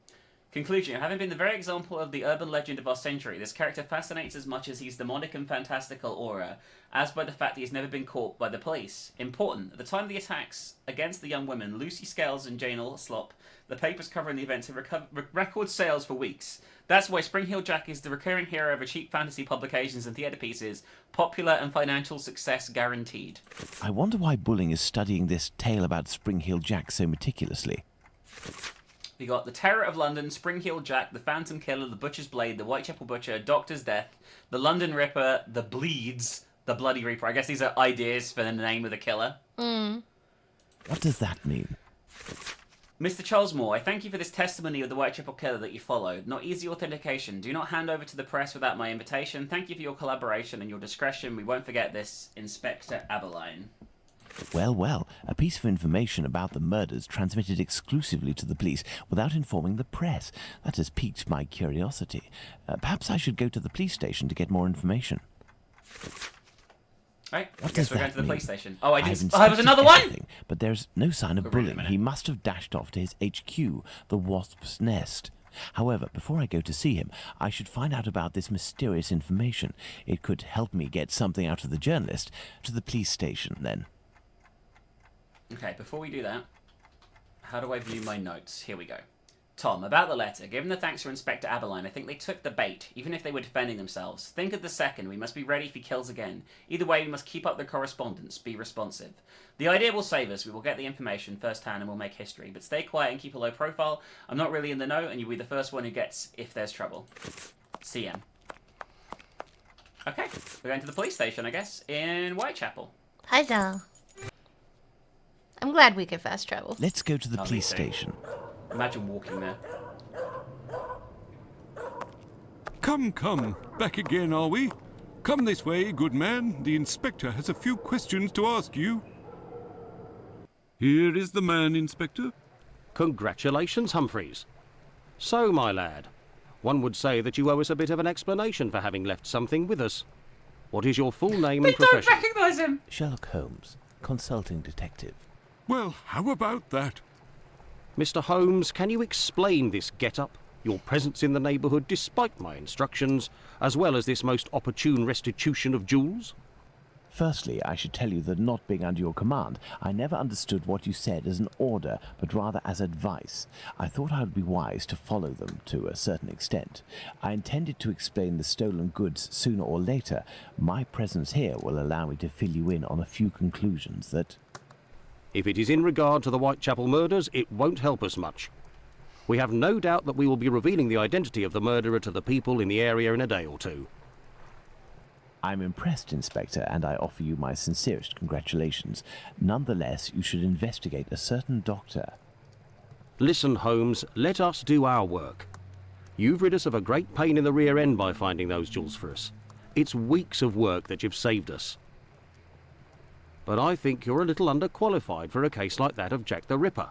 Conclusion, having been the very example of the urban legend of our century, this character fascinates as much as his demonic and fantastical aura, as by the fact that he has never been caught by the police. Important, at the time of the attacks against the young women, Lucy Scales and Jane Slop, the papers covering the events have record sales for weeks. That's why Spring Heel Jack is the recurring hero of cheap fantasy publications and theatre pieces, popular and financial success guaranteed. I wonder why Bulling is studying this tale about Spring Heel Jack so meticulously. We got the Terror of London, Spring Heel Jack, the Phantom Killer, the Butcher's Blade, the Whitechapel Butcher, Doctor's Death, the London Ripper, the Bleeds, the Bloody Reaper. I guess these are ideas for the name of the killer. What does that mean? Mr. Charles Moore, I thank you for this testimony of the Whitechapel Killer that you followed. Not easy authentication. Do not hand over to the press without my invitation. Thank you for your collaboration and your discretion. We won't forget this. Inspector Abberline. Well, well, a piece of information about the murders transmitted exclusively to the police without informing the press. That has piqued my curiosity. Perhaps I should go to the police station to get more information. Right, I What guess does we're going that to the mean? police station. Oh, I I've didn't. Oh, there was inspected another everything, one! But there's no sign of Wait a Bulling. minute. He must have dashed off to his HQ, the Wasp's Nest. However, before I go to see him, I should find out about this mysterious information. It could help me get something out of the journalist. To the police station, then. Okay, before we do that, how do I view my notes? Here we go. Tom, about the letter. Given the thanks for Inspector Abberline, I think they took the bait, even if they were defending themselves. Think of the second. We must be ready if he kills again. Either way, we must keep up the correspondence. Be responsive. The idea will save us. We will get the information firsthand and we'll make history. But stay quiet and keep a low profile. I'm not really in the know, and you'll be the first one who gets if there's trouble. CM. Okay, we're going to the police station, I guess, in Whitechapel. Hi, Zal. I'm glad we could fast travel. Let's go to the Lovely police thing. station. Imagine walking there. Come, come. Back again, are we? Come this way, good man. The inspector has a few questions to ask you. Here is the man, Inspector. Congratulations, Humphreys. So, my lad, one would say that you owe us a bit of an explanation for having left something with us. What is your full name and profession? Don't recognise him! Sherlock Holmes, consulting detective. Well, how about that? Mr. Holmes, can you explain this get-up, your presence in the neighbourhood despite my instructions, as well as this most opportune restitution of jewels? Firstly, I should tell you that not being under your command, I never understood what you said as an order, but rather as advice. I thought I would be wise to follow them to a certain extent. I intended to explain the stolen goods sooner or later. My presence here will allow me to fill you in on a few conclusions that... If it is in regard to the Whitechapel murders, it won't help us much. We have no doubt that we will be revealing the identity of the murderer to the people in the area in a day or two. I'm impressed, Inspector, and I offer you my sincerest congratulations. Nonetheless, you should investigate a certain doctor. Listen, Holmes, let us do our work. You've rid us of a great pain in the rear end by finding those jewels for us. It's weeks of work that you've saved us. But I think you're a little underqualified for a case like that of Jack the Ripper.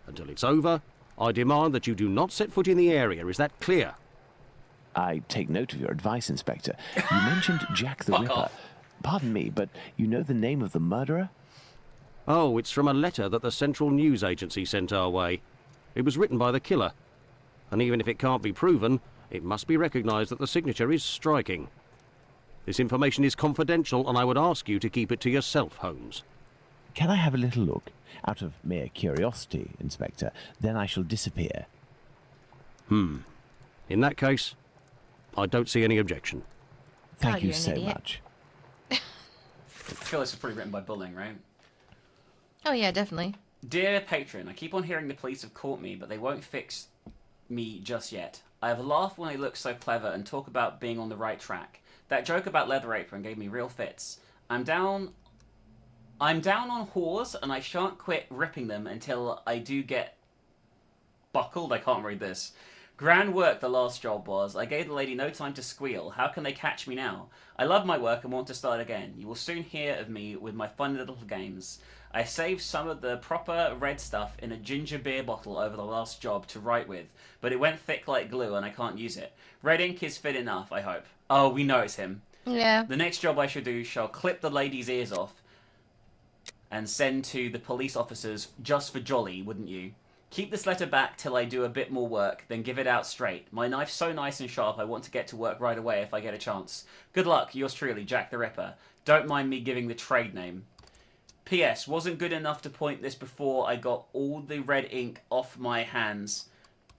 Until it's over, I demand that you do not set foot in the area. Is that clear? I take note of your advice, Inspector. You mentioned Jack the Ripper. Off. Pardon me, but you know the name of the murderer? Oh, it's from a letter that the Central News Agency sent our way. It was written by the killer. And even if it can't be proven, it must be recognised that the signature is striking. This information is confidential, and I would ask you to keep it to yourself, Holmes. Can I have a little look? Out of mere curiosity, Inspector. Then I shall disappear. In that case, I don't see any objection. Thank you you're an so idiot. much. I feel this is pretty written by Bulling, right? Oh yeah, definitely. Dear patron, I keep on hearing the police have caught me, but they won't fix me just yet. I have a laugh when they look so clever and talk about being on the right track. That joke about Leather Apron gave me real fits. I'm down on whores, and I shan't quit ripping them until I do get buckled. I can't read this. Grand work the last job was. I gave the lady no time to squeal. How can they catch me now? I love my work and want to start again. You will soon hear of me with my fun little games. I saved some of the proper red stuff in a ginger beer bottle over the last job to write with, but it went thick like glue and I can't use it. Red ink is fit enough, I hope. Oh, we know it's him. Yeah. The next job I shall do shall clip the lady's ears off and send to the police officers just for jolly, wouldn't you? Keep this letter back till I do a bit more work, then give it out straight. My knife's so nice and sharp I want to get to work right away if I get a chance. Good luck, yours truly, Jack the Ripper. Don't mind me giving the trade name. P.S. Wasn't good enough to point this before I got all the red ink off my hands.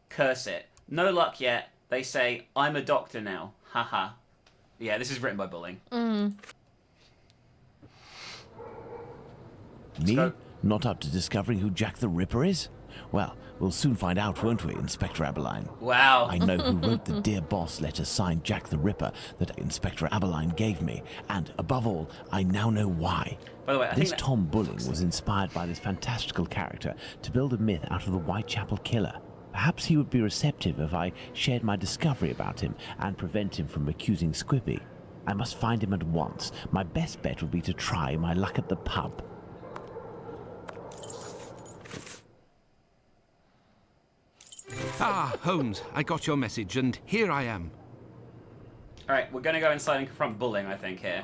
Curse it. No luck yet. They say, I'm a doctor now. Haha. Yeah, this is written by Bulling. Me? Not up to discovering who Jack the Ripper is? Well, we'll soon find out, won't we, Inspector Abberline? Wow. I know who wrote the Dear Boss letter signed Jack the Ripper that Inspector Abberline gave me, and above all, I now know why. By the way, I This think that... Tom Bulling was inspired by this fantastical character to build a myth out of the Whitechapel Killer. Perhaps he would be receptive if I shared my discovery about him and prevent him from accusing Squippy. I must find him at once. My best bet would be to try my luck at the pub. Ah, Holmes, I got your message, and here I am. Alright, we're going to go inside and confront Bulling, I think, here.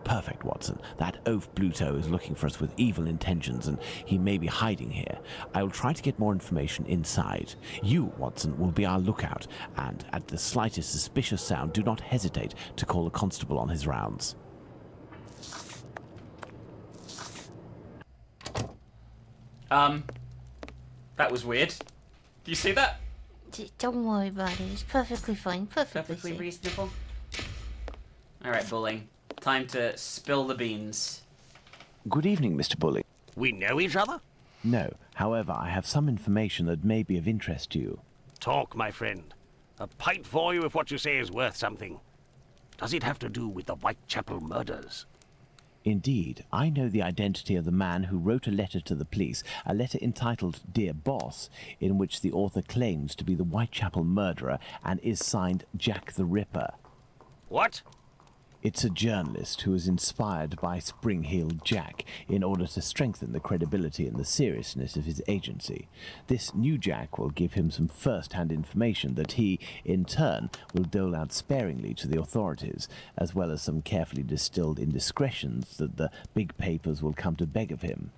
Perfect, Watson. That oaf Bluto is looking for us with evil intentions, and he may be hiding here. I will try to get more information inside. You, Watson, will be our lookout, and at the slightest suspicious sound, do not hesitate to call a constable on his rounds. That was weird. Do you see that? Don't worry about it. It's perfectly fine. Perfectly safe. Reasonable. Alright, Bulling. Time to spill the beans. Good evening, Mr. Bulling. We know each other? No, however, I have some information that may be of interest to you. Talk, my friend. A pint for you if what you say is worth something. Does it have to do with the Whitechapel murders? Indeed, I know the identity of the man who wrote a letter to the police, a letter entitled Dear Boss, in which the author claims to be the Whitechapel murderer and is signed Jack the Ripper. What? It's a journalist who was inspired by Spring-Heeled Jack in order to strengthen the credibility and the seriousness of his agency. This new Jack will give him some first-hand information that he, in turn, will dole out sparingly to the authorities, as well as some carefully distilled indiscretions that the big papers will come to beg of him.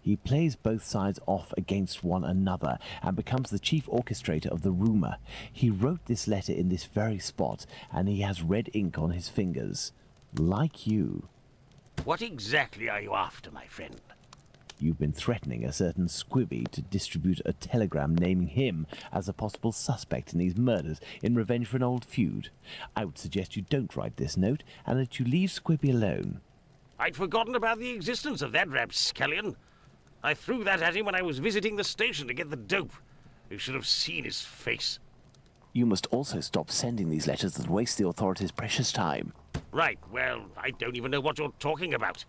He plays both sides off against one another and becomes the chief orchestrator of the rumor. He wrote this letter in this very spot, and he has red ink on his fingers. Like you. What exactly are you after, my friend? You've been threatening a certain Squibby to distribute a telegram naming him as a possible suspect in these murders in revenge for an old feud. I would suggest you don't write this note and that you leave Squibby alone. I'd forgotten about the existence of that rapscallion. I threw that at him when I was visiting the station to get the dope. You should have seen his face. You must also stop sending these letters that waste the authorities' precious time. Right, well, I don't even know what you're talking about.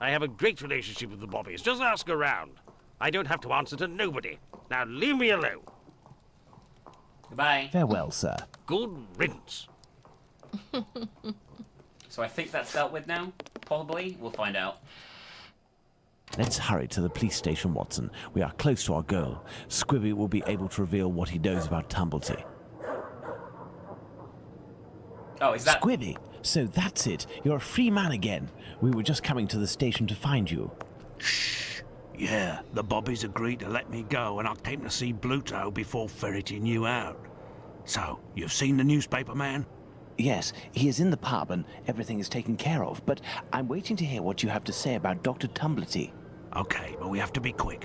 I have a great relationship with the Bobbies. Just ask around. I don't have to answer to nobody. Now leave me alone. Goodbye. Farewell, sir. Good riddance. So I think that's dealt with now. Probably. We'll find out. Let's hurry to the police station, Watson. We are close to our goal. Squibby will be able to reveal what he knows about Tumblety. Oh, is that... Squibby! So that's it. You're a free man again. We were just coming to the station to find you. Shh. Yeah, the bobbies agreed to let me go, and I came to see Bluto before ferreting you out. So, you've seen the newspaper man? Yes, he is in the pub and everything is taken care of, but I'm waiting to hear what you have to say about Dr. Tumblety. Okay, but we have to be quick.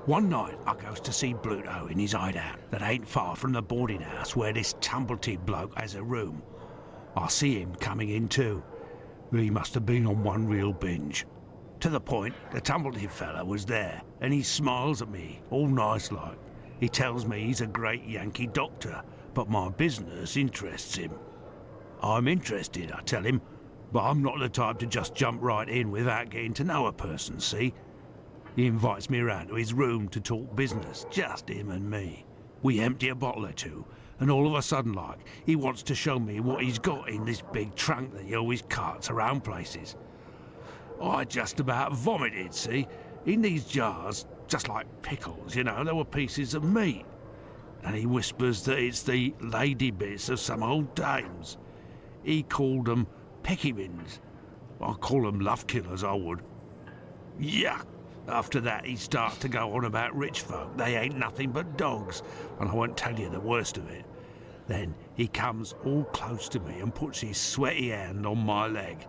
One night, I goes to see Bluto in his hideout that ain't far from the boarding house where this Tumblety bloke has a room. I see him coming in too. He must have been on one real binge. To the point, the Tumblety fella was there, and he smiles at me, all nice like. He tells me he's a great Yankee doctor, but my business interests him. I'm interested, I tell him, but I'm not the type to just jump right in without getting to know a person, see? He invites me around to his room to talk business, just him and me. We empty a bottle or two, and all of a sudden, like, he wants to show me what he's got in this big trunk that he always carts around places. I just about vomited, see? In these jars, just like pickles, you know, there were pieces of meat. And he whispers that it's the lady bits of some old dames. He called them peckymins. I call them love killers, I would. Yuck! After that, he starts to go on about rich folk. They ain't nothing but dogs, and I won't tell you the worst of it. Then he comes all close to me and puts his sweaty hand on my leg.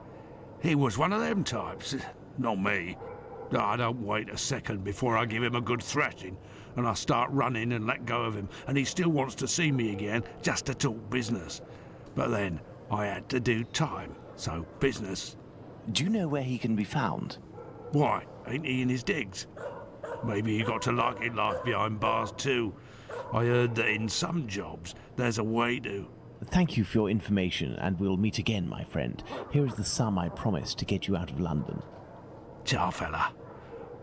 He was one of them types, not me. I don't wait a second before I give him a good thrashing, and I start running and let go of him, and he still wants to see me again, just to talk business. But then I had to do time, so business. Do you know where he can be found? Why, ain't he in his digs? Maybe he got to liking life behind bars too. I heard that in some jobs, there's a way to... Thank you for your information, and we'll meet again, my friend. Here is the sum I promised to get you out of London. Ciao, fella.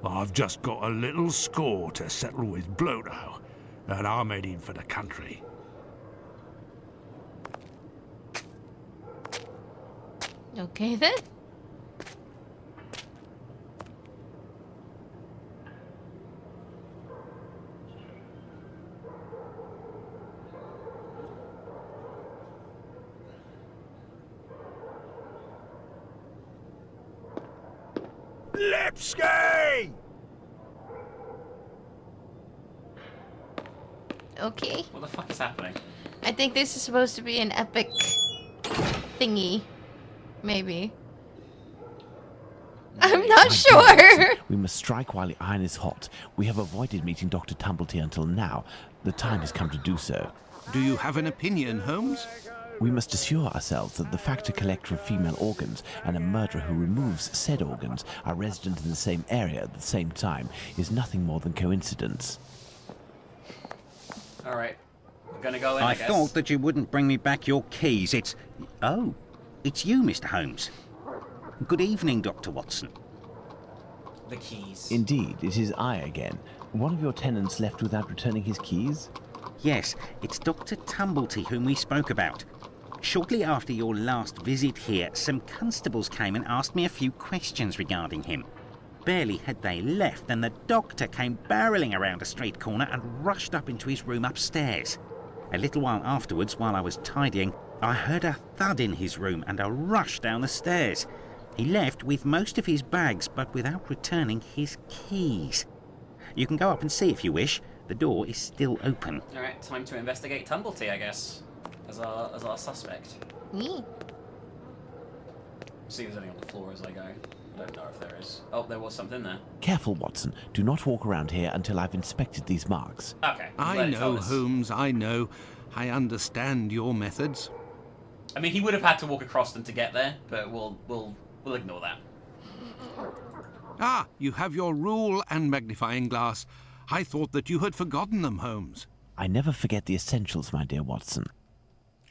I've just got a little score to settle with Bluto, and I'm heading for the country. Okay then. Lipsky! Okay. What the fuck is happening? I think this is supposed to be an epic thingy. Maybe. I'm not sure. We must strike while the iron is hot. We have avoided meeting Dr. Tumblety until now. The time has come to do so. Do you have an opinion, Holmes? We must assure ourselves that the factor collector of female organs and a murderer who removes said organs are resident in the same area at the same time is nothing more than coincidence. Alright. We're gonna go in, I guess. thought that you wouldn't bring me back your keys. Oh, it's you, Mr. Holmes. Good evening, Dr. Watson. The keys. Indeed, it is I again. One of your tenants left without returning his keys? Yes, it's Dr. Tumblety whom we spoke about. Shortly after your last visit here, some constables came and asked me a few questions regarding him. Barely had they left than the doctor came barreling around a street corner and rushed up into his room upstairs. A little while afterwards, while I was tidying, I heard a thud in his room and a rush down the stairs. He left with most of his bags, but without returning his keys. You can go up and see if you wish. The door is still open. Alright, time to investigate Tumblety, I guess. As our suspect. Me. See if there's anything on the floor as I go. I don't know if there is. Oh, there was something there. Careful, Watson. Do not walk around here until I've inspected these marks. Okay. I know, Holmes, I know. I understand your methods. I mean, he would have had to walk across them to get there, but we'll ignore that. Ah, you have your rule and magnifying glass. I thought that you had forgotten them, Holmes. I never forget the essentials, my dear Watson.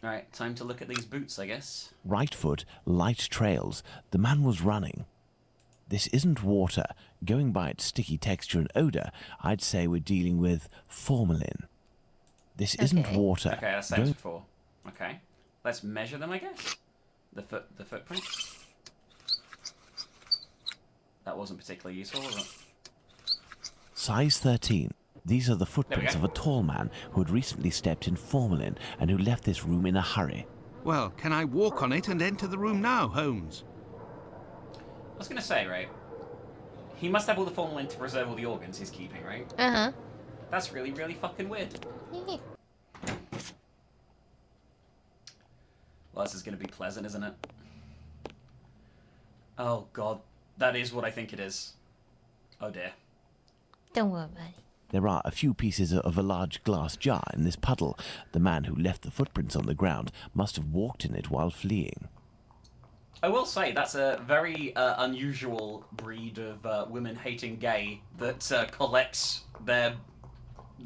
Alright, time to look at these boots, I guess. Right foot, light trails. The man was running. This isn't water. Going by its sticky texture and odour, I'd say we're dealing with formalin. This isn't water. Okay, that's same as before. Okay. Let's measure them, I guess. The footprint. That wasn't particularly useful, was it? Size 13. These are the footprints of a tall man who had recently stepped in formalin and who left this room in a hurry. Well, can I walk on it and enter the room now, Holmes? I was going to say, right, he must have all the formalin to preserve all the organs he's keeping, right? Uh-huh. That's really, really fucking weird. Yeah. Well, this is going to be pleasant, isn't it? Oh, God. That is what I think it is. Oh, dear. Don't worry about it. There are a few pieces of a large glass jar in this puddle. The man who left the footprints on the ground must have walked in it while fleeing. I will say that's a very unusual breed of women-hating gay that collects their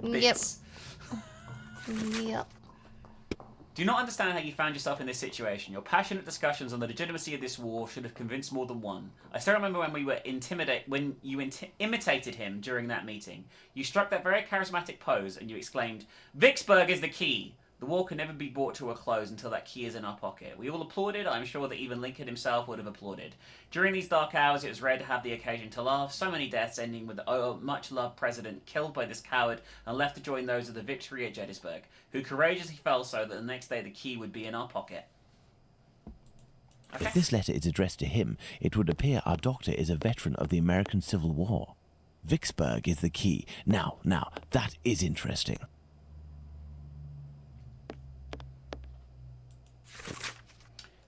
bits. Yep. Do not understand how you found yourself in this situation. Your passionate discussions on the legitimacy of this war should have convinced more than one. I still remember when you imitated him during that meeting. You struck that very charismatic pose and you exclaimed, "Vicksburg is the key! The war can never be brought to a close until that key is in our pocket." We all applauded. I'm sure that even Lincoln himself would have applauded. During these dark hours, it was rare to have the occasion to laugh. So many deaths ending with the much-loved president killed by this coward and left to join those of the victory at Gettysburg, who courageously fell so that the next day the key would be in our pocket. Okay. If this letter is addressed to him, it would appear our doctor is a veteran of the American Civil War. Vicksburg is the key. Now, that is interesting.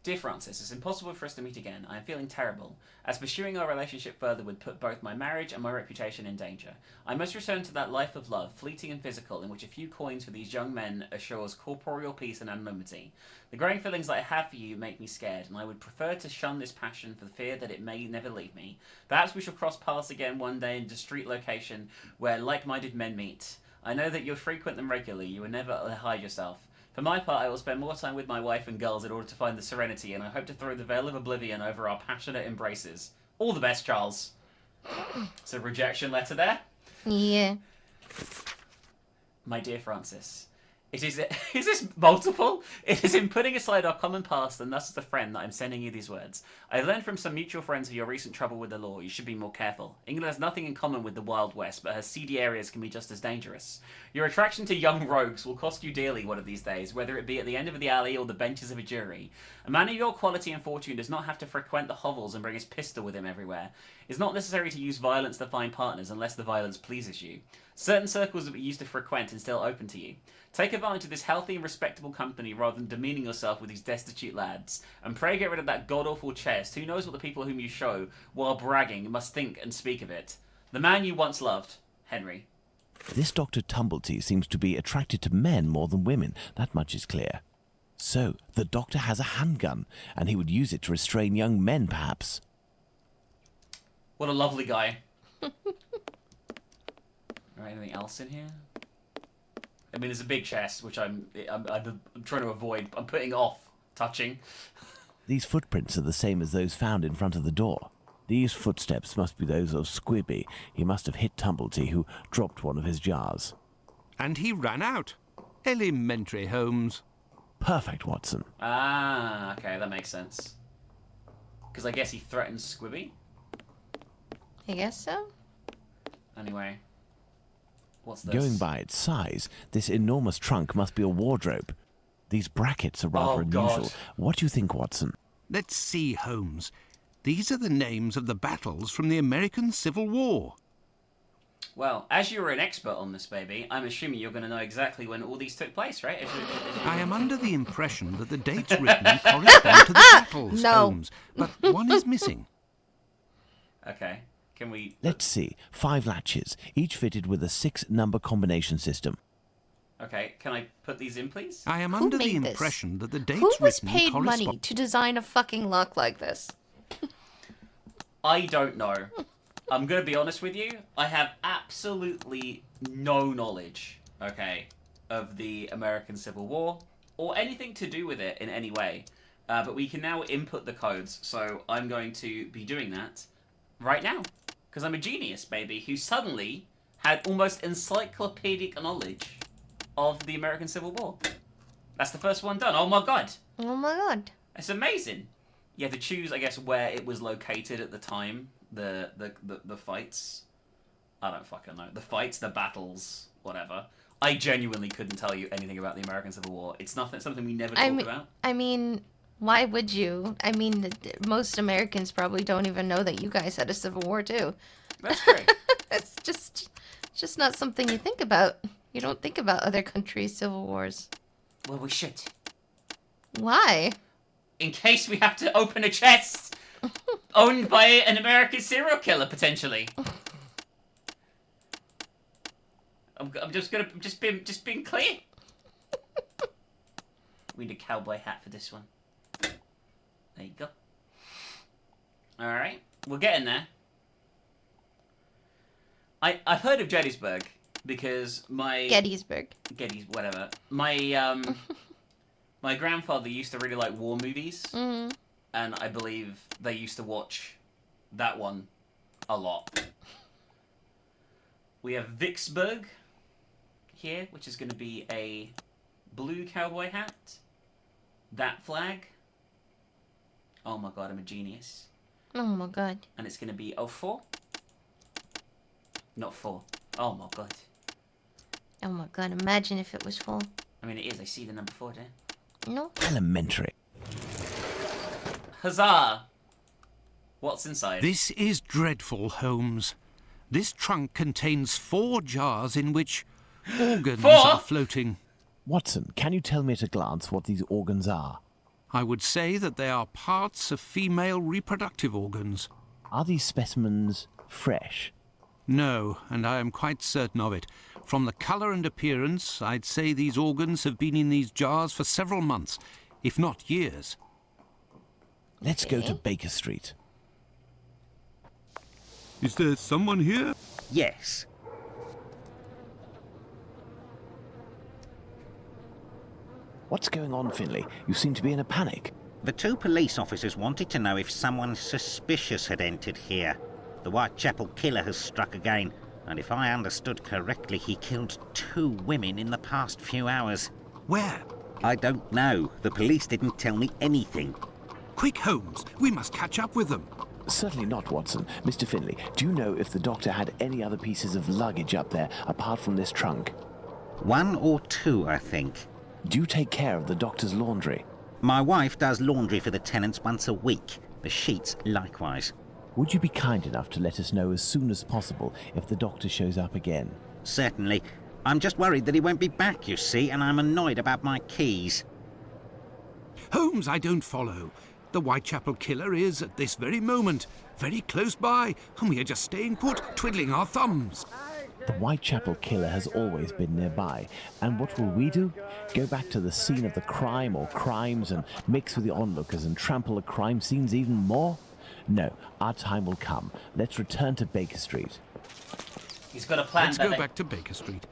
Dear Francis, it's impossible for us to meet again. I am feeling terrible, as pursuing our relationship further would put both my marriage and my reputation in danger. I must return to that life of love, fleeting and physical, in which a few coins for these young men assures corporeal peace and anonymity. The growing feelings that I have for you make me scared, and I would prefer to shun this passion for the fear that it may never leave me. Perhaps we shall cross paths again one day in a discreet location where like-minded men meet. I know that you frequent them regularly. You will never hide yourself. For my part, I will spend more time with my wife and girls in order to find the serenity, and I hope to throw the veil of oblivion over our passionate embraces. All the best, Charles. It's a rejection letter there. Yeah. My dear Francis, is this multiple? It is in putting aside our common past and thus as a friend that I'm sending you these words. I learned from some mutual friends of your recent trouble with the law. You should be more careful. England has nothing in common with the Wild West, but her seedy areas can be just as dangerous. Your attraction to young rogues will cost you dearly one of these days, whether it be at the end of the alley or the benches of a jury. A man of your quality and fortune does not have to frequent the hovels and bring his pistol with him everywhere. It's not necessary to use violence to find partners unless the violence pleases you. Certain circles that we used to frequent and still open to you. Take advantage of this healthy and respectable company rather than demeaning yourself with these destitute lads. And pray get rid of that god-awful chest. Who knows what the people whom you show, while bragging, must think and speak of it. The man you once loved, Henry. This Dr. Tumblety seems to be attracted to men more than women. That much is clear. So, the doctor has a handgun, and he would use it to restrain young men, perhaps. What a lovely guy. Anything else in here? I mean, there's a big chest, which I'm trying to avoid. I'm putting off touching. These footprints are the same as those found in front of the door. These footsteps must be those of Squibby. He must have hit Tumblety, who dropped one of his jars. And he ran out. Elementary, Holmes. Perfect, Watson. Ah, okay, that makes sense. Because I guess he threatened Squibby? I guess so. Anyway. What's this? Going by its size, this enormous trunk must be a wardrobe. These brackets are rather unusual. God. What do you think, Watson? Let's see, Holmes. These are the names of the battles from the American Civil War. Well, as you're an expert on this, baby, I'm assuming you're going to know exactly when all these took place, right? I am under the impression that the dates written correspond to the battles, Holmes, but one is missing. Okay. Can we... Let's see. 5 latches, each fitted with a 6-number combination system. Okay, can I put these in, please? I am under the impression that the dates Who was written paid money correspond... to design a fucking lock like this? I don't know. I'm going to be honest with you. I have absolutely no knowledge, okay, of the American Civil War or anything to do with it in any way. But we can now input the codes, so I'm going to be doing that right now. Because I'm a genius, baby, who suddenly had almost encyclopedic knowledge of the American Civil War. That's the first one done. Oh my god. Oh my god. It's amazing. You have to choose, I guess, where it was located at the time. The fights. I don't fucking know. The fights, the battles, whatever. I genuinely couldn't tell you anything about the American Civil War. It's something we never talk about. I mean, why would you? I mean, most Americans probably don't even know that you guys had a Civil War too. That's true. It's just not something you think about. You don't think about other countries' civil wars. Well, we should. Why? In case we have to open a chest owned by an American serial killer, potentially. I'm just being clear. We need a cowboy hat for this one. There you go. Alright, we're getting there. I've heard of Gettysburg because whatever. My grandfather used to really like war movies, and I believe they used to watch that one a lot. We have Vicksburg here, which is going to be a blue cowboy hat. That flag. Oh my god, I'm a genius. Oh my god. And it's going to be 04. Not 4. Oh my god. Oh my god, imagine if it was full. I mean, it is. I see the number 4 there. No. Elementary. Huzzah! What's inside? This is dreadful, Holmes. This trunk contains 4 jars in which organs are floating. Watson, can you tell me at a glance what these organs are? I would say that they are parts of female reproductive organs. Are these specimens fresh? No, and I am quite certain of it. From the colour and appearance, I'd say these organs have been in these jars for several months, if not years. Let's go to Baker Street. Is there someone here? Yes. What's going on, Finley? You seem to be in a panic. The 2 police officers wanted to know if someone suspicious had entered here. The Whitechapel killer has struck again, and if I understood correctly, he killed 2 women in the past few hours. Where? I don't know. The police didn't tell me anything. Quick, Holmes. We must catch up with them. Certainly not, Watson. Mr. Finley, do you know if the doctor had any other pieces of luggage up there apart from this trunk? 1 or 2, I think. Do you take care of the doctor's laundry? My wife does laundry for the tenants once a week. The sheets likewise. Would you be kind enough to let us know as soon as possible if the doctor shows up again? Certainly. I'm just worried that he won't be back, you see, and I'm annoyed about my keys. Holmes, I don't follow. The Whitechapel killer is, at this very moment, very close by, and we are just staying put, twiddling our thumbs. The Whitechapel killer has always been nearby, and what will we do? Go back to the scene of the crime or crimes and mix with the onlookers and trample the crime scenes even more? No, our time will come. Let's return to Baker Street. He's got a plan. Let's go back to Baker Street.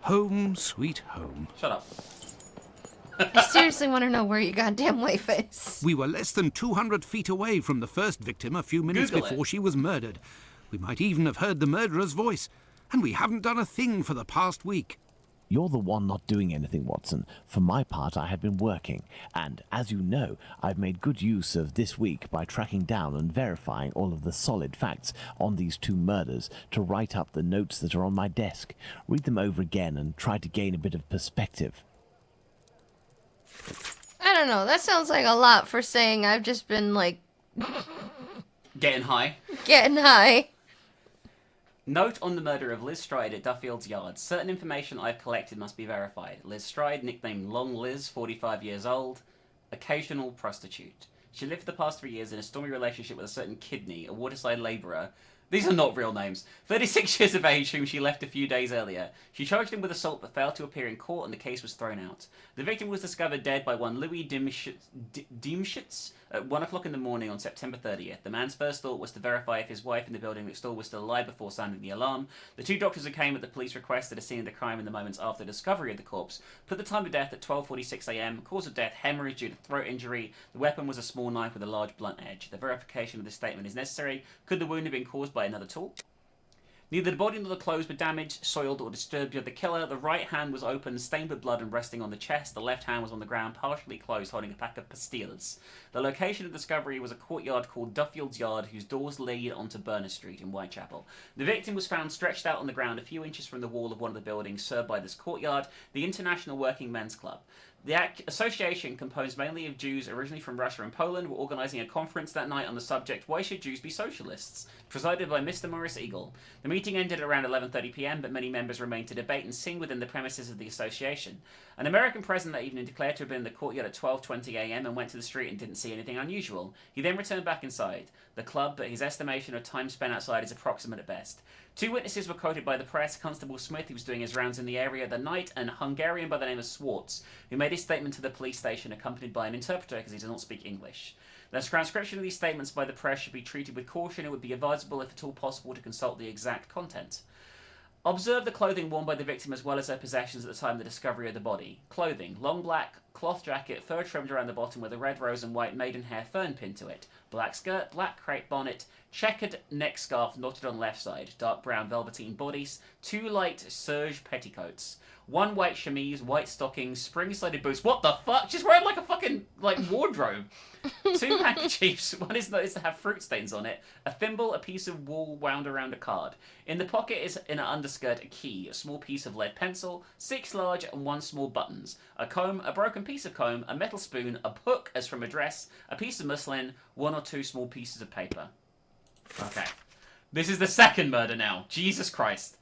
Home, sweet home. Shut up. I seriously want to know where your goddamn wife is. We were less than 200 feet away from the first victim a few minutes before she was murdered. We might even have heard the murderer's voice, and we haven't done a thing for the past week. You're the one not doing anything, Watson. For my part, I have been working, and, as you know, I've made good use of this week by tracking down and verifying all of the solid facts on these 2 murders to write up the notes that are on my desk, read them over again, and try to gain a bit of perspective. I don't know. That sounds like a lot for saying I've just been, like... Getting high. Getting high. Note on the murder of Liz Stride at Duffield's Yard. Certain information I've collected must be verified. Liz Stride, nicknamed Long Liz, 45 years old, occasional prostitute. She lived for the past 3 years in a stormy relationship with a certain Kidney, a waterside labourer. These are not real names. 36 years of age, whom she left a few days earlier. She charged him with assault but failed to appear in court and the case was thrown out. The victim was discovered dead by one Louis Diemschitz at 1 o'clock in the morning on September 30th. The man's first thought was to verify if his wife in the building next door was still alive before sounding the alarm. The 2 doctors who came at the police request at the scene of the crime in the moments after the discovery of the corpse put the time of death at 12:46 a.m. Cause of death, hemorrhage due to throat injury. The weapon was a small knife with a large blunt edge. The verification of this statement is necessary. Could the wound have been caused by another tool? Neither the body nor the clothes were damaged, soiled, or disturbed by the killer. The right hand was open, stained with blood and resting on the chest. The left hand was on the ground, partially closed, holding a pack of pastilles. The location of discovery was a courtyard called Duffield's Yard, whose doors lead onto Berners Street in Whitechapel. The victim was found stretched out on the ground a few inches from the wall of one of the buildings served by this courtyard, the International Working Men's Club. The association, composed mainly of Jews originally from Russia and Poland, were organising a conference that night on the subject, Why Should Jews Be Socialists?, presided by Mr. Maurice Eagle. The meeting ended at around 11:30 p.m, but many members remained to debate and sing within the premises of the association. An American present that evening declared to have been in the courtyard at 12:20 a.m. and went to the street and didn't see anything unusual. He then returned back inside the club, but his estimation of time spent outside is approximate at best. Two witnesses were quoted by the press: Constable Smith, who was doing his rounds in the area that night, and a Hungarian by the name of Swartz, who made his statement to the police station accompanied by an interpreter because he does not speak English. The transcription of these statements by the press should be treated with caution. It would be advisable, if at all possible, to consult the exact content. Observe the clothing worn by the victim as well as her possessions at the time of the discovery of the body. Clothing: long black cloth jacket, fur trimmed around the bottom with a red rose and white maidenhair fern pinned to it. Black skirt, black crepe bonnet, checkered neck scarf knotted on left side, dark brown velveteen bodice, two light serge petticoats, one white chemise, white stockings, spring-sided boots. What the fuck? She's wearing like a fucking wardrobe. Two handkerchiefs. One is noticed to have fruit stains on it. A thimble, a piece of wool wound around a card. In the pocket is in an underskirt a key, a small piece of lead pencil, 6 large and 1 small buttons, a comb, a broken piece of comb, a metal spoon, a hook as from a dress, a piece of muslin, 1 or 2 small pieces of paper. Okay. This is the second murder now. Jesus Christ.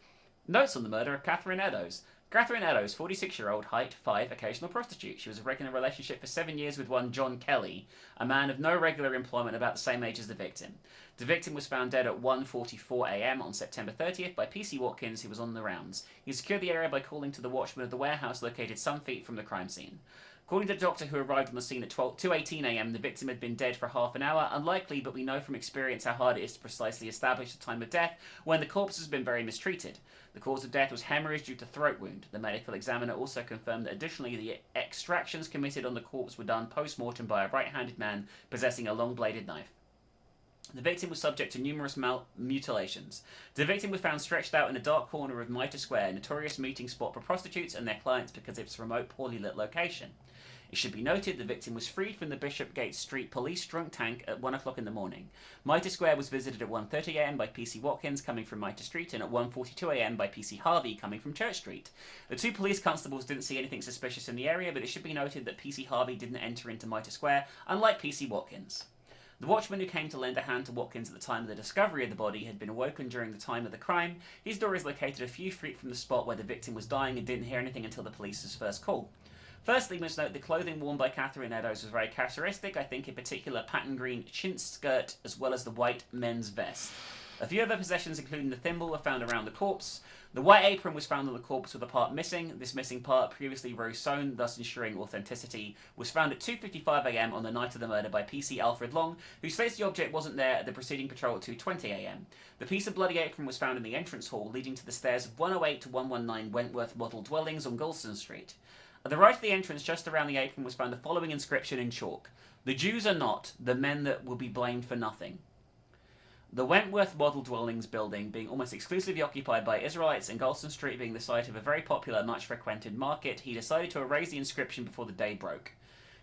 Notes on the murder of Catherine Eddowes. Catherine Eddowes, 46-year-old, height 5, occasional prostitute. She was in a regular relationship for 7 years with one John Kelly, a man of no regular employment about the same age as the victim. The victim was found dead at 1:44 a.m. on September 30th by P.C. Watkins, who was on the rounds. He secured the area by calling to the watchman of the warehouse located some feet from the crime scene. According to the doctor who arrived on the scene at 2:18 a.m, the victim had been dead for half an hour. Unlikely, but we know from experience how hard it is to precisely establish the time of death when the corpse has been very mistreated. The cause of death was hemorrhage due to throat wound. The medical examiner also confirmed that additionally the extractions committed on the corpse were done post-mortem by a right-handed man possessing a long-bladed knife. The victim was subject to numerous mutilations. The victim was found stretched out in a dark corner of Mitre Square, a notorious meeting spot for prostitutes and their clients because of its remote, poorly lit location. It should be noted the victim was freed from the Bishopgate Street police drunk tank at 1 o'clock in the morning. Mitre Square was visited at 1:30 a.m. by P.C. Watkins coming from Mitre Street and at 1:42 a.m. by P.C. Harvey coming from Church Street. The two police constables didn't see anything suspicious in the area, but it should be noted that P.C. Harvey didn't enter into Mitre Square, unlike P.C. Watkins. The watchman who came to lend a hand to Watkins at the time of the discovery of the body had been awoken during the time of the crime. His door is located a few feet from the spot where the victim was dying and didn't hear anything until the police's first call. Firstly, we must note the clothing worn by Catherine Eddowes was very characteristic. I think in particular pattern green chintz skirt as well as the white men's vest. A few other possessions, including the thimble, were found around the corpse. The white apron was found on the corpse with a part missing. This missing part, previously rose sewn, thus ensuring authenticity, was found at 2:55 a.m. on the night of the murder by P.C. Alfred Long, who states the object wasn't there at the preceding patrol at 2:20 a.m. The piece of bloody apron was found in the entrance hall leading to the stairs of 108 to 119 Wentworth Model Dwellings on Gulston Street. At the right of the entrance, just around the apron, was found the following inscription in chalk: "The Jews are not the men that will be blamed for nothing." The Wentworth Model Dwellings building being almost exclusively occupied by Israelites and Gulston Street being the site of a very popular, much frequented market, he decided to erase the inscription before the day broke.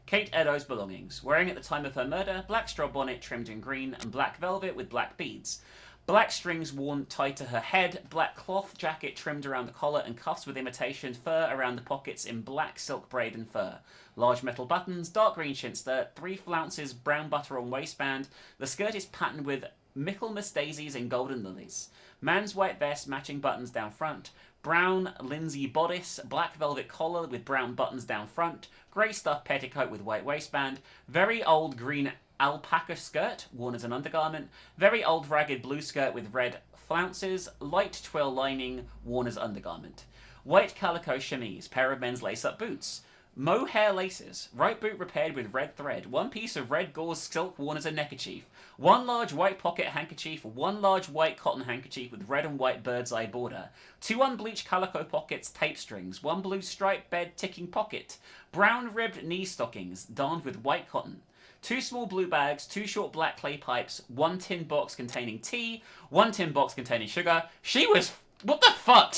Kate Eddowes' belongings. Wearing at the time of her murder, black straw bonnet trimmed in green and black velvet with black beads. Black strings worn tied to her head, black cloth jacket trimmed around the collar and cuffs with imitation fur around the pockets in black silk braid and fur. Large metal buttons, dark green chintz skirt, 3 flounces brown butter on waistband. The skirt is patterned with Michaelmas daisies and golden lilies. Man's white vest matching buttons down front. Brown linsey bodice, black velvet collar with brown buttons down front. Grey stuff petticoat with white waistband. Very old green alpaca skirt worn as an undergarment. Very old ragged blue skirt with red flounces. Light twill lining worn as undergarment. White calico chemise, pair of men's lace-up boots. Mohair laces, right boot repaired with red thread, 1 piece of red gauze silk worn as a neckerchief, 1 large white pocket handkerchief, 1 large white cotton handkerchief with red and white bird's eye border, 2 unbleached calico pockets, tape strings, 1 blue striped bed ticking pocket, brown ribbed knee stockings darned with white cotton, 2 small blue bags, 2 short black clay pipes, 1 tin box containing tea, 1 tin box containing sugar. She was... What the fuck?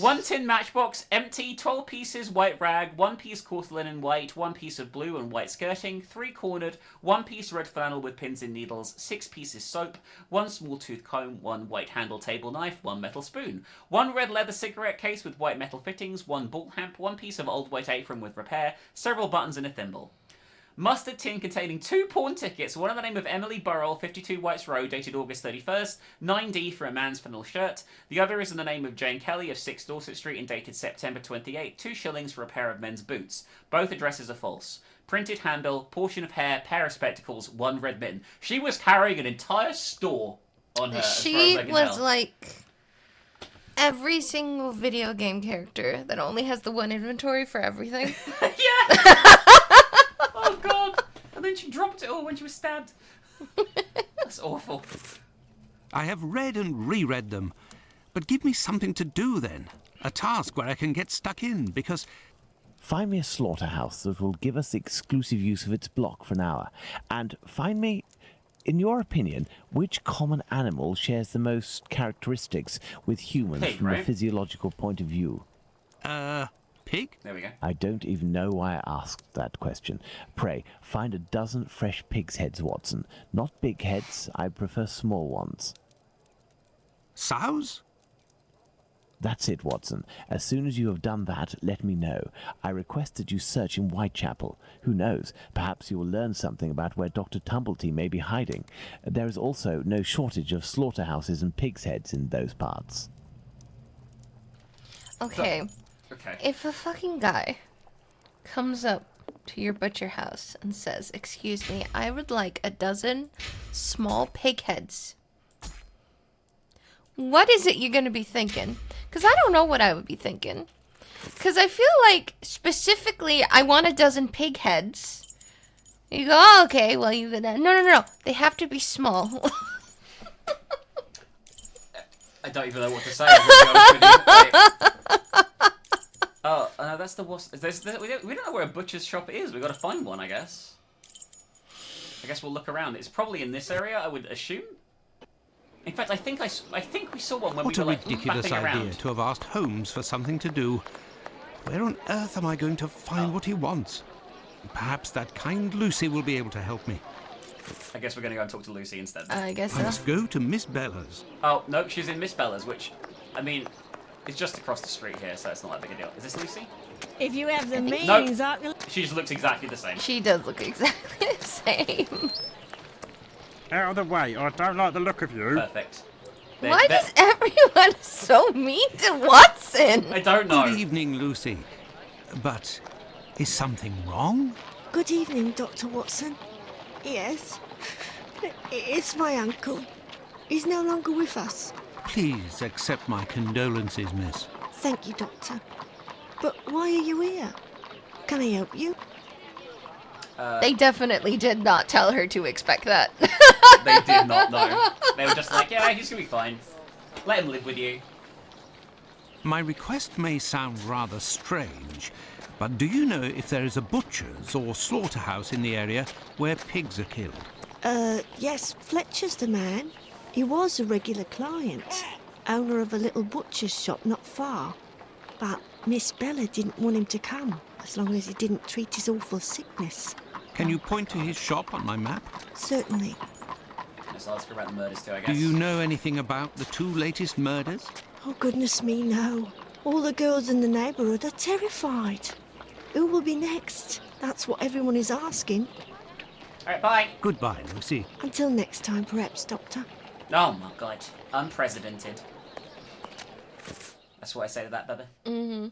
1 tin matchbox, empty, 12 pieces white rag, 1 piece coarse linen white, 1 piece of blue and white skirting, 3 cornered, 1 piece red flannel with pins and needles, 6 pieces soap, 1 small tooth comb, 1 white handle table knife, 1 metal spoon, 1 red leather cigarette case with white metal fittings, 1 ball hamp, 1 piece of old white apron with repair, several buttons and a thimble. Mustard tin containing 2 pawn tickets, one in the name of Emily Burrell, 52 Whites Road, dated August 31st, 9D for a man's flannel shirt. The other is in the name of Jane Kelly of 6 Dorset Street and dated September 28, 2 shillings for a pair of men's boots. Both addresses are false. Printed handbill, portion of hair, pair of spectacles, 1 red mitten. She was carrying an entire store on her. She was like every single video game character that only has the 1 inventory for everything. Yeah! Oh god! And then she dropped it all when she was stabbed. That's awful. I have read and reread them, but give me something to do then. A task where I can get stuck in, because... Find me a slaughterhouse that will give us exclusive use of its block for an hour. And find me, in your opinion, which common animal shares the most characteristics with humans Pig, from right? a physiological point of view? Pig? There we go. I don't even know why I asked that question. Pray, find a dozen fresh pig's heads, Watson. Not big heads, I prefer small ones. Sows? That's it, Watson. As soon as you have done that, let me know. I request that you search in Whitechapel. Who knows? Perhaps you will learn something about where Dr. Tumblety may be hiding. There is also no shortage of slaughterhouses and pig's heads in those parts. Okay. Okay. If a fucking guy comes up to your butcher house and says, "Excuse me, I would like a dozen small pig heads," what is it you're gonna be thinking? Because I don't know what I would be thinking. Because I feel like, specifically, I want a dozen pig heads. You go, oh, okay, well, you gonna... No. They have to be small. I don't even know what to say. I'm gonna be honest with you. Oh, that's the worst. We don't know where a butcher's shop is. We've got to find one, I guess. I guess we'll look around. It's probably in this area, I would assume. In fact, I think we saw one when What we a were like ridiculous fapping idea around. to have asked Holmes for something to do. Where on earth am I going to find what he wants? Perhaps that kind Lucy will be able to help me. I guess we're going to go and talk to Lucy instead. I guess I must go to Miss Bella's. Oh, no, she's in Miss Bella's, which, I mean, it's just across the street here, so it's not that big a deal. Is this Lucy? If you have the No. means, I can... She just looks exactly the same. She does look exactly the same. Out of the way, I don't like the look of you. Perfect. Why does everyone so mean to Watson? I don't know. Good evening, Lucy. But is something wrong? Good evening, Dr. Watson. Yes, it's my uncle. He's no longer with us. Please accept my condolences, miss. Thank you, Doctor. But why are you here? Can I help you? They definitely did not tell her to expect that. They did not know. They were just like, yeah, he's going to be fine. Let him live with you. My request may sound rather strange, but do you know if there is a butcher's or slaughterhouse in the area where pigs are killed? Yes, Fletcher's the man. He was a regular client, owner of a little butcher's shop not far. But Miss Bella didn't want him to come, as long as he didn't treat his awful sickness. Can you point to his shop on my map? Certainly. Let's ask her about the murders too, I guess. Do you know anything about the 2 latest murders? Oh, goodness me, no. All the girls in the neighbourhood are terrified. Who will be next? That's what everyone is asking. Alright, bye. Goodbye, Lucy. Until next time, perhaps, Doctor. Oh my god. Unprecedented. That's what I say to that, Bubba. Mm-hmm.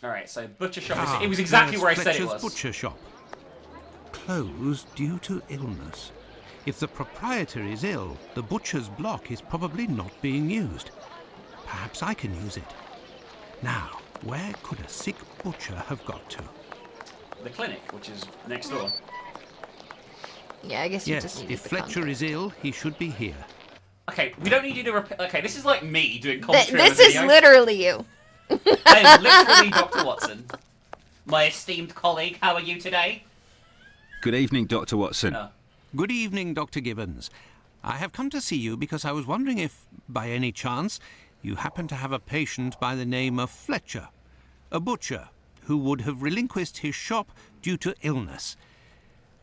Alright, so butcher shop. It was exactly where I said it Fletcher's was. butcher shop. Closed due to illness. If the proprietor is ill, the butcher's block is probably not being used. Perhaps I can use it. Now, where could a sick butcher have got to? The clinic, which is next door. Yeah, I guess you Yes, just need if the Fletcher contact. is ill, he should be here. Okay, we don't need you to okay, this is like me doing commentary on This the is video. literally you. I am literally Dr. Watson. My esteemed colleague, how are you today? Good evening, Dr. Watson. Good evening, Dr. Gibbons. I have come to see you because I was wondering if, by any chance, you happen to have a patient by the name of Fletcher, a butcher who would have relinquished his shop due to illness.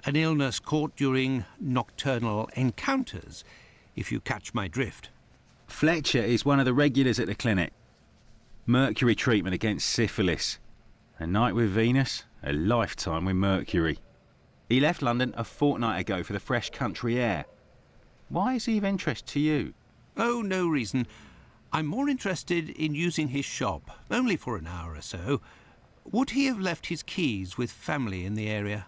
An illness caught during nocturnal encounters, if you catch my drift. Fletcher is one of the regulars at the clinic. Mercury treatment against syphilis. A night with Venus, a lifetime with Mercury. He left London a fortnight ago for the fresh country air. Why is he of interest to you? Oh, no reason. I'm more interested in using his shop, only for an hour or so. Would he have left his keys with family in the area?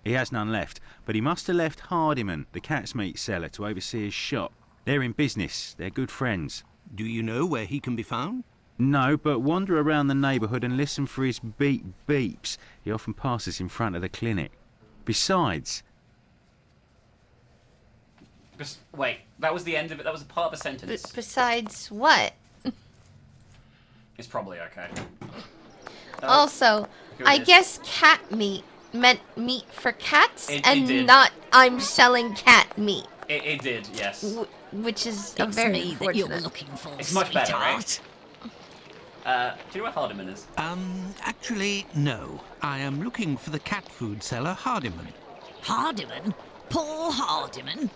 He has none left, but he must have left Hardiman, the cat's meat seller, to oversee his shop. They're in business. They're good friends. Do you know where he can be found? No, but wander around the neighbourhood and listen for his beeps. He often passes in front of the clinic. Besides... Wait, that was the end of it? That was a part of a sentence. Besides what? It's probably okay. Also, I guess cat meat meant meat for cats It and did. not I'm selling cat meat. It did, yes. Which is It's very me that you're unfortunate. looking for, It's much better, sweetheart. right? Do you know where Hardiman is? Actually, no. I am looking for the cat food seller, Hardiman. Hardiman? Poor Hardiman.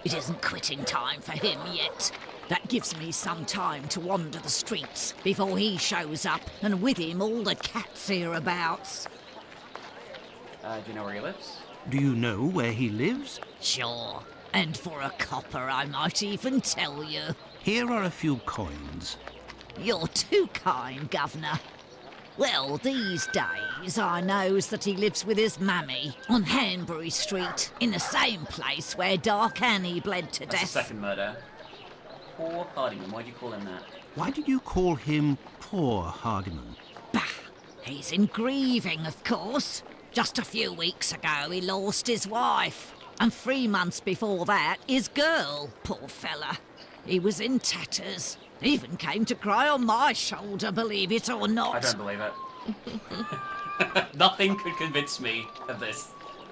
It isn't quitting time for him yet. That gives me some time to wander the streets before he shows up, and with him all the cats hereabouts. Do you know where he lives? Do you know where he lives? Sure. And for a copper, I might even tell you. Here are a few coins. You're too kind, Governor. Well, these days I knows that he lives with his mammy on Hanbury Street, in the same place where Dark Annie bled to That's the death. second murder. Poor Hardiman, why'd you call him that? Why did you call him poor Hardiman? He's in grieving, of course. Just a few weeks ago he lost his wife. And 3 months before that, his girl, poor fella. He was in tatters. Even came to cry on my shoulder, believe it or not. I don't believe it. Nothing could convince me of this.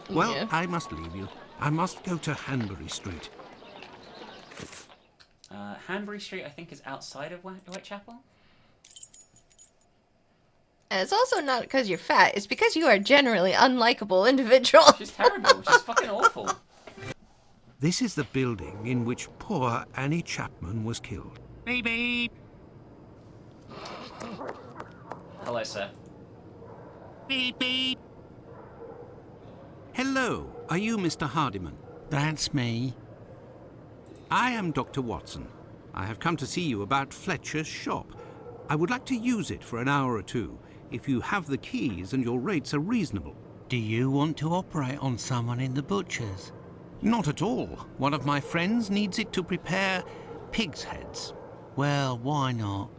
Well, I must leave you. I must go to Hanbury Street. Hanbury Street, I think, is outside of Whitechapel. And it's also not because you're fat, it's because you are a generally unlikable individual. She's terrible. She's fucking awful. This is the building in which poor Annie Chapman was killed. Beep beep. Hello, sir. Beep beep. Hello, are you Mr. Hardiman? That's me. I am Dr. Watson. I have come to see you about Fletcher's shop. I would like to use it for an hour or two, if you have the keys and your rates are reasonable. Do you want to operate on someone in the butcher's? Not at all. One of my friends needs it to prepare pig's heads. Well, why not?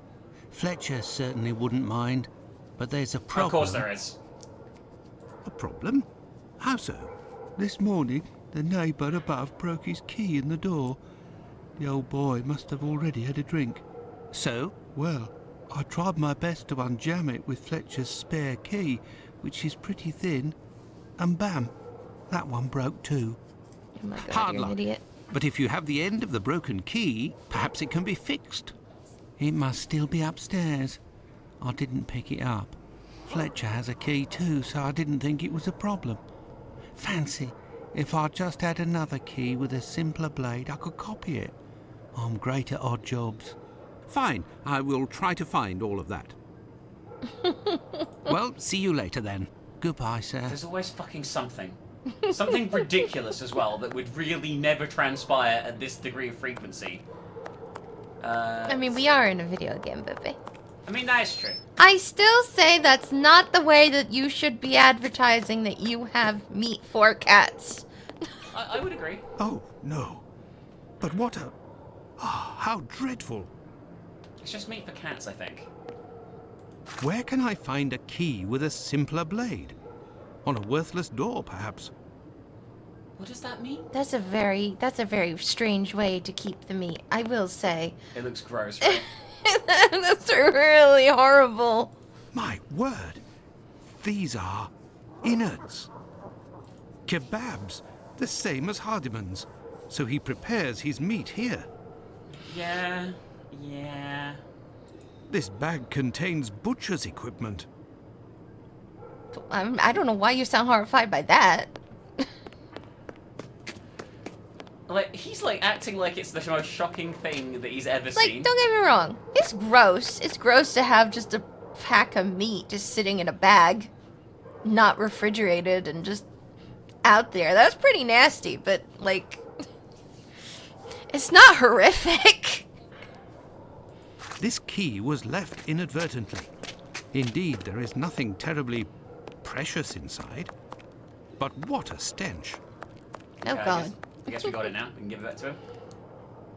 Fletcher certainly wouldn't mind, but there's a problem. Of course there is. A problem? How so? This morning, the neighbour above broke his key in the door. The old boy must have already had a drink. So? Well, I tried my best to unjam it with Fletcher's spare key, which is pretty thin, and bam, that one broke too. Oh my god, Hard you're luck. an idiot. But if you have the end of the broken key, perhaps it can be fixed. It must still be upstairs. I didn't pick it up. Fletcher has a key too, so I didn't think it was a problem. Fancy, if I just had another key with a simpler blade, I could copy it. I'm great at odd jobs. Fine, I will try to find all of that. Well, see you later then. Goodbye, sir. There's always fucking something. Something ridiculous as well that would really never transpire at this degree of frequency. I mean, we are in a video game, baby. I mean, that is true. I still say that's not the way that you should be advertising that you have meat for cats. I would agree. Oh, no. But what a... Oh, how dreadful. It's just meat for cats, I think. Where can I find a key with a simpler blade? On a worthless door, perhaps. What does that mean? That's a very strange way to keep the meat, I will say. It looks gross, right? That's really horrible. My word. These are innards. Kebabs, the same as Hardiman's. So he prepares his meat here. Yeah. This bag contains butcher's equipment. I don't know why you sound horrified by that. Like, he's like acting like it's the most shocking thing that he's ever Like, seen. don't get me wrong. It's gross. It's gross to have just a pack of meat just sitting in a bag, not refrigerated and just out there. That's pretty nasty, but, like, it's not horrific. This key was left inadvertently. Indeed, there is nothing terribly precious inside. But what a stench. Oh, God. I guess we got it now. We can give it back to him.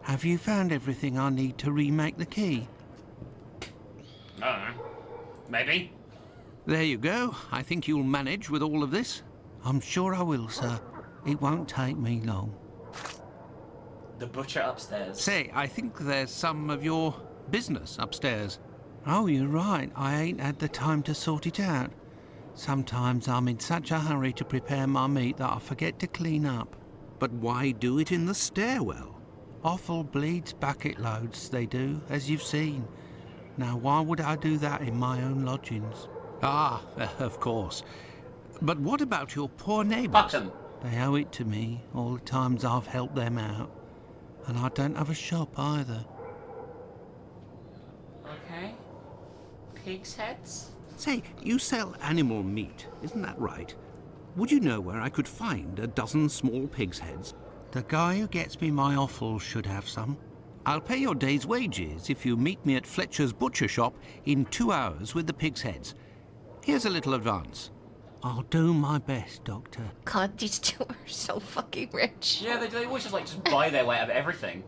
Have you found everything I need to remake the key? I don't know. Maybe. There you go. I think you'll manage with all of this. I'm sure I will, sir. It won't take me long. The butcher upstairs. Say, I think there's some of your business upstairs. Oh, you're right. I ain't had the time to sort it out. Sometimes I'm in such a hurry to prepare my meat that I forget to clean up. But why do it in the stairwell? Offal bleeds bucket loads, they do, as you've seen. Now, why would I do that in my own lodgings? Ah, of course. But what about your poor neighbours? Fuck them. They owe it to me, all the times I've helped them out. And I don't have a shop either. Okay. Pig's heads? Say, you sell animal meat, isn't that right? Would you know where I could find a dozen small pig's heads? The guy who gets me my offal should have some. I'll pay your day's wages if you meet me at Fletcher's butcher shop in 2 hours with the pig's heads. Here's a little advance. I'll do my best, Doctor. God, these two are so fucking rich. Yeah, they always just buy their way out of everything.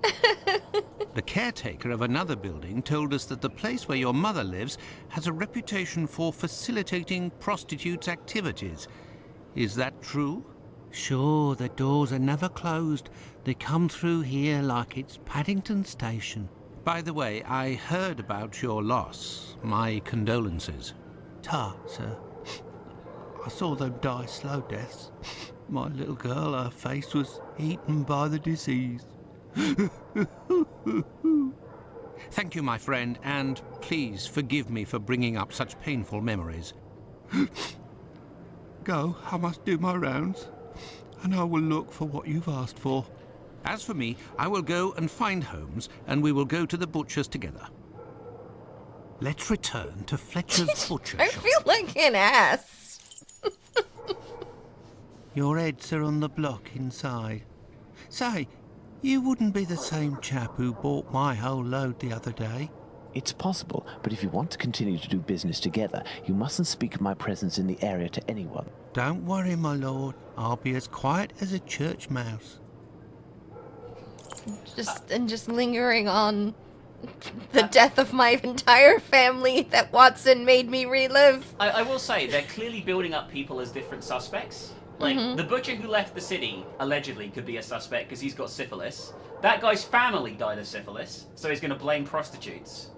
The caretaker of another building told us that the place where your mother lives has a reputation for facilitating prostitutes' activities. Is that true? Sure, the doors are never closed. They come through here like it's Paddington Station. By the way, I heard about your loss. My condolences. Ta, sir. I saw them die slow deaths. My little girl, her face was eaten by the disease. Thank you, my friend, and please forgive me for bringing up such painful memories. Go, I must do my rounds, and I will look for what you've asked for. As for me, I will go and find Holmes, and we will go to the butcher's together. Let's return to Fletcher's butcher I shop. feel like an ass. Your heads are on the block inside. Say, you wouldn't be the same chap who bought my whole load the other day. It's possible, but if you want to continue to do business together, you mustn't speak of my presence in the area to anyone. Don't worry, my lord. I'll be as quiet as a church mouse. Just lingering on the death of my entire family that Watson made me relive. I will say, they're clearly building up people as different suspects. Like, the butcher who left the city, allegedly, could be a suspect because he's got syphilis. That guy's family died of syphilis, so he's going to blame prostitutes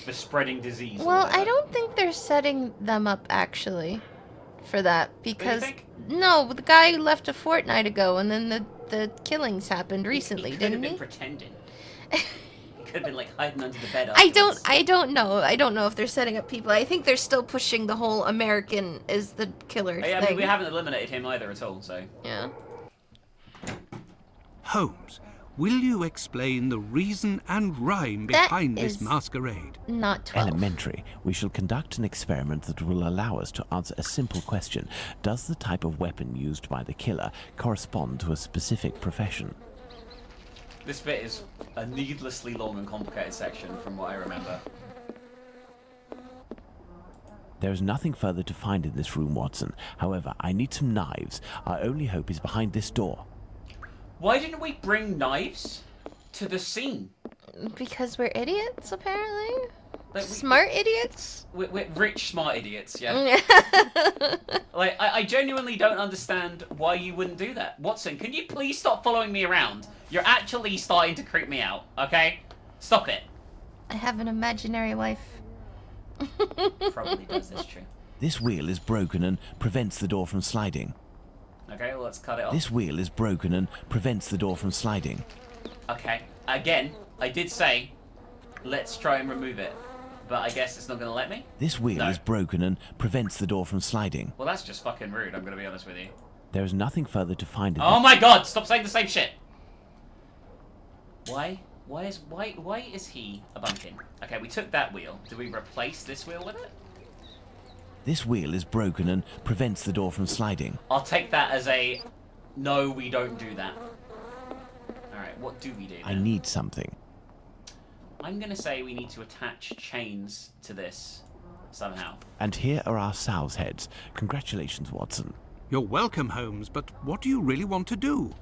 for spreading disease. Well, I don't think they're setting them up, actually, for that. Because, no, the guy who left a fortnight ago, and then the killings happened recently, he didn't he? Could have been pretending. He could have been, like, hiding under the bed. I don't know. I don't know if they're setting up people. I think they're still pushing the whole American is the killer thing. I mean, we haven't eliminated him either at all, so... Yeah. Holmes, will you explain the reason and rhyme behind this masquerade? Not 12. Elementary. We shall conduct an experiment that will allow us to answer a simple question. Does the type of weapon used by the killer correspond to a specific profession? This bit is a needlessly long and complicated section from what I remember. There is nothing further to find in this room, Watson. However, I need some knives. Our only hope is behind this door. Why didn't we bring knives to the scene? Because we're idiots, apparently. Like, Smart idiots? We're rich, smart idiots, yeah. Like, I genuinely don't understand why you wouldn't do that. Watson, can you please stop following me around? You're actually starting to creep me out, okay? Stop it. I have an imaginary wife. Probably does, that's true. This wheel is broken and prevents the door from sliding. Okay, well, let's cut it off. This wheel is broken and prevents the door from sliding. Okay, again, I did say, let's try and remove it. But I guess it's not going to let me? This wheel is broken and prevents the door from sliding. Well, that's just fucking rude, I'm going to be honest with you. There is nothing further to find in Oh it. my god, stop saying the same shit! Why is he a bumpkin? Okay, we took that wheel. Do we replace this wheel with it? This wheel is broken and prevents the door from sliding. I'll take that as a, no, we don't do that. Alright, what do we do then? I need something. I'm gonna say we need to attach chains to this somehow. And here are our sow's heads. Congratulations, Watson. You're welcome, Holmes, but what do you really want to do?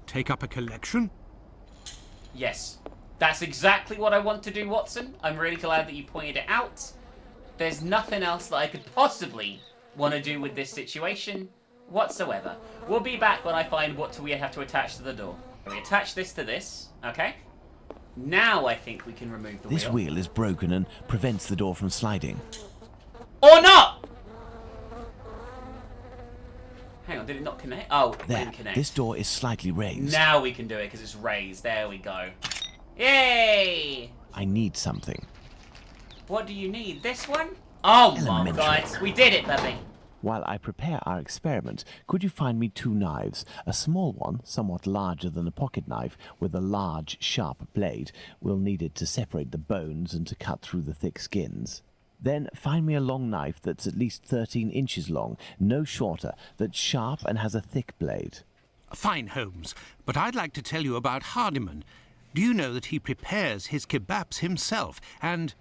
Take up a collection? Yes, that's exactly what I want to do, Watson. I'm really glad that you pointed it out. There's nothing else that I could possibly want to do with this situation whatsoever. We'll be back when I find what we have to attach to the door. We attach this to this, okay? Now I think we can remove the wheel. This wheel is broken and prevents the door from sliding. Or not! Hang on, did it not connect? Oh, it There, didn't connect. this door is slightly raised. Now we can do it because it's raised. There we go. Yay! I need something. What do you need? This one? Oh my Elementary. god, we did it, baby. While I prepare our experiment, could you find me 2 knives? A small one, somewhat larger than a pocket knife, with a large, sharp blade. We'll need it to separate the bones and to cut through the thick skins. Then find me a long knife that's at least 13 inches long, no shorter, that's sharp and has a thick blade. Fine, Holmes, but I'd like to tell you about Hardiman. Do you know that he prepares his kebabs himself, and...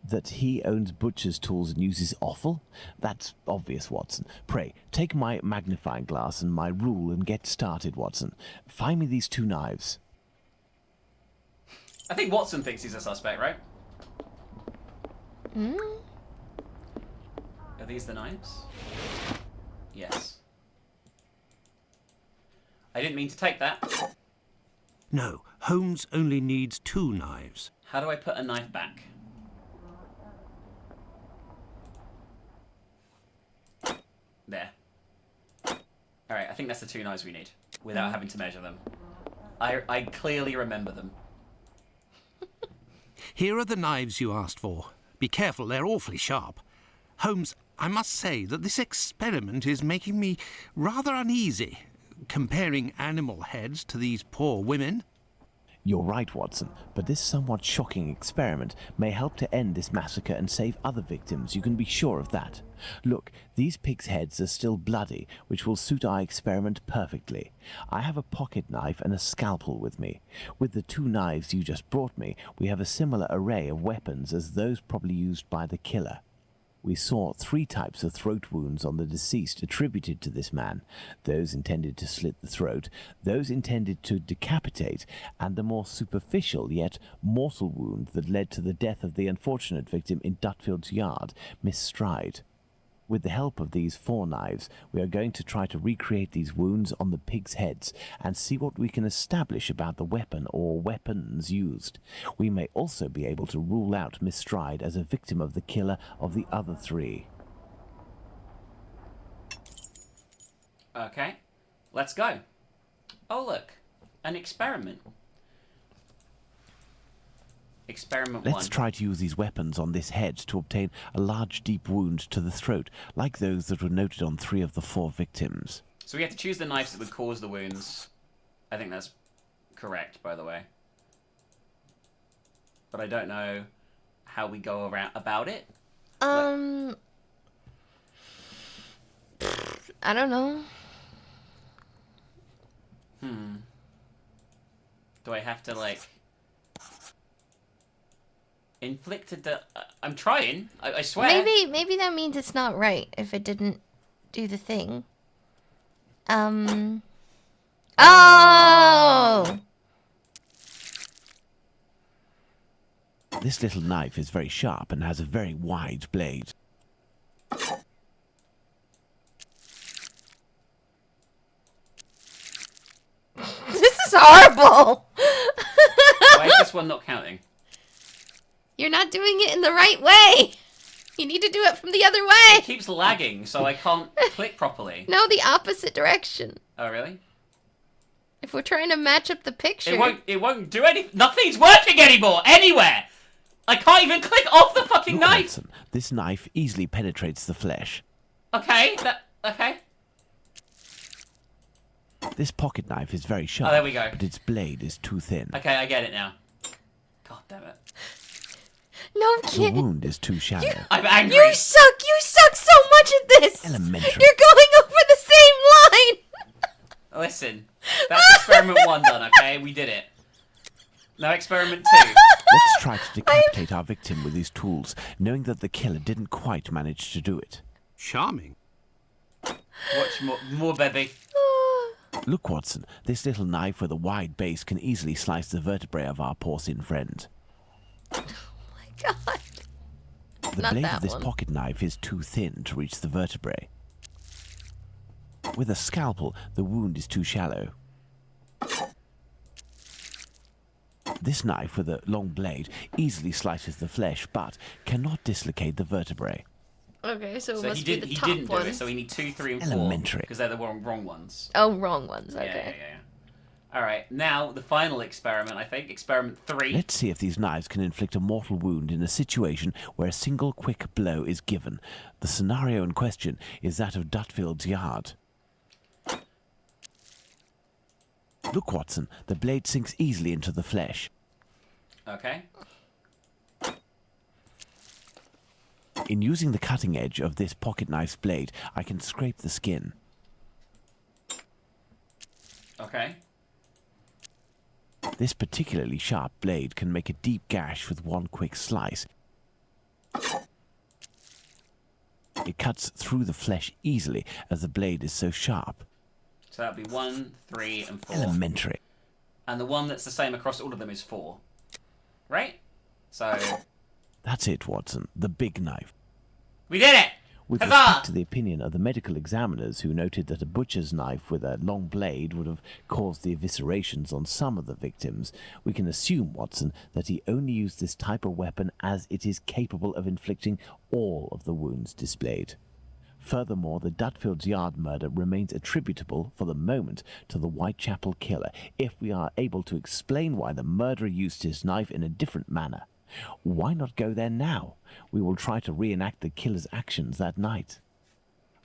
That he owns butcher's tools and uses offal? That's obvious, Watson. Pray, take my magnifying glass and my rule and get started, Watson. Find me these 2 knives. I think Watson thinks he's a suspect, right? Hmm? Are these the knives? Yes. I didn't mean to take that. No, Holmes only needs 2 knives. How do I put a knife back? There. Alright, I think that's the 2 knives we need, without having to measure them. I clearly remember them. Here are the knives you asked for. Be careful, they're awfully sharp. Holmes, I must say that this experiment is making me rather uneasy, comparing animal heads to these poor women. You're right, Watson, but this somewhat shocking experiment may help to end this massacre and save other victims, you can be sure of that. Look, these pigs' heads are still bloody, which will suit our experiment perfectly. I have a pocket knife and a scalpel with me. With the 2 knives you just brought me, we have a similar array of weapons as those probably used by the killer. We saw 3 types of throat wounds on the deceased attributed to this man. Those intended to slit the throat, those intended to decapitate, and the more superficial yet mortal wound that led to the death of the unfortunate victim in Dutfield's yard, Miss Stride. With the help of these 4 knives, we are going to try to recreate these wounds on the pigs' heads and see what we can establish about the weapon or weapons used. We may also be able to rule out Miss Stride as a victim of the killer of the other 3. Okay, let's go. Oh look, an experiment. Experiment 1. Let's try to use these weapons on this head to obtain a large deep wound to the throat, like those that were noted on 3 of the 4 victims. So we have to choose the knives that would cause the wounds. I think that's correct, by the way. But I don't know how we go around about it. I don't know. Do I have to, like... inflicted the... I'm trying. I swear. Maybe that means it's not right if it didn't do the thing. Oh! This little knife is very sharp and has a very wide blade. This is horrible! Why is this one not counting? You're not doing it in the right way! You need to do it from the other way. It keeps lagging, so I can't click properly. No, the opposite direction. Oh, really? If we're trying to match up the picture. It won't do anything. Nothing's working anymore, anywhere! I can't even click off the fucking Look, knife! Watson, this knife easily penetrates the flesh. Okay, okay. This pocket knife is very sharp, Oh, there we go. but its blade is too thin. Okay, I get it now. God damn it. No, I'm The kidding. wound is too shallow. I'm angry. You suck so much at this. Elementary. You're going over the same line. Listen, that's experiment 1 done, okay? We did it. Now experiment 2. Let's try to decapitate our victim with these tools, knowing that the killer didn't quite manage to do it. Charming. Watch more baby. Look, Watson, this little knife with a wide base can easily slice the vertebrae of our porcine friend. Oh my god. The Not blade that of this one. pocket knife is too thin to reach the vertebrae. With a scalpel, the wound is too shallow. This knife with a long blade easily slices the flesh, but cannot dislocate the vertebrae. Okay, so it So must he be the didn't top do one. it, so we need 2, 3, and 4. Elementary. Because they're the wrong ones. Oh, wrong ones. Okay. Yeah. Alright, now the final experiment, I think. Experiment 3. Let's see if these knives can inflict a mortal wound in a situation where a single quick blow is given. The scenario in question is that of Dutfield's yard. Look, Watson, the blade sinks easily into the flesh. Okay. In using the cutting edge of this pocket knife's blade, I can scrape the skin. Okay. This particularly sharp blade can make a deep gash with one quick slice. It cuts through the flesh easily as the blade is so sharp. So that'd be 1, 3, and 4. Elementary. And the one that's the same across all of them is 4. Right? So... That's it, Watson, the big knife. We did it! With Huzzah! respect to the opinion of the medical examiners who noted that a butcher's knife with a long blade would have caused the eviscerations on some of the victims, we can assume, Watson, that he only used this type of weapon as it is capable of inflicting all of the wounds displayed. Furthermore, the Dutfield's Yard murder remains attributable, for the moment, to the Whitechapel killer, if we are able to explain why the murderer used his knife in a different manner. Why not go there now? We will try to reenact the killer's actions that night.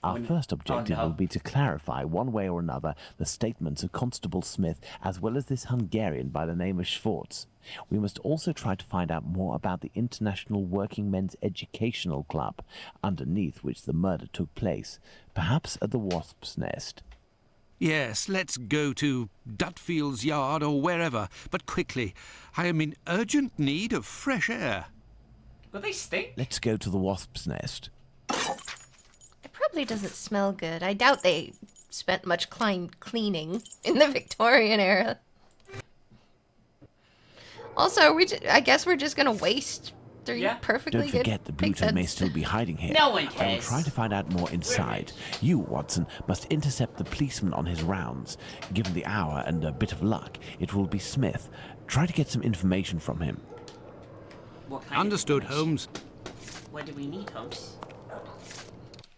Our first objective will be to clarify, one way or another, the statements of Constable Smith, as well as this Hungarian by the name of Schwartz. We must also try to find out more about the International Working Men's Educational Club, underneath which the murder took place, perhaps at the Wasp's Nest. Yes, let's go to Dutfield's Yard or wherever, but quickly. I am in urgent need of fresh air. Will they stink? Let's go to the Wasp's Nest. It probably doesn't smell good. I doubt they spent much cleaning in the Victorian era. Also, I guess we're just gonna waste 3 perfectly Don't good forget the pig Bluto may heads. still be hiding here. No one I will cares. try to find out more inside. You, Watson, must intercept the policeman on his rounds. Given the hour and a bit of luck, it will be Smith. Try to get some information from him. What kind Understood, of Holmes. What do we need, Holmes?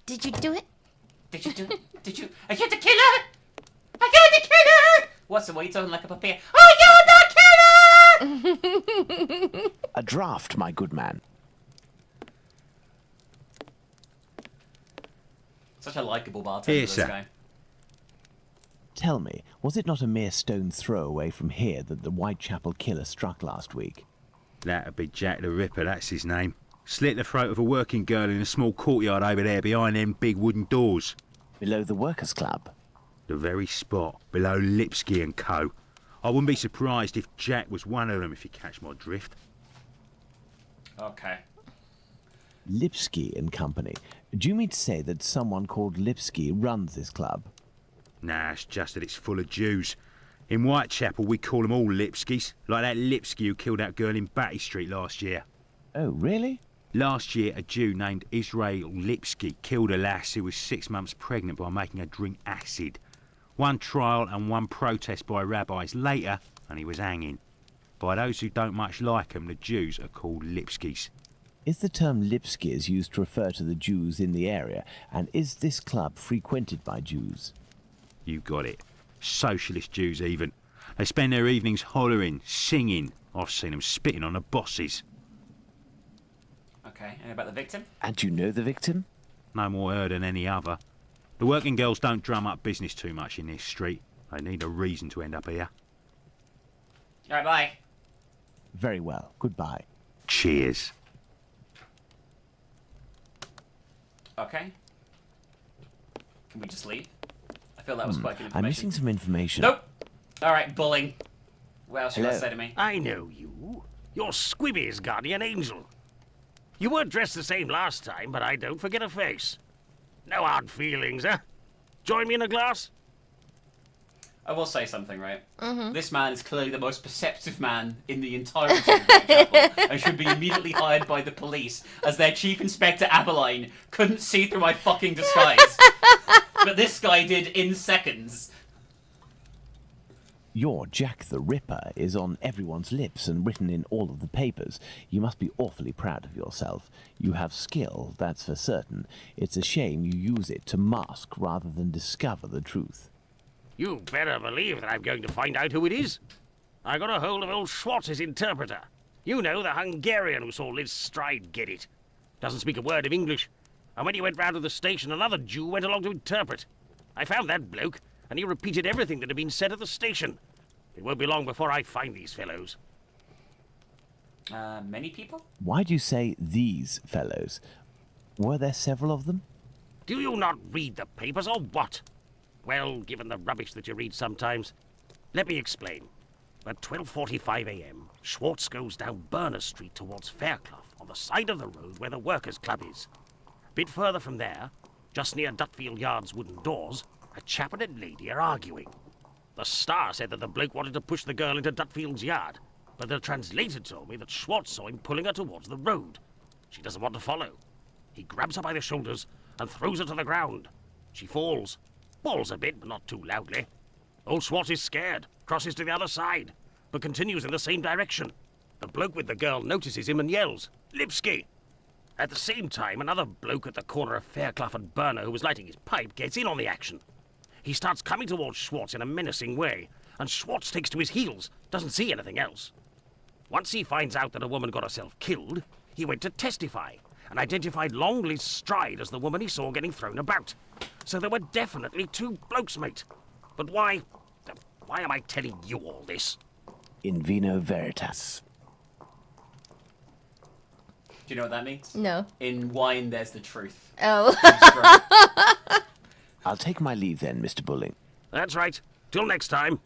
Did you do it? Did you do it? Did you? I killed the killer! I killed the killer! What's the way talking like a puppy? I killed the killer! A draft, my good man. Such a likeable bartender, Here, this sir. guy. Tell me, was it not a mere stone's throw away from here that the Whitechapel killer struck last week? That'd be Jack the Ripper, that's his name. Slit the throat of a working girl in a small courtyard over there behind them big wooden doors. Below the Workers' Club? The very spot, below Lipsky and Co. I wouldn't be surprised if Jack was one of them, if you catch my drift. Okay. Lipsky and Company. Do you mean to say that someone called Lipsky runs this club? Nah, it's just that it's full of Jews. In Whitechapel, we call them all Lipskys, like that Lipsky who killed that girl in Batty Street last year. Oh, really? Last year, a Jew named Israel Lipsky killed a lass who was 6 months pregnant by making her drink acid. One trial and one protest by rabbis later, and he was hanging. By those who don't much like him, the Jews are called Lipskys. Is the term Lipskis used to refer to the Jews in the area, and is this club frequented by Jews? You got it. Socialist Jews even. They spend their evenings hollering, singing. I've seen them spitting on the bosses. Okay, and about the victim? And you know the victim? No more her than any other. The working girls don't drum up business too much in this street. They need a reason to end up here. Alright, bye. Very well. Goodbye. Cheers. Okay. Can we just leave? I feel that was quite good information. I'm missing some information. Nope. Alright, bullying. What else you got to Hello. say to me? I know you. You're Squibby's guardian angel. You weren't dressed the same last time, but I don't forget a face. No hard feelings, huh? Join me in a glass? I will say something, right? Mm-hmm. This man is clearly the most perceptive man in the entirety of Whitechapel and should be immediately hired by the police, as their Chief Inspector Abberline couldn't see through my fucking disguise. But this guy did in seconds. Your Jack the Ripper is on everyone's lips and written in all of the papers. You must be awfully proud of yourself. You have skill, that's for certain. It's a shame you use it to mask rather than discover the truth. You better believe that I'm going to find out who it is. I got a hold of old Schwartz's interpreter. You know, the Hungarian who saw Liz Stride get it. Doesn't speak a word of English. And when he went round to the station, another Jew went along to interpret. I found that bloke, and he repeated everything that had been said at the station. It won't be long before I find these fellows. Many people? Why do you say these fellows? Were there several of them? Do you not read the papers, or what? Well, given the rubbish that you read sometimes, let me explain. At 12:45 a.m., Schwartz goes down Burner Street towards Fairclough, on the side of the road where the Workers' Club is. A bit further from there, just near Dutfield Yard's wooden doors, a chap and a lady are arguing. The Star said that the bloke wanted to push the girl into Dutfield's yard, but the translator told me that Schwartz saw him pulling her towards the road. She doesn't want to follow. He grabs her by the shoulders and throws her to the ground. She falls. Falls a bit, but not too loudly. Old Schwartz is scared, crosses to the other side, but continues in the same direction. The bloke with the girl notices him and yells, "Lipski!" At the same time, another bloke at the corner of Fairclough and Burner who was lighting his pipe gets in on the action. He starts coming towards Schwartz in a menacing way, and Schwartz takes to his heels, doesn't see anything else. Once he finds out that a woman got herself killed, he went to testify, and identified Long Liz Stride as the woman he saw getting thrown about. So there were definitely two blokes, mate. But why am I telling you all this? In vino veritas. Do you know what that means? No. In wine, there's the truth. Oh. I'll take my leave then, Mr. Bulling. That's right. Till next time.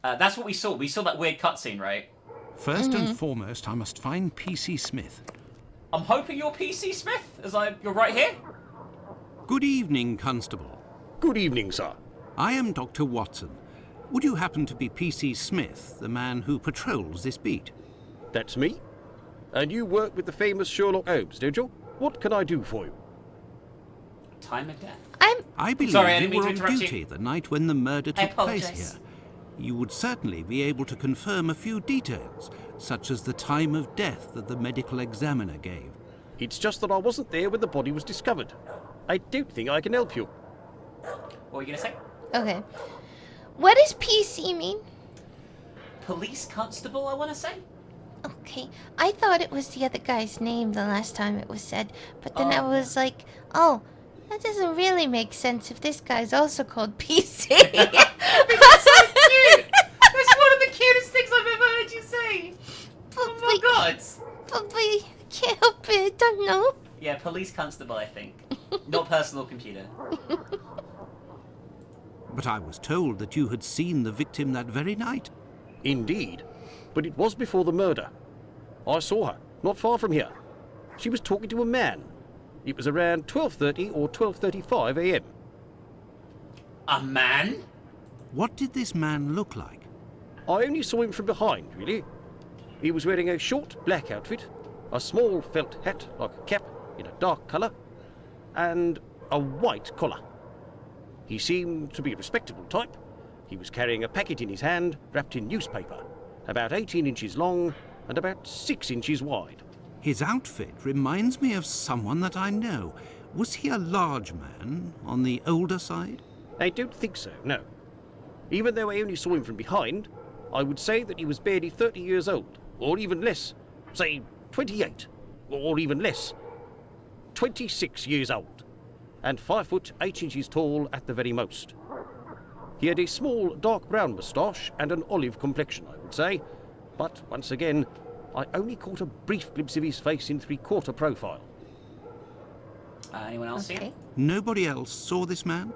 That's what we saw. We saw that weird cutscene, right? First and foremost, I must find PC Smith. I'm hoping you're PC Smith, you're right here. Good evening, Constable. Good evening, sir. I am Dr. Watson. Would you happen to be PC Smith, the man who patrols this beat? That's me. And you work with the famous Sherlock Holmes, don't you? What can I do for you? Time of death. I believe Sorry, I you didn't mean were to on interrupt duty you. the night when the murder took place apologise. here. You would certainly be able to confirm a few details, such as the time of death that the medical examiner gave. It's just that I wasn't there when the body was discovered. I don't think I can help you. What were you going to say? Okay. What does PC mean? Police constable, I want to say? Okay. I thought it was the other guy's name the last time it was said, but then I was like, oh, that doesn't really make sense if this guy's also called PC. That's so cute! That's one of the cutest things I've ever heard you say! Oh my god! But I can't help it, I don't know. Yeah, police constable, I think. Not personal computer. But I was told that you had seen the victim that very night. Indeed. But it was before the murder. I saw her, not far from here. She was talking to a man. It was around 12:30 or 12:35 a.m. A man? What did this man look like? I only saw him from behind, really. He was wearing a short black outfit, a small felt hat like a cap in a dark colour, and a white collar. He seemed to be a respectable type. He was carrying a packet in his hand, wrapped in newspaper, about 18 inches long and about 6 inches wide. His outfit reminds me of someone that I know. Was he a large man, on the older side? I don't think so, no. Even though I only saw him from behind, I would say that he was barely 30 years old, or even less. Say 28, or even less. 26 years old, and 5 foot 8 inches tall at the very most. He had a small dark brown moustache and an olive complexion, I would say, but once again, I only caught a brief glimpse of his face in three-quarter profile. Anyone else here? Nobody else saw this man?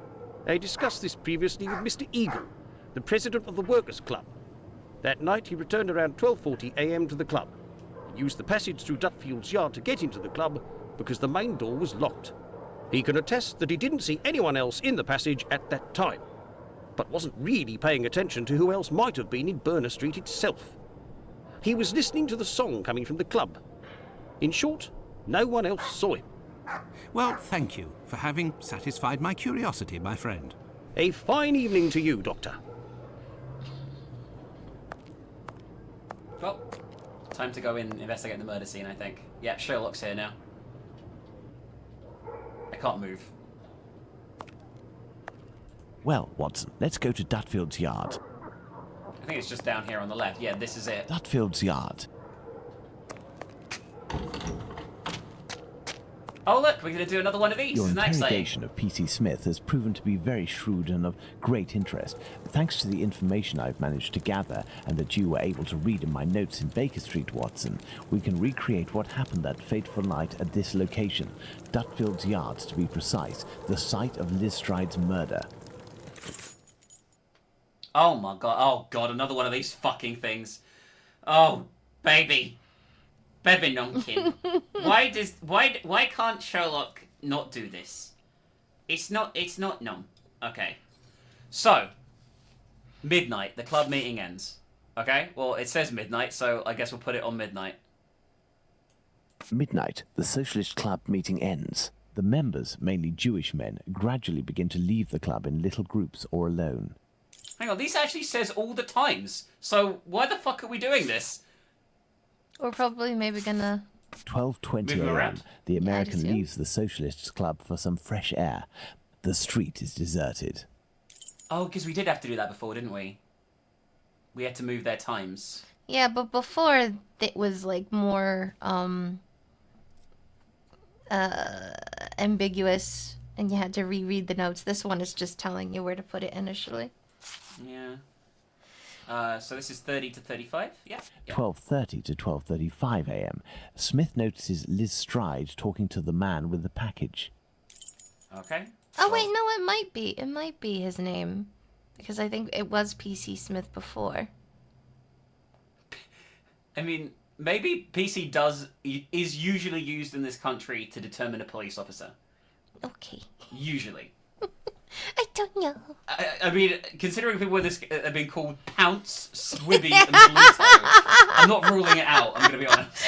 I discussed this previously with Mr. Eagle, the president of the Workers' Club. That night he returned around 12:40 a.m. to the club. He used the passage through Dutfield's yard to get into the club because the main door was locked. He can attest that he didn't see anyone else in the passage at that time, but wasn't really paying attention to who else might have been in Burner Street itself. He was listening to the song coming from the club. In short, no one else saw him. Well, thank you for having satisfied my curiosity, my friend. A fine evening to you, Doctor. Well, time to go in and investigate the murder scene, I think. Yep, Sherlock's here now. I can't move. Well, Watson, let's go to Dutfield's yard. I think it's just down here on the left. Yeah, this is it. Dutfield's yard. Oh look, we're going to do another one of these. Your Isn't that exciting? interrogation of P.C. Smith has proven to be very shrewd and of great interest. Thanks to the information I've managed to gather and that you were able to read in my notes in Baker Street, Watson, we can recreate what happened that fateful night at this location, Dutfield's yard to be precise, the site of Liz Stride's murder. Oh my god, oh god, another one of these fucking things. Oh, baby. Baby Nonkin. Why can't Sherlock not do this? It's not no. Okay. So, midnight, the club meeting ends. Okay? Well, it says midnight, so I guess we'll put it on midnight. Midnight, the Socialist Club meeting ends. The members, mainly Jewish men, gradually begin to leave the club in little groups or alone. Hang on, this actually says all the times. So, why the fuck are we doing this? We're probably maybe gonna... 12:20 a.m. The American leaves the Socialists Club for some fresh air. The street is deserted. Oh, because we did have to do that before, didn't we? We had to move their times. Yeah, but before it was like more ambiguous and you had to reread the notes. This one is just telling you where to put it initially. Yeah. So this is 30 to 35? Yeah. 12:30 to 12:35 a.m. Smith notices Liz Stride talking to the man with the package. Okay. Oh, wait, no, it might be. It might be his name. Because I think it was P.C. Smith before. I mean, maybe PC is usually used in this country to determine a police officer. Okay. Usually. I don't know. I mean, considering people with this have been called Pounce, Swibby, and Pluto, I'm not ruling it out, I'm going to be honest.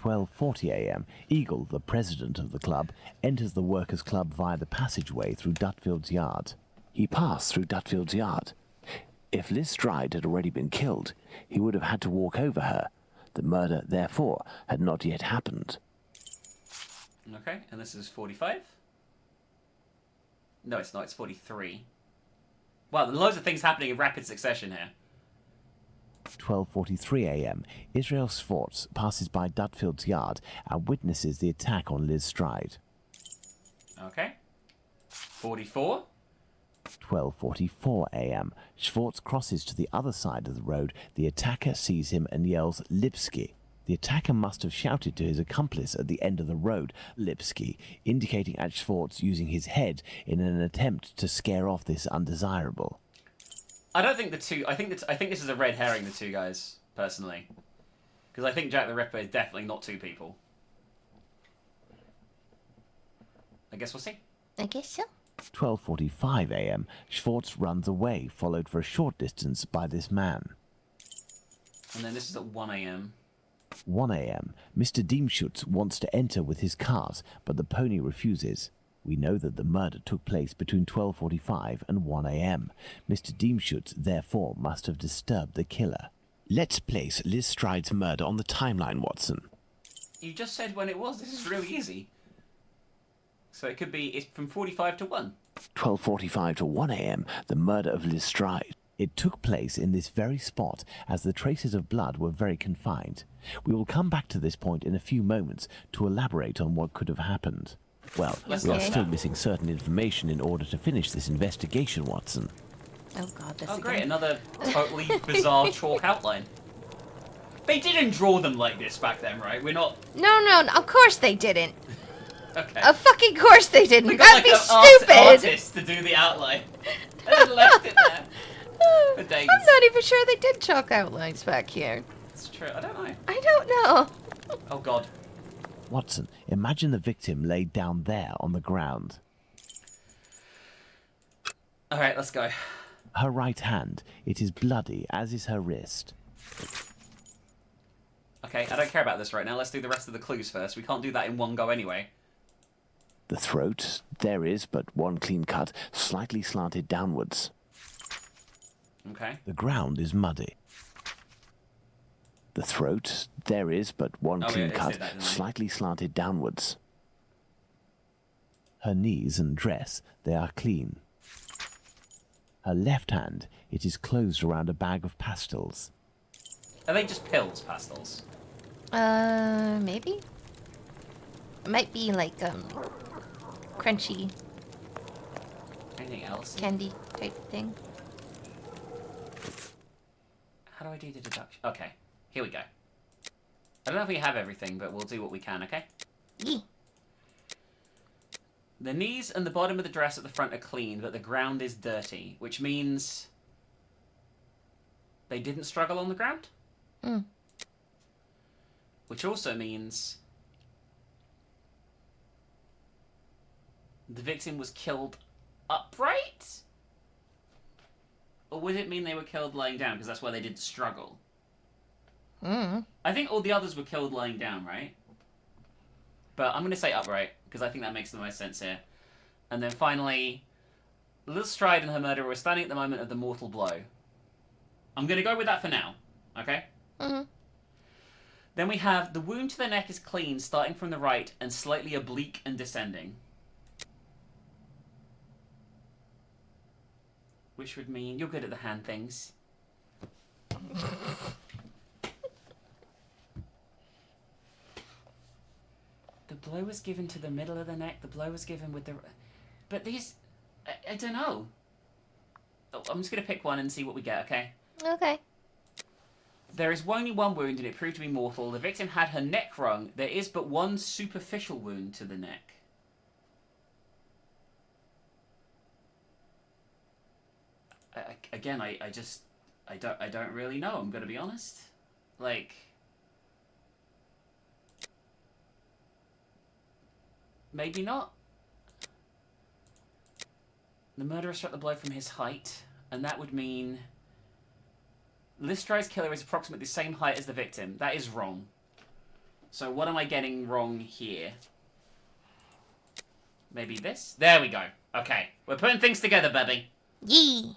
12:40 a.m. Eagle, the president of the club, enters the workers' club via the passageway through Dutfield's yard. He passed through Dutfield's yard. If Liz Stride had already been killed, he would have had to walk over her. The murder, therefore, had not yet happened. Okay, and this is 45? No, it's not, it's 43. Wow, loads of things happening in rapid succession here. 12:43 a.m. Israel Swartz passes by Dutfield's yard and witnesses the attack on Liz Stride. Okay. 44? 12:44 a.m. Schwartz crosses to the other side of the road. The attacker sees him and yells, "Lipsky." The attacker must have shouted to his accomplice at the end of the road, "Lipsky," indicating at Schwartz using his head in an attempt to scare off this undesirable. I don't think the two... I think this is a red herring, the two guys, personally. Because I think Jack the Ripper is definitely not two people. I guess we'll see. I guess so. 12:45 a.m. Schwartz runs away, followed for a short distance by this man. And then this is at 1 a.m. 1 a.m. Mr. Diemschutz wants to enter with his cars, but the pony refuses. We know that the murder took place between 12:45 and 1 a.m. Mr. Diemschutz, therefore, must have disturbed the killer. Let's place Liz Stride's murder on the timeline, Watson. You just said when it was. This is really easy. So it could be it's from 45 to 1. 12:45 to 1 a.m., the murder of Liz Stride. It took place in this very spot, as the traces of blood were very confined. We will come back to this point in a few moments to elaborate on what could have happened. Well, we are still missing certain information in order to finish this investigation, Watson. Oh god, this Oh again. great, another totally bizarre chalk outline. They didn't draw them like this back then, right? We're not... No, of course they didn't. Okay. Of fucking course they didn't. We got That'd like be stupid. artist to do the outline. And left it there. For days. I'm not even sure they did chalk outlines back here. It's true, I don't know. I don't know. Oh god. Watson, imagine the victim laid down there on the ground. Alright, let's go. Her right hand, it is bloody, as is her wrist. Okay, I don't care about this right now. Let's do the rest of the clues first. We can't do that in one go anyway. The throat, there is but one clean cut, slightly slanted downwards. Okay. The ground is muddy. The throat, there is but one clean cut, slightly slanted downwards. Her knees and dress, they are clean. Her left hand, it is closed around a bag of pastils. Are they just pills, pastels? Maybe? It might be like, crunchy Anything else? candy type thing. How do I do the deduction? Okay, here we go. I don't know if we have everything, but we'll do what we can, okay? Yeah. The knees and the bottom of the dress at the front are clean, but the ground is dirty, which means they didn't struggle on the ground? Mm. Which also means the victim was killed upright? Or would it mean they were killed lying down, because that's why they didn't struggle? Mm. I think all the others were killed lying down, right? But I'm going to say upright, because I think that makes the most sense here. And then finally, Liz Stride and her murderer were standing at the moment of the mortal blow. I'm going to go with that for now, okay? Mm-hmm. Then we have the wound to the neck is clean, starting from the right, and slightly oblique and descending. Which would mean you're good at the hand things. The blow was given to the middle of the neck. The blow was given with the... But these... I don't know. Oh, I'm just going to pick one and see what we get, okay? Okay. There is only one wound and it proved to be mortal. The victim had her neck wrung. There is but one superficial wound to the neck. Again, I don't really know. I'm gonna be honest. Like, maybe not. The murderer struck the blow from his height, and that would mean Liz Stride's killer is approximately the same height as the victim. That is wrong. So what am I getting wrong here? Maybe this? There we go. Okay, we're putting things together, baby. Yee.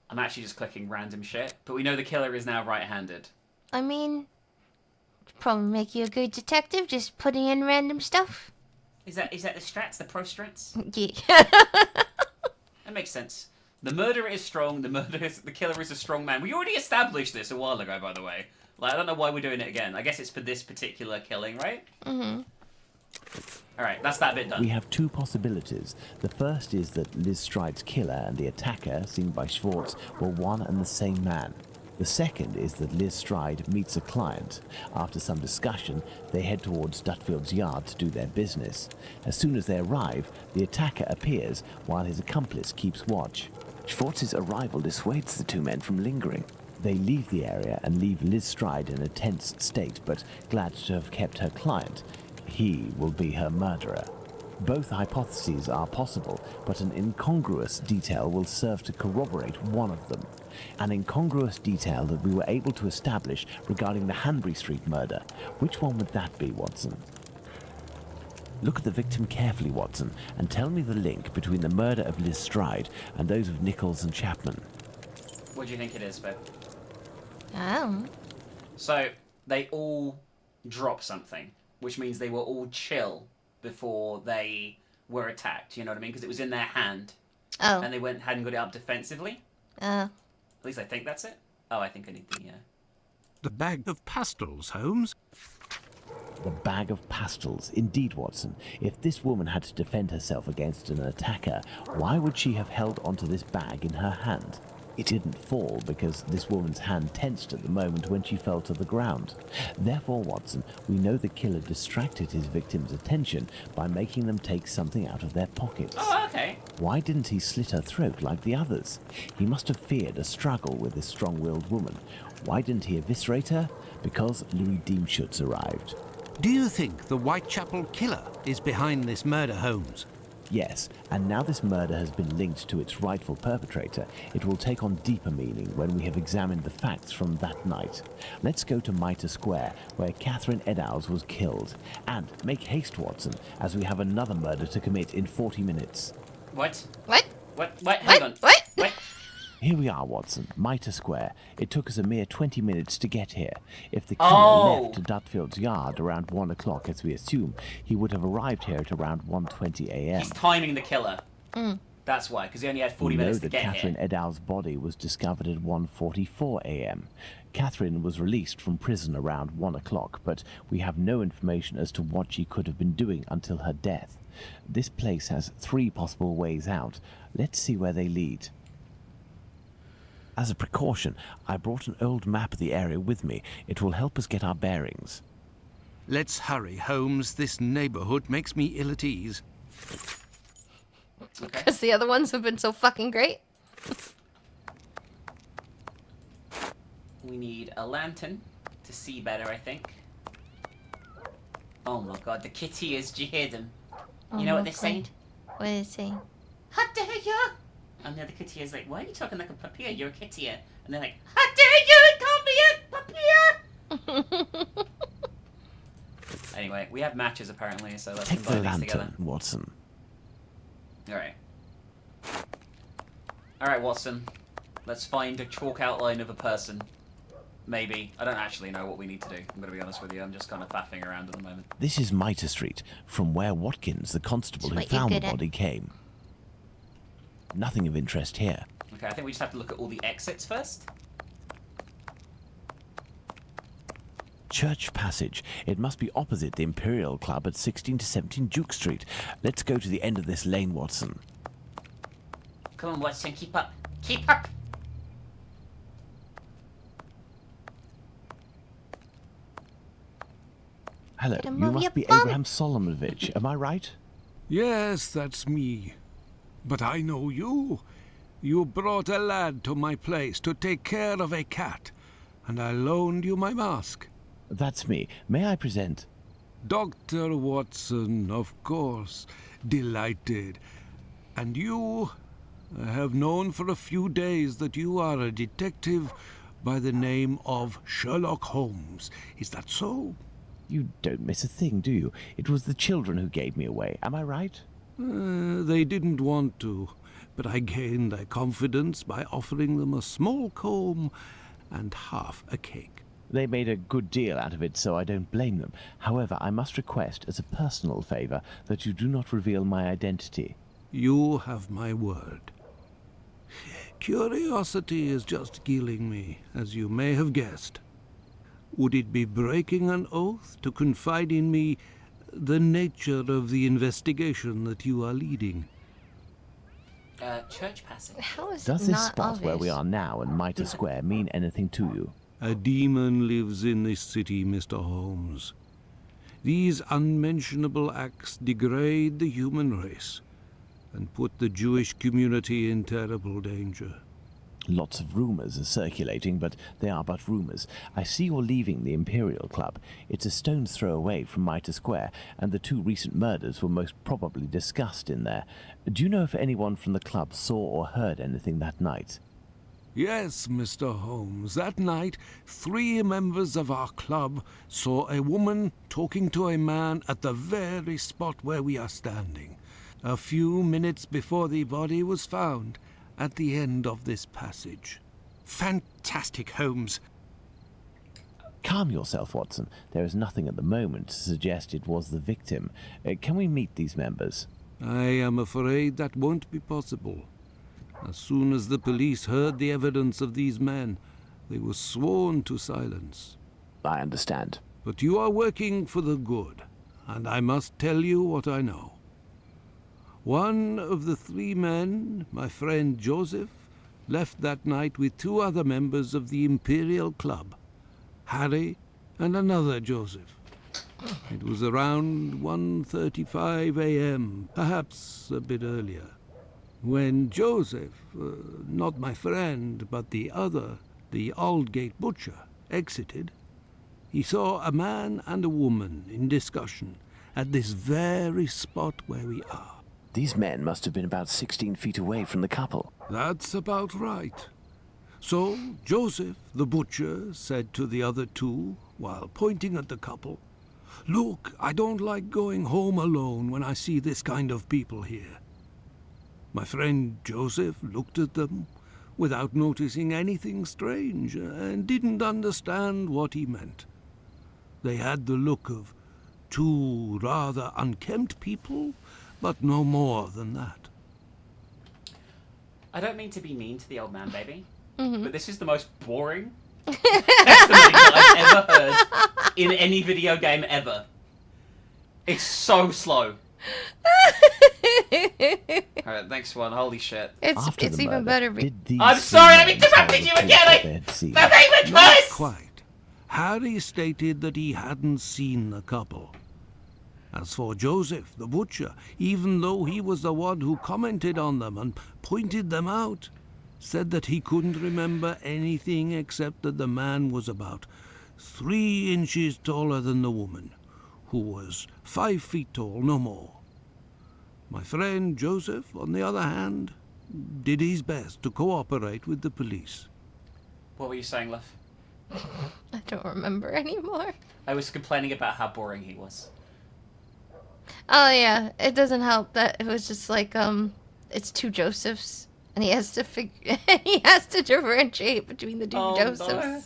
I'm actually just clicking random shit, but we know the killer is now right-handed. I mean, probably make you a good detective, just putting in random stuff. Is that the strats, the pro strats? Yeah. That makes sense. The murderer is strong, the killer is a strong man. We already established this a while ago, by the way. Like, I don't know why we're doing it again. I guess it's for this particular killing, right? Mm-hmm. Alright, that's that bit done. We have two possibilities. The first is that Liz Stride's killer and the attacker, seen by Schwartz, were one and the same man. The second is that Liz Stride meets a client. After some discussion, they head towards Dutfield's yard to do their business. As soon as they arrive, the attacker appears while his accomplice keeps watch. Schwartz's arrival dissuades the two men from lingering. They leave the area and leave Liz Stride in a tense state, but glad to have kept her client. He will be her murderer. Both hypotheses are possible, but an incongruous detail will serve to corroborate one of them. An incongruous detail that we were able to establish regarding the Hanbury Street murder. Which one would that be, Watson? Look at the victim carefully, Watson, and tell me the link between the murder of Liz Stride and those of Nichols and Chapman. What do you think it is, babe? Oh. So they all drop something, which means they were all chill before they were attacked. You know what I mean? Because it was in their hand. Oh. And they hadn't got it up defensively. At least I think that's it. Oh, I think I need the The bag of pastels, Holmes. The bag of pastels. Indeed, Watson. If this woman had to defend herself against an attacker, why would she have held onto this bag in her hand? It didn't fall because this woman's hand tensed at the moment when she fell to the ground. Therefore, Watson, we know the killer distracted his victim's attention by making them take something out of their pockets. Oh, okay. Why didn't he slit her throat like the others? He must have feared a struggle with this strong-willed woman. Why didn't he eviscerate her? Because Louis Diemschutz arrived. Do you think the Whitechapel killer is behind this murder, Holmes? Yes, and now this murder has been linked to its rightful perpetrator, it will take on deeper meaning when we have examined the facts from that night. Let's go to Mitre Square, where Catherine Eddowes was killed. And make haste, Watson, as we have another murder to commit in 40 minutes. What? What? What? Hang on. What? What? Here we are, Watson, Mitre Square. It took us a mere 20 minutes to get here. If the killer left Dutfield's yard around 1 o'clock, as we assume, he would have arrived here at around 1:20 a.m. He's timing the killer. That's why, because he only had 40 minutes to get here. We know that Catherine Eddowes' body was discovered at 1:44 a.m. Catherine was released from prison around 1 o'clock, but we have no information as to what she could have been doing until her death. This place has 3 possible ways out. Let's see where they lead. As a precaution, I brought an old map of the area with me. It will help us get our bearings. Let's hurry, Holmes. This neighborhood makes me ill at ease. Because the other ones have been so fucking great. We need a lantern to see better, I think. Oh my god, the kittiers, do you hear them? You know what they're saying? What is it saying? How dare you! And the other kitty is like, why are you talking like a papier? You're a kittier. And they're like, how dare you call me a papier! Anyway, we have matches apparently, so let's take the combine these together. lantern, Watson. Alright. Alright, Watson. Let's find a chalk outline of a person. Maybe. I don't actually know what we need to do. I'm going to be honest with you. I'm just kind of faffing around at the moment. This is Mitre Street, from where Watkins, the constable who found the body, came. Nothing of interest here. Okay, I think we just have to look at all the exits first. Church Passage. It must be opposite the Imperial Club at 16 to 17 Duke Street. Let's go to the end of this lane, Watson. Come on, Watson, keep up. Keep up! Hello, you must be Abraham Solomonovich, am I right? Yes, that's me. But I know you. You brought a lad to my place to take care of a cat, and I loaned you my mask. That's me. May I present? Dr. Watson, of course. Delighted. And you? I have known for a few days that you are a detective by the name of Sherlock Holmes. Is that so? You don't miss a thing, do you? It was the children who gave me away. Am I right? They didn't want to, but I gained their confidence by offering them a small comb and half a cake. They made a good deal out of it, so I don't blame them. However, I must request, as a personal favor, that you do not reveal my identity. You have my word. Curiosity is just killing me, as you may have guessed. Would it be breaking an oath to confide in me the nature of the investigation that you are leading? Church Passage. How is Does it this not spot obvious? where we are now in Mitre Square mean anything to you? A demon lives in this city, Mr. Holmes. These unmentionable acts degrade the human race and put the Jewish community in terrible danger. Lots of rumours are circulating, but they are but rumours. I see you're leaving the Imperial Club. It's a stone's throw away from Mitre Square, and the 2 recent murders were most probably discussed in there. Do you know if anyone from the club saw or heard anything that night? Yes, Mr. Holmes. That night, 3 members of our club saw a woman talking to a man at the very spot where we are standing, a few minutes before the body was found, at the end of this passage. Fantastic, Holmes. Calm yourself, Watson. There is nothing at the moment to suggest it was the victim. Can we meet these members? I am afraid that won't be possible. As soon as the police heard the evidence of these men, they were sworn to silence. I understand. But you are working for the good, and I must tell you what I know. One of the 3 men, my friend Joseph, left that night with 2 other members of the Imperial Club, Harry and another Joseph. It was around 1:35 a.m., perhaps a bit earlier, when Joseph, not my friend, but the other, the Aldgate butcher, exited. He saw a man and a woman in discussion at this very spot where we are. These men must have been about 16 feet away from the couple. That's about right. So Joseph, the butcher, said to the other 2, while pointing at the couple, "Look, I don't like going home alone when I see this kind of people here." My friend Joseph looked at them without noticing anything strange and didn't understand what he meant. They had the look of 2 rather unkempt people, but no more than that. I don't mean to be mean to the old man, baby, but this is the most boring testimony that I've ever heard in any video game ever. It's so slow. Alright, next one. Holy shit. It's even better. I'm sorry, I'm interrupting you again! My favorite Not verse! quite. Harry stated that he hadn't seen the couple. As for Joseph, the butcher, even though he was the one who commented on them and pointed them out, said that he couldn't remember anything except that the man was about 3 inches taller than the woman, who was 5 feet tall, no more. My friend Joseph, on the other hand, did his best to cooperate with the police. What were you saying, love? I don't remember anymore. I was complaining about how boring he was. Oh yeah, it doesn't help that it was just like it's 2 Josephs, and he has to he has to differentiate between the 2 Josephs. No.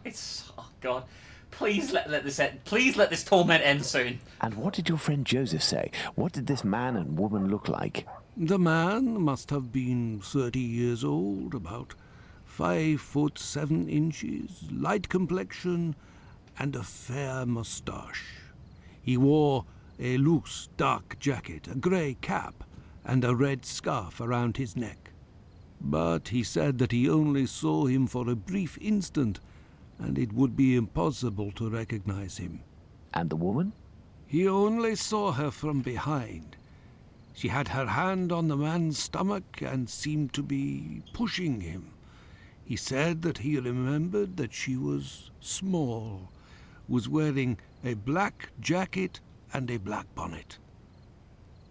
It's God. Please let this end. Please let this torment end soon. And what did your friend Joseph say? What did this man and woman look like? The man must have been 30 years old, about 5 foot 7 inches, light complexion, and a fair moustache. He wore a loose, dark jacket, a grey cap, and a red scarf around his neck. But he said that he only saw him for a brief instant, and it would be impossible to recognize him. And the woman? He only saw her from behind. She had her hand on the man's stomach and seemed to be pushing him. He said that he remembered that she was small, was wearing a black jacket and a black bonnet.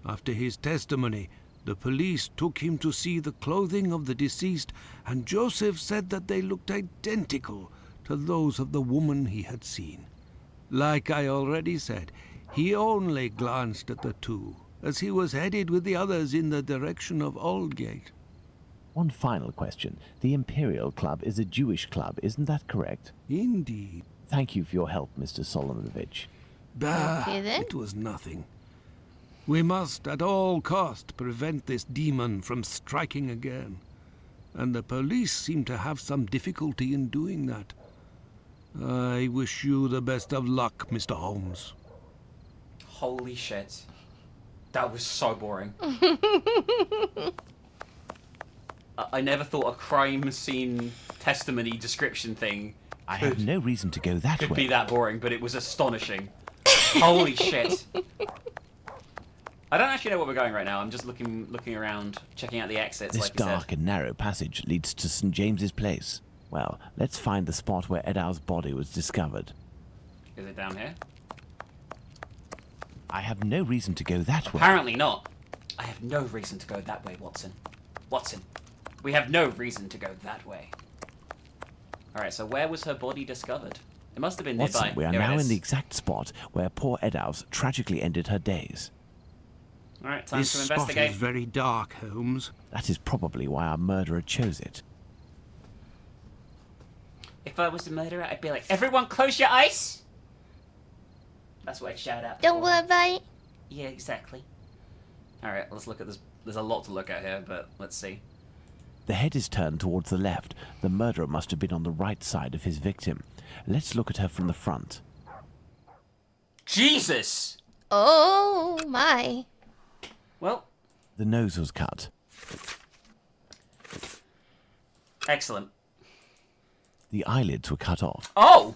After his testimony, the police took him to see the clothing of the deceased, and Joseph said that they looked identical to those of the woman he had seen. Like I already said, he only glanced at the 2, as he was headed with the others in the direction of Aldgate. One final question. The Imperial Club is a Jewish club, isn't that correct? Indeed. Thank you for your help, Mr. Solomonovich. Bah, Okay, then. it was nothing. We must at all cost prevent this demon from striking again, and the police seem to have some difficulty in doing that. I wish you the best of luck, Mr. Holmes. Holy shit. That was so boring. I never thought a crime scene testimony description thing I have no reason to go that could way. be that boring, but it was astonishing. Holy shit. I don't actually know where we're going right now. I'm just looking around, checking out the exits. This like you said. dark and narrow passage leads to St. James's Place. Well, let's find the spot where Edow's body was discovered. Is it down here? I have no reason to go that way. Apparently not. I have no reason to go that way, Watson. Watson, we have no reason to go that way. Alright, so where was her body discovered? It must have been nearby. Watson, we are Here it now is. in the exact spot where poor Eddowes tragically ended her days. Alright, time This to spot investigate. is very dark, Holmes. That is probably why our murderer chose it. If I was the murderer, I'd be like, everyone close your eyes! That's what I'd shout out. Don't worry about it. Yeah, exactly. Alright, let's look at this. There's a lot to look at here, but let's see. The head is turned towards the left. The murderer must have been on the right side of his victim. Let's look at her from the front. Jesus! Oh, my. Well. The nose was cut. Excellent. The eyelids were cut off. Oh!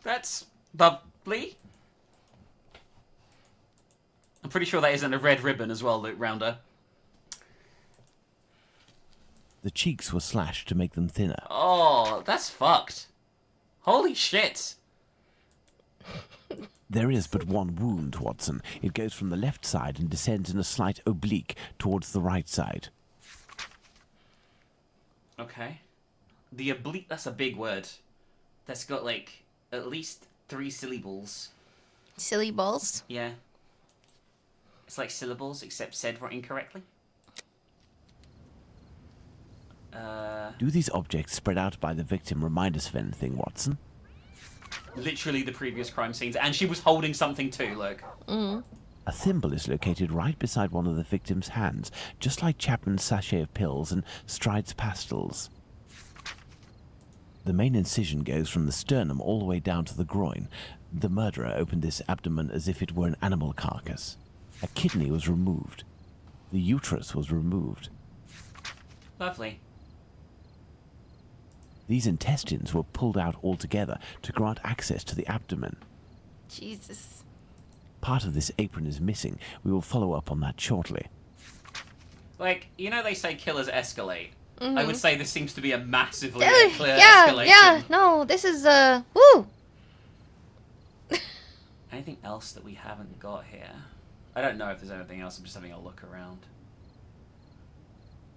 That's lovely. I'm pretty sure that isn't a red ribbon as well, Luke Rounder. The cheeks were slashed to make them thinner. Oh, that's fucked. Holy shit. There is but one wound, Watson. It goes from the left side and descends in a slight oblique towards the right side. Okay. The oblique, that's a big word. That's got, like, at least 3 syllables. Silly balls? Yeah. It's like syllables, except said incorrectly. Do these objects spread out by the victim remind us of anything, Watson? Literally the previous crime scenes, and she was holding something too, look. A thimble is located right beside one of the victim's hands, just like Chapman's sachet of pills and Stride's pastils. The main incision goes from the sternum all the way down to the groin. The murderer opened this abdomen as if it were an animal carcass. A kidney was removed. The uterus was removed. Lovely. These intestines were pulled out altogether to grant access to the abdomen. Jesus. Part of this apron is missing. We will follow up on that shortly. Like, you know they say killers escalate. Mm-hmm. I would say this seems to be a massively clear yeah, escalation. yeah, no, this is, woo! Anything else that we haven't got here? I don't know if there's anything else, I'm just having a look around.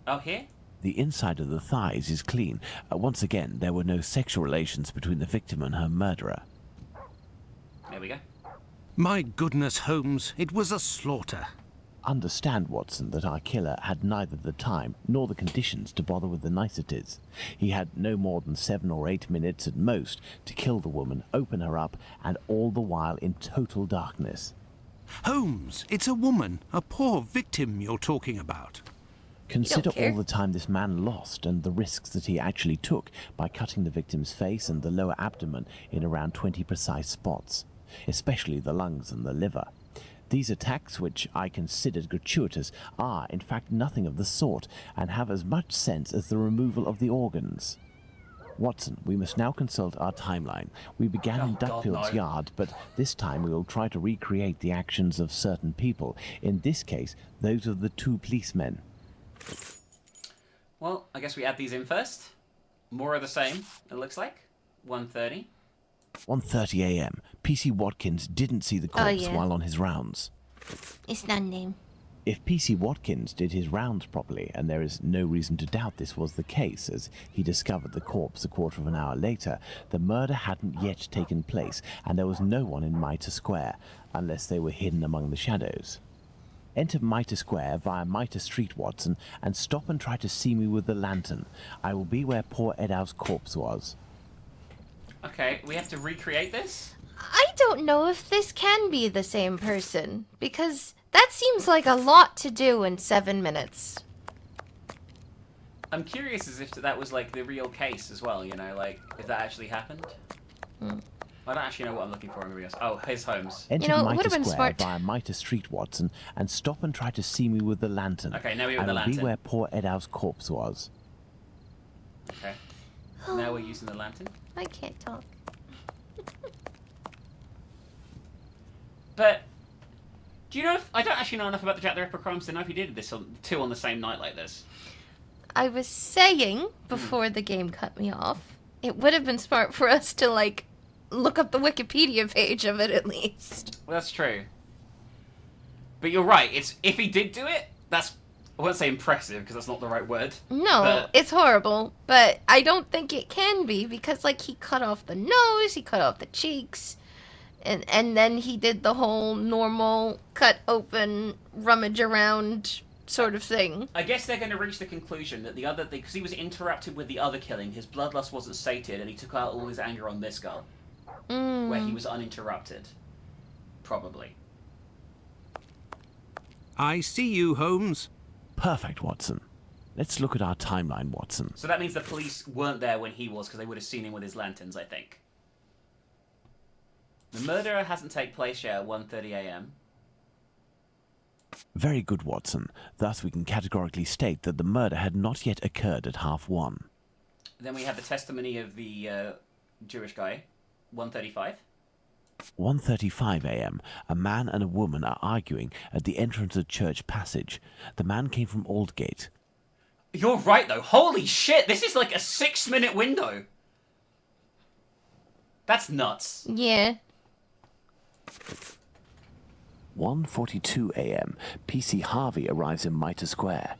Oh, here? The inside of the thighs is clean. Once again, there were no sexual relations between the victim and her murderer. There we go. My goodness, Holmes, it was a slaughter. Understand, Watson, that our killer had neither the time nor the conditions to bother with the niceties. He had no more than 7 or 8 minutes at most to kill the woman, open her up, and all the while in total darkness. Holmes, it's a woman, a poor victim you're talking about. Consider all the time this man lost and the risks that he actually took by cutting the victim's face and the lower abdomen in around 20 precise spots, especially the lungs and the liver. These attacks, which I considered gratuitous, are in fact nothing of the sort and have as much sense as the removal of the organs. Watson, we must now consult our timeline. We began in Duckfield's yard, but this time we will try to recreate the actions of certain people, in this case, those of the 2 policemen. Well, I guess we add these in first. More of the same, it looks like. 1:30. 1:30 a.m. P.C. Watkins didn't see the corpse while on his rounds. It's not a name. If P.C. Watkins did his rounds properly, and there is no reason to doubt this was the case, as he discovered the corpse a quarter of an hour later, the murder hadn't yet taken place, and there was no one in Mitre Square, unless they were hidden among the shadows. Enter Mitre Square via Mitre Street, Watson, and stop and try to see me with the lantern. I will be where poor Edow's corpse was. Okay, we have to recreate this? I don't know if this can be the same person, because that seems like a lot to do in 7 minutes. I'm curious as if that was like the real case as well, you know, like if that actually happened. I don't actually know what I'm looking for. I'm gonna be honest. Oh, here's Holmes. Enter Mitre Square via Mitre Street, Watson, and stop and try to see me with the lantern. Okay, now we're with the I will lantern. be where poor Edow's corpse was. Okay. Now we're using the lantern. I can't talk. But do you know if I don't actually know enough about the Jack the Ripper crimes to know if he did this on 2 on the same night like this? I was saying before the game cut me off, it would have been smart for us to like look up the Wikipedia page of it at least. Well, that's true. But you're right. It's if he did do it, that's I won't say impressive because that's not the right word. No, but it's horrible, but I don't think it can be because like he cut off the nose, he cut off the cheeks, and then he did the whole normal cut open, rummage around sort of thing. I guess they're going to reach the conclusion that the other, because he was interrupted with the other killing, his bloodlust wasn't sated, and he took out all his anger on this girl, where he was uninterrupted. Probably. I see you, Holmes. Perfect, Watson. Let's look at our timeline, Watson. So that means the police weren't there when he was, because they would have seen him with his lanterns, I think. The murder hasn't taken place yet at 1:30 a.m. Very good, Watson. Thus we can categorically state that the murder had not yet occurred at 1:30. Then we have the testimony of the Jewish guy, 1:35. 1:35 a.m. A man and a woman are arguing at the entrance of Church Passage. The man came from Aldgate. You're right, though. Holy shit, this is like a 6-minute window. That's nuts. Yeah. 1:42 a.m. PC Harvey arrives in Mitre Square.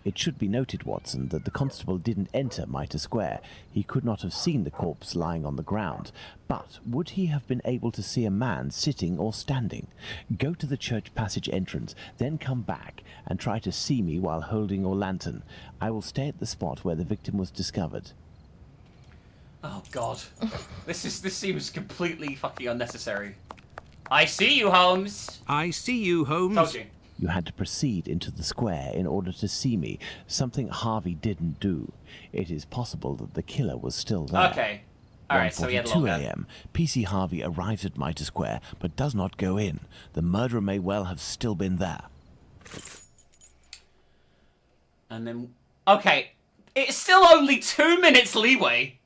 It should be noted, Watson, that the constable didn't enter Mitre Square. He could not have seen the corpse lying on the ground. But would he have been able to see a man sitting or standing? Go to the Church Passage entrance, then come back and try to see me while holding your lantern. I will stay at the spot where the victim was discovered. Oh, God. This seems completely fucking unnecessary. I see you, Holmes. I see you, Holmes. Told you. You had to proceed into the square in order to see me, something Harvey didn't do. It is possible that the killer was still there. Okay. Alright, so he had 1:42 longer. a.m. PC Harvey arrives at Mitre Square, but does not go in. The murderer may well have still been there. And then... Okay. It's still only 2 minutes leeway.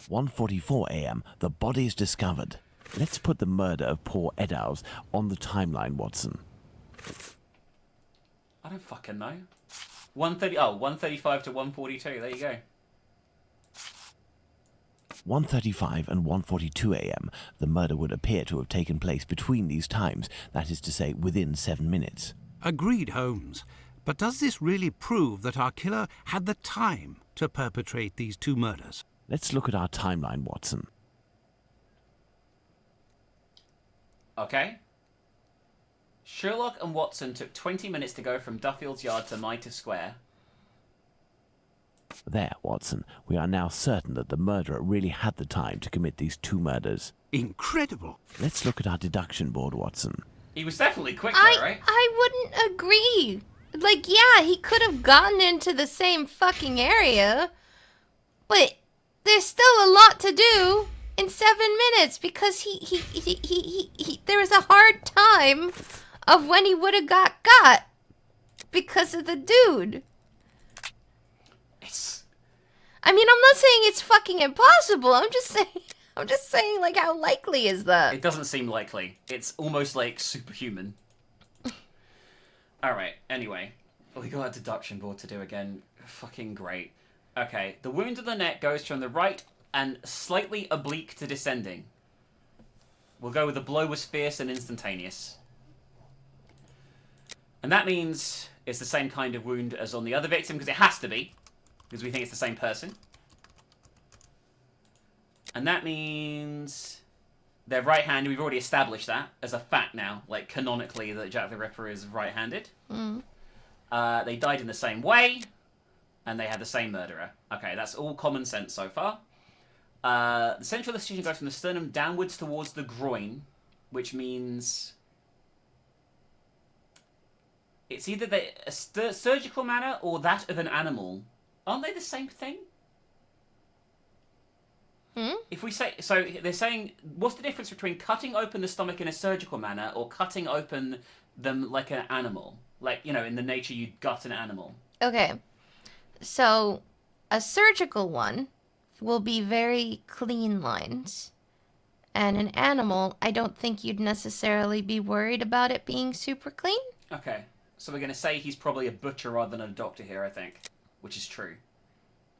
1:44 a.m. The body is discovered. Let's put the murder of poor Eddowes on the timeline, Watson. I don't fucking know. 1:30... Oh, 1:35 to 1:42. There you go. 1:35 and 1:42 a.m. The murder would appear to have taken place between these times, that is to say, within 7 minutes. Agreed, Holmes. But does this really prove that our killer had the time to perpetrate these two murders? Let's look at our timeline, Watson. Okay. Sherlock and Watson took 20 minutes to go from Duffield's Yard to Mitre Square. There, Watson. We are now certain that the murderer really had the time to commit these two murders. Incredible. Let's look at our deduction board, Watson. He was definitely quick though, right? I wouldn't agree. Like, yeah, he could have gotten into the same fucking area, but there's still a lot to do in 7 minutes because there was a hard time of when he would have got because of the dude. I mean, I'm not saying it's fucking impossible. I'm just saying, like, how likely is that? It doesn't seem likely. It's almost like superhuman. Alright, anyway. We got a deduction board to do again. Fucking great. Okay, the wound on the neck goes from the right and slightly oblique to descending. We'll go with the blow was fierce and instantaneous. And that means it's the same kind of wound as on the other victim, because it has to be. Because we think it's the same person. And that means they're right-handed. We've already established that as a fact now. Like, canonically, that Jack the Ripper is right-handed. Mm. They died in the same way. And they had the same murderer. Okay, that's all common sense so far. The central incision goes from the sternum downwards towards the groin. Which means... it's either a surgical manner or that of an animal. Aren't they the same thing? Hmm? If we say... So, they're saying... What's the difference between cutting open the stomach in a surgical manner or cutting open them like an animal? Like, you know, in the nature you'd gut an animal. Okay. So, a surgical one will be very clean lines. And an animal, I don't think you'd necessarily be worried about it being super clean. Okay. So we're going to say he's probably a butcher rather than a doctor here, I think. Which is true.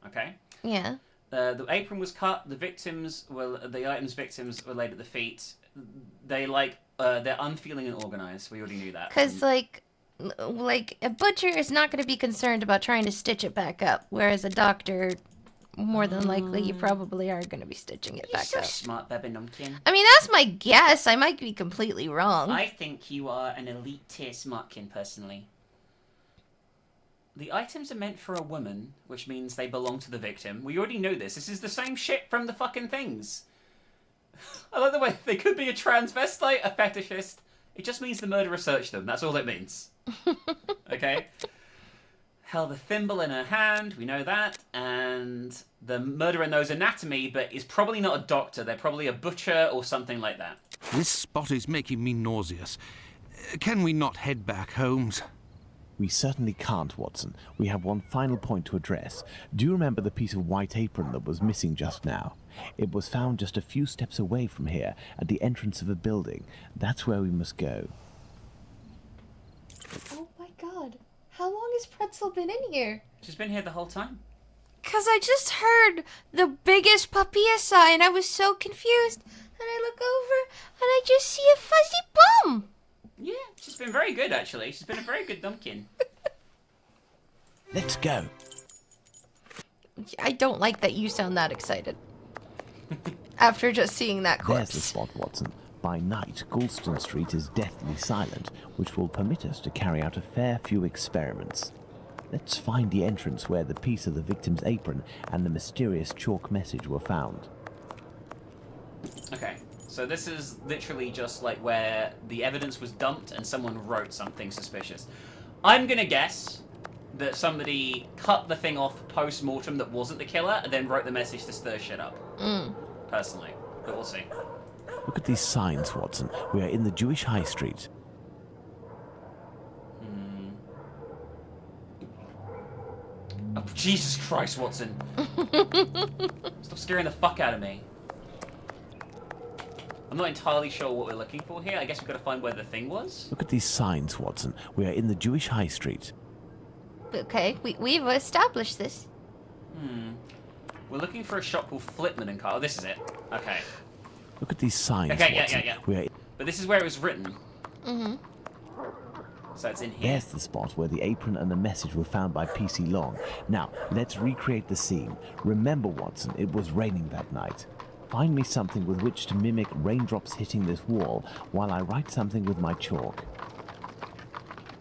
Okay? Yeah. The apron was cut. The items victims were laid at the feet. They're unfeeling and organized. We already knew that. Because, like a butcher is not going to be concerned about trying to stitch it back up, whereas a doctor more than likely you probably are going to be stitching it You're back so up. smart, Bebe Numpkin. I mean, that's my guess. I might be completely wrong. I think you are an elite tier smartkin, personally. The items are meant for a woman, which means they belong to the victim. We already know this. This is the same shit from the fucking things. I like the way they could be a transvestite, a fetishist. It just means the murderer searched them. That's all it means. Okay? Held a thimble in her hand, we know that, and the murderer knows anatomy, but is probably not a doctor. They're probably a butcher or something like that. This spot is making me nauseous. Can we not head back, Holmes? We certainly can't, Watson. We have one final point to address. Do you remember the piece of white apron that was missing just now? It was found just a few steps away from here, at the entrance of a building. That's where we must go. Oh my god. How long has Pretzel been in here? She's been here the whole time. Because I just heard the biggest papilla sign. I was so confused. And I look over and I just see a fuzzy bum. Yeah, she's been very good, actually. She's been a very good dumpkin. Let's go. I don't like that you sound that excited. After just seeing that corpse. There's the spot, Watson. By night, Goulston Street is deathly silent, which will permit us to carry out a fair few experiments. Let's find the entrance where the piece of the victim's apron and the mysterious chalk message were found. Okay, so this is literally just like where the evidence was dumped and someone wrote something suspicious. I'm gonna guess that somebody cut the thing off post-mortem that wasn't the killer and then wrote the message to stir shit up. Personally, but we'll see. Look at these signs, Watson. We are in the Jewish High Street. Oh, Jesus Christ, Watson. Stop scaring the fuck out of me. I'm not entirely sure what we're looking for here. I guess we've got to find where the thing was. Look at these signs, Watson. We are in the Jewish High Street. Okay, we've established this. We're looking for a shop called Flipman and Car. Oh, this is it. Okay. Look at these signs, Okay, Watson. yeah. We are... But this is where it was written. So it's in here. There's the spot where the apron and the message were found by PC Long. Now, let's recreate the scene. Remember, Watson, it was raining that night. Find me something with which to mimic raindrops hitting this wall while I write something with my chalk.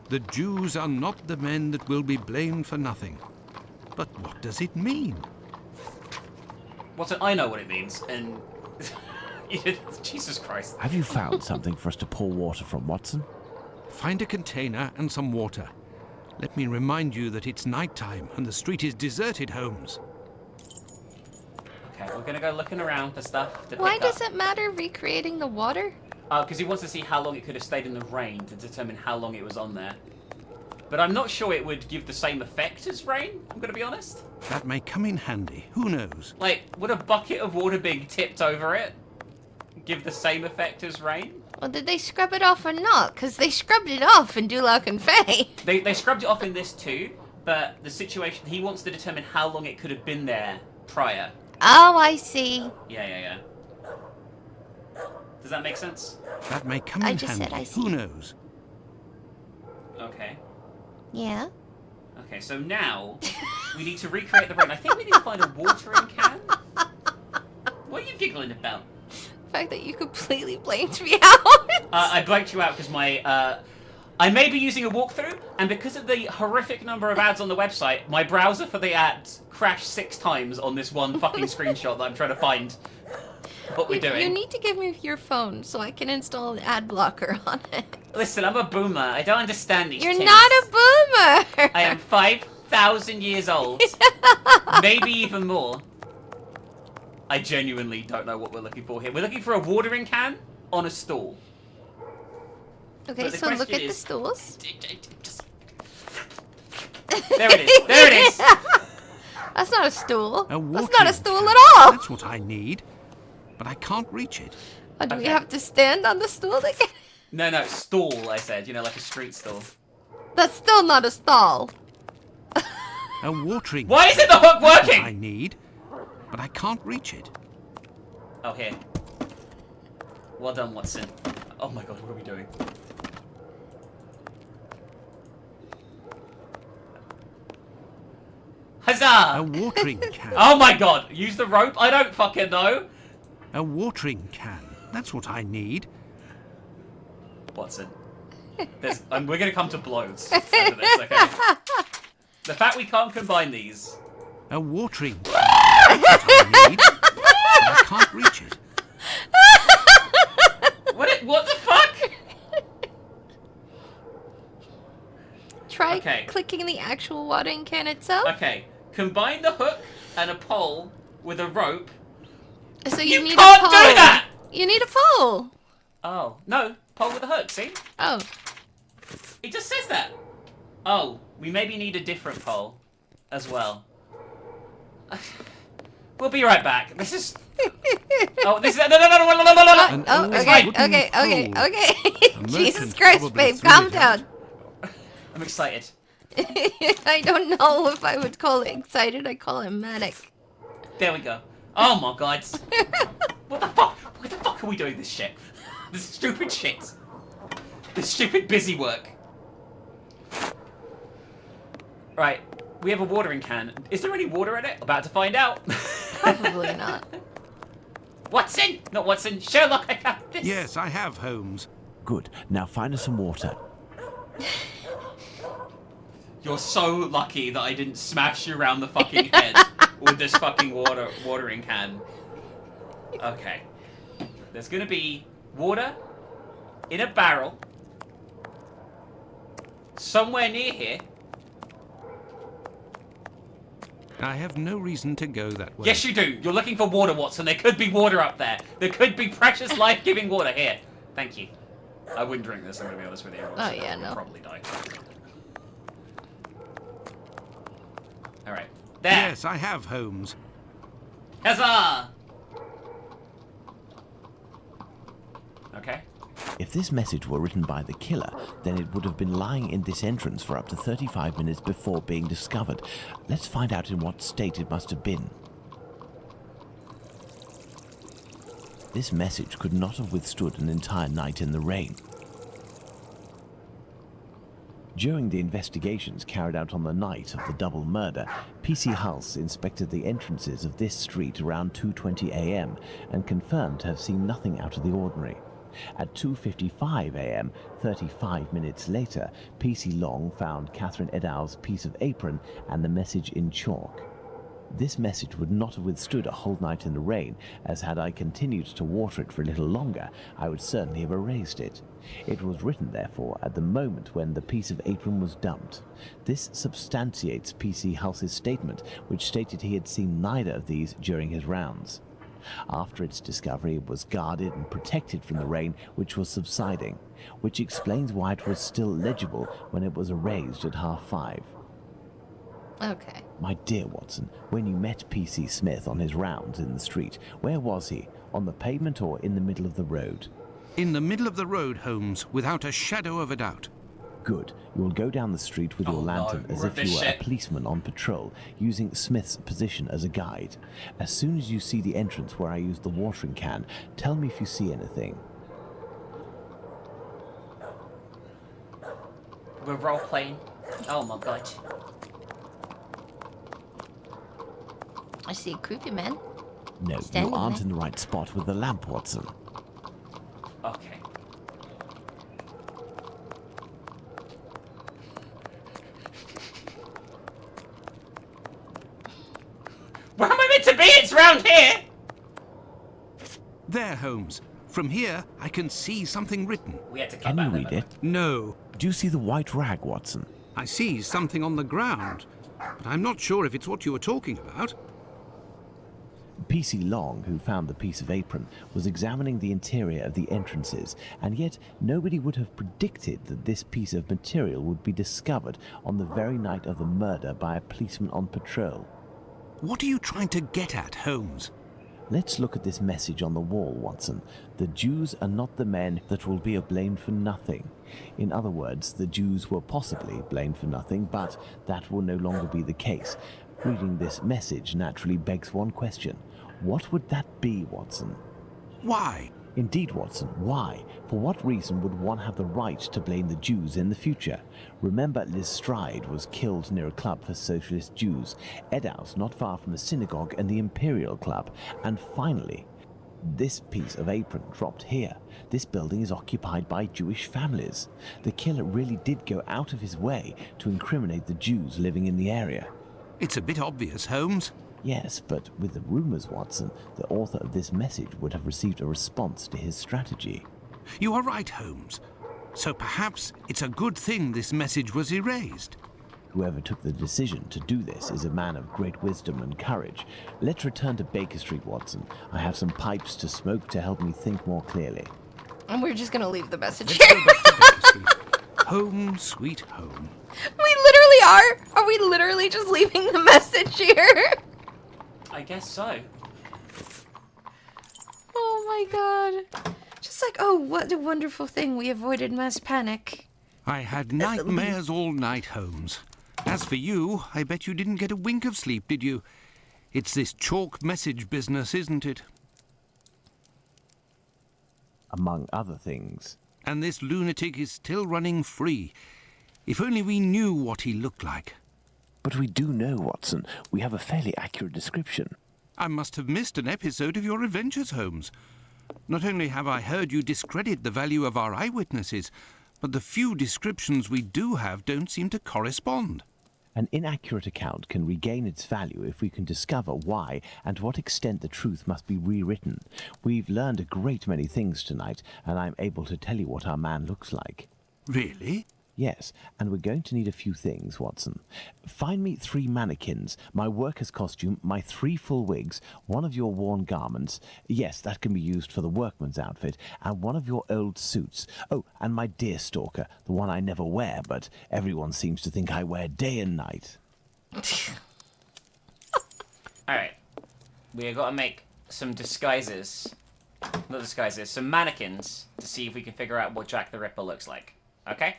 The Jews are not the men that will be blamed for nothing. But what does it mean? Watson, I know what it means, and... Jesus Christ. Have you found something for us to pour water from, Watson? Find a container and some water. Let me remind you that it's nighttime and the street is deserted, Holmes. Okay, we're gonna go looking around for stuff to Why pick does up. it matter recreating the water? Because he wants to see how long it could have stayed in the rain to determine how long it was on there. But I'm not sure it would give the same effect as rain, I'm gonna be honest. That may come in handy. Who knows? Like, would a bucket of water being tipped over it give the same effect as rain? Well, did they scrub it off or not? Because they scrubbed it off in Duloc and Faye. They scrubbed it off in this too, but the situation, he wants to determine how long it could have been there prior. Oh, I see. Yeah. Does that make sense? That may come I in just handy. said I see. Who knows? Okay. Yeah. Okay, so now we need to recreate the rain. I think we need to find a watering can. What are you giggling about? The fact that you completely blamed me out. I blanked you out because my I may be using a walkthrough, and because of the horrific number of ads on the website, my browser for the ads crashed 6 times on this one fucking screenshot that I'm trying to find what we're doing. You need to give me your phone so I can install an ad blocker on it. Listen, I'm a boomer. I don't understand these You're things. not a boomer. I am 5,000 years old. Maybe even more. I genuinely don't know what we're looking for here. We're looking for a watering can on a stool. Okay, But the so look question at the is- stools. There it is. There it is. That's not a stool. A That's not a watering stool can. at all. That's what I need. But I can't reach it. Oh, do we Okay. have to stand on the stool to get... No, stall, I said. You know, like a street stall. That's still not a stall. A watering Why isn't the hook That's what working? I need. But I can't reach it. Oh, here. Well done, Watson. Oh my god, what are we doing? Huzzah! A watering can. Oh my god, use the rope? I don't fucking know. A watering can. That's what I need. Watson. We're going to come to blows over this, okay? The fact we can't combine these. A watering can. That's what I need. I can't reach it. What the fuck? Try clicking the actual watering can itself. Okay, combine the hook and a pole with a rope. So you need can't a pole. do that! You need a pole. Oh, no, pole with a hook, see? Oh. It just says that. Oh, we maybe need a different pole as well. We'll be right back. This is... Oh, this is... No. Oh, okay. Jesus Christ, babe, calm down. I'm excited. I don't know if I would call it excited. I call it manic. There we go. Oh my god. What the fuck? What the fuck are we doing this shit? This stupid shit. This stupid busy work. Right. We have a watering can. Is there any water in it? About to find out. Probably not. Watson! Not Watson. Sherlock, I found this. Yes, I have, Holmes. Good. Now find us some water. You're so lucky that I didn't smash you around the fucking head with this fucking watering can. Okay. There's gonna be water in a barrel somewhere near here. I have no reason to go that way. Yes, you do. You're looking for water, Watson. There could be water up there. There could be precious, life-giving water. Here. Thank you. I wouldn't drink this, I'm going to be honest with you. Oh, yeah, no. I'd probably die. Alright. There. Yes, I have, Holmes. Huzzah! Okay. If this message were written by the killer, then it would have been lying in this entrance for up to 35 minutes before being discovered. Let's find out in what state it must have been. This message could not have withstood an entire night in the rain. During the investigations carried out on the night of the double murder, PC Hulse inspected the entrances of this street around 2:20 a.m. and confirmed to have seen nothing out of the ordinary. At 2:55 a.m., 35 minutes later, PC Long found Catherine Edow's piece of apron and the message in chalk. This message would not have withstood a whole night in the rain, as had I continued to water it for a little longer, I would certainly have erased it. It was written, therefore, at the moment when the piece of apron was dumped. This substantiates PC Hulse's statement, which stated he had seen neither of these during his rounds. After its discovery, it was guarded and protected from the rain, which was subsiding, which explains why it was still legible when it was erased at 5:30. Okay. My dear Watson, when you met P.C. Smith on his rounds in the street, where was he? On the pavement or in the middle of the road? In the middle of the road, Holmes, without a shadow of a doubt. Good. You will go down the street with your lantern as if you were a policeman on patrol, using Smith's position as a guide. As soon as you see the entrance where I used the watering can, tell me if you see anything. We're role-playing. Oh my god. I see a creepy man. No, you aren't in the right spot with the lamp, Watson. Okay. Where am I meant to be? It's round here! There, Holmes. From here, I can see something written. We had to cut Can you back read then, it? No. Do you see the white rag, Watson? I see something on the ground, but I'm not sure if it's what you were talking about. P.C. Long, who found the piece of apron, was examining the interior of the entrances, and yet nobody would have predicted that this piece of material would be discovered on the very night of the murder by a policeman on patrol. What are you trying to get at, Holmes? Let's look at this message on the wall, Watson. The Jews are not the men that will be blamed for nothing. In other words, the Jews were possibly blamed for nothing, but that will no longer be the case. Reading this message naturally begs one question. What would that be, Watson? Why? Indeed, Watson, why? For what reason would one have the right to blame the Jews in the future? Remember, Liz Stride was killed near a club for socialist Jews, Edhouse not far from the synagogue and the Imperial Club, and finally, this piece of apron dropped here. This building is occupied by Jewish families. The killer really did go out of his way to incriminate the Jews living in the area. It's a bit obvious, Holmes. Yes, but with the rumours, Watson, the author of this message would have received a response to his strategy. You are right, Holmes. So perhaps it's a good thing this message was erased. Whoever took the decision to do this is a man of great wisdom and courage. Let's return to Baker Street, Watson. I have some pipes to smoke to help me think more clearly. And we're just gonna leave the message Let's here. go back to Baker Street. Home, sweet home. We literally are. Are we literally just leaving the message here? I guess so. Oh my god. Just like, oh, what a wonderful thing. We avoided mass panic. I had nightmares all night, Holmes. As for you, I bet you didn't get a wink of sleep, did you? It's this chalk message business, isn't it? Among other things. And this lunatic is still running free. If only we knew what he looked like. But we do know, Watson. We have a fairly accurate description. I must have missed an episode of your adventures, Holmes. Not only have I heard you discredit the value of our eyewitnesses, but the few descriptions we do have don't seem to correspond. An inaccurate account can regain its value if we can discover why and to what extent the truth must be rewritten. We've learned a great many things tonight, and I'm able to tell you what our man looks like. Really? Yes, and we're going to need a few things, Watson. Find me 3 mannequins, my worker's costume, my 3 full wigs, one of your worn garments, yes, that can be used for the workman's outfit, and one of your old suits. Oh, and my deer stalker, the one I never wear, but everyone seems to think I wear day and night. Alright. We've got to make some disguises. Not disguises, some mannequins to see if we can figure out what Jack the Ripper looks like. Okay?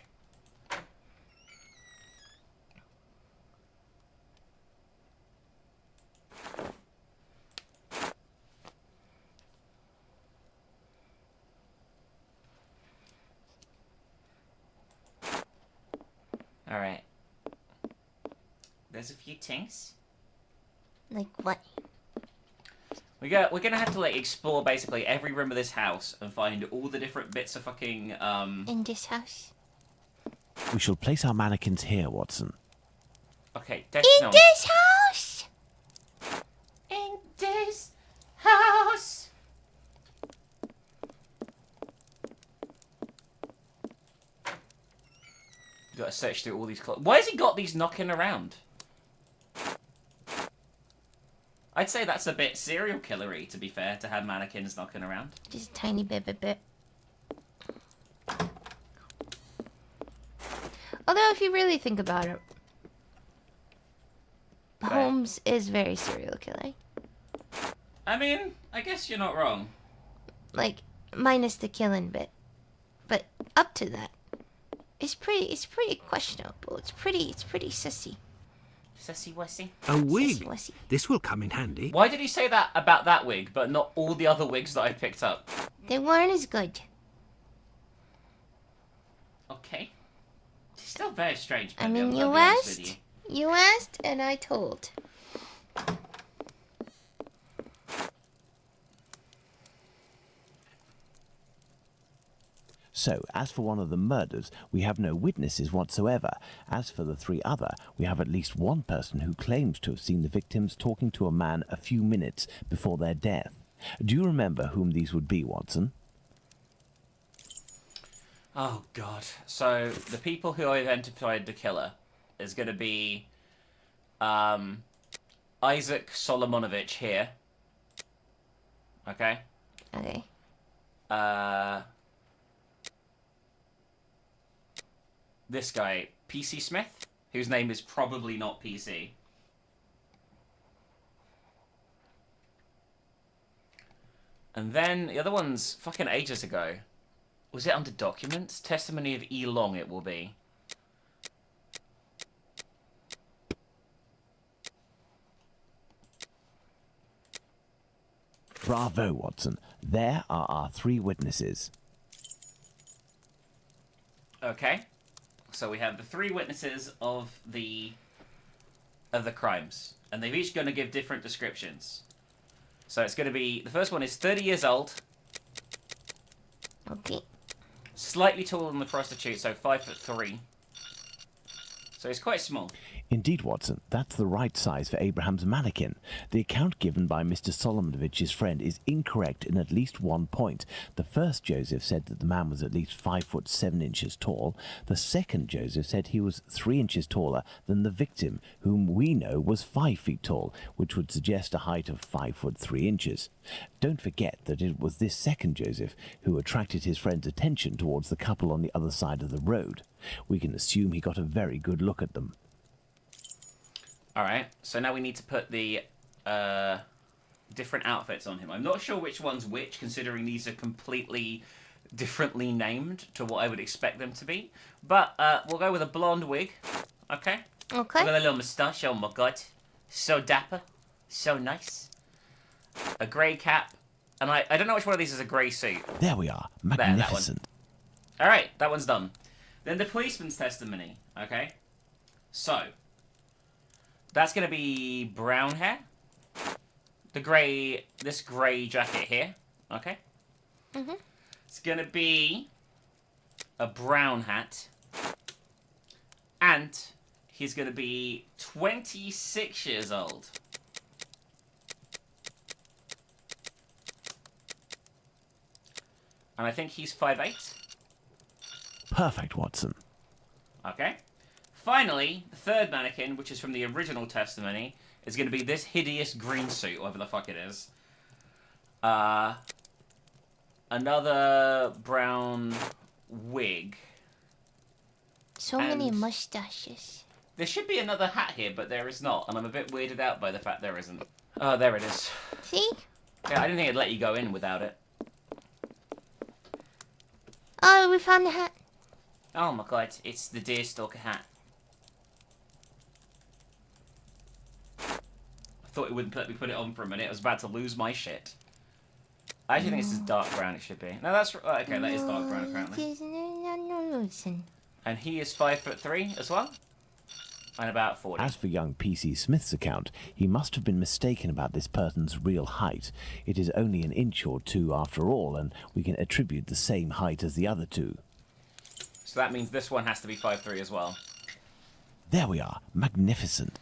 Alright. There's a few things. Like what? We're gonna have to like explore basically every room of this house and find all the different bits of fucking In this house? We shall place our mannequins here, Watson. Okay, In this house! In this house. You gotta search through all these Why has he got these knocking around? I'd say that's a bit serial killery, to be fair, to have mannequins knocking around. Just a tiny bit. Although, if you really think about it, Holmes is very serial killing. I mean, I guess you're not wrong. Like, minus the killing bit. But up to that, it's pretty questionable. It's pretty sissy. Sissy wussy. A wig? Sissy wussy. This will come in handy. Why did you say that about that wig, but not all the other wigs that I've picked up? They weren't as good. Okay. It's still very strange. I Baby, mean, I'll you be honest with asked, you asked, and I told. So, as for one of the murders, we have no witnesses whatsoever. As for the 3 other, we have at least one person who claims to have seen the victims talking to a man a few minutes before their death. Do you remember whom these would be, Watson? Oh, God. So, the people who identified the killer is going to be Isaac Solomonovich here. Okay? Okay. This guy, PC Smith, whose name is probably not PC. And then the other one's fucking ages ago. Was it under documents? Testimony of E. Long it will be. Bravo, Watson. There are our 3 witnesses. Okay. So we have the 3 witnesses of the crimes. And they've each going to give different descriptions. So it's going to be... The first one is 30 years old. Okay. Slightly taller than the prostitute, so 5'3". So he's quite small. Indeed, Watson, that's the right size for Abraham's mannequin. The account given by Mr. Solomonovich's friend is incorrect in at least one point. The first Joseph said that the man was at least 5 foot 7 inches tall. The second Joseph said he was 3 inches taller than the victim, whom we know was 5 feet tall, which would suggest a height of 5 foot 3 inches. Don't forget that it was this second Joseph who attracted his friend's attention towards the couple on the other side of the road. We can assume he got a very good look at them. Alright, so now we need to put the different outfits on him. I'm not sure which one's which, considering these are completely differently named to what I would expect them to be. But we'll go with a blonde wig, okay? Okay. We've got a little moustache, oh my god. So dapper, so nice. A grey cap, and I don't know which one of these is a grey suit. There we are, magnificent. Alright, that one's done. Then the policeman's testimony, okay? So... That's going to be brown hair. This grey jacket here. Okay? Mm-hmm. It's going to be a brown hat. And he's going to be 26 years old. And I think he's 5'8". Perfect, Watson. Okay. Finally, the third mannequin, which is from the original testimony, is going to be this hideous green suit, whatever the fuck it is. Another brown wig. So many mustaches. There should be another hat here, but there is not, and I'm a bit weirded out by the fact there isn't. Oh, there it is. See? Yeah, I didn't think it'd let you go in without it. Oh, we found the hat. Oh my god, it's the Deerstalker hat. I thought it wouldn't let me put it on for a minute. I was about to lose my shit. I actually think this is dark brown, it should be. No, that's... Okay, that is dark brown, apparently. And he is 5'3" as well. And about 40. As for young P.C. Smith's account, he must have been mistaken about this person's real height. It is only an inch or two after all, and we can attribute the same height as the other 2. So that means this one has to be 5'3" as well. There we are. Magnificent.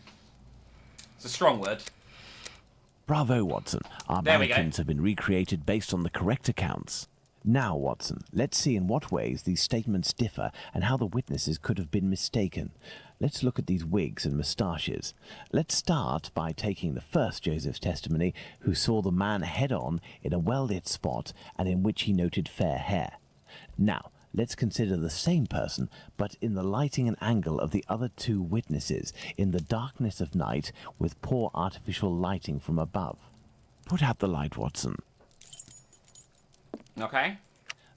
It's a strong word. Bravo, Watson. Our mannequins have been recreated based on the correct accounts. Now, Watson, let's see in what ways these statements differ and how the witnesses could have been mistaken. Let's look at these wigs and moustaches. Let's start by taking the first Joseph's testimony, who saw the man head-on in a well-lit spot and in which he noted fair hair. Now, let's consider the same person, but in the lighting and angle of the other 2 witnesses, in the darkness of night, with poor artificial lighting from above. Put out the light, Watson. Okay.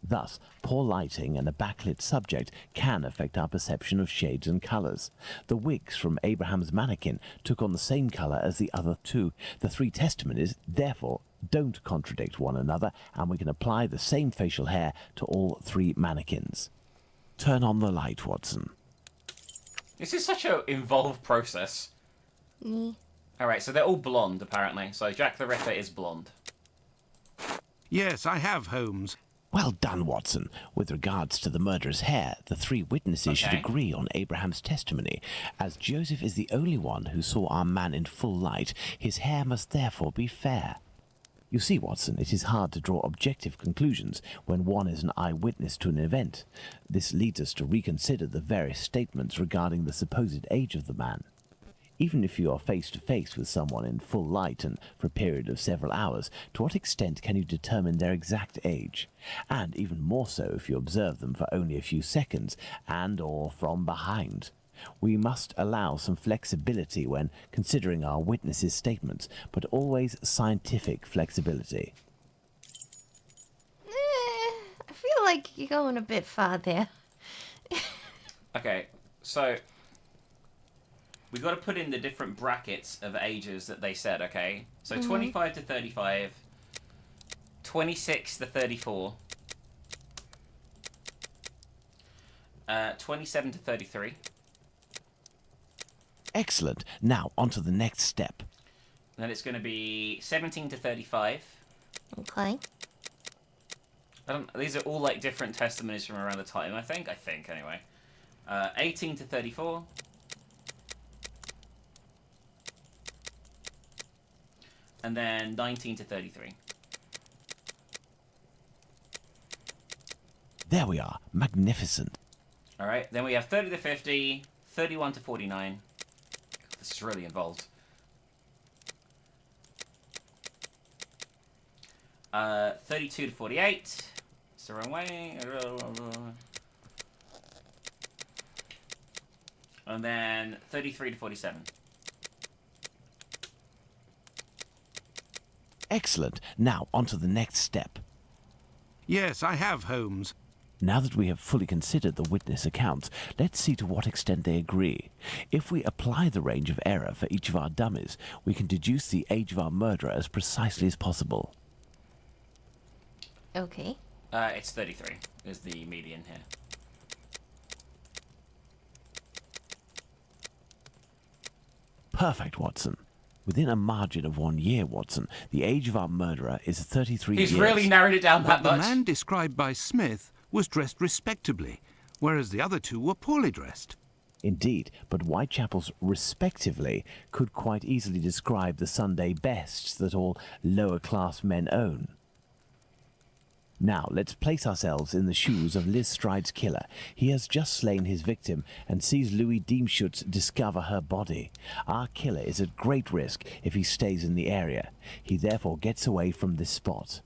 Thus, poor lighting and a backlit subject can affect our perception of shades and colours. The wigs from Abraham's mannequin took on the same colour as the other 2. The 3 testimonies, therefore, don't contradict one another, and we can apply the same facial hair to all 3 mannequins. Turn on the light, Watson. This is such an involved process. Alright, so they're all blonde, apparently. So Jack the Ripper is blonde. Yes, I have, Holmes. Well done, Watson. With regards to the murderer's hair, the 3 witnesses should agree on Abraham's testimony. As Joseph is the only one who saw our man in full light, his hair must therefore be fair. You see, Watson, it is hard to draw objective conclusions when one is an eyewitness to an event. This leads us to reconsider the various statements regarding the supposed age of the man. Even if you are face to face with someone in full light and for a period of several hours, to what extent can you determine their exact age? And even more so if you observe them for only a few seconds and or from behind. We must allow some flexibility when considering our witnesses' statements, but always scientific flexibility. I feel like you're going a bit far there. Okay, so we got to put in the different brackets of ages that they said, okay? So 25 to 35, 26 to 34. 27 to 33. Excellent. Now, on to the next step. Then it's going to be 17 to 35. Okay. These are all like different testimonies from around the time, I think anyway. 18 to 34. And then 19 to 33. There we are. Magnificent. Alright, then we have 30 to 50, 31 to 49. This is really involved. 32 to 48. It's the wrong way. And then 33 to 47. Excellent. Now, on to the next step. Yes, I have, Holmes. Now that we have fully considered the witness accounts, let's see to what extent they agree. If we apply the range of error for each of our dummies, we can deduce the age of our murderer as precisely as possible. Okay. It's 33 is the median here. Perfect, Watson. Within a margin of 1 year, Watson, the age of our murderer is 33 years. He's really narrowed it down that But much. the man described by Smith was dressed respectably, whereas the other two were poorly dressed. Indeed, but Whitechapel's respectively could quite easily describe the Sunday bests that all lower-class men own. Now, let's place ourselves in the shoes of Liz Stride's killer. He has just slain his victim and sees Louis Diemschutz discover her body. Our killer is at great risk if he stays in the area. He therefore gets away from this spot.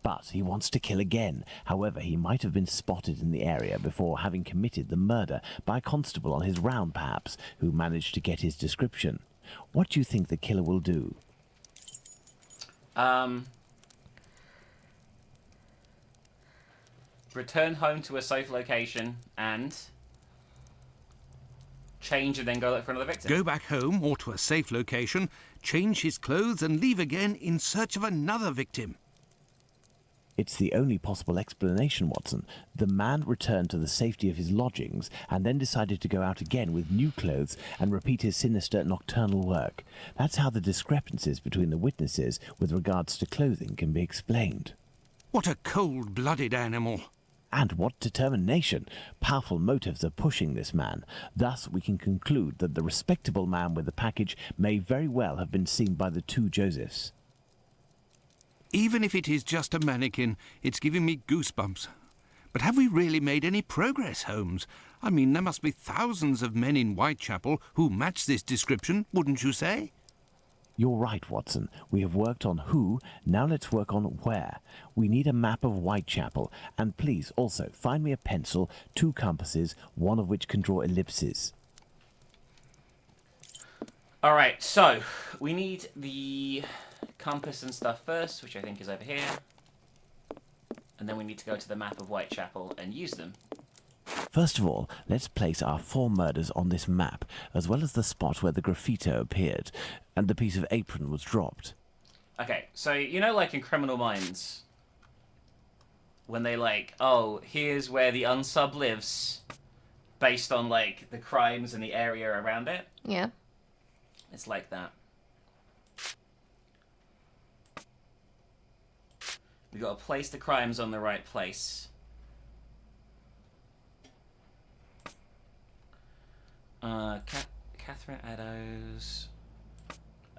But he wants to kill again. However, he might have been spotted in the area before having committed the murder by a constable on his round, perhaps, who managed to get his description. What do you think the killer will do? Return home to a safe location and change and then go look for another victim. Go back home or to a safe location, change his clothes and leave again in search of another victim. It's the only possible explanation, Watson. The man returned to the safety of his lodgings and then decided to go out again with new clothes and repeat his sinister nocturnal work. That's how the discrepancies between the witnesses with regards to clothing can be explained. What a cold-blooded animal. And what determination! Powerful motives are pushing this man. Thus, we can conclude that the respectable man with the package may very well have been seen by the two Josephs. Even if it is just a mannequin, it's giving me goosebumps. But have we really made any progress, Holmes? I mean, there must be thousands of men in Whitechapel who match this description, wouldn't you say? You're right, Watson. We have worked on who, now let's work on where. We need a map of Whitechapel, and please also find me a pencil, 2 compasses, one of which can draw ellipses. Alright, so we need the compass and stuff first, which I think is over here. And then we need to go to the map of Whitechapel and use them. First of all, let's place our 4 murders on this map, as well as the spot where the graffito appeared, and the piece of apron was dropped. Okay, so you know like in Criminal Minds, when they like, oh, here's where the unsub lives, based on like the crimes and the area around it? Yeah. It's like that. We gotta place the crimes on the right place. Catherine Eddowes.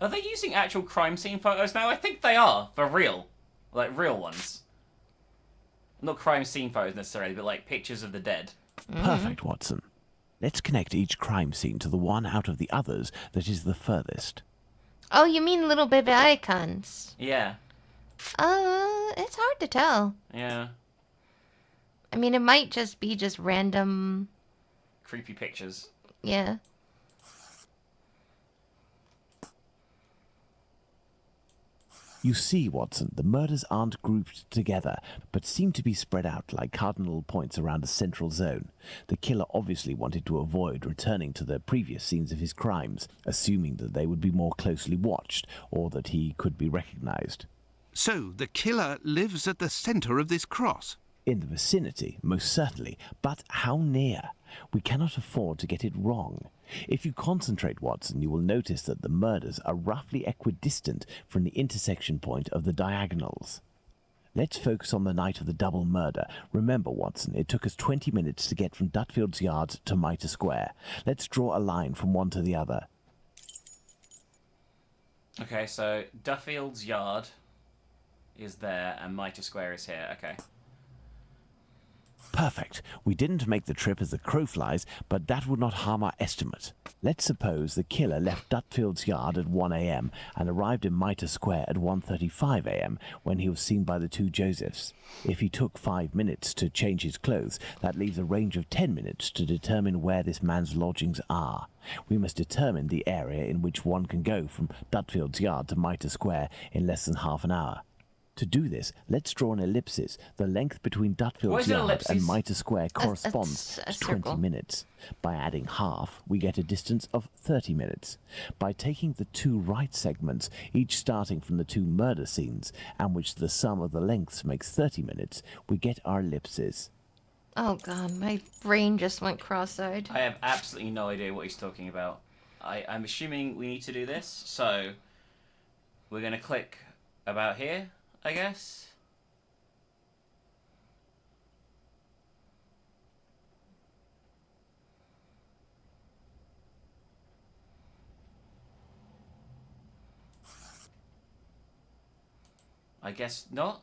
Are they using actual crime scene photos now? I think they are, for real. Like, real ones. Not crime scene photos necessarily, but like pictures of the dead. Perfect, Watson. Let's connect each crime scene to the one out of the others that is the furthest. Oh, you mean little baby icons? Yeah. It's hard to tell. Yeah. I mean, it might just be just random... Creepy pictures. Yeah. You see, Watson, the murders aren't grouped together, but seem to be spread out like cardinal points around a central zone. The killer obviously wanted to avoid returning to the previous scenes of his crimes, assuming that they would be more closely watched, or that he could be recognized. So the killer lives at the centre of this cross? In the vicinity, most certainly, but how near? We cannot afford to get it wrong. If you concentrate, Watson, you will notice that the murders are roughly equidistant from the intersection point of the diagonals. Let's focus on the night of the double murder. Remember, Watson, it took us 20 minutes to get from Dutfield's Yard to Mitre Square. Let's draw a line from one to the other. Okay, so Duffield's Yard is there and Mitre Square is here. Okay. Perfect. We didn't make the trip as the crow flies, but that would not harm our estimate. Let's suppose the killer left Dutfield's Yard at 1 a.m. and arrived in Mitre Square at 1:35 a.m. when he was seen by the two Josephs. If he took 5 minutes to change his clothes, that leaves a range of 10 minutes to determine where this man's lodgings are. We must determine the area in which one can go from Dutfield's Yard to Mitre Square in less than half an hour. To do this, let's draw an ellipsis. The length between Dutfield's Yard and Mitre Square corresponds to 20 minutes. By adding half, we get a distance of 30 minutes. By taking the two right segments, each starting from the two murder scenes, and which the sum of the lengths makes 30 minutes, we get our ellipses. Oh god, my brain just went cross-eyed. I have absolutely no idea what he's talking about. I'm assuming we need to do this, so we're going to click about here, I guess. I guess not.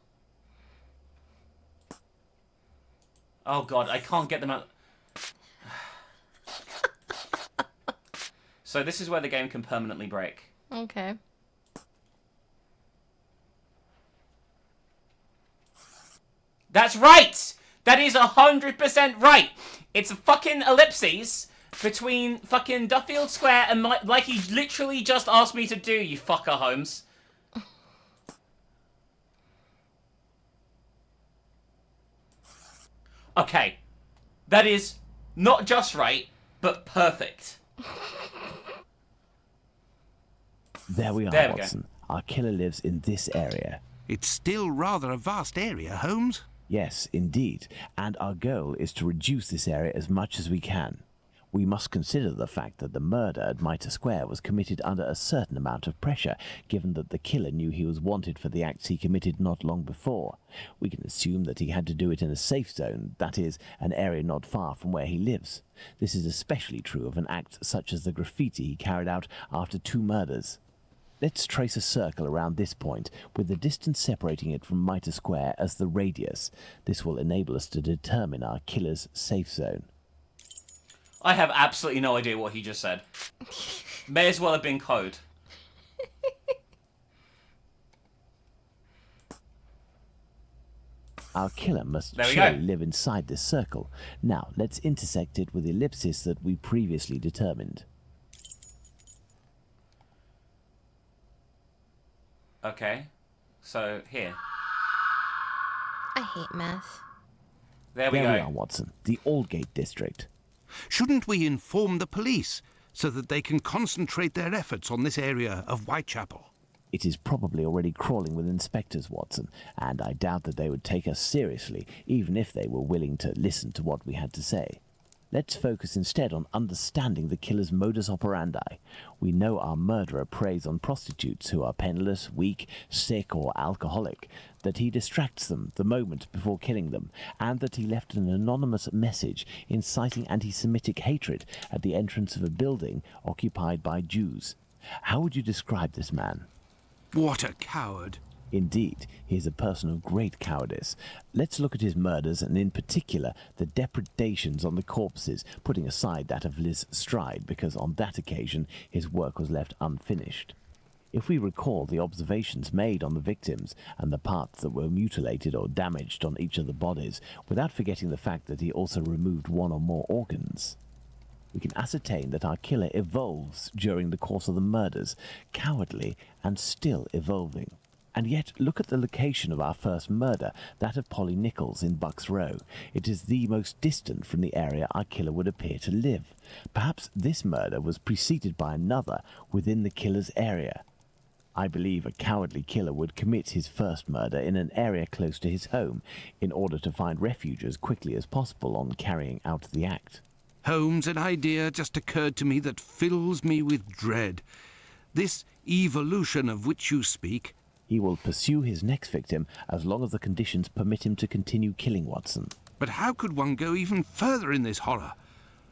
Oh god, I can't get them out. So this is where the game can permanently break. Okay. That's right! That is 100% right! It's a fucking ellipses between fucking Duffield Square and like he literally just asked me to do, you fucker, Holmes. Okay. That is not just right, but perfect. There we are, Watson. Our killer lives in this area. It's still rather a vast area, Holmes. Yes, indeed, and our goal is to reduce this area as much as we can. We must consider the fact that the murder at Mitre Square was committed under a certain amount of pressure, given that the killer knew he was wanted for the acts he committed not long before. We can assume that he had to do it in a safe zone, that is, an area not far from where he lives. This is especially true of an act such as the graffiti he carried out after 2 murders. Let's trace a circle around this point, with the distance separating it from Mitre Square as the radius. This will enable us to determine our killer's safe zone. I have absolutely no idea what he just said. May as well have been code. Our killer must surely live inside this circle. Now, let's intersect it with the ellipsis that we previously determined. Okay, so here. I hate math. There we go. There we are, Watson. The Aldgate district. Shouldn't we inform the police so that they can concentrate their efforts on this area of Whitechapel? It is probably already crawling with inspectors, Watson, and I doubt that they would take us seriously, even if they were willing to listen to what we had to say. Let's focus instead on understanding the killer's modus operandi. We know our murderer preys on prostitutes who are penniless, weak, sick, or alcoholic, that he distracts them the moment before killing them, and that he left an anonymous message inciting anti-Semitic hatred at the entrance of a building occupied by Jews. How would you describe this man? What a coward. Indeed, he is a person of great cowardice. Let's look at his murders, and in particular, the depredations on the corpses, putting aside that of Liz Stride, because on that occasion his work was left unfinished. If we recall the observations made on the victims and the parts that were mutilated or damaged on each of the bodies, without forgetting the fact that he also removed 1 or more organs, we can ascertain that our killer evolves during the course of the murders, cowardly and still evolving. And yet, look at the location of our first murder, that of Polly Nichols in Bucks Row. It is the most distant from the area our killer would appear to live. Perhaps this murder was preceded by another within the killer's area. I believe a cowardly killer would commit his first murder in an area close to his home in order to find refuge as quickly as possible on carrying out the act. Holmes, an idea just occurred to me that fills me with dread. This evolution of which you speak. He will pursue his next victim as long as the conditions permit him to continue killing Watson. But how could one go even further in this horror?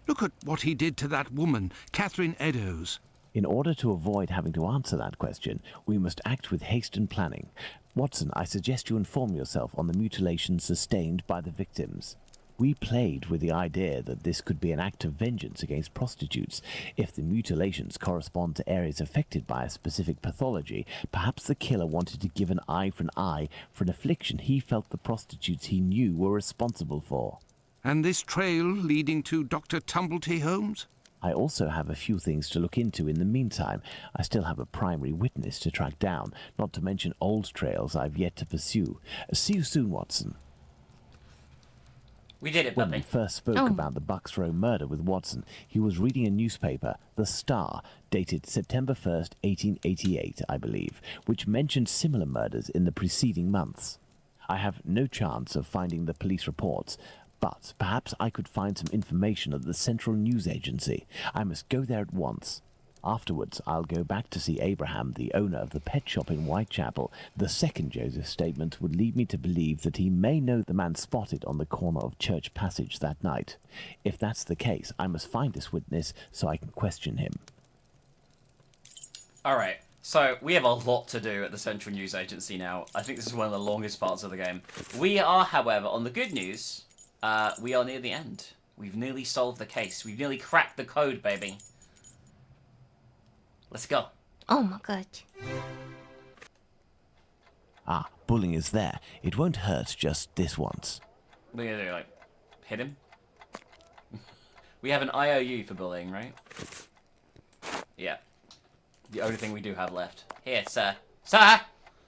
Look at what he did to that woman, Catherine Eddowes. In order to avoid having to answer that question, we must act with haste and planning. Watson, I suggest you inform yourself on the mutilations sustained by the victims. We played with the idea that this could be an act of vengeance against prostitutes. If the mutilations correspond to areas affected by a specific pathology, perhaps the killer wanted to give an eye for an affliction he felt the prostitutes he knew were responsible for. And this trail leading to Dr. Tumblety, Holmes? I also have a few things to look into in the meantime. I still have a primary witness to track down, not to mention old trails I've yet to pursue. See you soon, Watson. We did it, When puppy. we first spoke about the Bucks Row murder with Watson, he was reading a newspaper, The Star, dated September 1st, 1888, I believe, which mentioned similar murders in the preceding months. I have no chance of finding the police reports, but perhaps I could find some information at the Central News Agency. I must go there at once. Afterwards, I'll go back to see Abraham, the owner of the pet shop in Whitechapel. The second Joseph's statement would lead me to believe that he may know the man spotted on the corner of Church Passage that night. If that's the case, I must find this witness so I can question him. Alright, so we have a lot to do at the Central News Agency now. I think this is one of the longest parts of the game. We are, however, on the good news, we are near the end. We've nearly solved the case. We've nearly cracked the code, baby. Let's go. Oh my god. Ah, Bulling is there. It won't hurt just this once. What are you gonna do, like, hit him? We have an IOU for bullying, right? Yeah. The only thing we do have left. Here, sir. Sir!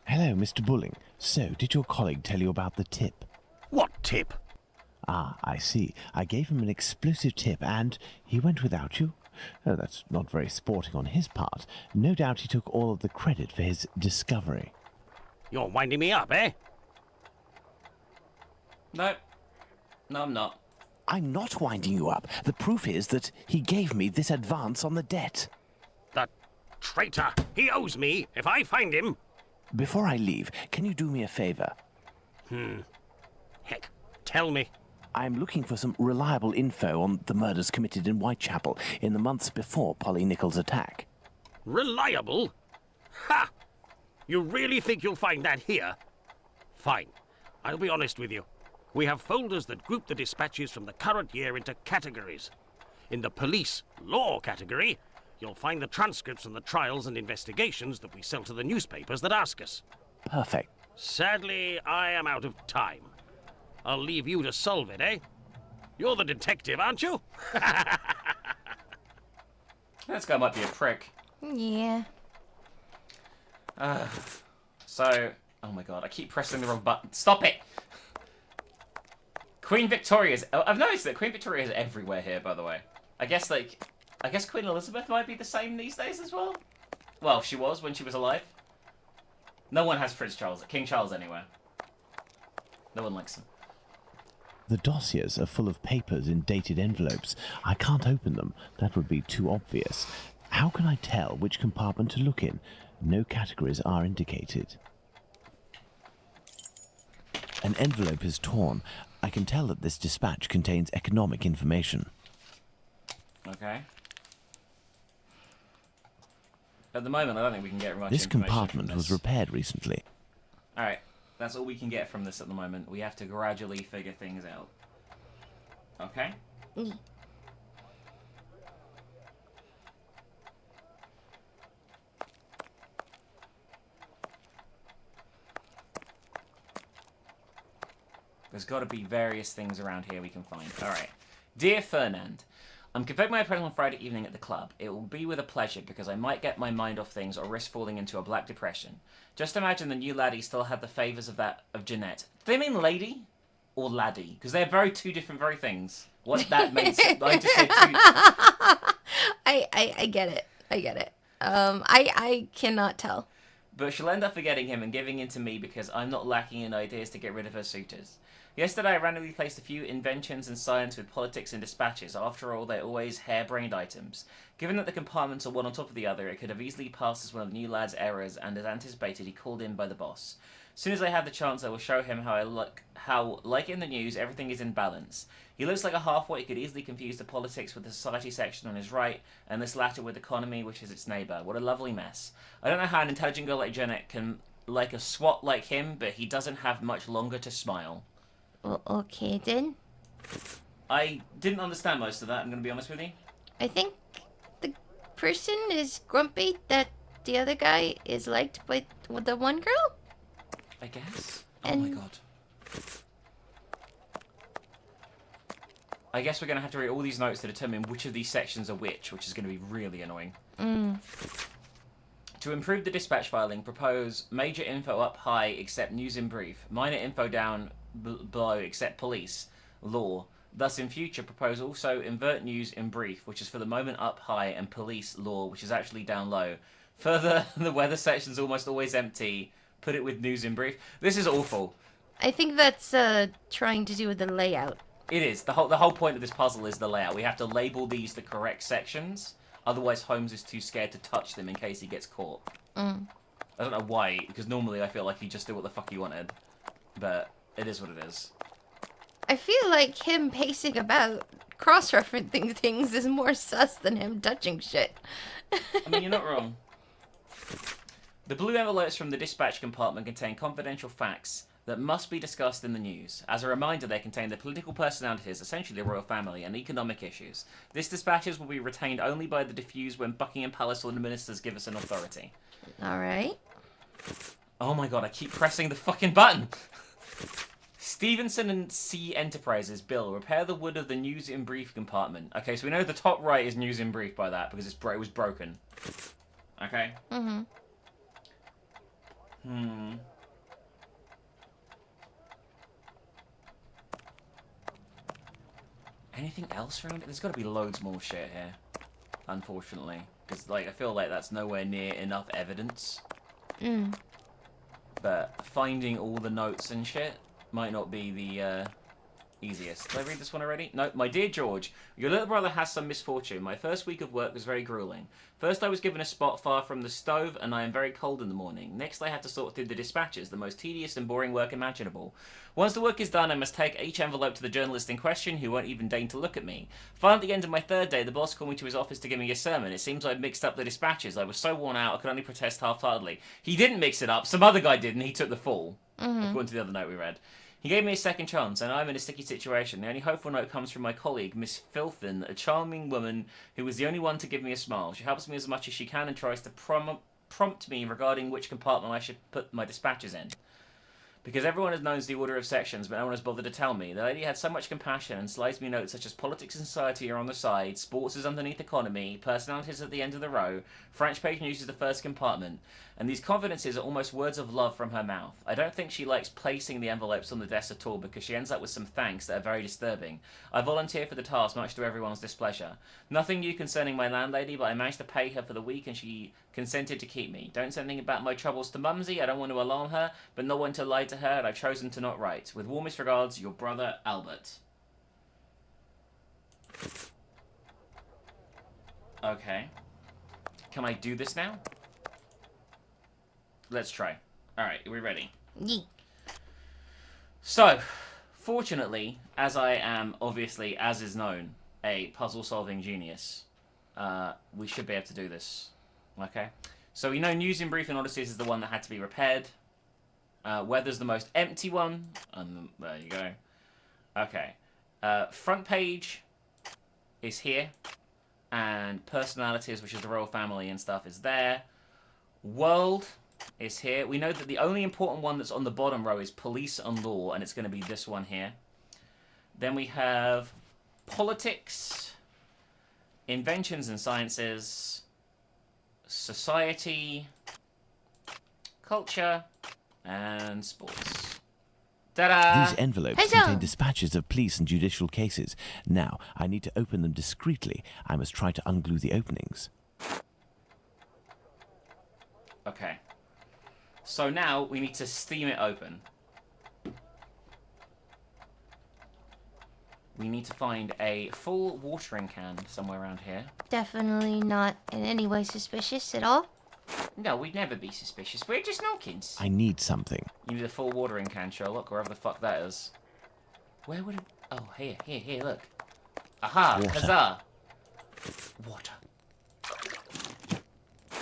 Hello, Mr. Bulling. So, did your colleague tell you about the tip? What tip? Ah, I see. I gave him an explosive tip and he went without you? Oh, that's not very sporting on his part. No doubt he took all of the credit for his discovery. You're winding me up, eh? No. No, I'm not. I'm not winding you up. The proof is that he gave me this advance on the debt. That traitor! He owes me if I find him. Before I leave, can you do me a favor? Heck, tell me. I'm looking for some reliable info on the murders committed in Whitechapel in the months before Polly Nichols' attack. Reliable? Ha! You really think you'll find that here? Fine. I'll be honest with you. We have folders that group the dispatches from the current year into categories. In the police law category, you'll find the transcripts from the trials and investigations that we sell to the newspapers that ask us. Perfect. Sadly, I am out of time. I'll leave you to solve it, eh? You're the detective, aren't you? This guy might be a prick. Yeah. So, oh my god, I keep pressing the wrong button. Stop it! Queen Victoria's... I've noticed that Queen Victoria is everywhere here, by the way. I guess Queen Elizabeth might be the same these days as well. Well, she was when she was alive. No one has Prince Charles. King Charles anywhere. No one likes him. The dossiers are full of papers in dated envelopes. I can't open them. That would be too obvious. How can I tell which compartment to look in? No categories are indicated. An envelope is torn. I can tell that this dispatch contains economic information. Okay. At the moment, I don't think we can get much This information compartment from was this. repaired recently. Alright, that's all we can get from this at the moment. We have to gradually figure things out. Okay? There's got to be various things around here we can find. Alright. Dear Fernand, I'm conveying my appraisal on Friday evening at the club. It will be with a pleasure because I might get my mind off things or risk falling into a black depression. Just imagine the new laddie still had the favours of that of Jeanette. Do they mean lady or laddie? Because they're two different things. What that means? I just said two. I get it. I get it. I cannot tell. but she'll end up forgetting him and giving in to me because I'm not lacking in ideas to get rid of her suitors. Yesterday I randomly placed a few inventions in science with politics and dispatches. After all, they're always harebrained items. Given that the compartments are one on top of the other, it could have easily passed as one of the new lad's errors, and as anticipated, he called in by the boss. As soon as I have the chance, I will show him how, like in the news, everything is in balance. He looks like a half-wit. He could easily confuse the politics with the society section on his right, and this latter with economy, which is its neighbour. What a lovely mess. I don't know how an intelligent girl like Janet can like a swot like him, but he doesn't have much longer to smile. Okay, then. I didn't understand most of that, I'm going to be honest with you. I think the person is grumpy that the other guy is liked by the one girl? I guess. Oh my god. I guess we're going to have to read all these notes to determine which of these sections are which is going to be really annoying. To improve the dispatch filing, propose major info up high except news in brief, minor info down below except police, law. Thus in future propose also invert news in brief, which is for the moment up high, and police, law, which is actually down low. Further, the weather section's almost always empty. Put it with news in brief. This is awful. I think that's trying to do with the layout. It is. The whole point of this puzzle is the layout. We have to label these the correct sections. Otherwise, Holmes is too scared to touch them in case he gets caught. I don't know why, because normally I feel like he'd just do what the fuck he wanted. But it is what it is. I feel like him pacing about, cross-referencing things is more sus than him touching shit. I mean, you're not wrong. The blue envelopes from the dispatch compartment contain confidential facts that must be discussed in the news. As a reminder, they contain the political personalities, essentially the royal family, and economic issues. This dispatches will be retained only by the diffused when Buckingham Palace or the ministers give us an authority. Alright. Oh my god, I keep pressing the fucking button! Stevenson and C Enterprises, Bill, repair the wood of the news in brief compartment. Okay, so we know the top right is news in brief by that, because it was broken. Okay? Anything else around it? There's got to be loads more shit here, unfortunately. Because, like, I feel like that's nowhere near enough evidence. But finding all the notes and shit might not be the easiest. Did I read this one already? No. My dear George, your little brother has some misfortune. My first week of work was very grueling. First I was given a spot far from the stove, and I am very cold in the morning. Next I had to sort through the dispatches, the most tedious and boring work imaginable. Once the work is done, I must take each envelope to the journalist in question, who won't even deign to look at me. Finally, at the end of my third day, the boss called me to his office to give me a sermon. It seems I'd mixed up the dispatches. I was so worn out, I could only protest half-heartedly. He didn't mix it up. Some other guy did, and he took the fall. According to the other note we read. He gave me a second chance, and I'm in a sticky situation. The only hopeful note comes from my colleague, Miss Filthin, a charming woman who was the only one to give me a smile. She helps me as much as she can and tries to prompt me regarding which compartment I should put my dispatches in. Because everyone knows the order of sections, but no one has bothered to tell me. The lady had so much compassion and slides me notes such as politics and society are on the side, sports is underneath economy, personalities at the end of the row, French page news is the first compartment, and these confidences are almost words of love from her mouth. I don't think she likes placing the envelopes on the desk at all because she ends up with some thanks that are very disturbing. I volunteer for the task, much to everyone's displeasure. Nothing new concerning my landlady, but I managed to pay her for the week and she consented to keep me. Don't say anything about my troubles to Mumsy, I don't want to alarm her, but no one to lie to her, and I've chosen to not write. With warmest regards, your brother, Albert. Okay. Can I do this now? Let's try. Alright, are we ready? Yeah. So, fortunately, as I am, obviously, as is known, a puzzle-solving genius, we should be able to do this. Okay? So we know News in Brief and Odysseys is the one that had to be repaired. Weather's the most empty one. There you go. Okay. Front page is here. And personalities, which is the royal family and stuff, is there. World is here. We know that the only important one that's on the bottom row is police and law, and it's going to be this one here. Then we have politics, inventions and sciences, society, culture, and sports. Ta-da! These envelopes contain dispatches of police and judicial cases. Now, I need to open them discreetly. I must try to unglue the openings. Okay. So now we need to steam it open. We need to find a full watering can somewhere around here. Definitely not in any way suspicious at all. No, we'd never be suspicious. We're just Nokins. I need something. You need a full watering can, Sherlock, wherever the fuck that is. Where would it... Oh, here, look. Aha, Water. huzzah. Water.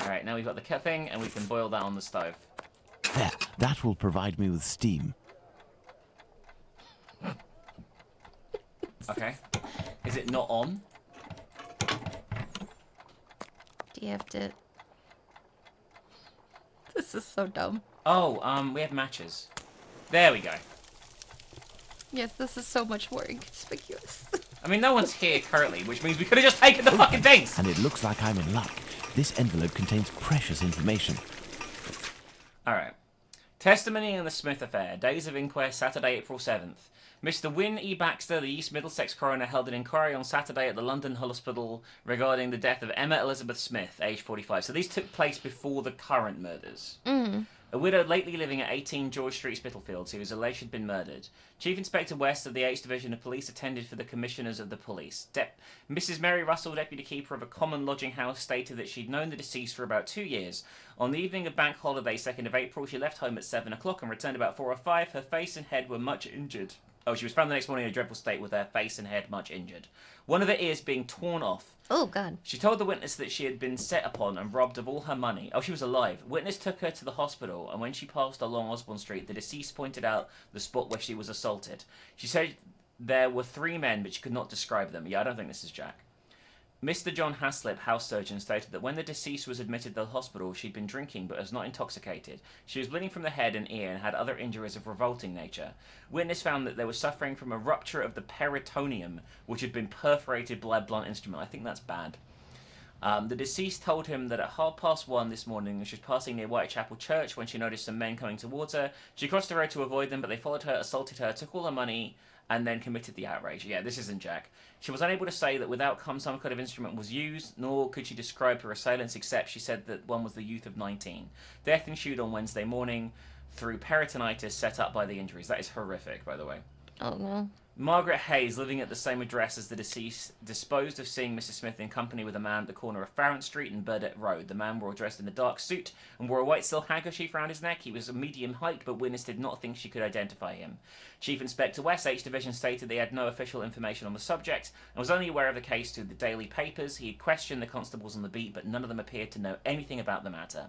Alright, now we've got the thing, and we can boil that on the stove. There, that will provide me with steam. Okay. Is it not on? Do you have to... This is so dumb. Oh, we have matches. There we go. Yes, this is so much more inconspicuous. I mean, no one's here currently, which means we could have just taken the fucking things! And it looks like I'm in luck. This envelope contains precious information. Alright. Testimony in the Smith affair. Days of inquest, Saturday, April 7th. Mr. Wynne E. Baxter, the East Middlesex coroner, held an inquiry on Saturday at the London Hospital regarding the death of Emma Elizabeth Smith, aged 45. So these took place before the current murders. A widow lately living at 18 George Street, Spitalfields, who was alleged had been murdered. Chief Inspector West of the 8th Division of Police attended for the commissioners of the police. Mrs. Mary Russell, deputy keeper of a common lodging house, stated that she'd known the deceased for about 2 years. On the evening of Bank Holiday, 2nd of April, she left home at 7 o'clock and returned about 4 or 5. Her face and head were much injured. Oh, she was found the next morning in a dreadful state with her face and head much injured. One of her ears being torn off. Oh, God. She told the witness that she had been set upon and robbed of all her money. Oh, she was alive. Witness took her to the hospital, and when she passed along Osborne Street, the deceased pointed out the spot where she was assaulted. She said there were 3 men, but she could not describe them. Yeah, I don't think this is Jack. Mr. John Haslip, house surgeon, stated that when the deceased was admitted to the hospital, she'd been drinking but was not intoxicated. She was bleeding from the head and ear and had other injuries of revolting nature. Witness found that they were suffering from a rupture of the peritoneum, which had been perforated by a blunt instrument. I think that's bad. The deceased told him that at 1:30 this morning, she was passing near Whitechapel Church when she noticed some men coming towards her. She crossed the road to avoid them, but they followed her, assaulted her, took all her money, and then committed the outrage. Yeah, this isn't Jack. She was unable to say that without some kind of instrument was used, nor could she describe her assailants, except she said that one was the youth of 19. Death ensued on Wednesday morning through peritonitis set up by the injuries. That is horrific, by the way. Oh, no. Margaret Hayes, living at the same address as the deceased, disposed of seeing Mrs. Smith in company with a man at the corner of Farrant Street and Burdett Road. The man wore dressed in a dark suit and wore a white silk handkerchief around his neck. He was a medium height, but witness did not think she could identify him. Chief Inspector West, H Division, stated they had no official information on the subject and was only aware of the case through the daily papers. He had questioned the constables on the beat, but none of them appeared to know anything about the matter.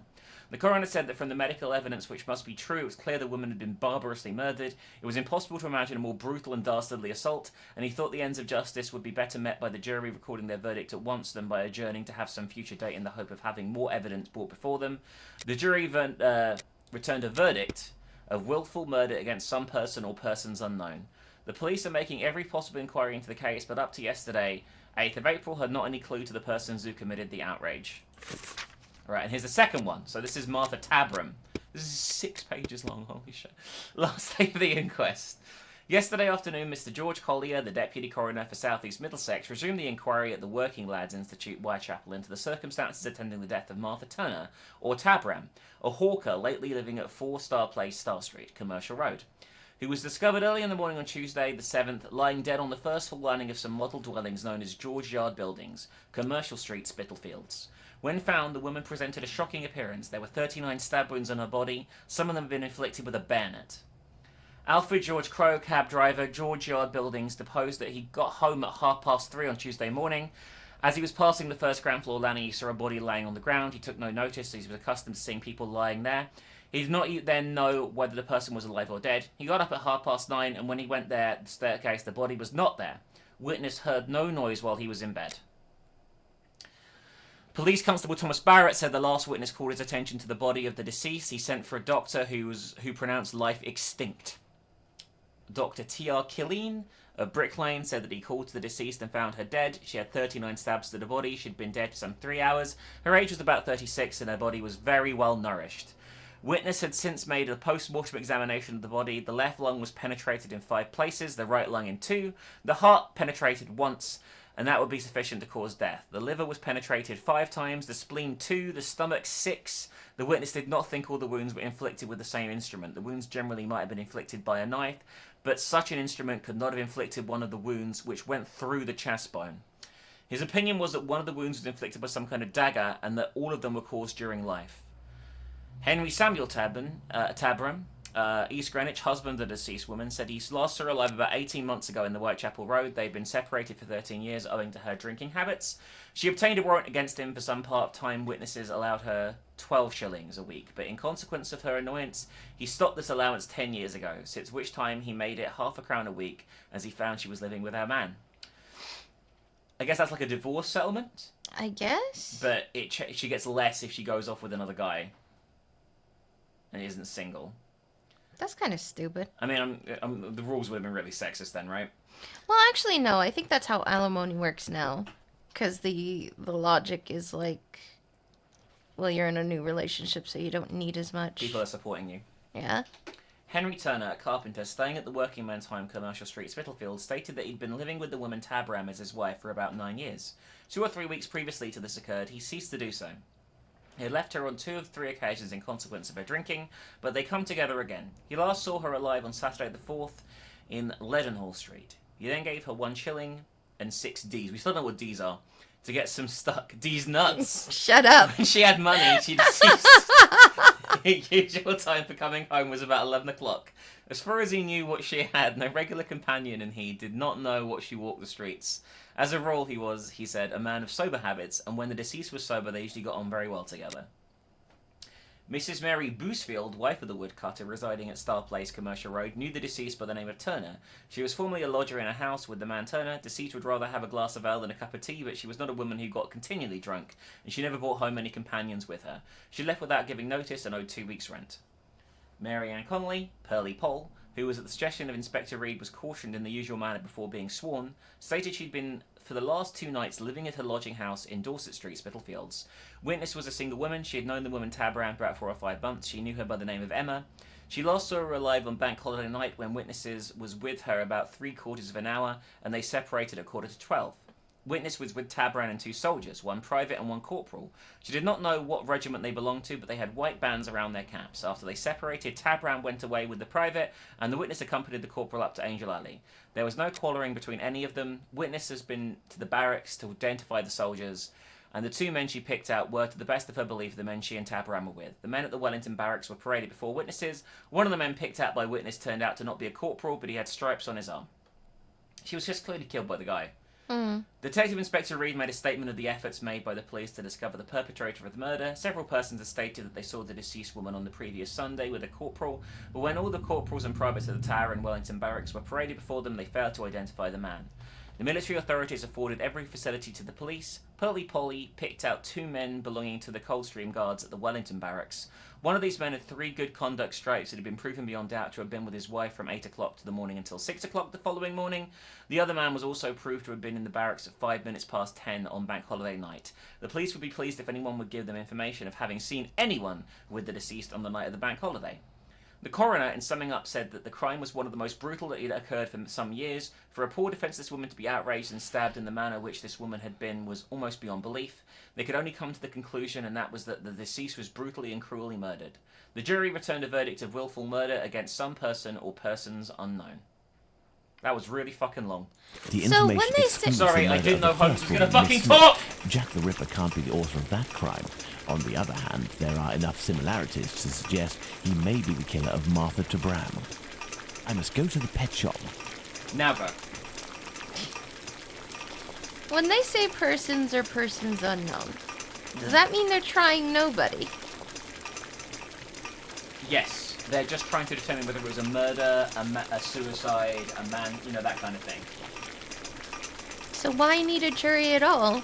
The coroner said that from the medical evidence, which must be true, it was clear the woman had been barbarously murdered. It was impossible to imagine a more brutal and dastardly assault, and he thought the ends of justice would be better met by the jury recording their verdict at once than by adjourning to have some future date in the hope of having more evidence brought before them. The jury returned a verdict of willful murder against some person or persons unknown. The police are making every possible inquiry into the case, but up to yesterday, 8th of April, had not any clue to the persons who committed the outrage. Right, and here's the second one. So this is Martha Tabram. This is 6 pages long, holy shit. Last day of the inquest. Yesterday afternoon, Mr. George Collier, the Deputy Coroner for South East Middlesex, resumed the inquiry at the Working Lads Institute, Whitechapel, into the circumstances attending the death of Martha Turner, or Tabram, a hawker lately living at 4 Star Place, Star Street, Commercial Road, who was discovered early in the morning on Tuesday, the 7th, lying dead on the first floor landing of some model dwellings known as George Yard Buildings, Commercial Street, Spitalfields. When found, the woman presented a shocking appearance. There were 39 stab wounds on her body, some of them had been inflicted with a bayonet. Alfred George Crowe, cab driver, George Yard Buildings, deposed that he got home at 3:30 on Tuesday morning. As he was passing the first ground floor landing, he saw a body laying on the ground. He took no notice, as he was accustomed to seeing people lying there. He did not then know whether the person was alive or dead. He got up at 9:30, and when he went there, the staircase, the body was not there. Witness heard no noise while he was in bed. Police Constable Thomas Barrett said the last witness called his attention to the body of the deceased. He sent for a doctor who pronounced life extinct. Dr. T.R. Killeen of Brick Lane said that he called to the deceased and found her dead. She had 39 stabs to the body. She'd been dead for some 3 hours. Her age was about 36 and her body was very well nourished. Witness had since made a post-mortem examination of the body. The left lung was penetrated in 5 places, the right lung in 2. The heart penetrated once. and that would be sufficient to cause death. The liver was penetrated 5 times, the spleen 2, the stomach 6. The witness did not think all the wounds were inflicted with the same instrument. The wounds generally might have been inflicted by a knife, but such an instrument could not have inflicted one of the wounds which went through the chest bone. His opinion was that one of the wounds was inflicted by some kind of dagger, and that all of them were caused during life. Henry Samuel Tabram, East Greenwich, husband of the deceased woman, said he last saw her alive about 18 months ago in the Whitechapel Road. They'd been separated for 13 years owing to her drinking habits. She obtained a warrant against him for some part-time witnesses, allowed her 12 shillings a week, but in consequence of her annoyance, he stopped this allowance 10 years ago, since which time he made it £0.50 a week, as he found she was living with her man. I guess that's like a divorce settlement? I guess? But she gets less if she goes off with another guy and isn't single. That's kind of stupid. I mean, the rules would have been really sexist then, right? Well, actually, no. I think that's how alimony works now. Because the logic is like, well, you're in a new relationship, so you don't need as much. People are supporting you. Yeah. Henry Turner, a carpenter staying at the Working Men's Home, Commercial Street, Spitalfield, stated that he'd been living with the woman Tabram as his wife for about 9 years. 2 or 3 weeks previously to this occurred, he ceased to do so. He had left her on 2 of 3 occasions in consequence of her drinking, but they come together again. He last saw her alive on Saturday the 4th in Leadenhall Street. He then gave her 1 shilling and 6 Ds. We still don't know what Ds are. To get some stuck. D's nuts. Shut up. When she had money, she deceased. His usual time for coming home was about 11 o'clock. As far as he knew what she had, no regular companion, and he did not know what she walked the streets. As a rule, he was, he said, a man of sober habits, and when the deceased was sober, they usually got on very well together. Mrs. Mary Boosfield, wife of the woodcutter residing at Star Place, Commercial Road, knew the deceased by the name of Turner. She was formerly a lodger in a house with the man Turner. Deceased would rather have a glass of ale than a cup of tea, but she was not a woman who got continually drunk, and she never brought home any companions with her. She left without giving notice and owed 2 weeks' rent. Mary Ann Connolly, Pearly Poll, who was at the suggestion of Inspector Reed was cautioned in the usual manner before being sworn, stated she'd been for the last 2 nights living at her lodging house in Dorset Street, Spitalfields. Witness was a single woman. She had known the woman Tabram for about 4 or 5 months. She knew her by the name of Emma. She last saw her alive on Bank Holiday night when Witnesses was with her about 3/4 of an hour, and they separated at 11:45. Witness was with Tabram and 2 soldiers, 1 private and 1 corporal. She did not know what regiment they belonged to, but they had white bands around their caps. After they separated, Tabram went away with the private, and the witness accompanied the corporal up to Angel Alley. There was no quarrelling between any of them. Witness has been to the barracks to identify the soldiers, and the 2 men she picked out were, to the best of her belief, the men she and Tabram were with. The men at the Wellington barracks were paraded before witnesses. One of the men picked out by Witness turned out to not be a corporal, but he had stripes on his arm. She was just clearly killed by the guy. Detective Inspector Reed made a statement of the efforts made by the police to discover the perpetrator of the murder. Several persons have stated that they saw the deceased woman on the previous Sunday with a corporal, but when all the corporals and privates at the Tower and Wellington barracks were paraded before them, they failed to identify the man. The military authorities afforded every facility to the police. Pearly Polly picked out 2 men belonging to the Coldstream Guards at the Wellington barracks. One of these men had 3 good conduct stripes that had been proven beyond doubt to have been with his wife from 8 o'clock to the morning until 6 o'clock the following morning. The other man was also proved to have been in the barracks at 5 minutes past 10 on Bank Holiday night. The police would be pleased if anyone would give them information of having seen anyone with the deceased on the night of the Bank Holiday. The coroner, in summing up, said that the crime was one of the most brutal that had occurred for some years. For a poor defenceless woman to be outraged and stabbed in the manner which this woman had been was almost beyond belief. They could only come to the conclusion, and that was that the deceased was brutally and cruelly murdered. The jury returned a verdict of willful murder against some person or persons unknown. That was really fucking long. The information Sorry, I didn't know Holmes was gonna fucking talk! Jack the Ripper can't be the author of that crime. On the other hand, there are enough similarities to suggest he may be the killer of Martha Tabram. I must go to the pet shop. Now go. When they say persons or persons unknown, does that mean they're trying nobody? Yes, they're just trying to determine whether it was a murder, a suicide, a man, you know, that kind of thing. So why need a jury at all?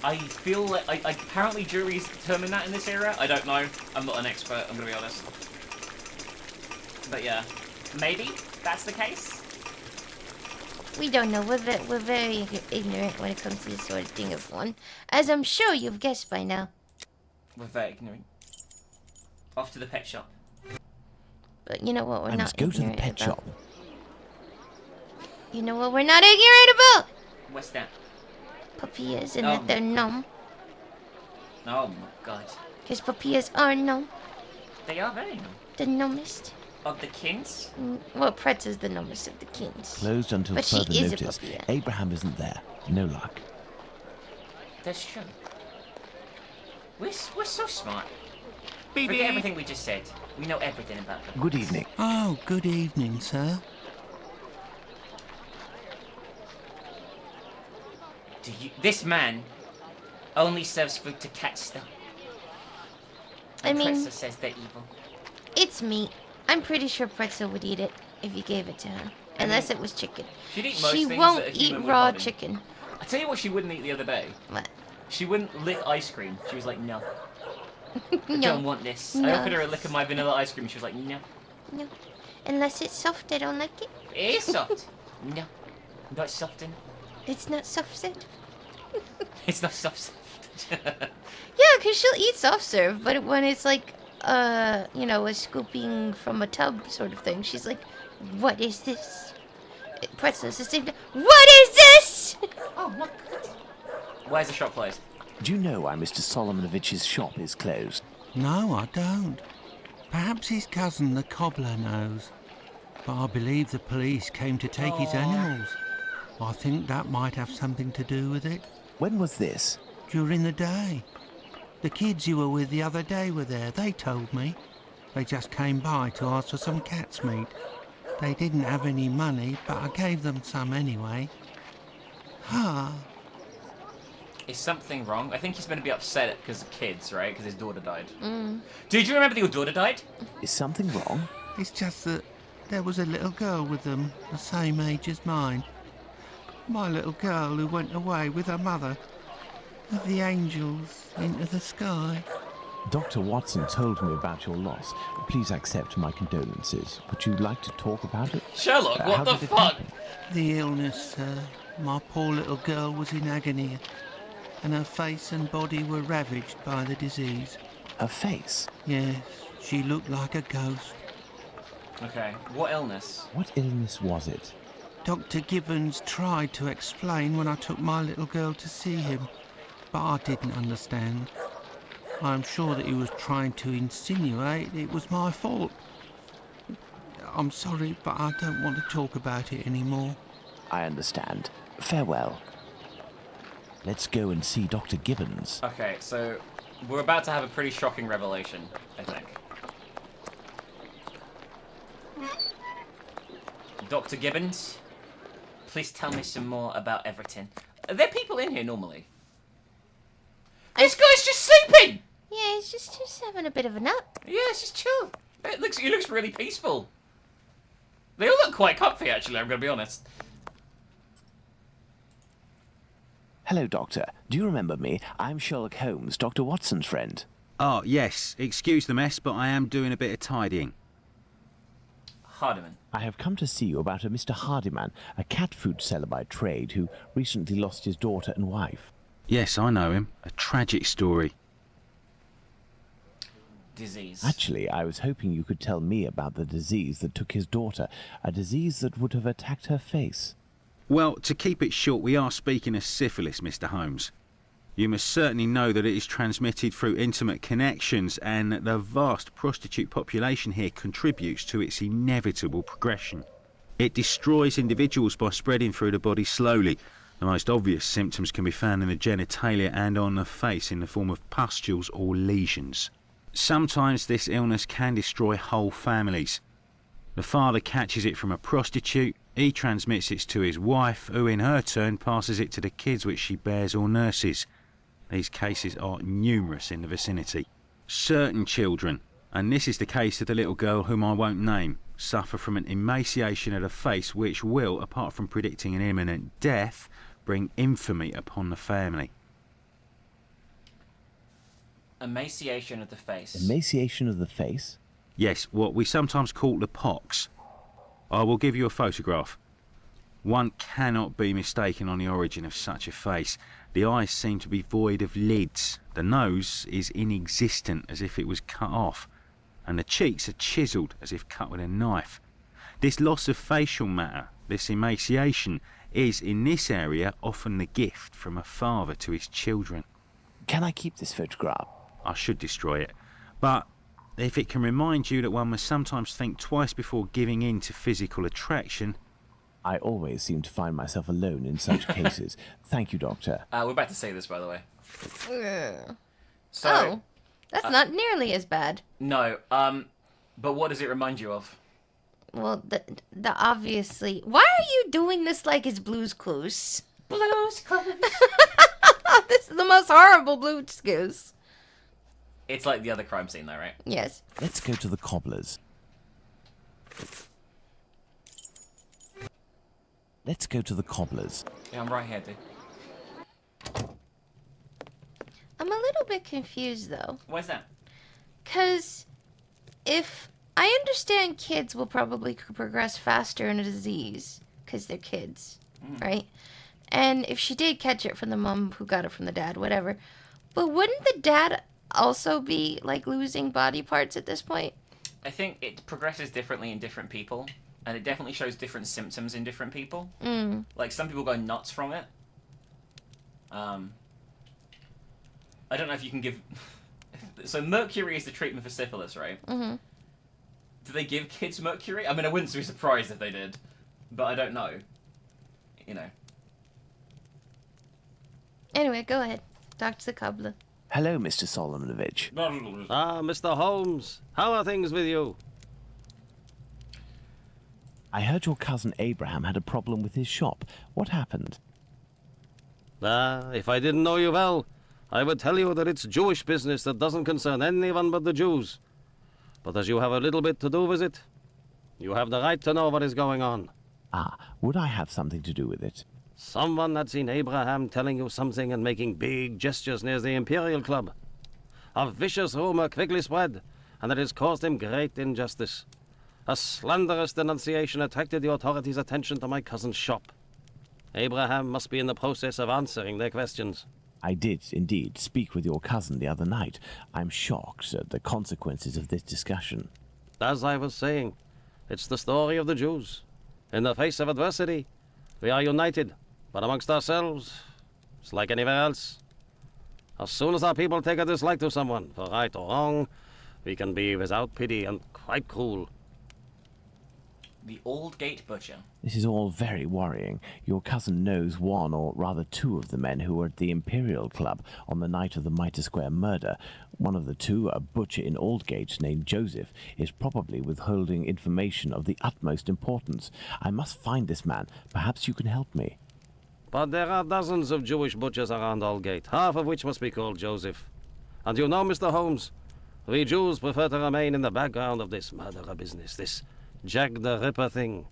I feel like, apparently juries determine that in this era. I don't know. I'm not an expert, I'm gonna be honest. But yeah, maybe that's the case. We don't know. We're very ignorant when it comes to this sort of thing, everyone. As I'm sure you've guessed by now. We're very ignorant. Off to the pet shop. But you know what we're I not must go to the ignorant pet about? shop. You know what we're not ignorant about? What's that? papillas and Oh. that they're numb. Oh my god. Because papillas are numb. They are very numb. The numbest. Of the kins? Well, Pretzel's the numbest of the kings. Closed until But she further is a notice. papilla. Abraham isn't there. No luck. That's true. We're so smart. Forget everything we just said. We know everything about them. Good evening. Oh, good evening, sir. This man only serves food to cats still. I mean, Pretzel says they're evil. it's meat. I'm pretty sure Pretzel would eat it if you gave it to her. Unless it was chicken. She'd eat most She things won't that a eat human would raw harden. chicken. I tell you what she wouldn't eat the other day. What? She wouldn't lick ice cream. She was like, no. I No. don't want this. No. I offered her a lick of my vanilla ice cream and she was like, no. No. Unless it's soft, I don't like it. It is soft. No. Not soft enough. It's not soft serve. It's not soft. Yeah, because she'll eat soft serve, but when it's like, a scooping from a tub sort of thing, she's like, what is this? Pretzel's the same thing. What is this? Oh my god. Why is the shop closed? Do you know why Mr. Solomonich's shop is closed? No, I don't. Perhaps his cousin, the cobbler, knows. But I believe the police came to take his animals. I think that might have something to do with it. When was this? During the day. The kids you were with the other day were there. They told me. They just came by to ask for some cat's meat. They didn't have any money, but I gave them some anyway. Ah. Is something wrong? I think he's going to be upset because of kids, right? Because his daughter died. Mm. Did you remember that your daughter died? Is something wrong? It's just that there was a little girl with them, the same age as mine. My little girl who went away with her mother, with the angels into the sky. Dr. Watson told me about your loss. Please accept my condolences. Would you like to talk about it? Sherlock, How what the did it fuck? happen? The illness, sir. My poor little girl was in agony, and her face and body were ravaged by the disease. Her face? Yes, she looked like a ghost. Okay, what illness? What illness was it? Dr. Gibbons tried to explain when I took my little girl to see him, but I didn't understand. I'm sure that he was trying to insinuate it was my fault. I'm sorry, but I don't want to talk about it anymore. I understand. Farewell. Let's go and see Dr. Gibbons. Okay, so we're about to have a pretty shocking revelation, I think. Dr. Gibbons, please tell me some more about everything. Are there people in here normally? This guy's just sleeping! Yeah, he's just having a bit of a nap. Yeah, it's just chill. He looks really peaceful. They all look quite comfy, actually, I'm going to be honest. Hello, Doctor. Do you remember me? I'm Sherlock Holmes, Dr. Watson's friend. Oh, yes. Excuse the mess, but I am doing a bit of tidying. Hardiman. I have come to see you about a Mr. Hardiman, a cat food seller by trade who recently lost his daughter and wife. Yes, I know him. A tragic story. Disease. Actually, I was hoping you could tell me about the disease that took his daughter, a disease that would have attacked her face. Well, to keep it short, we are speaking of syphilis, Mr. Holmes. You must certainly know that it is transmitted through intimate connections, and that the vast prostitute population here contributes to its inevitable progression. It destroys individuals by spreading through the body slowly. The most obvious symptoms can be found in the genitalia and on the face in the form of pustules or lesions. Sometimes this illness can destroy whole families. The father catches it from a prostitute, he transmits it to his wife, who in her turn passes it to the kids which she bears or nurses. These cases are numerous in the vicinity. Certain children, and this is the case of the little girl whom I won't name, suffer from an emaciation of the face which will, apart from predicting an imminent death, bring infamy upon the family. Emaciation of the face. Emaciation of the face? Yes, what we sometimes call the pox. I will give you a photograph. One cannot be mistaken on the origin of such a face. The eyes seem to be void of lids. The nose is inexistent, as if it was cut off. And the cheeks are chiselled, as if cut with a knife. This loss of facial matter, this emaciation, is, in this area, often the gift from a father to his children. Can I keep this photograph? I should destroy it, but if it can remind you that one must sometimes think twice before giving in to physical attraction. I always seem to find myself alone in such cases. Thank you, Doctor. We're about to say this, by the way. So, that's not nearly as bad. No, but what does it remind you of? Well, the obviously... Why are you doing this like it's Blue's Clues? Blue's Clues. This is the most horrible Blue's Clues. It's like the other crime scene, though, right? Yes. Let's go to the cobbler's. Let's go to the cobbler's. Yeah, I'm right here, dude. I'm a little bit confused, though. Why's that? Because if I understand kids will probably progress faster in a disease because they're kids, right? And if she did catch it from the mom who got it from the dad, whatever. But wouldn't the dad also be, like, losing body parts at this point? I think it progresses differently in different people, and it definitely shows different symptoms in different people. Like, some people go nuts from it. I don't know if you can give... So mercury is the treatment for syphilis, right? Mm-hmm. Do they give kids mercury? I mean, I wouldn't be surprised if they did, but I don't know. You know. Anyway, go ahead. Talk to the cobbler. Hello, Mr. Solomonovich. Ah, Mr. Holmes. How are things with you? I heard your cousin Abraham had a problem with his shop. What happened? If I didn't know you well, I would tell you that it's Jewish business that doesn't concern anyone but the Jews. But as you have a little bit to do with it, you have the right to know what is going on. Ah, would I have something to do with it? Someone had seen Abraham telling you something and making big gestures near the Imperial Club. A vicious rumor quickly spread, and it has caused him great injustice. A slanderous denunciation attracted the authorities' attention to my cousin's shop. Abraham must be in the process of answering their questions. I did, indeed, speak with your cousin the other night. I'm shocked at the consequences of this discussion. As I was saying, it's the story of the Jews. In the face of adversity, we are united, but amongst ourselves, it's like anywhere else. As soon as our people take a dislike to someone, for right or wrong, we can be without pity and quite cruel. The Aldgate Butcher. This is all very worrying. Your cousin knows one, or rather two, of the men who were at the Imperial Club on the night of the Mitre Square murder. One of the two, a butcher in Aldgate named Joseph, is probably withholding information of the utmost importance. I must find this man. Perhaps you can help me. But there are dozens of Jewish butchers around Aldgate, half of which must be called Joseph. And you know, Mr. Holmes, we Jews prefer to remain in the background of this murderer business, this Jack the Ripper thing.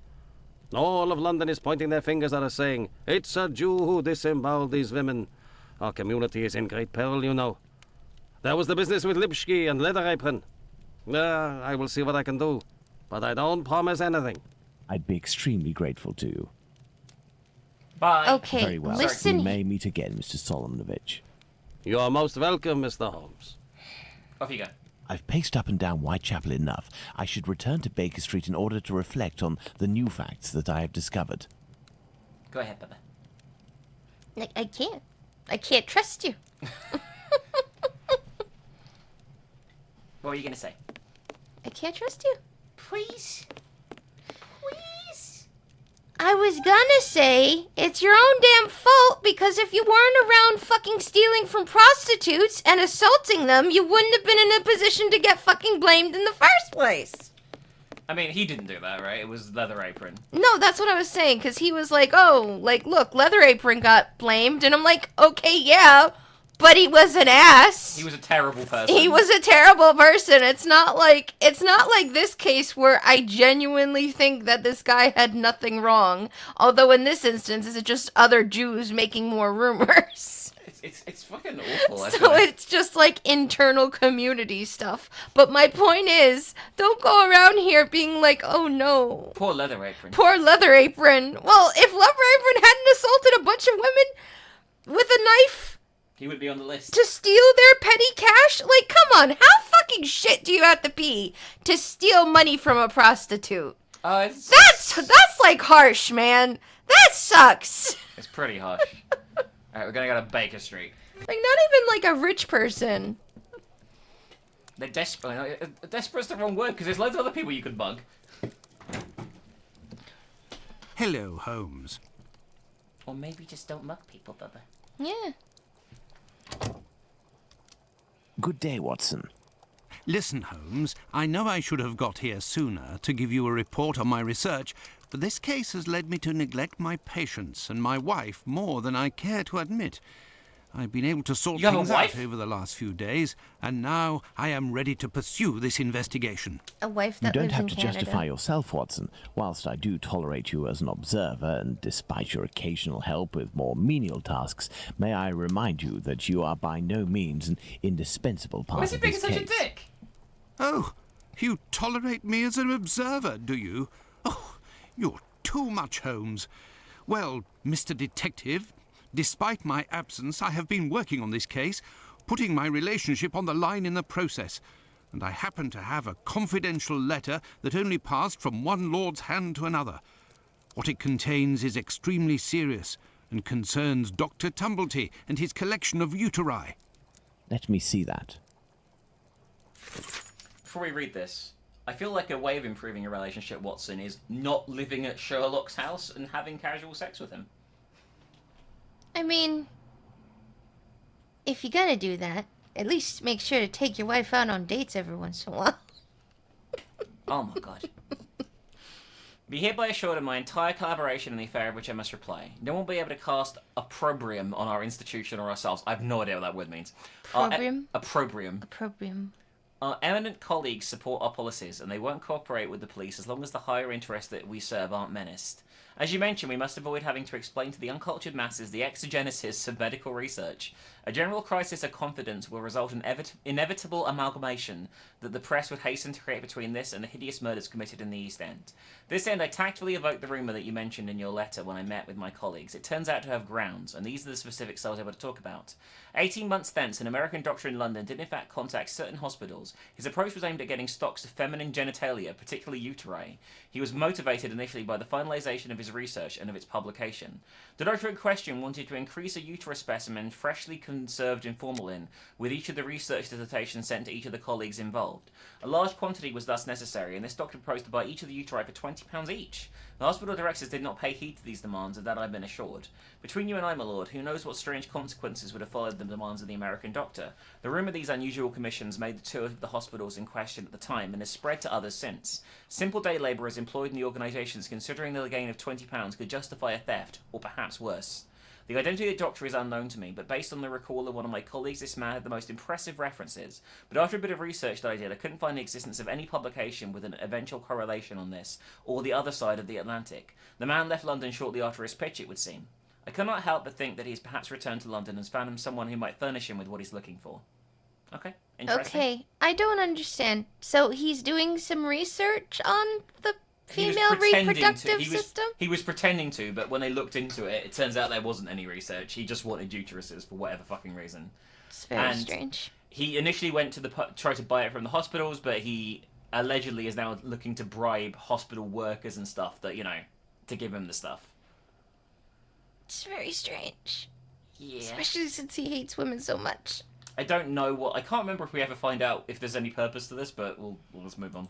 All of London is pointing their fingers at us saying, it's a Jew who disemboweled these women. Our community is in great peril, you know. There was the business with Lipschke and Leather Apron. I will see what I can do, but I don't promise anything. I'd be extremely grateful to you. Bye. Okay, Very well. listen. We may meet again, Mr. Solomonovich. You are most welcome, Mr. Holmes. Off you go. I've paced up and down Whitechapel enough. I should return to Baker Street in order to reflect on the new facts that I have discovered. Go ahead, Pepper. I can't. I can't trust you. What were you going to say? I can't trust you. Please. I was gonna say, it's your own damn fault, because if you weren't around fucking stealing from prostitutes and assaulting them, you wouldn't have been in a position to get fucking blamed in the first place. I mean, he didn't do that, right? It was Leather Apron. No, that's what I was saying, because he was like, oh, like, look, Leather Apron got blamed, and I'm like, okay, yeah, but he was an ass. He was a terrible person. He was a terrible person. It's not like this case where I genuinely think that this guy had nothing wrong. Although in this instance, it's just other Jews making more rumors. It's fucking awful. So it's just like internal community stuff. But my point is, don't go around here being like, oh no. Poor Leather Apron. Poor Leather Apron. Well, if Leather Apron hadn't assaulted a bunch of women with a knife, he would be on the list. to steal their petty cash? Like, come on, how fucking shit do you have to be to steal money from a prostitute? That's like harsh, man. That sucks. It's pretty harsh. Alright, we're gonna go to Baker Street. Like, not even like a rich person. They're desperate. Desperate's the wrong word, because there's loads of other people you could bug. Hello, Holmes. Or maybe just don't mug people, Bubba. Yeah. Good day, Watson. Listen, Holmes, I know I should have got here sooner to give you a report on my research, but this case has led me to neglect my patients and my wife more than I care to admit. I've been able to sort things out over the last few days, and now I am ready to pursue this investigation. A wife You that don't lives have in to Canada. justify yourself, Watson. Whilst I do tolerate you as an observer, and despite your occasional help with more menial tasks, may I remind you that you are by no means an indispensable part of this case. dick? Oh, you tolerate me as an observer, do you? Oh, you're too much, Holmes. Well, Mr. Detective, despite my absence, I have been working on this case, putting my relationship on the line in the process. And I happen to have a confidential letter that only passed from one lord's hand to another. What it contains is extremely serious and concerns Dr. Tumblety and his collection of uteri. Let me see that. Before we read this, I feel like a way of improving your relationship, Watson, is not living at Sherlock's house and having casual sex with him. I mean, if you're gonna do that, at least make sure to take your wife out on dates every once in a while. Oh my god. Be hereby assured of my entire collaboration in the affair of which I must reply. No one will be able to cast opprobrium on our institution or ourselves. I have no idea what that word means. Opprobrium? Opprobrium. Opprobrium. Our eminent colleagues support our policies, and they won't cooperate with the police as long as the higher interests that we serve aren't menaced. As you mentioned, we must avoid having to explain to the uncultured masses the exogenesis of medical research. A general crisis of confidence will result in inevitable amalgamation that the press would hasten to create between this and the hideous murders committed in the East End. This end, I tactfully evoked the rumour that you mentioned in your letter when I met with my colleagues. It turns out to have grounds, and these are the specifics I was able to talk about. 18 months thence, an American doctor in London did in fact contact certain hospitals. His approach was aimed at getting stocks of feminine genitalia, particularly uteri. He was motivated initially by the finalisation of his research and of its publication. The doctor in question wanted to increase a uterus specimen freshly conserved in formalin with each of the research dissertations sent to each of the colleagues involved. A large quantity was thus necessary, and this doctor proposed to buy each of the uteri for £20 each. The hospital directors did not pay heed to these demands, of that I've been assured. Between you and I, my lord, who knows what strange consequences would have followed the demands of the American doctor? The rumour of these unusual commissions made the tour of the hospitals in question at the time, and has spread to others since. Simple day labourers employed in the organisations considering the gain of £20 could justify a theft, or perhaps worse. The identity of the doctor is unknown to me, but based on the recall of one of my colleagues, this man had the most impressive references. But after a bit of research that I did, I couldn't find the existence of any publication with an eventual correlation on this, or the other side of the Atlantic. The man left London shortly after his pitch, it would seem. I cannot help but think that he has perhaps returned to London and has found him someone who might furnish him with what he's looking for. Okay, interesting. Okay, I don't understand. So he's doing some research on the female reproductive system? He was pretending to, but when they looked into it, it turns out there wasn't any research. He just wanted uteruses for whatever fucking reason. It's very strange. He initially went to try to buy it from the hospitals, but he allegedly is now looking to bribe hospital workers and stuff that, to give him the stuff. It's very strange. Yeah. Especially since he hates women so much. I don't know I can't remember if we ever find out if there's any purpose to this, but we'll just move on.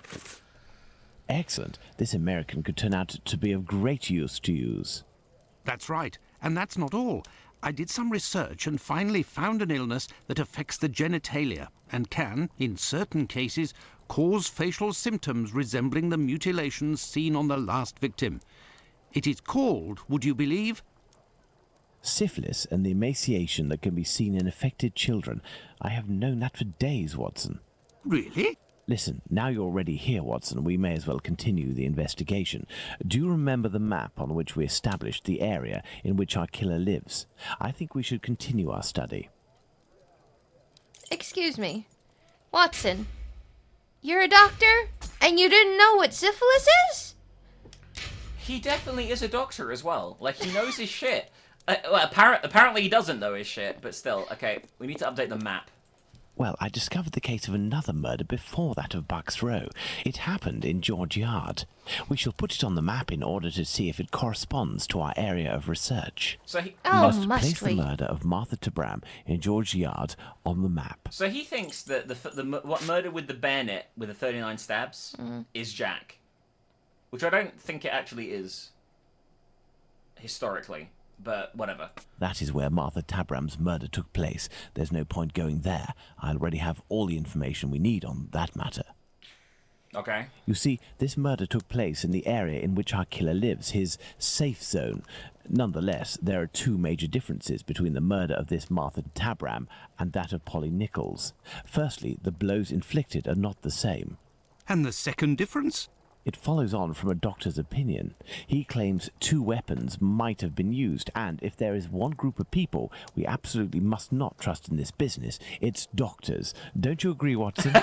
Excellent. This American could turn out to be of great use to use. That's right. And that's not all. I did some research and finally found an illness that affects the genitalia and can, in certain cases, cause facial symptoms resembling the mutilations seen on the last victim. It is called, would you believe? Syphilis and the emaciation that can be seen in affected children. I have known that for days, Watson. Really? Listen, now you're already here, Watson, we may as well continue the investigation. Do you remember the map on which we established the area in which our killer lives? I think we should continue our study. Excuse me. Watson, you're a doctor, and you didn't know what syphilis is? He definitely is a doctor as well. Like, he knows his shit. Well, apparently he doesn't know his shit, but still. Okay, we need to update the map. Well, I discovered the case of another murder before that of Buck's Row. It happened in George Yard. We shall put it on the map in order to see if it corresponds to our area of research. So he must place the murder of Martha Tabram in George Yard on the map. So he thinks that what murder with the bayonet with the 39 stabs is Jack, which I don't think it actually is historically. But whatever. That is where Martha Tabram's murder took place. There's no point going there. I already have all the information we need on that matter. Okay. You see, this murder took place in the area in which our killer lives, his safe zone. Nonetheless, there are two major differences between the murder of this Martha Tabram and that of Polly Nichols. Firstly, the blows inflicted are not the same. And the second difference? It follows on from a doctor's opinion. He claims two weapons might have been used, and if there is one group of people we absolutely must not trust in this business, it's doctors. Don't you agree, Watson?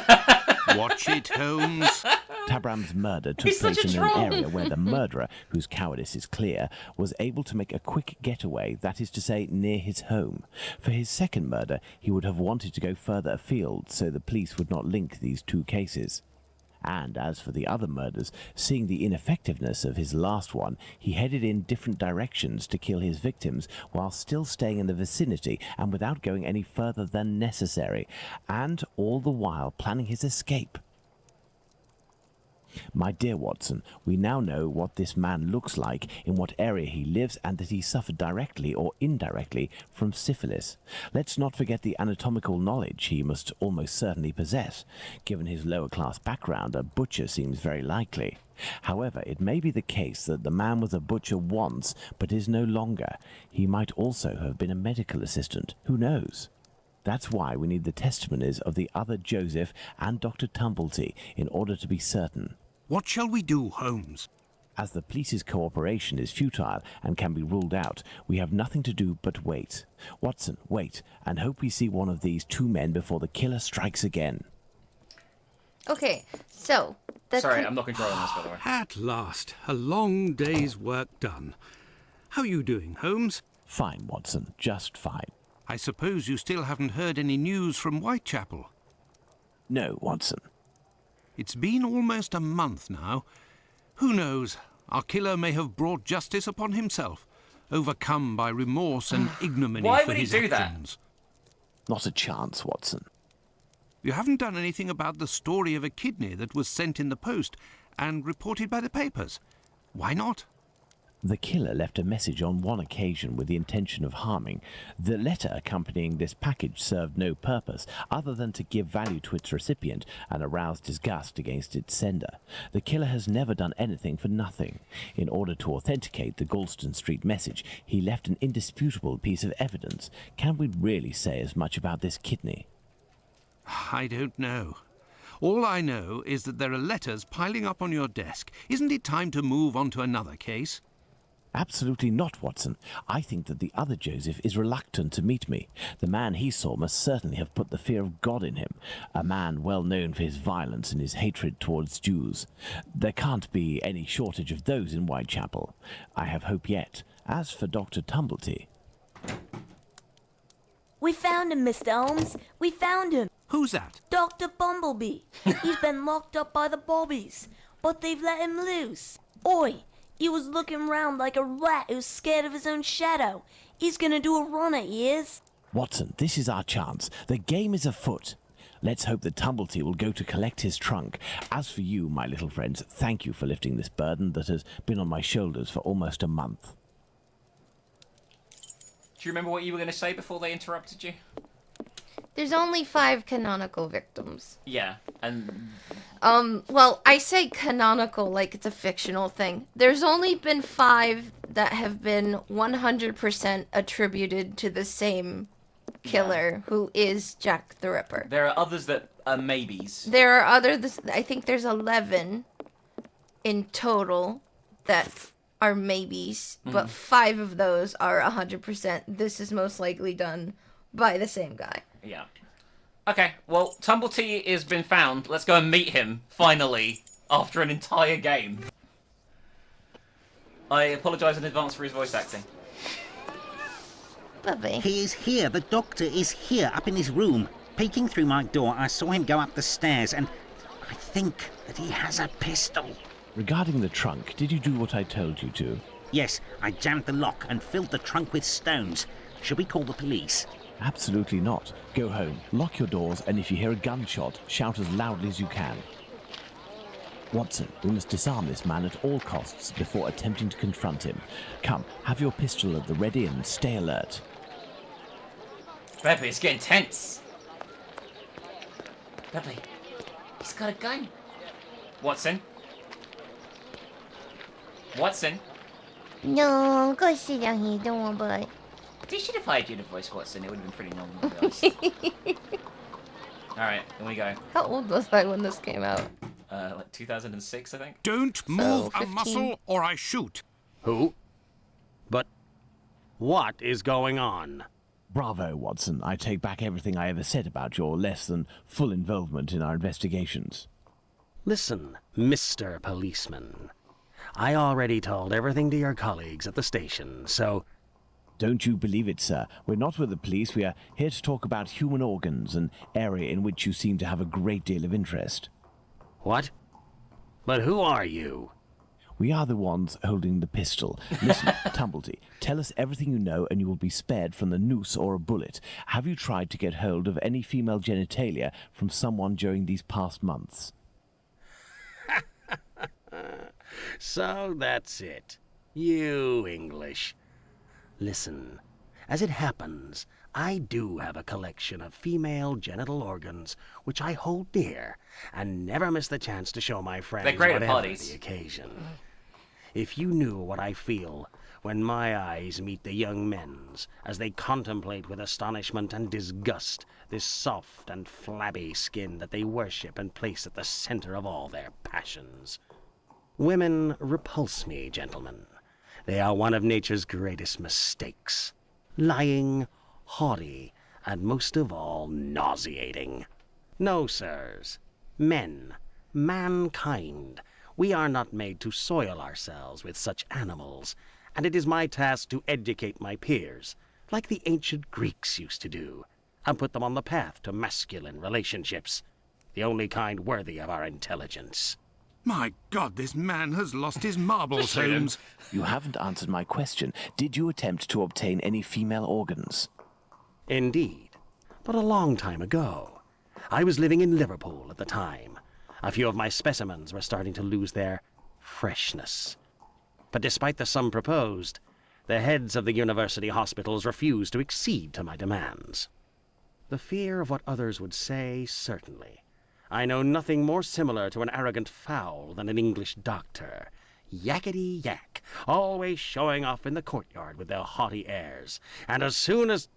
Watch it, Holmes. Tabram's murder took place in an area where the murderer, whose cowardice is clear, was able to make a quick getaway, that is to say, near his home. For his second murder, he would have wanted to go further afield, so the police would not link these two cases. And as for the other murders, seeing the ineffectiveness of his last one, he headed in different directions to kill his victims while still staying in the vicinity and without going any further than necessary, and all the while planning his escape. My dear Watson, we now know what this man looks like, in what area he lives, and that he suffered directly or indirectly from syphilis. Let's not forget the anatomical knowledge he must almost certainly possess. Given his lower-class background, a butcher seems very likely. However, it may be the case that the man was a butcher once, but is no longer. He might also have been a medical assistant. Who knows? That's why we need the testimonies of the other Joseph and Dr. Tumblety in order to be certain. What shall we do, Holmes? As the police's cooperation is futile and can be ruled out, we have nothing to do but wait. Watson, wait, and hope we see one of these two men before the killer strikes again. Okay, so... Sorry, I'm not controlling this, by the way. At last, a long day's work done. How are you doing, Holmes? Fine, Watson, just fine. I suppose you still haven't heard any news from Whitechapel? No, Watson. It's been almost a month now. Who knows? Our killer may have brought justice upon himself, overcome by remorse and ignominy for his actions. Not a chance, Watson. You haven't done anything about the story of a kidney that was sent in the post and reported by the papers. Why not? The killer left a message on one occasion with the intention of harming. The letter accompanying this package served no purpose other than to give value to its recipient and arouse disgust against its sender. The killer has never done anything for nothing. In order to authenticate the Galston Street message, he left an indisputable piece of evidence. Can we really say as much about this kidney? I don't know. All I know is that there are letters piling up on your desk. Isn't it time to move on to another case? Absolutely not, Watson. I think that the other Joseph is reluctant to meet me. The man he saw must certainly have put the fear of God in him, a man well known for his violence and his hatred towards Jews. There can't be any shortage of those in Whitechapel. I have hope yet. As for Dr. Tumblety... We found him, Mr. Holmes. We found him. Who's that? Dr. Bumblebee. He's been locked up by the bobbies, but they've let him loose. Oi! He was looking round like a rat who's scared of his own shadow. He's gonna do a run at years. Watson, this is our chance. The game is afoot. Let's hope that Tumblety will go to collect his trunk. As for you, my little friends, thank you for lifting this burden that has been on my shoulders for almost a month. Do you remember what you were going to say before they interrupted you? There's only 5 canonical victims. Yeah, and... well, I say canonical like it's a fictional thing. There's only been 5 that have been 100% attributed to the same killer, who is Jack the Ripper. There are others that are maybes. There are I think there's 11 in total that are maybes, but 5 of those are 100%. This is most likely done by the same guy. Yeah. Okay, well, Tumblety has been found. Let's go and meet him, finally, after an entire game. I apologise in advance for his voice acting. Bye-bye. He is here. The doctor is here, up in his room. Peeking through my door, I saw him go up the stairs, and I think that he has a pistol. Regarding the trunk, did you do what I told you to? Yes, I jammed the lock and filled the trunk with stones. Should we call the police? Absolutely not. Go home, lock your doors, and if you hear a gunshot, shout as loudly as you can. Watson, we must disarm this man at all costs before attempting to confront him. Come, have your pistol at the ready and stay alert. Beverly, it's getting tense. Beverly, he's got a gun. Watson? Watson? No, go sit down here. Don't worry about it. They should have hired you to voice Watson. It would have been pretty normal, to be honest. Alright, here we go. How old was I when this came out? Like 2006, I think. Don't move a muscle or I shoot. Who? But what is going on? Bravo, Watson. I take back everything I ever said about your less than full involvement in our investigations. Listen, Mr. Policeman. I already told everything to your colleagues at the station, so... Don't you believe it, sir. We're not with the police. We are here to talk about human organs, an area in which you seem to have a great deal of interest. What? But who are you? We are the ones holding the pistol. Listen, Tumblety, tell us everything you know and you will be spared from the noose or a bullet. Have you tried to get hold of any female genitalia from someone during these past months? So that's it. You English. Listen, as it happens, I do have a collection of female genital organs which I hold dear and never miss the chance to show my friends They're great at whatever parties. the occasion. If you knew what I feel when my eyes meet the young men's as they contemplate with astonishment and disgust this soft and flabby skin that they worship and place at the center of all their passions. Women repulse me, gentlemen. They are one of nature's greatest mistakes. Lying, haughty, and most of all, nauseating. No, sirs. Men, mankind, we are not made to soil ourselves with such animals, and it is my task to educate my peers, like the ancient Greeks used to do, and put them on the path to masculine relationships, the only kind worthy of our intelligence. My God, this man has lost his marbles, Holmes. You haven't answered my question. Did you attempt to obtain any female organs? Indeed, but a long time ago. I was living in Liverpool at the time. A few of my specimens were starting to lose their freshness. But despite the sum proposed, the heads of the university hospitals refused to accede to my demands. The fear of what others would say, certainly. I know nothing more similar to an arrogant fowl than an English doctor. Yakety-yak, always showing off in the courtyard with their haughty airs. And as soon as...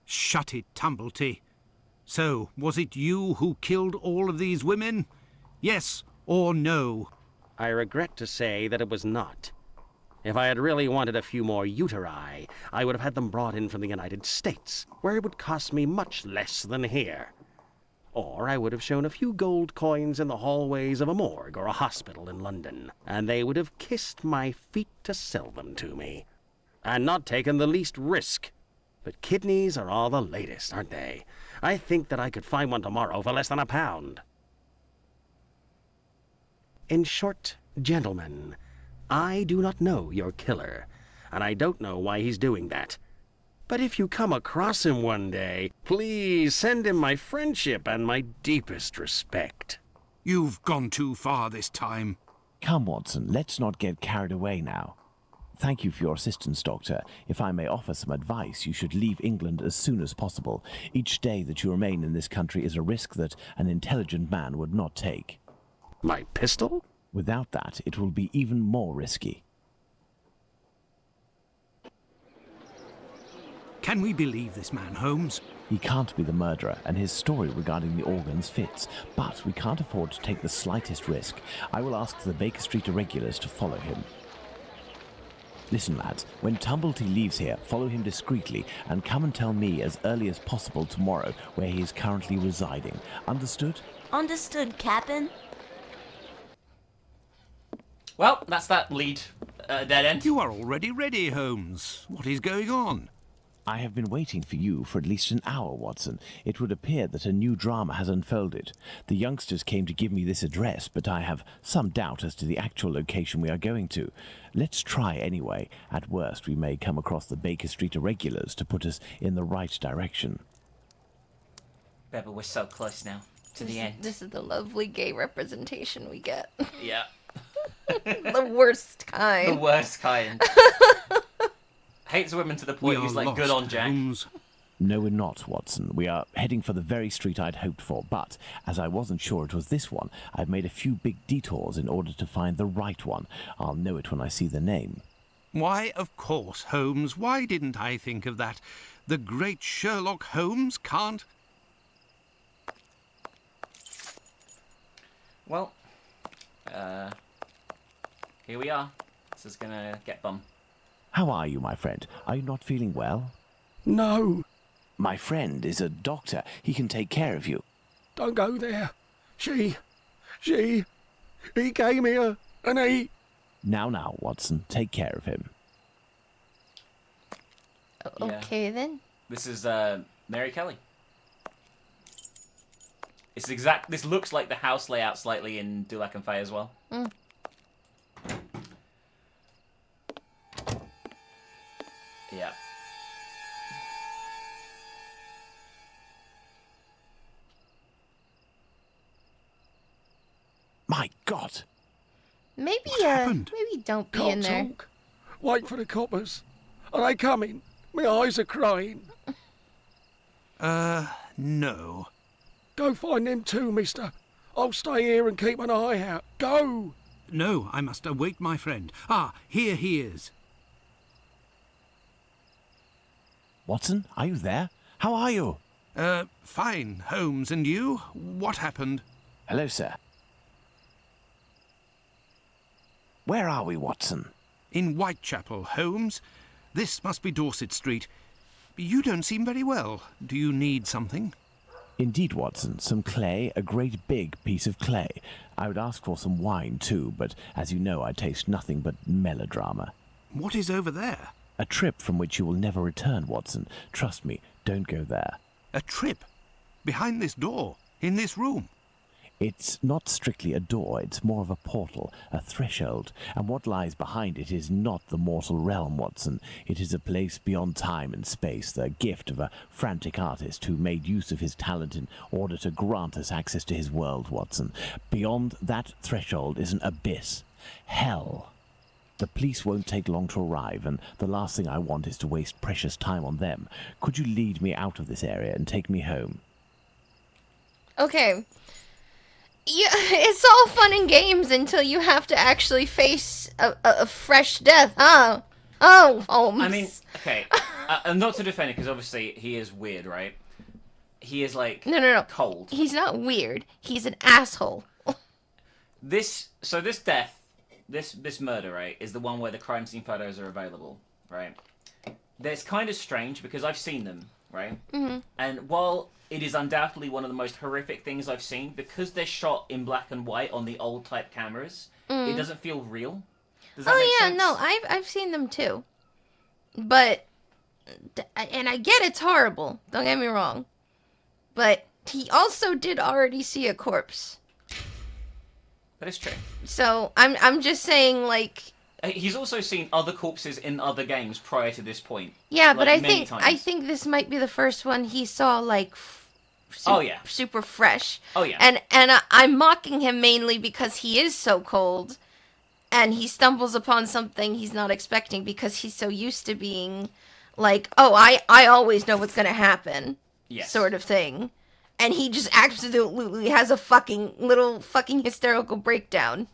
Shut it, Tumblety. So, was it you who killed all of these women? Yes or no? I regret to say that it was not. If I had really wanted a few more uteri, I would have had them brought in from the United States, where it would cost me much less than here. Or I would have shown a few gold coins in the hallways of a morgue or a hospital in London, and they would have kissed my feet to sell them to me, and not taken the least risk. But kidneys are all the latest, aren't they? I think that I could find one tomorrow for less than £1. In short, gentlemen, I do not know your killer, and I don't know why he's doing that. But if you come across him one day, please send him my friendship and my deepest respect. You've gone too far this time. Come, Watson, let's not get carried away now. Thank you for your assistance, Doctor. If I may offer some advice, you should leave England as soon as possible. Each day that you remain in this country is a risk that an intelligent man would not take. My pistol? Without that, it will be even more risky. Can we believe this man, Holmes? He can't be the murderer, and his story regarding the organs fits. But we can't afford to take the slightest risk. I will ask the Baker Street irregulars to follow him. Listen, lads, when Tumblety leaves here, follow him discreetly and come and tell me as early as possible tomorrow where he is currently residing. Understood? Understood, Captain. Well, that's that lead dead end. You are already ready, Holmes. What is going on? I have been waiting for you for at least an hour, Watson. It would appear that a new drama has unfolded. The youngsters came to give me this address, but I have some doubt as to the actual location we are going to. Let's try anyway. At worst, we may come across the Baker Street irregulars to put us in the right direction. Beba, we're so close now to the end. This is the lovely gay representation we get. Yeah. The worst kind. The worst kind. Hates women to the point he's like, good on Jack. No, we're not, Watson. We are heading for the very street I'd hoped for, but as I wasn't sure it was this one, I've made a few big detours in order to find the right one. I'll know it when I see the name. Why, of course, Holmes. Why didn't I think of that? The great Sherlock Holmes can't... Well, here we are. This is gonna get bum. How are you, my friend? Are you not feeling well? No. My friend is a doctor. He can take care of you. Don't go there. He came here, and he... Now, Watson, take care of him. Okay, then. This is, Mary Kelly. This looks like the house layout slightly in Dulac and Faye as well. Mm. Yeah. My God! Maybe, happened? maybe don't be Can't in there. talk. Wait for the coppers. Are they coming? My eyes are crying. No. Go find them too, mister. I'll stay here and keep an eye out. Go! No, I must await my friend. Ah, here he is. Watson, are you there? How are you? Fine, Holmes, and you? What happened? Hello, sir. Where are we, Watson? In Whitechapel, Holmes. This must be Dorset Street. You don't seem very well. Do you need something? Indeed, Watson. Some clay, a great big piece of clay. I would ask for some wine, too, but as you know, I taste nothing but melodrama. What is over there? A trip from which you will never return, Watson. Trust me, don't go there. A trip? Behind this door? In this room? It's not strictly a door, it's more of a portal, a threshold, and what lies behind it is not the mortal realm, Watson. It is a place beyond time and space, the gift of a frantic artist who made use of his talent in order to grant us access to his world, Watson. Beyond that threshold is an abyss. Hell. The police won't take long to arrive, and the last thing I want is to waste precious time on them. Could you lead me out of this area and take me home? Okay. Yeah, it's all fun and games until you have to actually face a fresh death, huh? Oh, Holmes. I mean, okay. Not to defend it, because obviously he is weird, right? He is, like, no. cold. He's not weird. He's an asshole. This death, this murder, right, is the one where the crime scene photos are available, right? That's kind of strange, because I've seen them, right? Mm-hmm. And while it is undoubtedly one of the most horrific things I've seen, because they're shot in black and white on the old type cameras, it doesn't feel real. Does that make sense? No, I've seen them too. But, and I get it's horrible, don't get me wrong. But he also did already see a corpse. That is true. So, I'm just saying, like... He's also seen other corpses in other games prior to this point. Yeah, like, but I think this might be the first one he saw, like, super fresh. Oh, yeah. And I'm mocking him mainly because he is so cold, and he stumbles upon something he's not expecting because he's so used to being like, oh, I always know what's gonna happen, sort of thing. And he just absolutely has a fucking hysterical breakdown.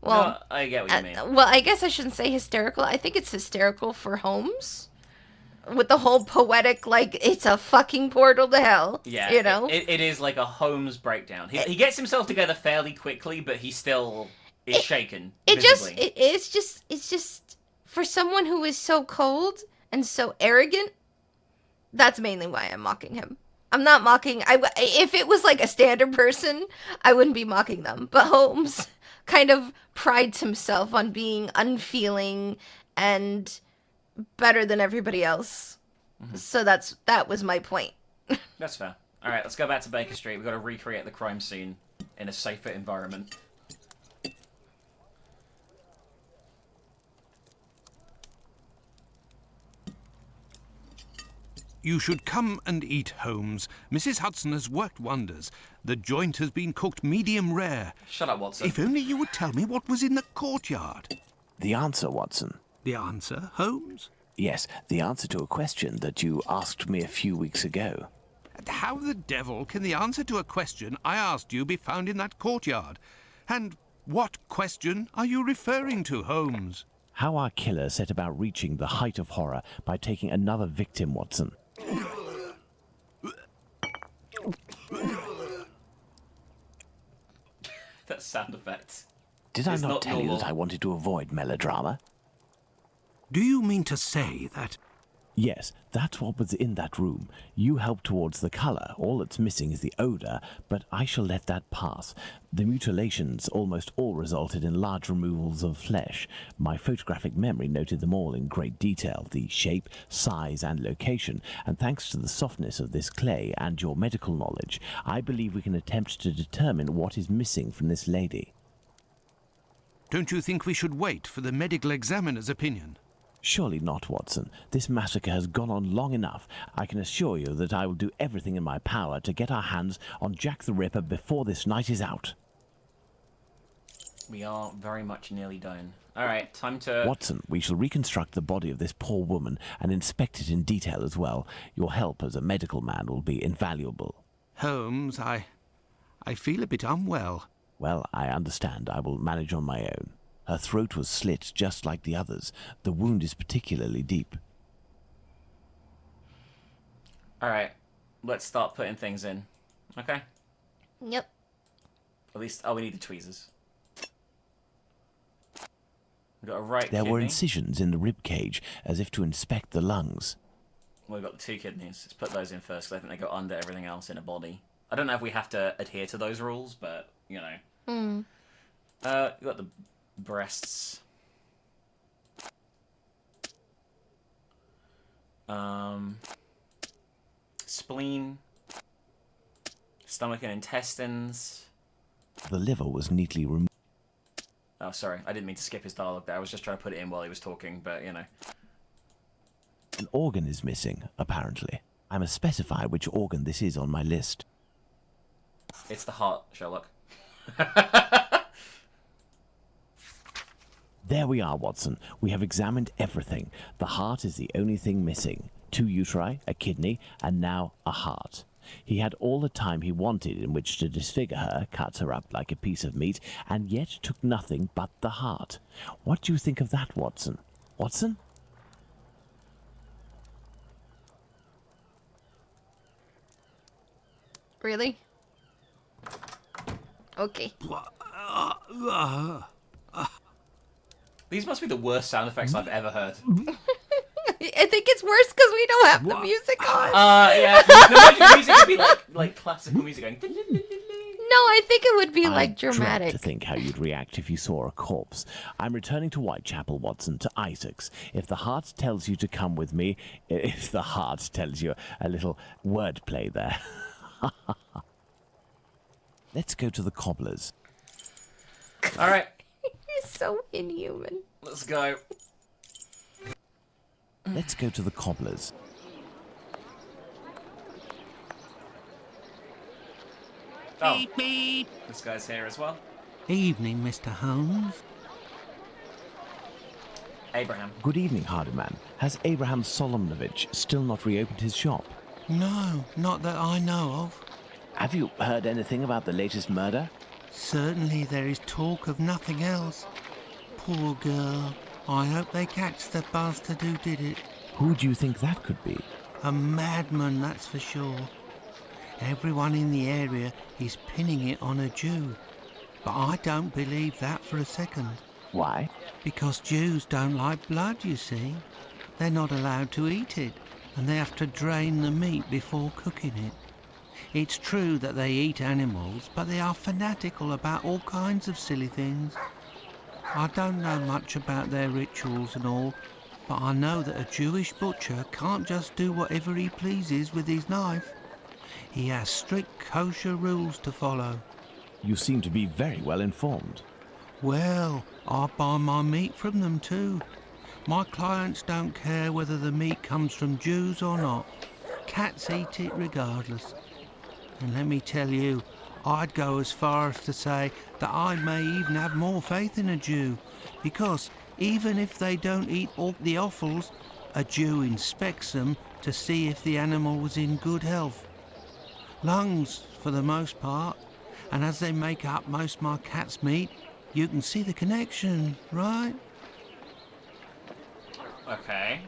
Well, no, I get what you mean. Well, I guess I shouldn't say hysterical. I think it's hysterical for Holmes. With the whole poetic, like, it's a fucking portal to hell. Yeah, you know? It is like a Holmes breakdown. He gets himself together fairly quickly, but he still is shaken. It's just, for someone who is so cold and so arrogant, that's mainly why I'm mocking him. I'm not mocking, if it was like a standard person, I wouldn't be mocking them. But Holmes kind of prides himself on being unfeeling and better than everybody else. So that was my point. That's fair. All right, let's go back to Baker Street. We've got to recreate the crime scene in a safer environment. You should come and eat, Holmes. Mrs. Hudson has worked wonders. The joint has been cooked medium rare. Shut up, Watson. If only you would tell me what was in the courtyard. The answer, Watson. The answer, Holmes? Yes, the answer to a question that you asked me a few weeks ago. How the devil can the answer to a question I asked you be found in that courtyard? And what question are you referring to, Holmes? How our killer set about reaching the height of horror by taking another victim, Watson. That sound effect. Did I not tell you that I wanted to avoid melodrama? Do you mean to say that... Yes, that's what was in that room. You helped towards the colour. All that's missing is the odour, but I shall let that pass. The mutilations almost all resulted in large removals of flesh. My photographic memory noted them all in great detail, the shape, size and location, and thanks to the softness of this clay and your medical knowledge, I believe we can attempt to determine what is missing from this lady. Don't you think we should wait for the medical examiner's opinion? Surely not, Watson. This massacre has gone on long enough. I can assure you that I will do everything in my power to get our hands on Jack the Ripper before this night is out. We are very much nearly done. All right, time to... Watson, we shall reconstruct the body of this poor woman and inspect it in detail as well. Your help as a medical man will be invaluable. Holmes, I feel a bit unwell. Well, I understand. I will manage on my own. Her throat was slit just like the others. The wound is particularly deep. All right, let's start putting things in. Okay? Yep. At least, we need the tweezers. We've got a right There kidney. were incisions in the rib cage, as if to inspect the lungs. We've got the two kidneys. Let's put those in first, because I think they go under everything else in a body. I don't know if we have to adhere to those rules, but, you know. Hmm. We've got the breasts. Spleen. Stomach and intestines. The liver was neatly removed. Oh, sorry. I didn't mean to skip his dialogue there. I was just trying to put it in while he was talking, but, you know. An organ is missing, apparently. I must specify which organ this is on my list. It's the heart, Sherlock. There we are, Watson. We have examined everything. The heart is the only thing missing. 2 uteri, a kidney, and now a heart. He had all the time he wanted in which to disfigure her, cut her up like a piece of meat, and yet took nothing but the heart. What do you think of that, Watson? Watson? Really? Okay. These must be the worst sound effects I've ever heard. I think it's worse because we don't have the music on. Yeah. The music would be like classical music going... No, I think it would be like dramatic. I dread to think how you'd react if you saw a corpse. I'm returning to Whitechapel, Watson, to Isaac's. If the heart tells you to come with me, if the heart tells you a little wordplay there. Let's go to the cobbler's. All right. You're so inhuman. Let's go. Let's go to the cobbler's. Oh, this guy's here as well. Evening, Mr. Holmes. Abraham. Good evening, Hardiman. Has Abraham Solomonovich still not reopened his shop? No, not that I know of. Have you heard anything about the latest murder? Certainly there is talk of nothing else. Poor girl. I hope they catch the bastard who did it. Who do you think that could be? A madman, that's for sure. Everyone in the area is pinning it on a Jew. But I don't believe that for a second. Why? Because Jews don't like blood, you see. They're not allowed to eat it, and they have to drain the meat before cooking it. It's true that they eat animals, but they are fanatical about all kinds of silly things. I don't know much about their rituals and all, but I know that a Jewish butcher can't just do whatever he pleases with his knife. He has strict kosher rules to follow. You seem to be very well informed. Well, I buy my meat from them too. My clients don't care whether the meat comes from Jews or not. Cats eat it regardless. And let me tell you, I'd go as far as to say that I may even have more faith in a Jew, because even if they don't eat all the offals, a Jew inspects them to see if the animal was in good health. Lungs, for the most part, and as they make up most of my cat's meat, you can see the connection, right? Okay.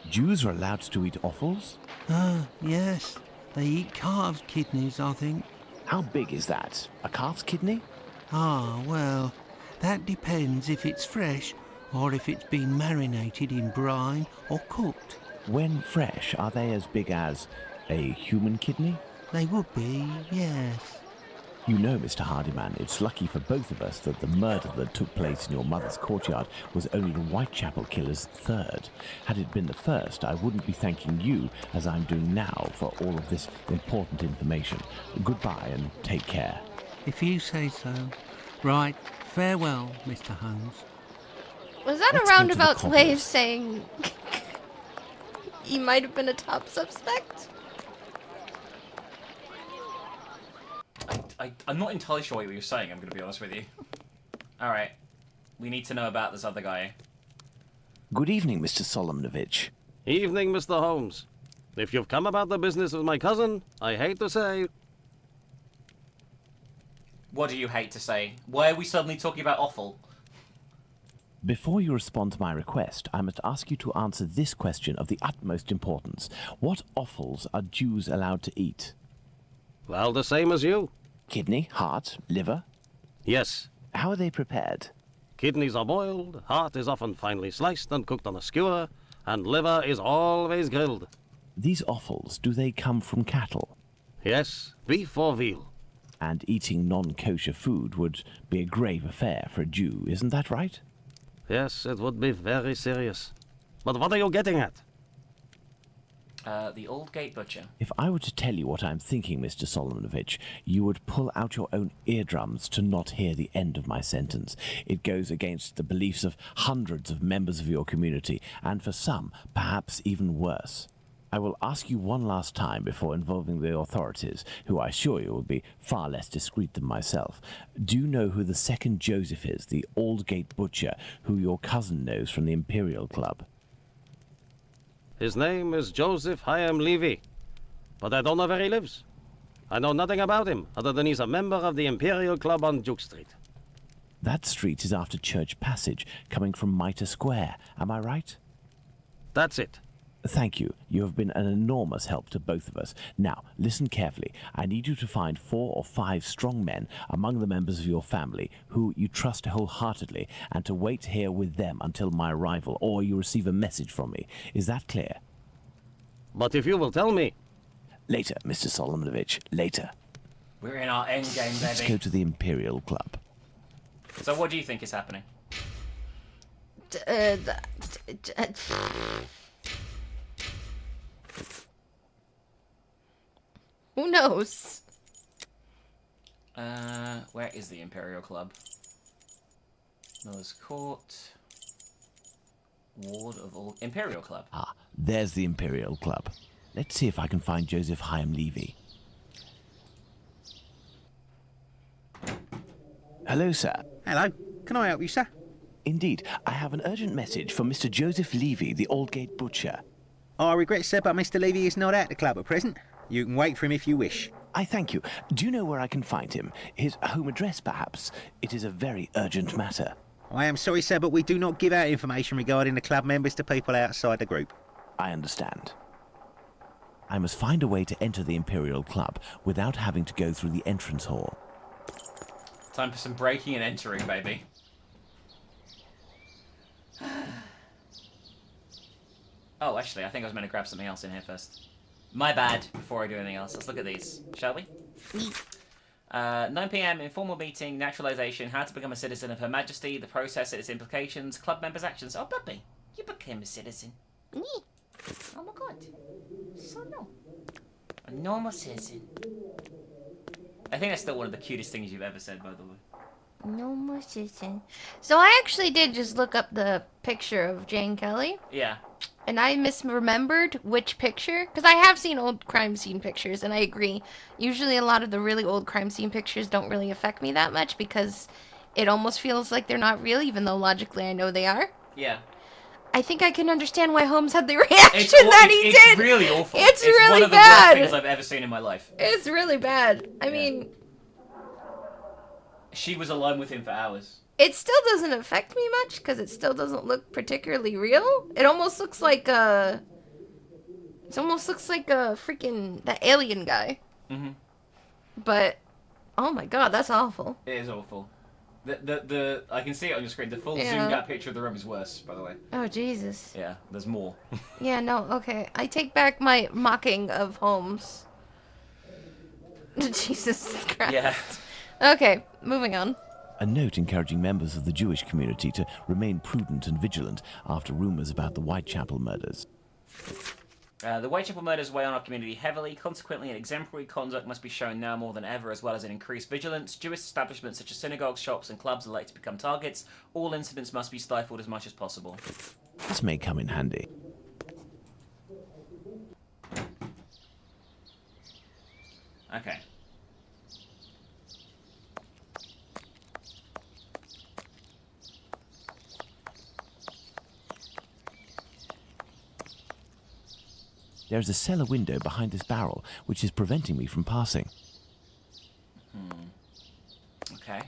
Jews are allowed to eat offals? Yes. They eat calves' kidneys, I think. How big is that? A calf's kidney? Well, that depends if it's fresh or if it's been marinated in brine or cooked. When fresh, are they as big as a human kidney? They would be, yes. You know, Mr. Hardyman, it's lucky for both of us that the murder that took place in your mother's courtyard was only the Whitechapel killer's third. Had it been the first, I wouldn't be thanking you, as I'm doing now, for all of this important information. Goodbye and take care. If you say so. Right, farewell, Mr. Holmes. Was that Let's a go to the roundabout way of cobbler's. saying he might have been a top suspect? I'm not entirely sure what you're saying, I'm going to be honest with you. Alright. We need to know about this other guy. Good evening, Mr. Solomonovich. Evening, Mr. Holmes. If you've come about the business of my cousin, I hate to say... What do you hate to say? Why are we suddenly talking about offal? Before you respond to my request, I must ask you to answer this question of the utmost importance. What offals are Jews allowed to eat? Well, the same as you. Kidney, heart, liver? Yes. How are they prepared? Kidneys are boiled, heart is often finely sliced and cooked on a skewer, and liver is always grilled. These offals, do they come from cattle? Yes, beef or veal. And eating non-kosher food would be a grave affair for a Jew, isn't that right? Yes, it would be very serious. But what are you getting at? The Aldgate Butcher. If I were to tell you what I'm thinking, Mr. Solomonovich, you would pull out your own eardrums to not hear the end of my sentence. It goes against the beliefs of hundreds of members of your community, and for some, perhaps even worse. I will ask you one last time before involving the authorities, who I assure you will be far less discreet than myself. Do you know who the second Joseph is, the Aldgate Butcher, who your cousin knows from the Imperial Club? His name is Joseph Chaim Levy, but I don't know where he lives. I know nothing about him, other than he's a member of the Imperial Club on Duke Street. That street is after Church Passage, coming from Mitre Square, am I right? That's it. Thank you. You have been an enormous help to both of us. Now, listen carefully. I need you to find 4 or 5 strong men among the members of your family who you trust wholeheartedly, and to wait here with them until my arrival, or you receive a message from me. Is that clear? But if you will tell me... Later, Mr. Solomonovich. Later. We're in our end game, baby. Let's go to the Imperial Club. So what do you think is happening? Who knows? Where is the Imperial Club? Miller's Court. Ward of all... Imperial Club. Ah, there's the Imperial Club. Let's see if I can find Joseph Chaim Levy. Hello, sir. Hello. Can I help you, sir? Indeed. I have an urgent message from Mr. Joseph Levy, the Aldgate Butcher. I regret, sir, but Mr. Levy is not at the club at present. You can wait for him if you wish. I thank you. Do you know where I can find him? His home address, perhaps? It is a very urgent matter. I am sorry, sir, but we do not give out information regarding the club members to people outside the group. I understand. I must find a way to enter the Imperial Club without having to go through the entrance hall. Time for some breaking and entering, baby. Oh, actually, I think I was meant to grab something else in here first. My bad, before I do anything else. Let's look at these, shall we? 9 PM, informal meeting, naturalization, how to become a citizen of Her Majesty, the process and its implications, club members' actions. Oh, lovely. You became a citizen. Me. Oh my god. So no. A normal citizen. I think that's still one of the cutest things you've ever said, by the way. No more citizen. So I actually did just look up the picture of Jane Kelly. Yeah. And I misremembered which picture. Because I have seen old crime scene pictures, and I agree. Usually a lot of the really old crime scene pictures don't really affect me that much because it almost feels like they're not real, even though logically I know they are. Yeah. I think I can understand why Holmes had the reaction It's did. It's really awful. It's really one of the bad. worst things I've ever seen in my life. It's really bad. I mean, She was alone with him for hours. it still doesn't affect me much because it still doesn't look particularly real. It almost looks like a... It almost looks like a freaking... that alien guy. Mm-hmm. But, oh my god, that's awful. It is awful. The I can see it on your screen. The full Yeah. zoomed out picture of the room is worse, by the way. Oh, Jesus. Yeah, there's more. Yeah, no, okay. I take back my mocking of Holmes. Jesus Christ. Yeah. Okay, moving on. A note encouraging members of the Jewish community to remain prudent and vigilant after rumours about the Whitechapel murders. The Whitechapel murders weigh on our community heavily. Consequently, an exemplary conduct must be shown now more than ever, as well as an increased vigilance. Jewish establishments such as synagogues, shops, and clubs are likely to become targets. All incidents must be stifled as much as possible. This may come in handy. Okay. There is a cellar window behind this barrel, which is preventing me from passing. Okay.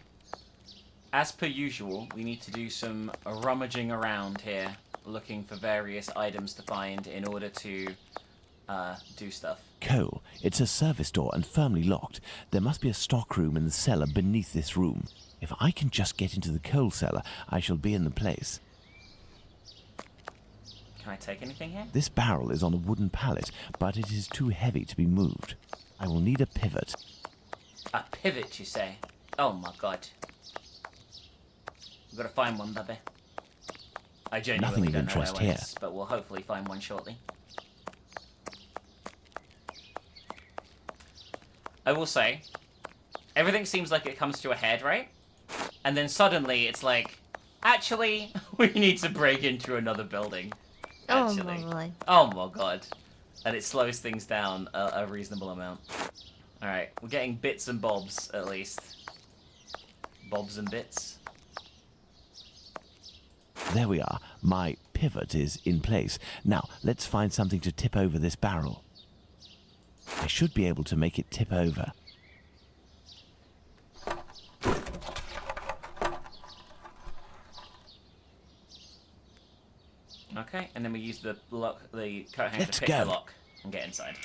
As per usual, we need to do some rummaging around here, looking for various items to find in order to do stuff. Cole, it's a service door and firmly locked. There must be a stock room in the cellar beneath this room. If I can just get into the coal cellar, I shall be in the place. Can I take anything here? This barrel is on a wooden pallet, but it is too heavy to be moved. I will need a pivot. A pivot, you say? Oh my god. We've got to find one, Bubby. I genuinely Nothing of don't know interest where one here. is, but we'll hopefully find one shortly. I will say, everything seems like it comes to a head, right? And then suddenly it's like, actually, we need to break into another building. Actually. Oh my god. Oh my god. And it slows things down a reasonable amount. Alright, we're getting bits and bobs, at least. Bobs and bits. There we are. My pivot is in place. Now, let's find something to tip over this barrel. I should be able to make it tip over. Okay, and then we use the lock, the coat hanger Let's to pick go. the lock and get inside.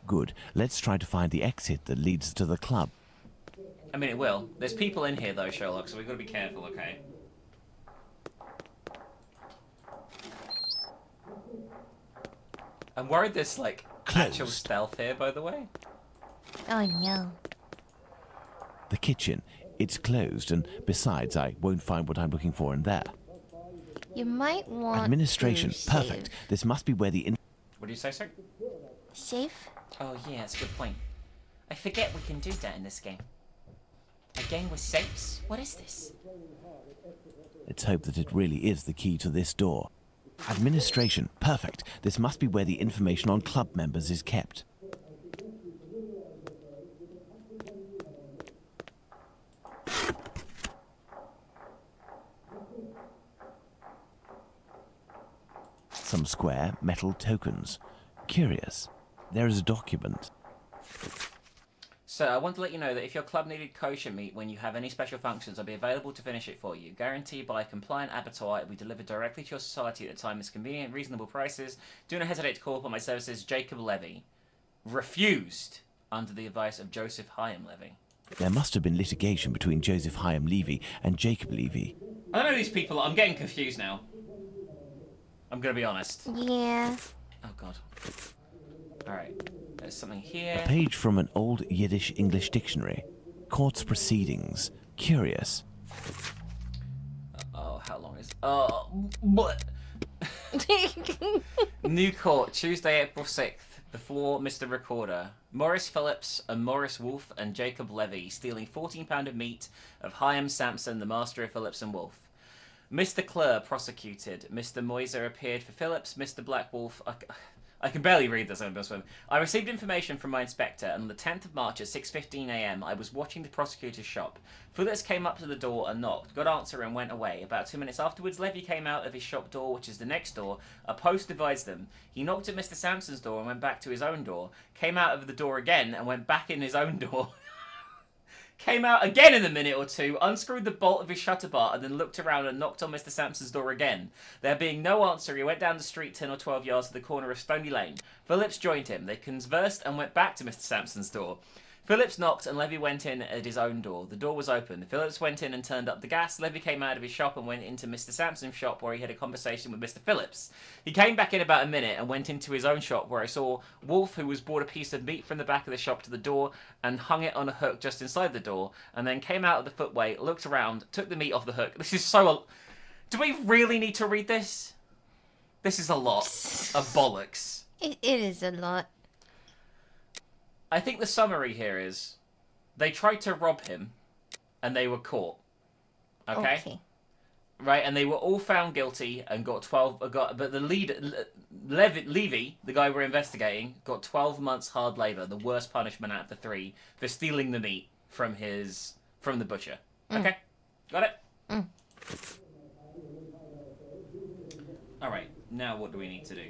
Good. Let's try to find the exit that leads to the club. I mean, it will. There's people in here, though, Sherlock, so we've got to be careful, okay? I'm worried there's, like, actual Closed. stealth here, by the way. Oh no. The kitchen. It's closed, and besides, I won't find what I'm looking for in there. You might want Administration. to Perfect. save. This must be where the... What do you say, sir? Safe? Oh, yeah, that's a good point. I forget we can do that in this game. A game with safes? What is this? Let's hope that it really is the key to this door. Administration. Perfect. This must be where the information on club members is kept. Some square metal tokens. Curious. There is a document. So, I want to let you know that if your club needed kosher meat when you have any special functions, I'll be available to finish it for you. Guaranteed by a compliant abattoir, it will be delivered directly to your society at a time that's convenient, reasonable prices. Do not hesitate to call upon my services. Jacob Levy. Refused under the advice of Joseph Hyam Levy. There must have been litigation between Joseph Hyam Levy and Jacob Levy. I don't know these people. I'm getting confused now. I'm going to be honest. Yeah. Oh, God. Alright. There's something here. A page from an old Yiddish English dictionary. Court's proceedings. Curious. Oh, how long is... Oh, what? New court, Tuesday, April 6th. Before Mr. Recorder. Maurice Phillips and Maurice Wolfe and Jacob Levy stealing £14 of meat of Hyam Sampson, the master of Phillips and Wolfe. Mr. Clure prosecuted. Mr. Moiser appeared for Phillips. Mr. Blackwolf... I can barely read this. I received information from my inspector, and on the 10th of March at 6:15 a.m. I was watching the prosecutor's shop. Phillips came up to the door and knocked, got answer and went away. About 2 minutes afterwards, Levy came out of his shop door, which is the next door. A post divides them. He knocked at Mr. Sampson's door and went back to his own door. Came out of the door again and went back in his own door. Came out again in a minute or two, unscrewed the bolt of his shutter bar, and then looked around and knocked on Mr. Sampson's door again. There being no answer, he went down the street 10 or 12 yards to the corner of Stony Lane. Phillips joined him. They conversed and went back to Mr. Sampson's door. Phillips knocked and Levy went in at his own door. The door was open. Phillips went in and turned up the gas. Levy came out of his shop and went into Mr. Sampson's shop where he had a conversation with Mr. Phillips. He came back in about a minute and went into his own shop where I saw Wolfe, who was brought a piece of meat from the back of the shop to the door and hung it on a hook just inside the door, and then came out of the footway, looked around, took the meat off the hook. This is so... Do we really need to read this? This is a lot of bollocks. It is a lot. I think the summary here is they tried to rob him and they were caught. Okay? Right, and they were all found guilty and got 12 but the leader Levy, the guy we're investigating, got 12 months hard labor, the worst punishment out of the three, for stealing the meat from the butcher. Okay? Got it? All right. Now what do we need to do?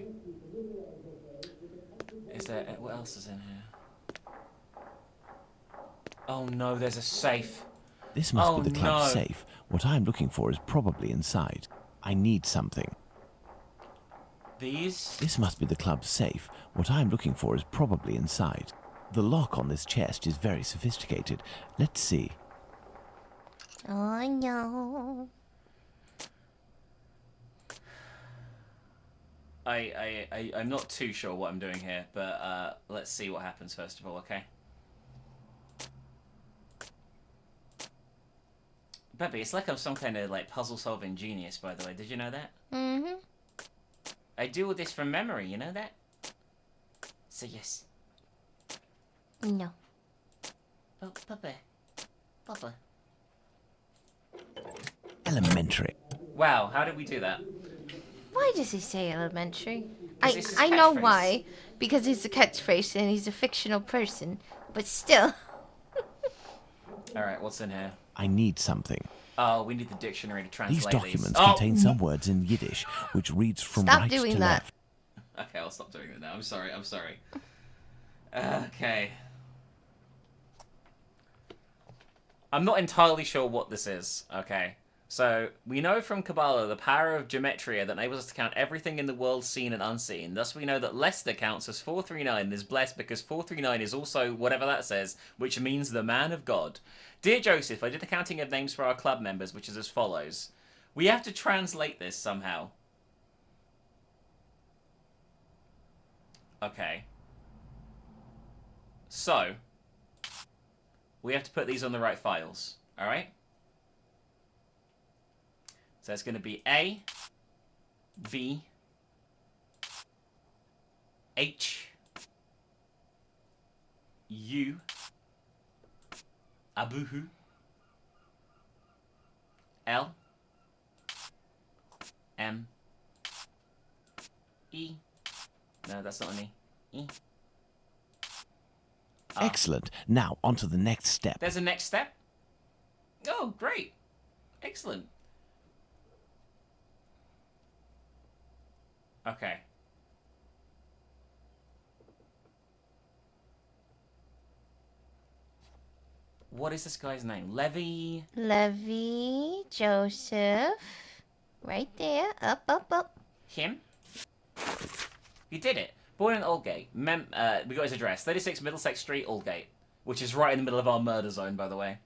Is there what else is in here? Oh no, there's a safe. This must be the club's safe. What I'm looking for is probably inside. I need something. These? This must be the club's safe. What I'm looking for is probably inside. The lock on this chest is very sophisticated. Let's see. Oh no. I'm not too sure what I'm doing here, but let's see what happens first of all, okay? Bebby, it's like I'm some kind of like puzzle-solving genius, by the way. Did you know that? Mm-hmm. I do all this from memory, you know that? So yes. No. Oh, Papa. Papa. Elementary. Wow, how did we do that? Why does he say elementary? Is I know catchphrase? why. Because he's a catchphrase and he's a fictional person. But still. Alright, what's in here? I need something. Oh, we need the dictionary to translate These documents Oh! contain some words in Yiddish, which reads from Stop right doing to that. left. Okay, I'll stop doing that now. I'm sorry. Okay. I'm not entirely sure what this is, okay? So, we know from Kabbalah the power of gematria that enables us to count everything in the world seen and unseen. Thus, we know that Lester counts as 439 and is blessed because 439 is also whatever that says, which means the man of God. Dear Joseph, I did the counting of names for our club members, which is as follows. We have to translate this somehow. Okay. So, we have to put these on the right files, alright? So it's going to be A, V, H, U, Abuhu, L, M, E. No, that's not an E. E. R. Excellent. Now, on to the next step. There's a next step? Oh, great. Excellent. Okay. What is this guy's name? Levy? Levy, Joseph. Right there. Up, up, up. Him? You did it. Born in Aldgate. We got his address. 36 Middlesex Street, Aldgate. Which is right in the middle of our murder zone, by the way.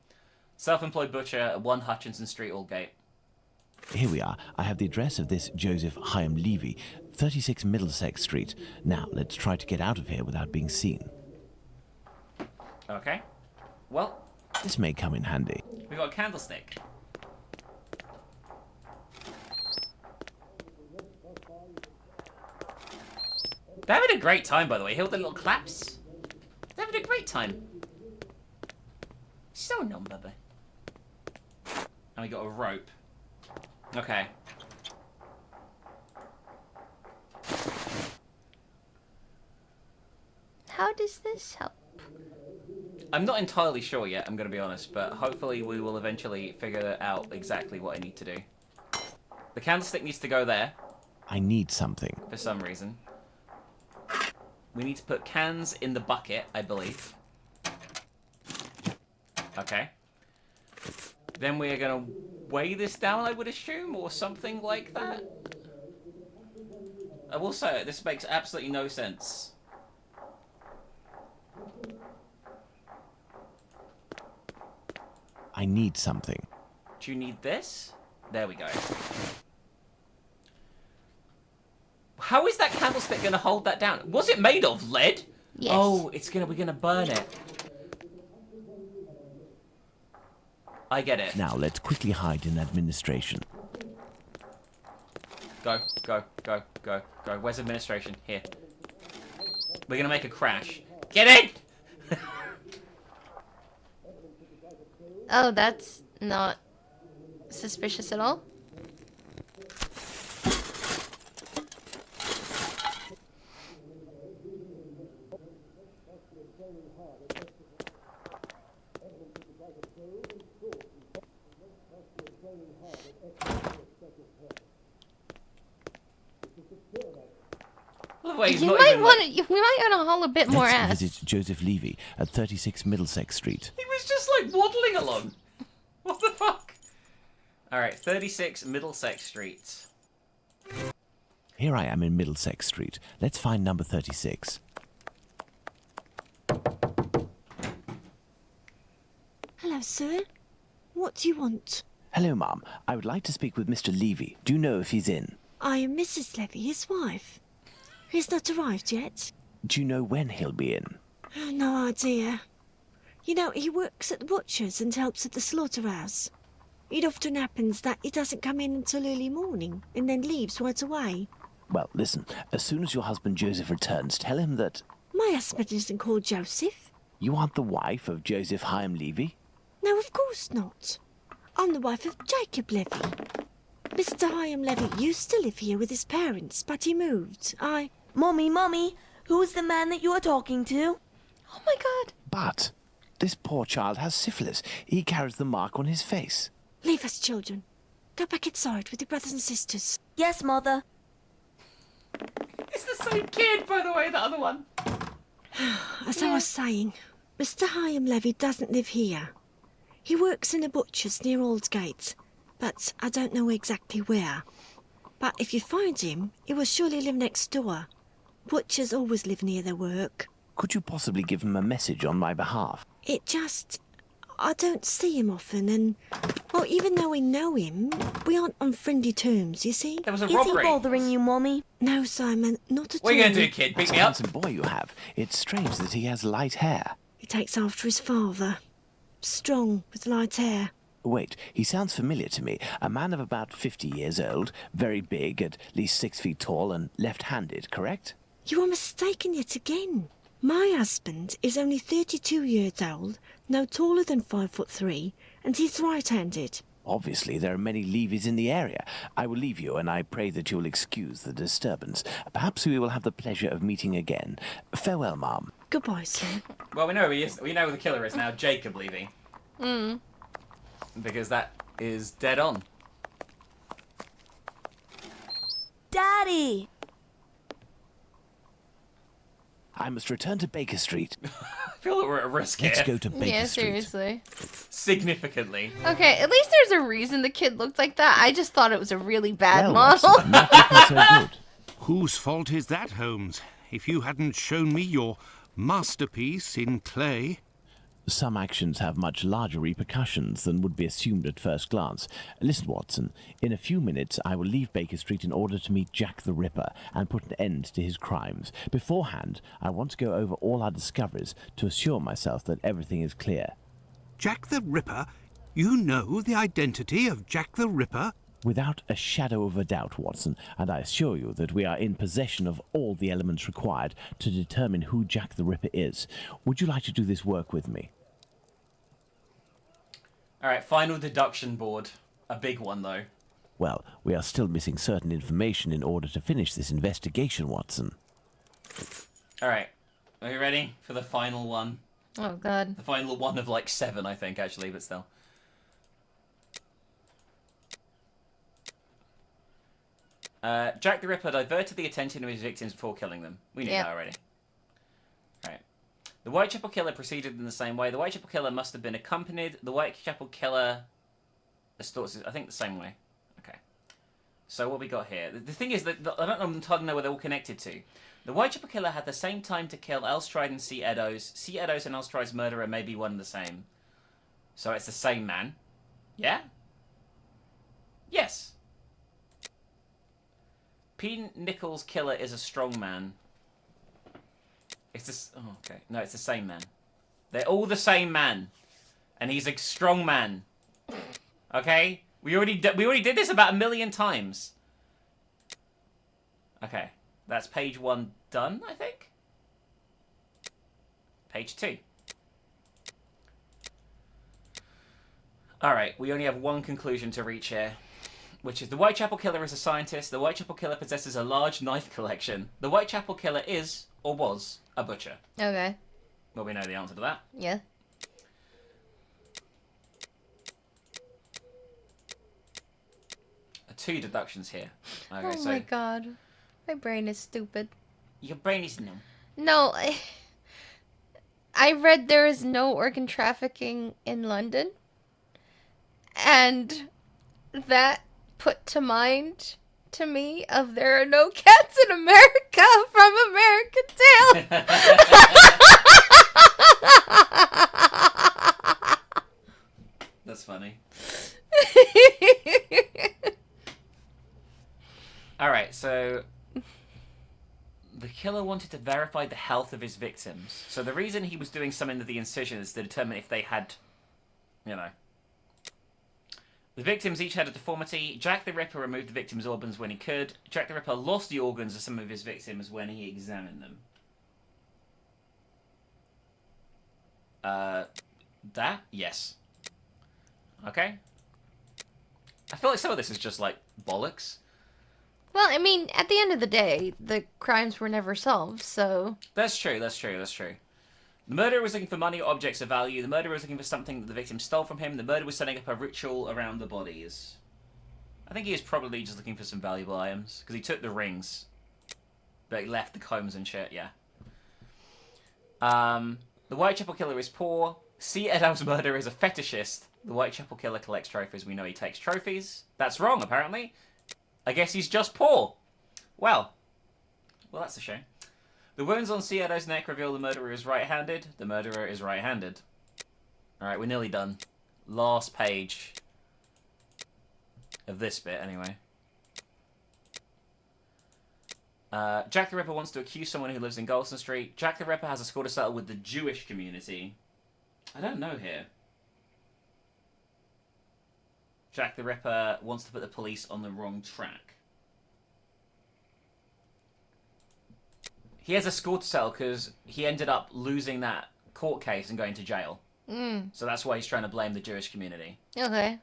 Self-employed butcher at 1 Hutchinson Street, Aldgate. Here we are. I have the address of this Joseph Hyam Levy, 36 Middlesex Street. Now, let's try to get out of here without being seen. Okay. Well, this may come in handy. we got a candlestick. They're having a great time, by the way. Hear all the little claps? They're having a great time. So non-bubba. And we got a rope. Okay. How does this help? I'm not entirely sure yet, I'm going to be honest, but hopefully we will eventually figure out exactly what I need to do. The candlestick needs to go there. I need something. For some reason. We need to put cans in the bucket, I believe. Okay. Then we are going to weigh this down, I would assume, or something like that. I will say, this makes absolutely no sense. I need something. Do you need this? There we go. How is that candlestick going to hold that down? Was it made of lead? Yes. Oh, we're going to burn it. I get it. Now let's quickly hide in administration. Go, go, go, go, go. Where's administration? Here. We're going to make a crash. Get in! Oh, that's not suspicious at all. We might want to haul a bit more ass. Let's visit Joseph Levy at 36 Middlesex Street. He was just like waddling along. What the fuck? Alright, 36 Middlesex Street. Here I am in Middlesex Street. Let's find number 36. Hello, sir. What do you want? Hello, Ma'am. I would like to speak with Mr. Levy. Do you know if he's in? I am Mrs. Levy, his wife. He's not arrived yet. Do you know when he'll be in? Oh, no idea. You know, he works at the butcher's and helps at the slaughterhouse. It often happens that he doesn't come in until early morning and then leaves right away. Well, listen. As soon as your husband Joseph returns, tell him that... My husband isn't called Joseph. You aren't the wife of Joseph Hyam Levy? No, of course not. I'm the wife of Jacob Levy. Mr. Hyam Levy used to live here with his parents, but he moved. Mommy, who's the man that you are talking to? Oh my god. But this poor child has syphilis. He carries the mark on his face. Leave us, children. Go back inside with your brothers and sisters. Yes, Mother. It's the same kid, by the way, the other one. As I was saying, Mr. Hyam Levy doesn't live here. He works in a butcher's near Aldgate, but I don't know exactly where. But if you find him, he will surely live next door. Butchers always live near their work. Could you possibly give him a message on my behalf? I don't see him often, and, well, even though we know him, we aren't on friendly terms, you see? There was a robbery. Is he bothering you, Mommy? No, Simon, not at all. What are you going to do, kid? Beat me up? What a handsome boy you have. It's strange that he has light hair. He takes after his father. Strong, with light hair. Wait, he sounds familiar to me. A man of about 50 years old, very big, at least 6 feet tall, and left-handed, correct? You are mistaken yet again. My husband is only 32 years old, no taller than 5'3", and he's right-handed. Obviously, there are many Levys in the area. I will leave you, and I pray that you'll excuse the disturbance. Perhaps we will have the pleasure of meeting again. Farewell, Ma'am. Goodbye, sir. Well, we know who he is. We know who the killer is now, Jacob Levy. Because that is dead on. Daddy! I must return to Baker Street. I feel that we're at risk here. Let's go to Baker Yeah, Street. seriously. Significantly. Okay, at least there's a reason the kid looked like that. I just thought it was a really bad Well, model. Watson, not looking so good. Whose fault is that, Holmes? If you hadn't shown me your masterpiece in clay... Some actions have much larger repercussions than would be assumed at first glance. Listen, Watson, in a few minutes I will leave Baker Street in order to meet Jack the Ripper and put an end to his crimes. Beforehand, I want to go over all our discoveries to assure myself that everything is clear. Jack the Ripper? You know the identity of Jack the Ripper? Without a shadow of a doubt, Watson, and I assure you that we are in possession of all the elements required to determine who Jack the Ripper is. Would you like to do this work with me? Alright, final deduction board. A big one, though. Well, we are still missing certain information in order to finish this investigation, Watson. Alright, are you ready for the final one? Oh, God. The final one of, like, 7, I think, actually, but still. Jack the Ripper diverted the attention of his victims before killing them. We knew that already. Right. The Whitechapel Killer proceeded in the same way. The Whitechapel Killer must have been accompanied. The Whitechapel Killer... I think the same way. Okay. So what we got here? The thing is that I don't entirely know where they're all connected to. The Whitechapel Killer had the same time to kill Elstride and C. Eddowes. C. Eddowes and Elstride's murderer may be one and the same. So it's the same man. Yeah? Yes. P. Nichols' killer is a strong man. It's this. Oh, okay. No, it's the same man. They're all the same man, and he's a strong man. Okay, we already did this about 1 million times. Okay, that's page 1 done, I think. Page 2. All right, we only have one conclusion to reach here, which is the Whitechapel Killer is a scientist. The Whitechapel Killer possesses a large knife collection. The Whitechapel Killer is, or was, a butcher. Okay. Well, we know the answer to that. Yeah. Two deductions here. Okay, Oh my God. My brain is stupid. Your brain is numb. No, I read there is no organ trafficking in London. And that put to mind to me of there are no cats in America from American Tail. That's funny. Alright, so the killer wanted to verify the health of his victims. So the reason he was doing something to the incision is to determine if they had, you know. The victims each had a deformity. Jack the Ripper removed the victims' organs when he could. Jack the Ripper lost the organs of some of his victims when he examined them. That? Yes. Okay. I feel like some of this is just, like, bollocks. Well, I mean, at the end of the day, the crimes were never solved, so... That's true. The murderer was looking for money or objects of value. The murderer was looking for something that the victim stole from him. The murderer was setting up a ritual around the bodies. I think he was probably just looking for some valuable items, because he took the rings. But he left the combs and shit, yeah. The Whitechapel Killer is poor. C. Eddowes' murderer is a fetishist. The Whitechapel Killer collects trophies. We know he takes trophies. That's wrong, apparently. I guess he's just poor. Well, that's a shame. The wounds on C. Eddowes' neck reveal the murderer is right-handed. The murderer is right-handed. Alright, we're nearly done. Last page of this bit, anyway. Jack the Ripper wants to accuse someone who lives in Golston Street. Jack the Ripper has a score to settle with the Jewish community. I don't know here. Jack the Ripper wants to put the police on the wrong track. He has a score to settle because he ended up losing that court case and going to jail. So that's why he's trying to blame the Jewish community. Okay.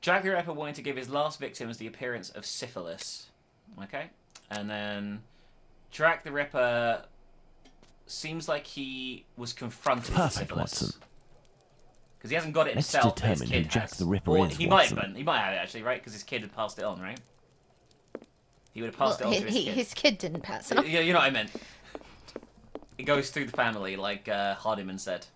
Jack the Ripper wanted to give his last victims the appearance of syphilis. Okay? And then Jack the Ripper seems like he was confronted with syphilis. Watson. Because he hasn't got it Let's himself, but his determine kid who Jack has. the Ripper Or is, he might Watson. have been. He might have it, actually, right? Because his kid had passed it on, right? He would have passed it on to his kid. His kid didn't pass it on. You know what I meant. It goes through the family, like Hardiman said.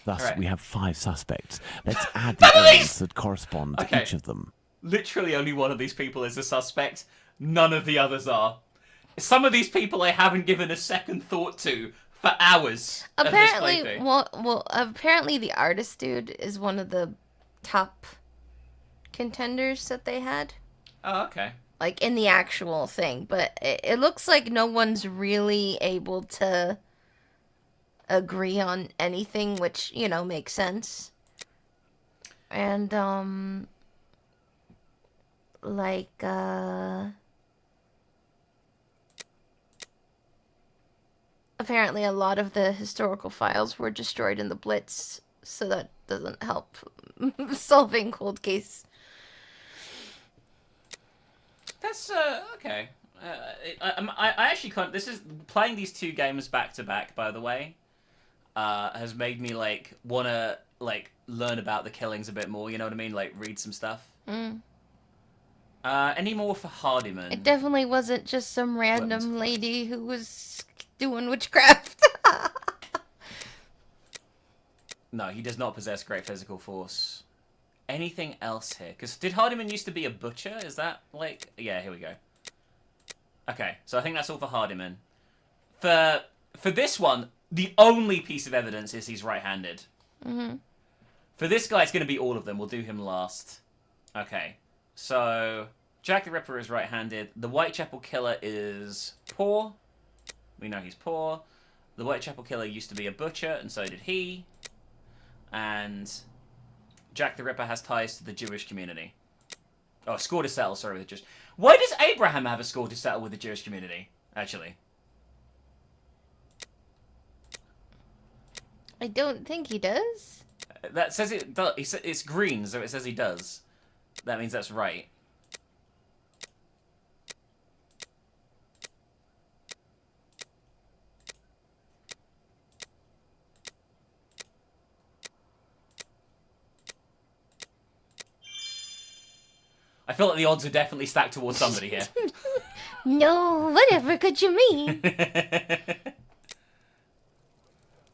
Thus, Alright. we have 5 suspects. Let's add the elements that correspond to each of them. Literally only one of these people is a suspect. None of the others are. Some of these people I haven't given a second thought to for hours. Apparently, apparently the artist dude is one of the top contenders that they had. Oh, okay. Like, in the actual thing. But it looks like no one's really able to agree on anything, which, you know, makes sense. And, like, apparently a lot of the historical files were destroyed in the Blitz, so that doesn't help solving cold case. That's okay. I actually can't. This is playing these two games back to back. By the way, has made me like wanna like learn about the killings a bit more. You know what I mean? Like read some stuff. Any more for Hardiman? It definitely wasn't just some random lady who was doing witchcraft. No, he does not possess great physical force. Anything else here? Because did Hardiman used to be a butcher? Is that like... Yeah, here we go. Okay, so I think that's all for Hardiman. For this one, the only piece of evidence is he's right-handed. For this guy, it's going to be all of them. We'll do him last. Okay, so Jack the Ripper is right-handed. The Whitechapel Killer is poor. We know he's poor. The Whitechapel Killer used to be a butcher, and so did he. And Jack the Ripper has ties to the Jewish community. Oh, score to settle, sorry, with the Jewish... Why does Abraham have a score to settle with the Jewish community, actually? I don't think he does. That says it does. It's green, so it says he does. That means that's right. I feel like the odds are definitely stacked towards somebody here. No, whatever could you mean?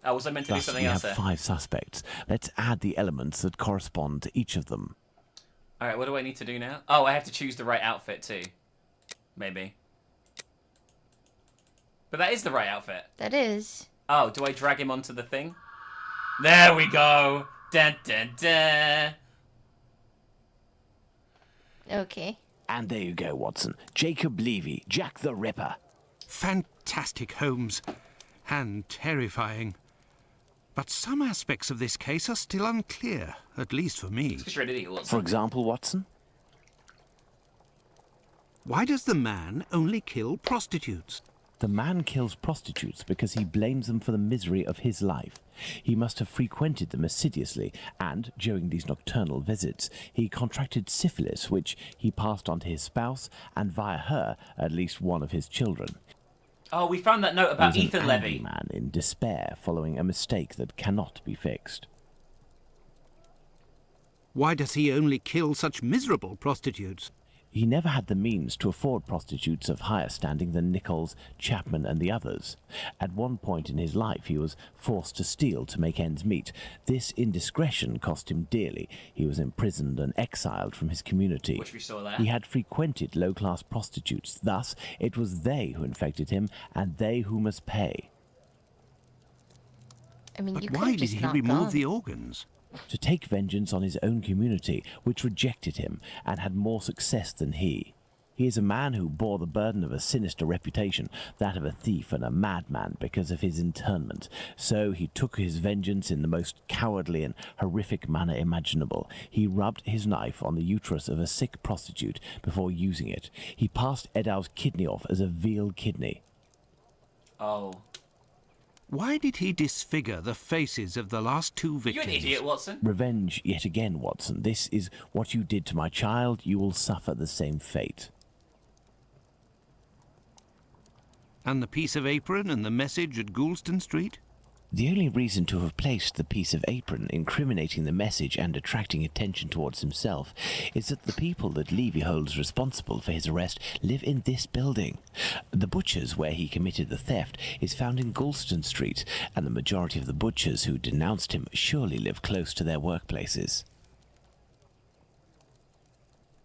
I was meant to do Thus, something we else have there. 5 suspects. Let's add the elements that correspond to each of them. Alright, what do I need to do now? Oh, I have to choose the right outfit too. Maybe. But that is the right outfit. That is. Oh, do I drag him onto the thing? There we go! Dun dun dun! Okay. And there you go, Watson. Jacob Levy, Jack the Ripper. Fantastic, Holmes. And terrifying. But some aspects of this case are still unclear, at least for me. For example, Watson? Why does the man only kill prostitutes? The man kills prostitutes because he blames them for the misery of his life. He must have frequented them assiduously, and, during these nocturnal visits, he contracted syphilis, which he passed on to his spouse, and via her, at least one of his children. Oh, we found that note about He was Ethan an Levy. angry man in despair following a mistake that cannot be fixed. Why does he only kill such miserable prostitutes? He never had the means to afford prostitutes of higher standing than Nichols, Chapman and the others. At one point in his life he was forced to steal to make ends meet. This indiscretion cost him dearly. He was imprisoned and exiled from his community. Which we saw there. He had frequented low-class prostitutes. Thus, it was they who infected him, and they who must pay. I mean, you But why could did just he not remove gone. the organs? To take vengeance on his own community, which rejected him and had more success than he. He is a man who bore the burden of a sinister reputation, that of a thief and a madman, because of his internment. So he took his vengeance in the most cowardly and horrific manner imaginable. He rubbed his knife on the uterus of a sick prostitute before using it. He passed Edow's kidney off as a veal kidney. Oh. Why did he disfigure the faces of the last 2 victims? You an idiot, Watson. Revenge yet again, Watson. This is what you did to my child. You will suffer the same fate. And the piece of apron and the message at Goulston Street? The only reason to have placed the piece of apron incriminating the message and attracting attention towards himself is that the people that Levy holds responsible for his arrest live in this building. The butcher's where he committed the theft is found in Goulston Street, and the majority of the butchers who denounced him surely live close to their workplaces.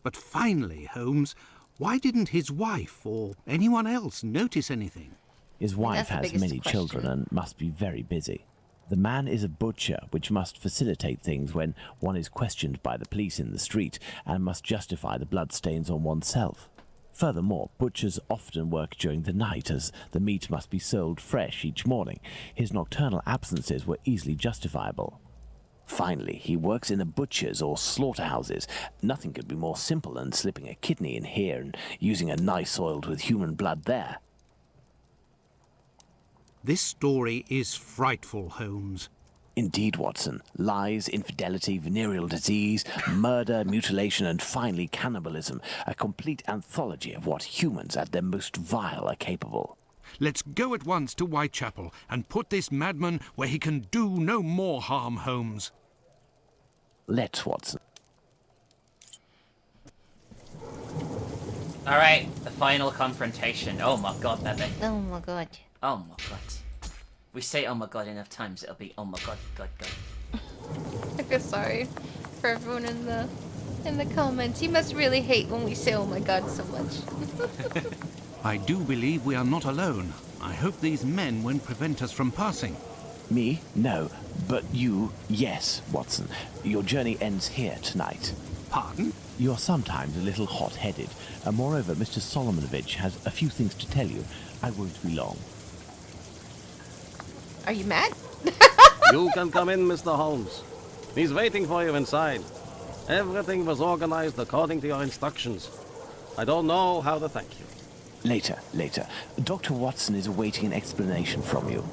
But finally, Holmes, why didn't his wife or anyone else notice anything? His wife that's the has biggest many children question. and must be very busy. The man is a butcher, which must facilitate things when one is questioned by the police in the street and must justify the bloodstains on oneself. Furthermore, butchers often work during the night as the meat must be sold fresh each morning. His nocturnal absences were easily justifiable. Finally, he works in a butcher's or slaughterhouses. Nothing could be more simple than slipping a kidney in here and using a knife soiled with human blood there. This story is frightful, Holmes. Indeed, Watson. Lies, infidelity, venereal disease, murder, mutilation, and finally cannibalism. A complete anthology of what humans at their most vile are capable. Let's go at once to Whitechapel and put this madman where he can do no more harm, Holmes. Let's, Watson. Alright, the final confrontation. Oh my god, baby. Oh my god. Oh my god. If we say oh my god enough times, it'll be oh my god, god, god. I feel sorry for everyone in the comments. You must really hate when we say oh my god so much. I do believe we are not alone. I hope these men won't prevent us from passing. Me? No. But you, yes, Watson. Your journey ends here tonight. Pardon? You're sometimes a little hot-headed. And moreover, Mr. Solomonovich has a few things to tell you. I won't be long. Are you mad? You can come in, Mr. Holmes. He's waiting for you inside. Everything was organized according to your instructions. I don't know how to thank you. Later. Dr. Watson is awaiting an explanation from you.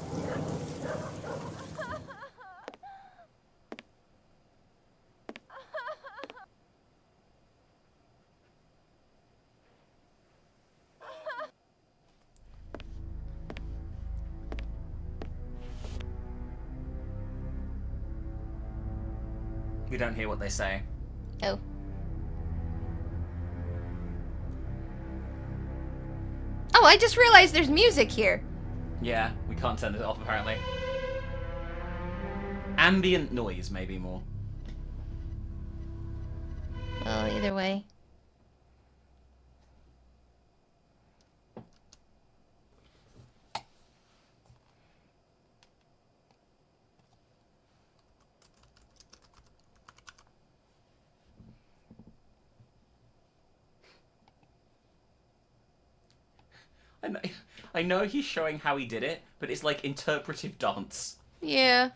We don't hear what they say. Oh. Oh, I just realized there's music here. Yeah, we can't turn it off apparently. Ambient noise, maybe more. Well, either way. I know he's showing how he did it, but it's like interpretive dance. Yeah.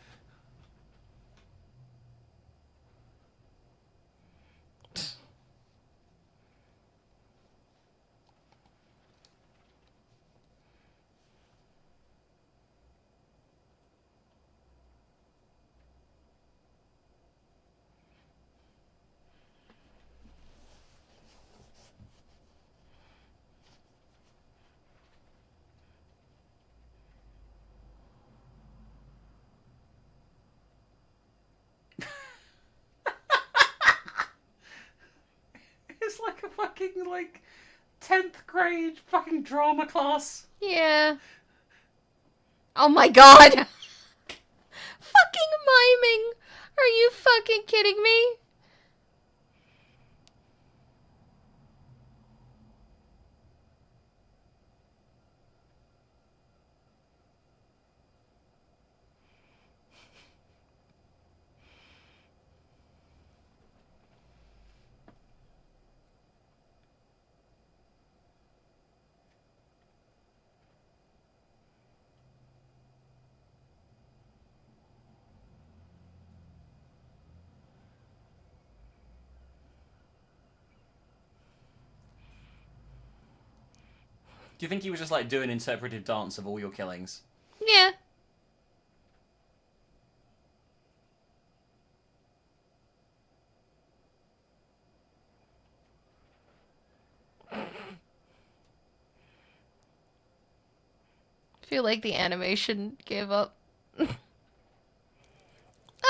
It's like a fucking, like, 10th grade fucking drama class. Yeah. Oh my god! Fucking miming! Are you fucking kidding me? Do you think he was just like doing interpretive dance of all your killings? Yeah. Feel like the animation gave up.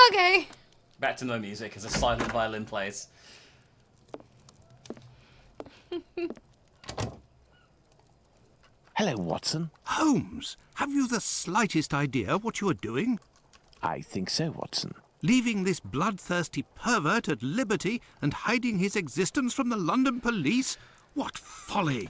Okay. Back to no music as a silent violin plays. Hello, Watson. Holmes, have you the slightest idea what you are doing? I think so, Watson. Leaving this bloodthirsty pervert at liberty and hiding his existence from the London police? What folly!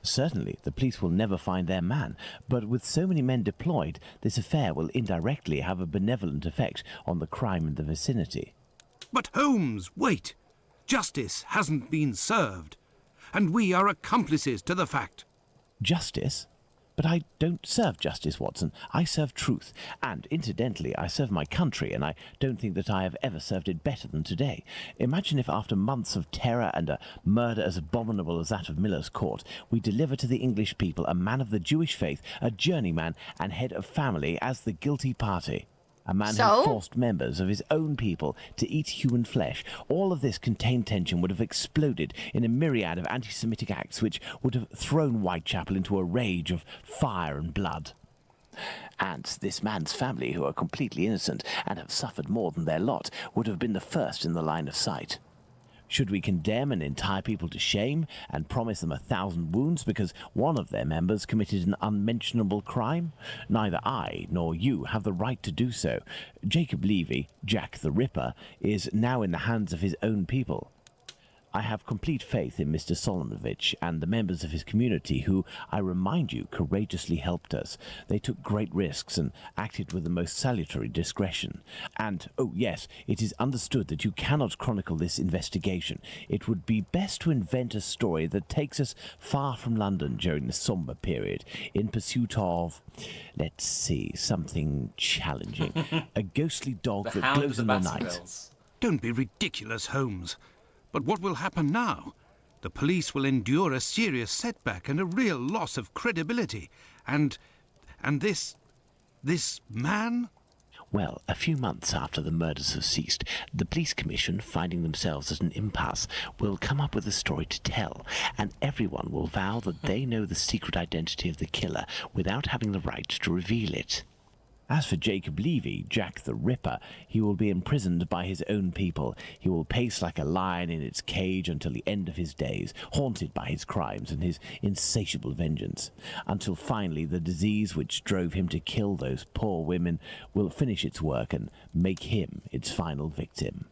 Certainly, the police will never find their man, but with so many men deployed, this affair will indirectly have a benevolent effect on the crime in the vicinity. But Holmes, wait! Justice hasn't been served, and we are accomplices to the fact. Justice? But I don't serve justice, Watson. I serve truth. And, incidentally, I serve my country, and I don't think that I have ever served it better than today. Imagine if after months of terror and a murder as abominable as that of Miller's Court, we deliver to the English people a man of the Jewish faith, a journeyman and head of family as the guilty party. A man who forced members of his own people to eat human flesh. All of this contained tension would have exploded in a myriad of anti-Semitic acts which would have thrown Whitechapel into a rage of fire and blood. And this man's family, who are completely innocent and have suffered more than their lot, would have been the first in the line of sight. Should we condemn an entire people to shame and promise them 1,000 wounds because one of their members committed an unmentionable crime? Neither I nor you have the right to do so. Jacob Levy, Jack the Ripper, is now in the hands of his own people. I have complete faith in Mr. Solonovich and the members of his community who, I remind you, courageously helped us. They took great risks and acted with the most salutary discretion. And, oh yes, it is understood that you cannot chronicle this investigation. It would be best to invent a story that takes us far from London during the sombre period, in pursuit of, let's see, something challenging. A ghostly dog that glows in the night. Don't be ridiculous, Holmes. But what will happen now? The police will endure a serious setback and a real loss of credibility. And this man? Well, a few months after the murders have ceased, the police commission, finding themselves at an impasse, will come up with a story to tell, and everyone will vow that they know the secret identity of the killer without having the right to reveal it. As for Jacob Levy, Jack the Ripper, he will be imprisoned by his own people. He will pace like a lion in its cage until the end of his days, haunted by his crimes and his insatiable vengeance, until finally the disease which drove him to kill those poor women will finish its work and make him its final victim.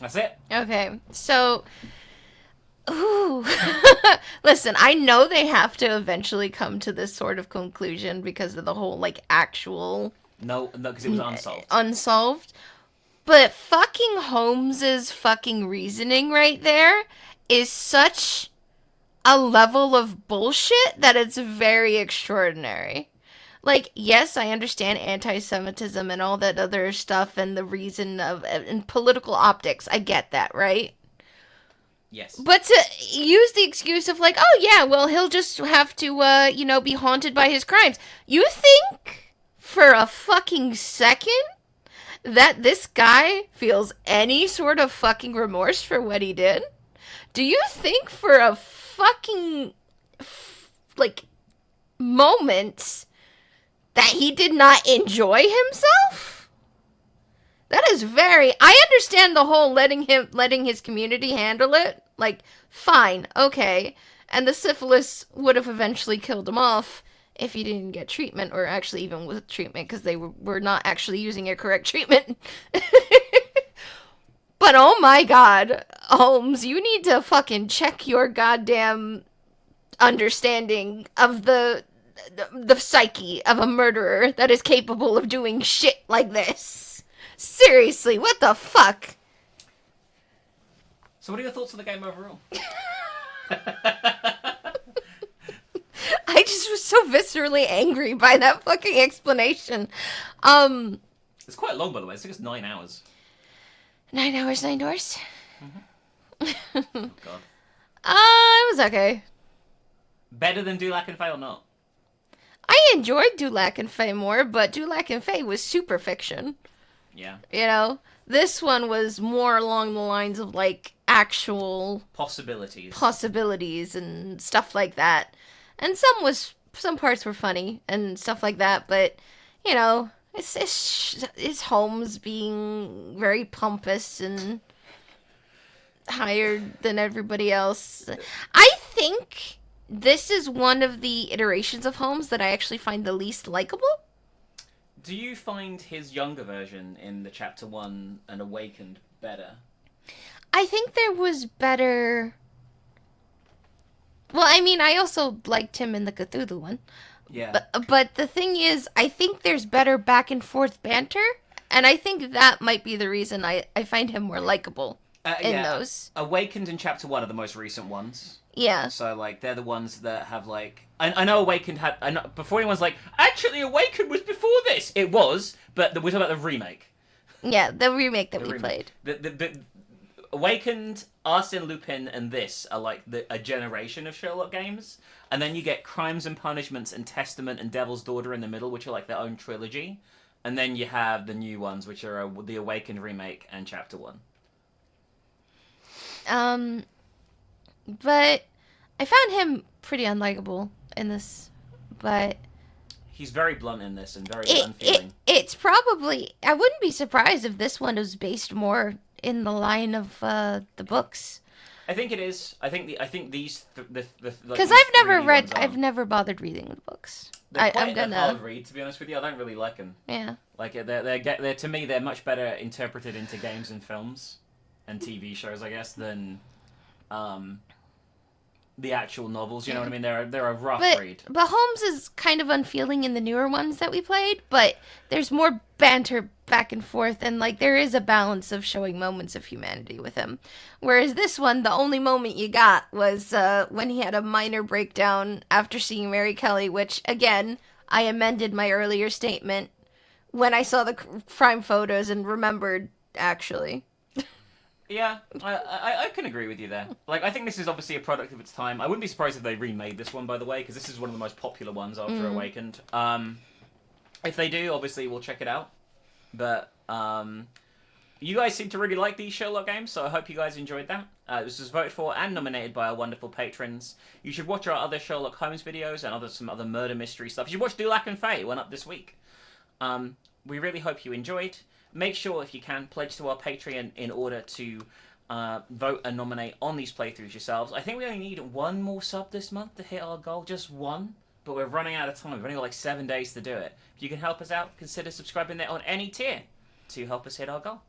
That's it. Okay, so... Ooh. Listen, I know they have to eventually come to this sort of conclusion because of the whole, like, actual... No, because it was unsolved. Unsolved. But fucking Holmes's fucking reasoning right there is such a level of bullshit that it's very extraordinary. Like, yes, I understand anti-Semitism and all that other stuff and the reason of and political optics. I get that, right? Yes. But to use the excuse of like, oh yeah, well, he'll just have to, be haunted by his crimes. You think for a fucking second that this guy feels any sort of fucking remorse for what he did? Do you think for a fucking, moment that he did not enjoy himself? That is very... I understand the whole letting his community handle it. Like, fine, okay. And the syphilis would have eventually killed him off if he didn't get treatment, or actually even with treatment, because they were not actually using a correct treatment. But oh my god, Holmes, you need to fucking check your goddamn understanding of the psyche of a murderer that is capable of doing shit like this. Seriously, what the fuck? So what are your thoughts on the game overall? I just was so viscerally angry by that fucking explanation. It's quite long, by the way. It took us 9 hours. 9 hours, 9 doors? Mm-hmm. Oh, God. It was okay. Better than Dulac and Faye or not? I enjoyed Dulac and Faye more, but Dulac and Faye was super fiction. Yeah. This one was more along the lines of, like, actual... Possibilities and stuff like that. And some parts were funny and stuff like that, but, it's Holmes being very pompous and higher than everybody else. I think this is one of the iterations of Holmes that I actually find the least likable. Do you find his younger version in the Chapter 1 and Awakened better? I think there was better... Well, I mean, I also liked him in the Cthulhu one. Yeah. But the thing is, I think there's better back and forth banter, and I think that might be the reason I find him more likable in those. Awakened and Chapter 1 are the most recent ones. Yeah. So, like, they're the ones that have, like... I know Awakened had... before anyone's like, actually, Awakened was before this! It was, but we're talking about the remake. Yeah, the remake that we played. The Awakened, Arsène Lupin, and this are, like, a generation of Sherlock games. And then you get Crimes and Punishments and Testament and Devil's Daughter in the middle, which are, like, their own trilogy. And then you have the new ones, which are the Awakened remake and Chapter 1. But I found him pretty unlikable in this, but... He's very blunt in this and very unfeeling. It's probably... I wouldn't be surprised if this one was based more in the line of the books. I think it is. I think these... Because I've never bothered reading the books. I'm gonna hard read, to be honest with you. I don't really like them. Yeah. Like, they're to me, they're much better interpreted into games and films and TV shows, I guess, than... the actual novels, you know what I mean? They're a rough read. But Holmes is kind of unfeeling in the newer ones that we played, but there's more banter back and forth, and like there is a balance of showing moments of humanity with him. Whereas this one, the only moment you got was when he had a minor breakdown after seeing Mary Kelly, which again, I amended my earlier statement when I saw the crime photos and remembered actually. Yeah, I can agree with you there. Like, I think this is obviously a product of its time. I wouldn't be surprised if they remade this one, by the way, because this is one of the most popular ones after Awakened. If they do, obviously we'll check it out. But you guys seem to really like these Sherlock games, so I hope you guys enjoyed that. This was voted for and nominated by our wonderful patrons. You should watch our other Sherlock Holmes videos and some other murder mystery stuff. You should watch Dulac and Faye. It went up this week. We really hope you enjoyed. Make sure, if you can, pledge to our Patreon in order to vote and nominate on these playthroughs yourselves. I think we only need one more sub this month to hit our goal, just one. But we're running out of time. We've only got like 7 days to do it. If you can help us out, consider subscribing there on any tier to help us hit our goal.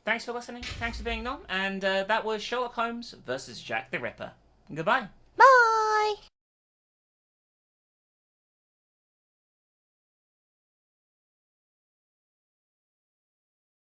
Thanks for listening. Thanks for being on. And that was Sherlock Holmes versus Jack the Ripper. Goodbye.